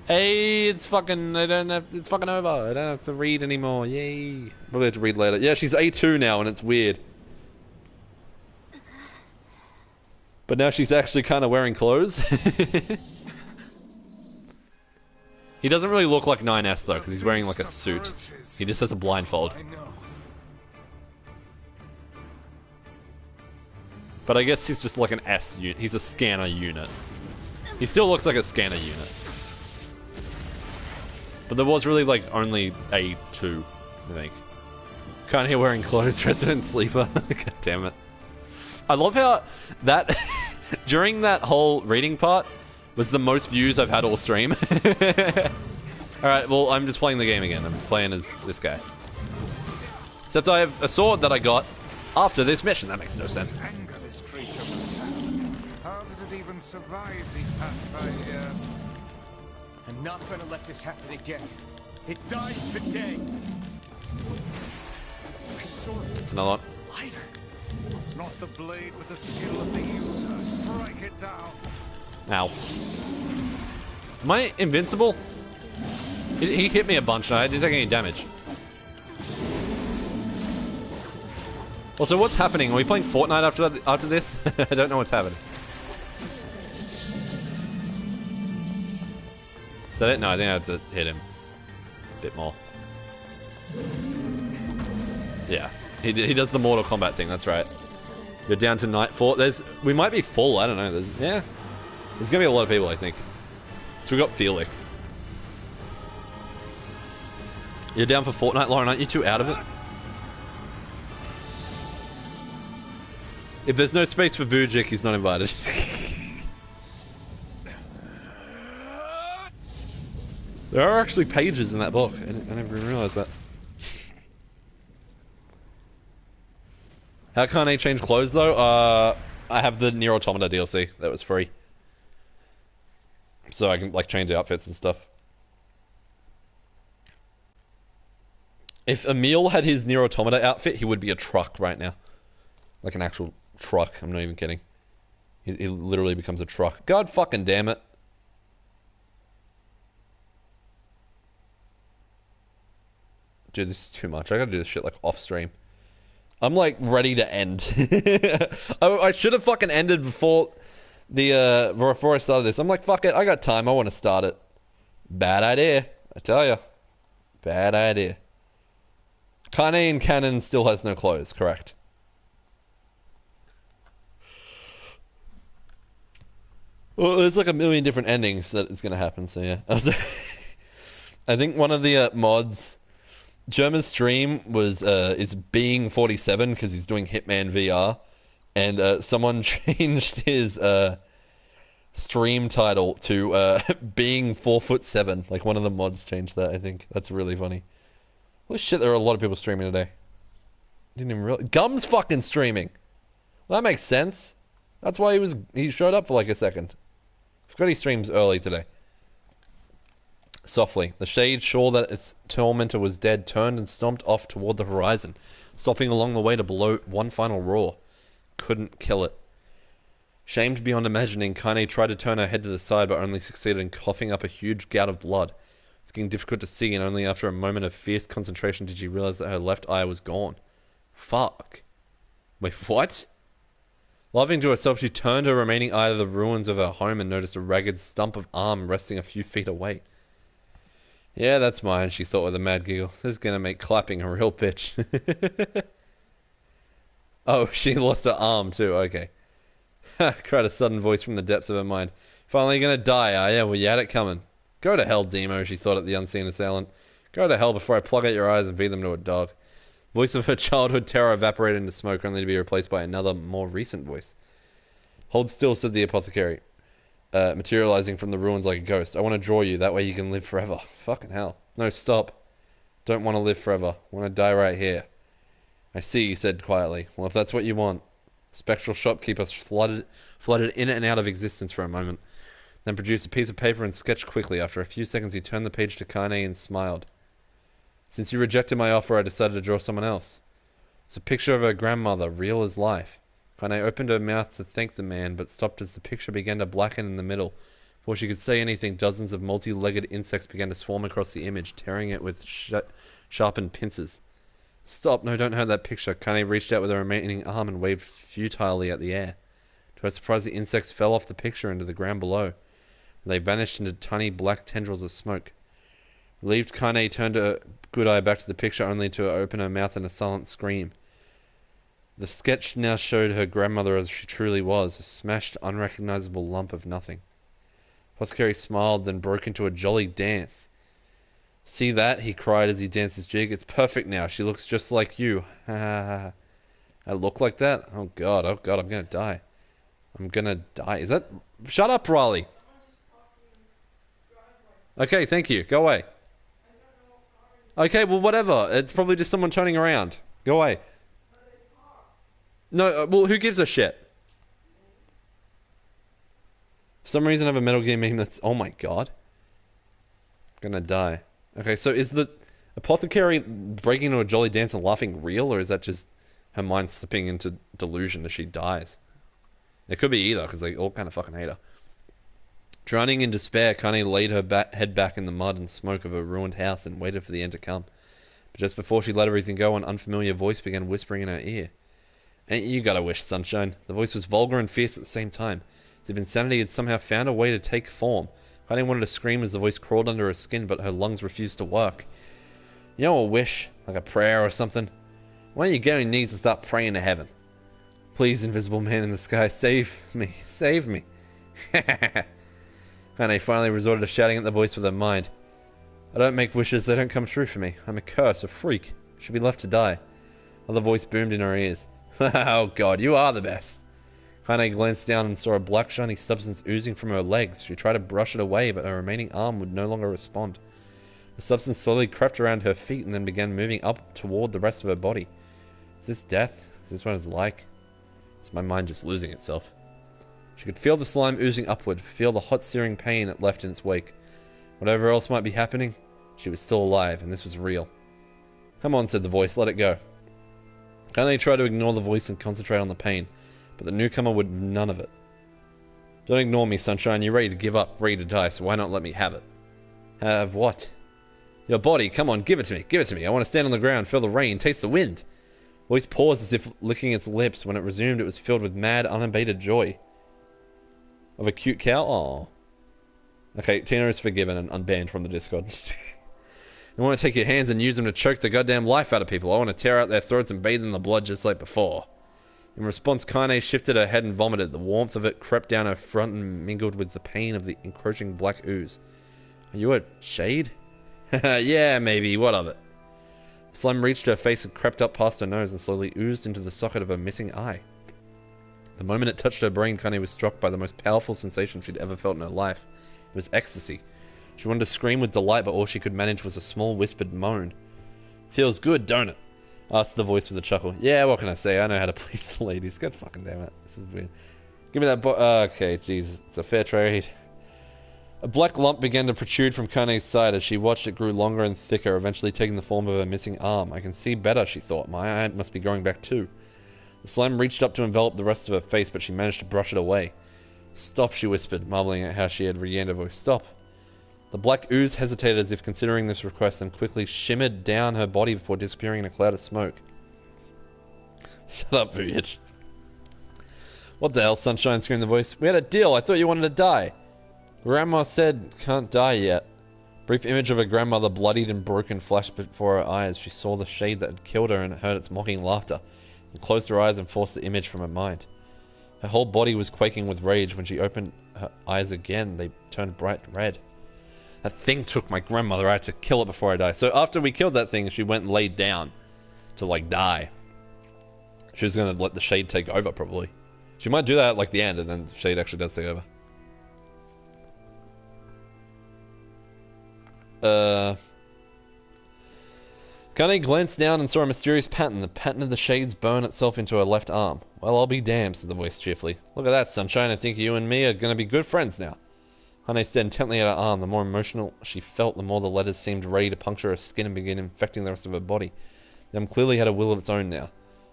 Speaker 1: Hey, it's fucking over. I don't have to read anymore. Yay. Probably have to read later. Yeah, she's A2 now and it's weird. But now she's actually kind of wearing clothes. He doesn't really look like 9S though, because he's wearing like a suit. He just has a blindfold. But I guess he's just like an S unit. He's a scanner unit. He still looks like a scanner unit. But there was really like only A2, I think. Can't hear wearing clothes, resident sleeper. God damn it. I love how that, during that whole reading part, was the most views I've had all stream. Alright, well, I'm just playing the game again. I'm playing as this guy. Except I have a sword that I got after this mission. That makes no sense.
Speaker 4: Anger this creature must have. How did it even survive these past 5 years?
Speaker 2: I'm not gonna let this happen again. It dies today. My sword
Speaker 1: It's another one.
Speaker 4: lighter. It's not the blade, but the skill of the user. Strike it down.
Speaker 1: Ow. Am I invincible? He hit me a bunch and I didn't take any damage. Also, what's happening? Are we playing Fortnite after this? I don't know what's happening. Is that it? No, I think I have to hit him a bit more. Yeah, he does the Mortal Kombat thing. That's right. You're down to night 4. We might be full. I don't know. There's gonna be a lot of people. I think. So we got Felix. You're down for Fortnite, Lauren. Aren't you too out of it? If there's no space for Vujik, he's not invited. There are actually pages in that book. I never even realized that. How can't I change clothes though? I have the NieR Automata DLC that was free, so I can like change outfits and stuff. If Emil had his NieR Automata outfit, he would be a truck right now, like an actual truck. I'm not even kidding. He literally becomes a truck. God fucking damn it. Dude, this is too much. I gotta do this shit like off stream. I'm like ready to end. I should have fucking ended before I started this. I'm like, fuck it, I got time. I want to start it. Bad idea, I tell you. Bad idea. Kane in canon still has no clothes, correct? Well, there's like a million different endings that is going to happen, so yeah. I think one of the mods, German's stream was is being 47 because he's doing Hitman VR, and someone changed his stream title to being 4'7". Like one of the mods changed that. I think that's really funny. Holy shit, there are a lot of people streaming today. Didn't even realize. Gum's fucking streaming. Well, that makes sense. That's why he showed up for like a second. Forgot he streams early today. Softly, the shade, sure that its tormentor was dead, turned and stomped off toward the horizon, stopping along the way to blow one final roar. Couldn't kill it. Shamed beyond imagining, Kane tried to turn her head to the side, but only succeeded in coughing up a huge gout of blood. It's getting difficult to see, and only after a moment of fierce concentration did she realize that her left eye was gone. Fuck. Wait, what? Laughing to herself, she turned her remaining eye to the ruins of her home and noticed a ragged stump of arm resting a few feet away. Yeah, that's mine, she thought with a mad giggle. This is gonna make clapping a real bitch. Oh, she lost her arm too, okay. Cried a sudden voice from the depths of her mind. Finally gonna die, are ya? Well, you had it coming. Go to hell, Demo, she thought at the unseen assailant. Go to hell before I plug out your eyes and feed them to a dog. Voice of her childhood terror evaporated into smoke, only to be replaced by another, more recent voice. Hold still, said the apothecary, materializing from the ruins like a ghost. I want to draw you, that way you can live forever. Fucking hell. No, stop. Don't want to live forever. I want to die right here. I see, he said quietly. Well, if that's what you want. Spectral shopkeeper flooded in and out of existence for a moment, then produced a piece of paper and sketched quickly. After a few seconds, he turned the page to Kane and smiled. Since you rejected my offer, I decided to draw someone else. It's a picture of her grandmother, real as life. Kane opened her mouth to thank the man, but stopped as the picture began to blacken in the middle. Before she could say anything, dozens of multi-legged insects began to swarm across the image, tearing it with sharpened pincers. Stop, no, don't hurt that picture. Kane reached out with her remaining arm and waved futilely at the air. To her surprise, the insects fell off the picture into the ground below. They vanished into tiny black tendrils of smoke. Relieved, Kane turned her good eye back to the picture, only to open her mouth in a silent scream. The sketch now showed her grandmother as she truly was, a smashed, unrecognizable lump of nothing. Apothecary smiled, then broke into a jolly dance. See that? He cried as he danced his jig. It's perfect now. She looks just like you. Ha ha ha. I look like that? Oh god, I'm gonna die. I'm gonna die. Is that... Shut up, Riley! Okay, thank you. Go away. Okay, well, whatever. It's probably just someone turning around. Go away. No, well, who gives a shit? For some reason I have a Metal Gear meme that's... Oh my god. I'm gonna die. Okay, so is the apothecary breaking into a jolly dance and laughing real, or is that just her mind slipping into delusion as she dies? It could be either, because they all kind of fucking hate her. Drowning in despair, Kane laid her head back in the mud and smoke of her ruined house and waited for the end to come. But just before she let everything go, an unfamiliar voice began whispering in her ear. Ain't you got a wish, sunshine? The voice was vulgar and fierce at the same time, as if insanity had somehow found a way to take form. Kane wanted to scream as the voice crawled under her skin, but her lungs refused to work. You know, a wish? Like a prayer or something? Why don't you get on your knees and start praying to heaven? Please, invisible man in the sky, save me. Save me. Kane finally resorted to shouting at the voice with her mind. I don't make wishes, they don't come true for me. I'm a curse, a freak. I should be left to die. Another voice boomed in her ears. Oh god, you are the best. Kane glanced down and saw a black shiny substance oozing from her legs. She tried to brush it away, but her remaining arm would no longer respond. The substance slowly crept around her feet and then began moving up toward the rest of her body. Is this death? Is this what it's like? Is my mind just losing itself? She could feel the slime oozing upward, feel the hot searing pain it left in its wake. Whatever else might be happening, she was still alive, and this was real. Come on, said the voice, let it go. Kane tried to ignore the voice and concentrate on the pain, but the newcomer would none of it. Don't ignore me, sunshine, you're ready to give up, ready to die, so why not let me have it? Have what? Your body, come on, give it to me, give it to me. I want to stand on the ground, feel the rain, taste the wind. The voice paused as if licking its lips. When it resumed, it was filled with mad, unabated joy. Of a cute cow? Aww. Okay, Tina is forgiven and unbanned from the Discord. I want to take your hands and use them to choke the goddamn life out of people. I want to tear out their throats and bathe in the blood just like before. In response, Kane shifted her head and vomited. The warmth of it crept down her front and mingled with the pain of the encroaching black ooze. Are you a shade? Yeah, maybe. What of it? The slime reached her face and crept up past her nose and slowly oozed into the socket of her missing eye. The moment it touched her brain, Kane was struck by the most powerful sensation she'd ever felt in her life. It was ecstasy. She wanted to scream with delight, but all she could manage was a small whispered moan. Feels good, don't it? Asked the voice with a chuckle. Yeah, what can I say? I know how to please the ladies. God fucking damn it. This is weird. Give me that okay, jeez. It's a fair trade. A black lump began to protrude from Kane's side as she watched it grew longer and thicker, eventually taking the form of her missing arm. I can see better, she thought. My eye must be growing back too. The slime reached up to envelop the rest of her face, but she managed to brush it away. Stop, she whispered, marveling at how she had regained her voice. Stop. The black ooze hesitated as if considering this request and quickly shimmered down her body before disappearing in a cloud of smoke. Shut up, bitch. What the hell, sunshine, screamed the voice. We had a deal. I thought you wanted to die. Grandma said, can't die yet. Brief image of her grandmother, bloodied and broken, flashed before her eyes. She saw the shade that had killed her and heard its mocking laughter, and closed her eyes and forced the image from her mind. Her whole body was quaking with rage. When she opened her eyes again, they turned bright red. That thing took my grandmother. I had to kill it before I die. So after we killed that thing, she went and laid down to, like, die. She was going to let the shade take over, probably. She might do that at, like, the end, and then the shade actually does take over. Kane glanced down and saw a mysterious pattern. The pattern of the shades burn itself into her left arm. Well, I'll be damned, said the voice cheerfully. Look at that, sunshine. I think you and me are going to be good friends now. Kane stared intently at her arm. The more emotional she felt, the more the letters seemed ready to puncture her skin and begin infecting the rest of her body. The arm clearly had a will of its own now.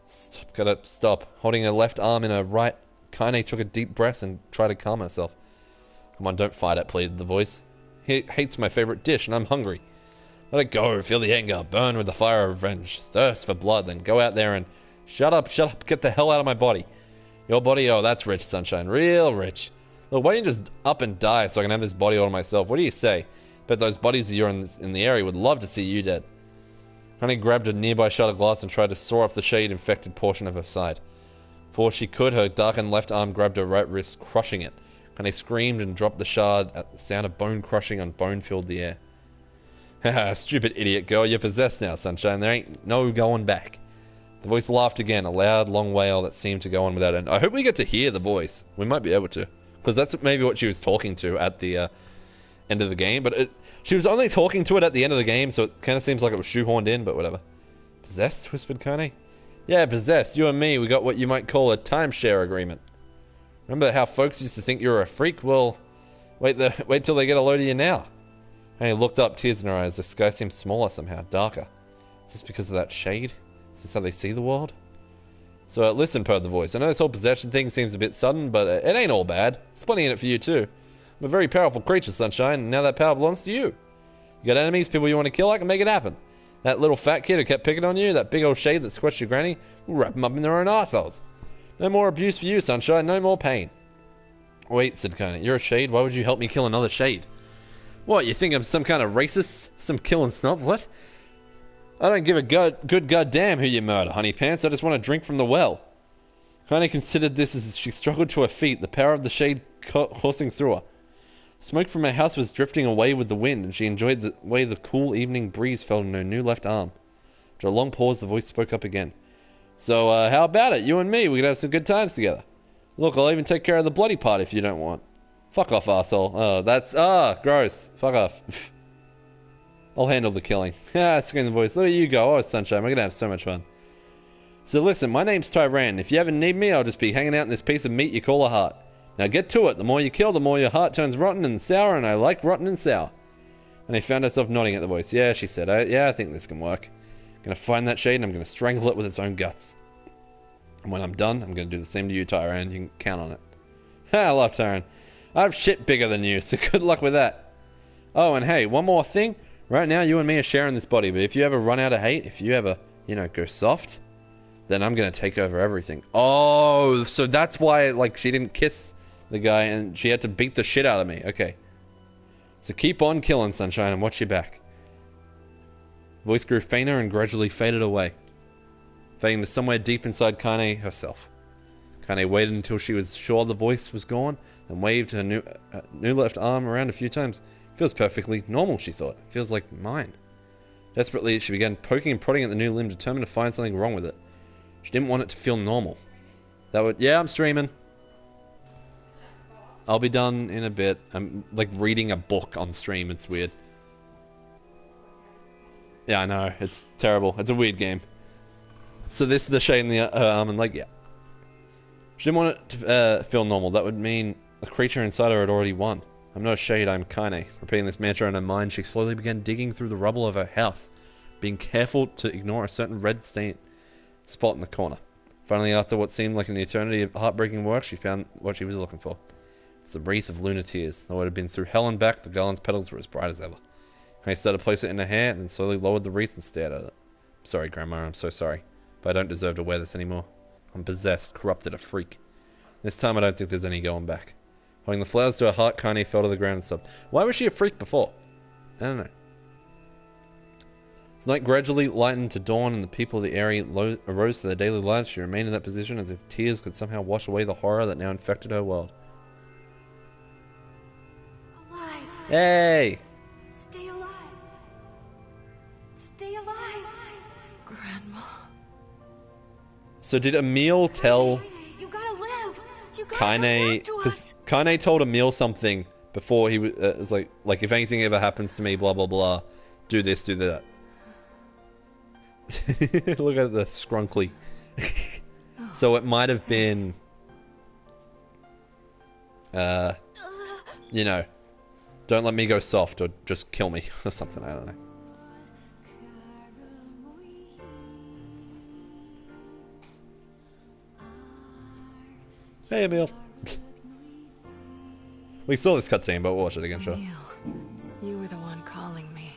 Speaker 1: Stop, gotta stop. Holding her left arm in her right, Kane took a deep breath and tried to calm herself. Come on, don't fight it, pleaded the voice. He hates my favorite dish, and I'm hungry. Let it go, feel the anger, burn with the fire of revenge, thirst for blood, then go out there and... Shut up, get the hell out of my body. Your body, oh, that's rich, sunshine, real rich. Look, why don't you just up and die so I can have this body all to myself? What do you say? Bet those buddies of yours in the area would love to see you dead. Honey grabbed a nearby shattered glass and tried to saw off the shade-infected portion of her side. Before she could, her darkened left arm grabbed her right wrist, crushing it. Honey screamed and dropped the shard at the sound of bone crushing on bone filled the air. Haha, stupid idiot girl, you're possessed now, sunshine. There ain't no going back. The voice laughed again, a loud, long wail that seemed to go on without end. I hope we get to hear the voice. We might be able to. Because that's maybe what she was talking to at the end of the game. But she was only talking to it at the end of the game, so it kind of seems like it was shoehorned in, but whatever. Possessed? Whispered Kane. Yeah, possessed. You and me, we got what you might call a timeshare agreement. Remember how folks used to think you were a freak? Well, wait till they get a load of you now. Kane looked up, tears in her eyes. The sky seemed smaller somehow, darker. Is this because of that shade? Is this how they see the world? So listen, purred the voice. I know this whole possession thing seems a bit sudden, but it ain't all bad. There's plenty in it for you too. I'm a very powerful creature, Sunshine, and now that power belongs to you. You got enemies, people you want to kill, I can make it happen. That little fat kid who kept picking on you, that big old shade that squashed your granny, we'll wrap them up in their own arseholes. No more abuse for you, Sunshine, no more pain. Wait, said Kona, you're a shade, why would you help me kill another shade? What, you think I'm some kind of racist? Some killing snob? What? I don't give a good goddamn who you murder, honey pants, I just want to drink from the well. Kona considered this as she struggled to her feet, the power of the shade coursing through her. Smoke from her house was drifting away with the wind, and she enjoyed the way the cool evening breeze felt in her new left arm. After a long pause, the voice spoke up again. So, how about it? You and me, we could have some good times together. Look, I'll even take care of the bloody part if you don't want. Fuck off, arsehole. Oh, that's... gross. Fuck off. I'll handle the killing. Screamed the voice. Look at you go. Oh, Sunshine, we're gonna have so much fun. So listen, my name's Tyran. If you ever need me, I'll just be hanging out in this piece of meat you call a heart. Now get to it. The more you kill, the more your heart turns rotten and sour, and I like rotten and sour. And he found herself nodding at the voice. Yeah, she said. Yeah, I think this can work. I'm gonna find that shade and I'm gonna strangle it with its own guts. And when I'm done, I'm gonna do the same to you, Tyran. You can count on it. I love Tyran. I have shit bigger than you, so good luck with that. Oh, and hey, one more thing. Right now, you and me are sharing this body, but if you ever run out of hate, if you ever, go soft, then I'm gonna take over everything. Oh, so that's why, like, she didn't kiss the guy and she had to beat the shit out of me. Okay. So keep on killing, Sunshine, and watch your back. Voice grew fainter and gradually faded away, fading to somewhere deep inside Kane herself. Kane waited until she was sure the voice was gone, then waved her new left arm around a few times. Feels perfectly normal, she thought. Feels like mine. Desperately, she began poking and prodding at the new limb, determined to find something wrong with it. She didn't want it to feel normal. Yeah, I'm streaming. I'll be done in a bit. I'm like reading a book on stream. It's weird. Yeah, I know. It's terrible. It's a weird game. So this is the shade in the arm and leg, yeah. She didn't want it to feel normal. That would mean the creature inside her had already won. I'm not a shade, I'm Kane. Repeating this mantra in her mind, she slowly began digging through the rubble of her house, being careful to ignore a certain red stain spot in the corner. Finally, after what seemed like an eternity of heartbreaking work, she found what she was looking for. It's the wreath of lunar tears. Though it had been through hell and back, the garland's petals were as bright as ever. Kane started to place it in her hair, and then slowly lowered the wreath and stared at it. I'm sorry, Grandma, I'm so sorry. But I don't deserve to wear this anymore. I'm possessed, corrupted, a freak. This time I don't think there's any going back. Holding the flowers to her heart, Kane fell to the ground and sobbed. Why was she a freak before? I don't know. As night gradually lightened to dawn and the people of the area arose to their daily lives, she remained in that position as if tears could somehow wash away the horror that now infected her world.
Speaker 5: Alive.
Speaker 1: Hey!
Speaker 5: Stay alive. Stay alive.
Speaker 8: Grandma.
Speaker 1: So did Emil tell
Speaker 5: You gotta live. You gotta
Speaker 1: Kane, because Kane told Emil something before he was like if anything ever happens to me, blah blah blah, do this, do that. Look at the scrunkly. So it might have been, don't let me go soft or just kill me or something. I don't know. Hey, Emil. We saw this cutscene, but we'll watch it again, sure.
Speaker 8: Emil, you were the one calling me,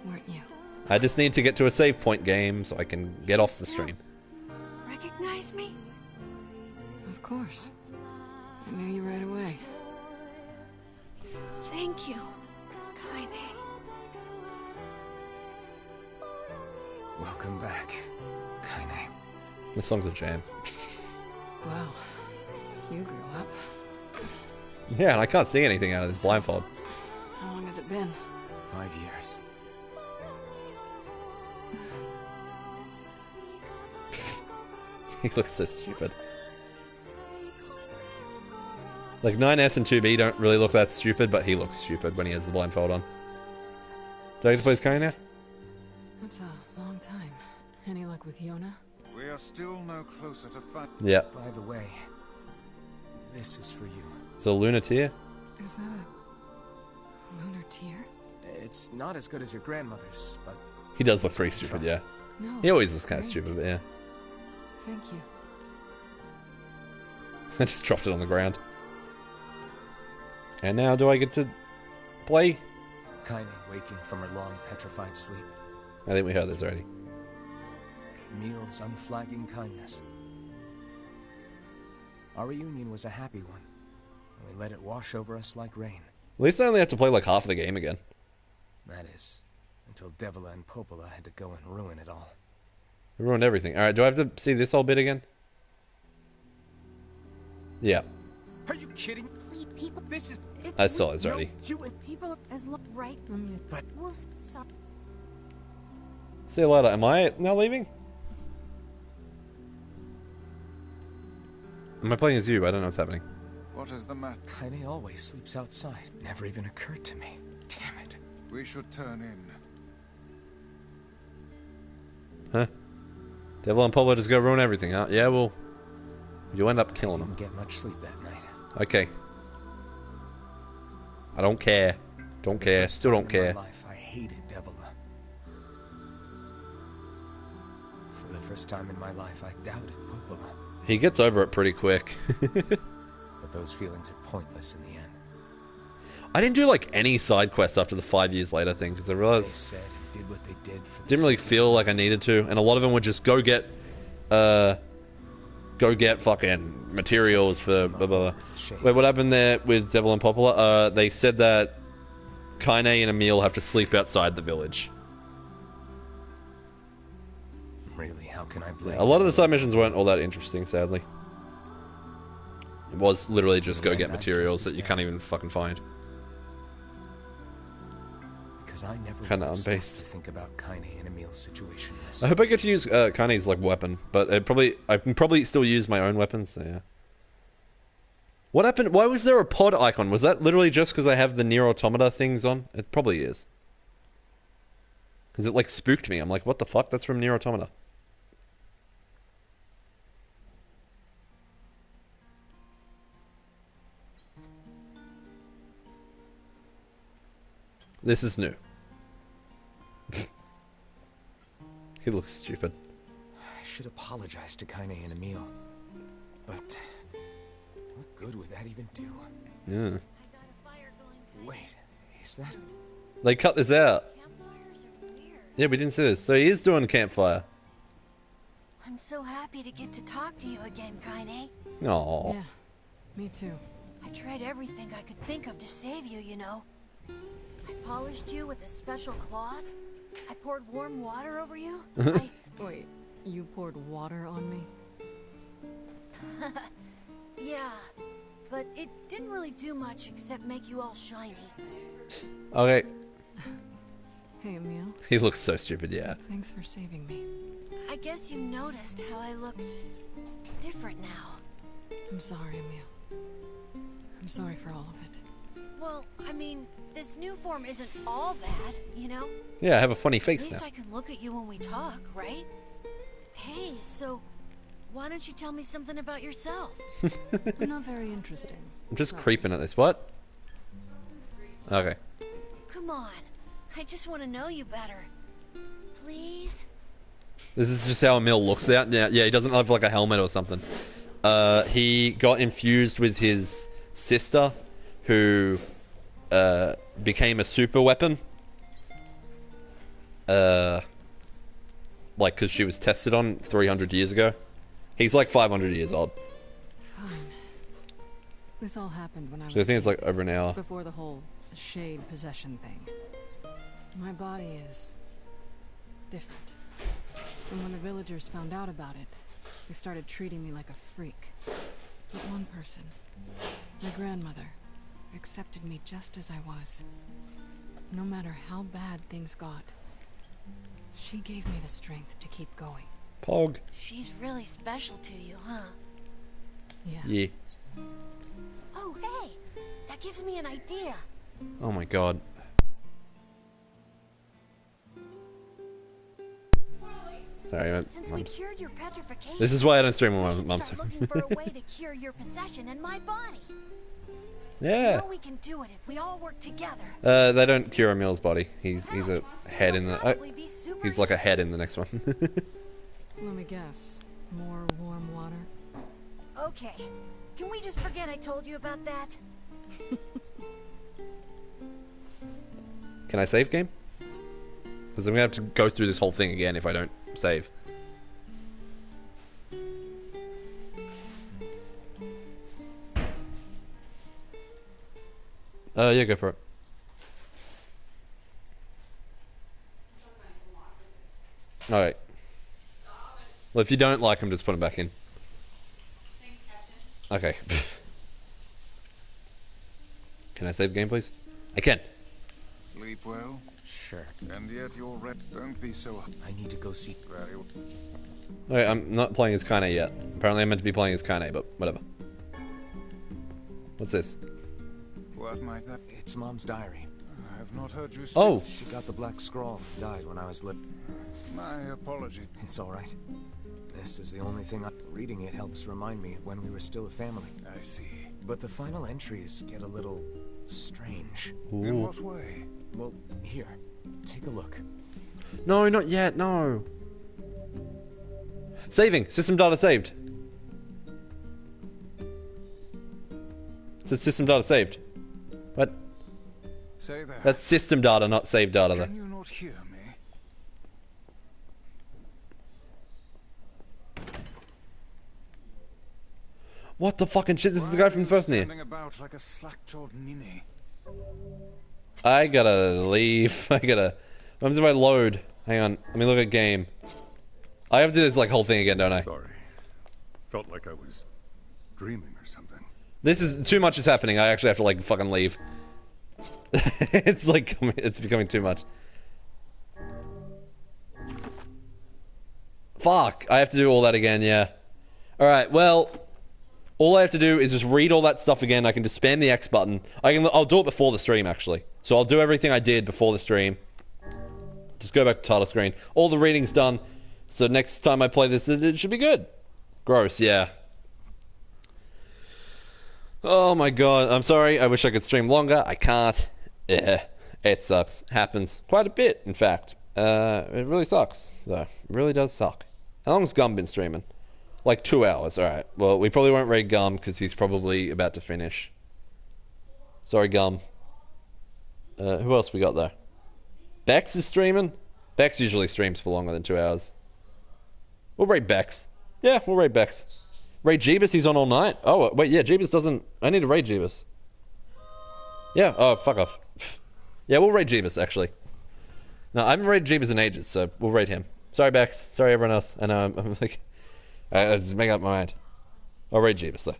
Speaker 8: weren't you?
Speaker 1: I just need to get to a save point game so I can get off the stream.
Speaker 5: Recognize me?
Speaker 8: Of course. I knew you right away.
Speaker 5: Thank you, Kane.
Speaker 12: Welcome back, Kane.
Speaker 1: This song's a jam.
Speaker 8: Wow. You grew up.
Speaker 1: Yeah, and I can't see anything out of this blindfold.
Speaker 8: How long has it been?
Speaker 12: 5 years.
Speaker 1: He looks so stupid. Like 9S and 2B don't really look that stupid, but he looks stupid when he has the blindfold on. Do I get to play as Kane now?
Speaker 8: That's a long time. Any luck with Yona?
Speaker 4: We are still no closer to find.
Speaker 1: Yeah.
Speaker 12: By the way, this is for you.
Speaker 1: So lunar tear?
Speaker 8: Is that a lunar tear?
Speaker 12: It's not as good as your grandmother's, but
Speaker 1: He does look pretty stupid, yeah.
Speaker 8: No,
Speaker 1: He always
Speaker 8: it's
Speaker 1: looks kind of
Speaker 8: great.
Speaker 1: stupid, but yeah.
Speaker 8: Thank you.
Speaker 1: I just dropped it on the ground. And now do I get to play?
Speaker 12: Kaine waking from her long petrified sleep.
Speaker 1: I think we heard this already.
Speaker 12: Emil's unflagging kindness. Our reunion was a happy one. And we let it wash over us like rain.
Speaker 1: At least I only have to play like half of the game again.
Speaker 12: That is, until Devila and Popola had to go and ruin it all.
Speaker 1: We ruined everything. Alright, do I have to see this whole bit again? Yeah.
Speaker 12: Are you kidding?
Speaker 5: People,
Speaker 12: this is...
Speaker 1: I saw this already.
Speaker 5: You and people as look right.
Speaker 12: But
Speaker 5: We'll stop.
Speaker 1: See you later. Am I now leaving? Am I playing as you? I don't know what's happening.
Speaker 4: What is the matter?
Speaker 12: Kaine always sleeps outside. Never even occurred to me. Damn it.
Speaker 4: We should turn in.
Speaker 1: Huh? Devil and Pablo just go ruin everything, huh? Yeah, well, you end up killing them.
Speaker 12: Didn't get much sleep that night.
Speaker 1: Okay. I don't care. Don't care. Still don't care.
Speaker 12: In my life, I hated Devila. For the first time in my life, I doubted Popola.
Speaker 1: He gets over it pretty quick.
Speaker 12: But those feelings are pointless in the end.
Speaker 1: I didn't do like any side quests after the 5 years later thing because I realized
Speaker 12: They said and did what they did for the
Speaker 1: didn't really feel like I needed to, and a lot of them would just go get fucking materials for blah, blah, blah. Wait, what happened there with Devil and Popola? They said that Kaine and Emil have to sleep outside the village.
Speaker 12: Really, how can I blame
Speaker 1: A lot of the side missions weren't all that interesting, sadly. It was literally just go get materials that you can't even fucking find.
Speaker 12: Because I never
Speaker 1: Kinda
Speaker 12: once stopped
Speaker 1: unbased.
Speaker 12: to think about Kaine and Emil's situation.
Speaker 1: I hope I get to use Kaine's like weapon, but I can probably still use my own weapons. So yeah. What happened? Why was there a pod icon? Was that literally just because I have the NieR Automata things on? It probably is. Because it like spooked me. I'm like, what the fuck? That's from NieR Automata. This is new. He looks stupid.
Speaker 12: I should apologize to Kaine and Emil. But what good would that even do?
Speaker 1: Yeah.
Speaker 12: Wait, is that...
Speaker 1: They cut this out. Yeah, we didn't see this. So he is doing campfire.
Speaker 5: I'm so happy to get to talk to you again, Kaine.
Speaker 1: Aww.
Speaker 8: Yeah, me too.
Speaker 5: I tried everything I could think of to save you, you know. I polished you with a special cloth. I poured warm water over you.
Speaker 8: Wait, you poured water on me?
Speaker 5: Yeah, but it didn't really do much except make you all shiny.
Speaker 1: Okay.
Speaker 8: Hey, Emil.
Speaker 1: He looks so stupid, yeah.
Speaker 8: Thanks for saving me.
Speaker 5: I guess you noticed how I look different now.
Speaker 8: I'm sorry, Emil. I'm sorry for all of it.
Speaker 5: Well, I mean, this new form isn't all bad, you know?
Speaker 1: Yeah, I have a funny
Speaker 5: At
Speaker 1: face
Speaker 5: least
Speaker 1: now.
Speaker 5: I can look at you when we talk, right? Hey, so why don't you tell me something about yourself?
Speaker 8: Not very interesting.
Speaker 1: I'm just creeping at this. What? Okay.
Speaker 5: Come on. I just want to know you better. Please?
Speaker 1: This is just how Emil looks out. Yeah, he doesn't have like a helmet or something. He got infused with his sister, who became a super weapon. Like, because she was tested on 300 years ago. He's like 500 years old.
Speaker 8: Fine. This all happened when I was
Speaker 1: So I think it's like over an hour.
Speaker 8: before the whole shade possession thing. My body is different. And when the villagers found out about it, they started treating me like a freak. But one person, my grandmother, accepted me just as I was. No matter how bad things got, she gave me the strength to keep going.
Speaker 1: Pog.
Speaker 5: She's really special to you, huh?
Speaker 8: Yeah.
Speaker 1: Yeah.
Speaker 5: Oh, hey! That gives me an idea.
Speaker 1: Oh my god. Sorry,
Speaker 5: Since we cured your petrification,
Speaker 1: this is why I don't stream
Speaker 5: we
Speaker 1: with
Speaker 5: should
Speaker 1: my mum's.
Speaker 5: start looking for a way to cure your possession in my body.
Speaker 1: Yeah.
Speaker 5: I know we can do it if we all work together.
Speaker 1: They don't cure Emil's body. He's a head in the. He's like a head in the next one.
Speaker 8: Let me guess. More warm water?
Speaker 5: Okay. Can we just forget I told you about that?
Speaker 1: Can I save game? Because I'm gonna have to go through this whole thing again if I don't save. Yeah, go for it. Alright. Well, if you don't like him, just put him back in. Okay. Can I save game, please? I can.
Speaker 4: Sleep well?
Speaker 12: Sure.
Speaker 4: And yet you're red. Don't be so...
Speaker 12: I need to go see...
Speaker 4: Very well.
Speaker 1: Okay, I'm not playing as Kane yet. Apparently I'm meant to be playing as Kane, but whatever. What's this?
Speaker 4: What might that...
Speaker 12: It's Mom's diary.
Speaker 4: I have not heard you speak.
Speaker 1: Oh!
Speaker 12: She got the black scrawl. Died when I was little.
Speaker 4: My apologies.
Speaker 12: It's alright. This is the only thing reading it helps remind me of when we were still a family.
Speaker 4: I see.
Speaker 12: But the final entries get a little... strange.
Speaker 1: Ooh.
Speaker 4: In what way?
Speaker 12: Well, here. Take a look.
Speaker 1: No, not yet, no. Saving. System data saved. It says system data saved. What?
Speaker 4: Say that.
Speaker 1: That's system data, not save data, though.
Speaker 4: Can you not hear me?
Speaker 1: What the fucking shit? This is the guy from the first NieR.
Speaker 4: Standing about like a slack-jawed ninny.
Speaker 1: I gotta leave. I gotta... When does my load? Hang on. Let me look at game. I have to do this like whole thing again, don't I?
Speaker 14: Sorry. Felt like I was dreaming or something.
Speaker 1: This is... Too much is happening. I actually have to like fucking leave. It's like... It's becoming too much. Fuck. I have to do all that again, yeah. Alright, well... All I have to do is just read all that stuff again. I can just spam the X button. I'll do it before the stream, actually. So I'll do everything I did before the stream. Just go back to title screen. All the reading's done. So next time I play this, it should be good. Gross, yeah. Oh my god. I'm sorry. I wish I could stream longer. I can't. Yeah. It sucks. Happens quite a bit, in fact. It really sucks, though. It really does suck. How long's Gum been streaming? Like 2 hours, alright. Well, we probably won't raid Gum because he's probably about to finish. Sorry, Gum. Who else we got there? Bex is streaming? Bex usually streams for longer than 2 hours. We'll raid Bex. Yeah, we'll raid Bex. Raid Jeebus, he's on all night. Oh, wait, yeah, Jeebus doesn't... I need to raid Jeebus. Yeah, oh, fuck off. Yeah, we'll raid Jeebus, actually. No, I haven't raided Jeebus in ages, so we'll raid him. Sorry, Bex. Sorry, everyone else. I know, I'm like... I just make up my mind. I'll raid Jeebus, though.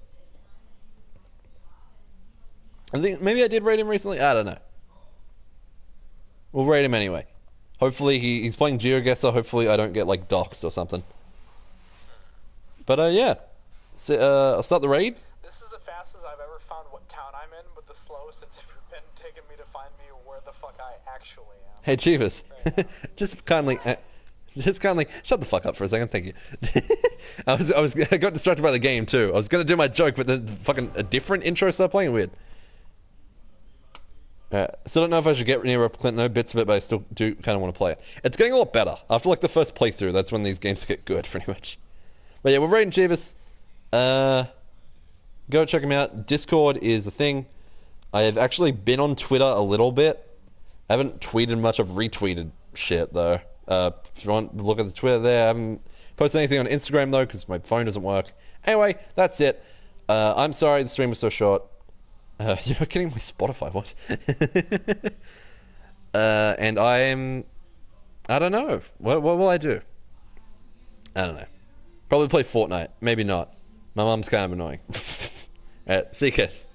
Speaker 1: I think maybe I did raid him recently. I don't know. We'll raid him anyway. Hopefully he's playing GeoGuessr. Hopefully I don't get like doxxed or something. But yeah. So, I'll start the raid.
Speaker 15: This is the fastest I've ever found what town I'm in, but the slowest it's ever been taking me to find me where the fuck I actually am.
Speaker 1: Hey Jeebus. Just kindly shut the fuck up for a second, thank you. I got distracted by the game too. I was gonna do my joke, but then fucking a different intro started playing. Weird. Still don't know if I should get NieR Replicant. No bits of it, but I still do kind of want to play it. It's getting a lot better after like the first playthrough. That's when these games get good, pretty much. But yeah, we're raiding Jeebus. Go check him out. Discord is a thing. I have actually been on Twitter a little bit. I haven't tweeted much. I've retweeted shit though. If you want to look at the Twitter there, I haven't posted anything on Instagram though because my phone doesn't work. Anyway, that's it. I'm sorry the stream was so short. You're not getting my Spotify, what? And I don't know. What will I do? I don't know. Probably play Fortnite. Maybe not. My mum's kind of annoying. Alright, see you guys.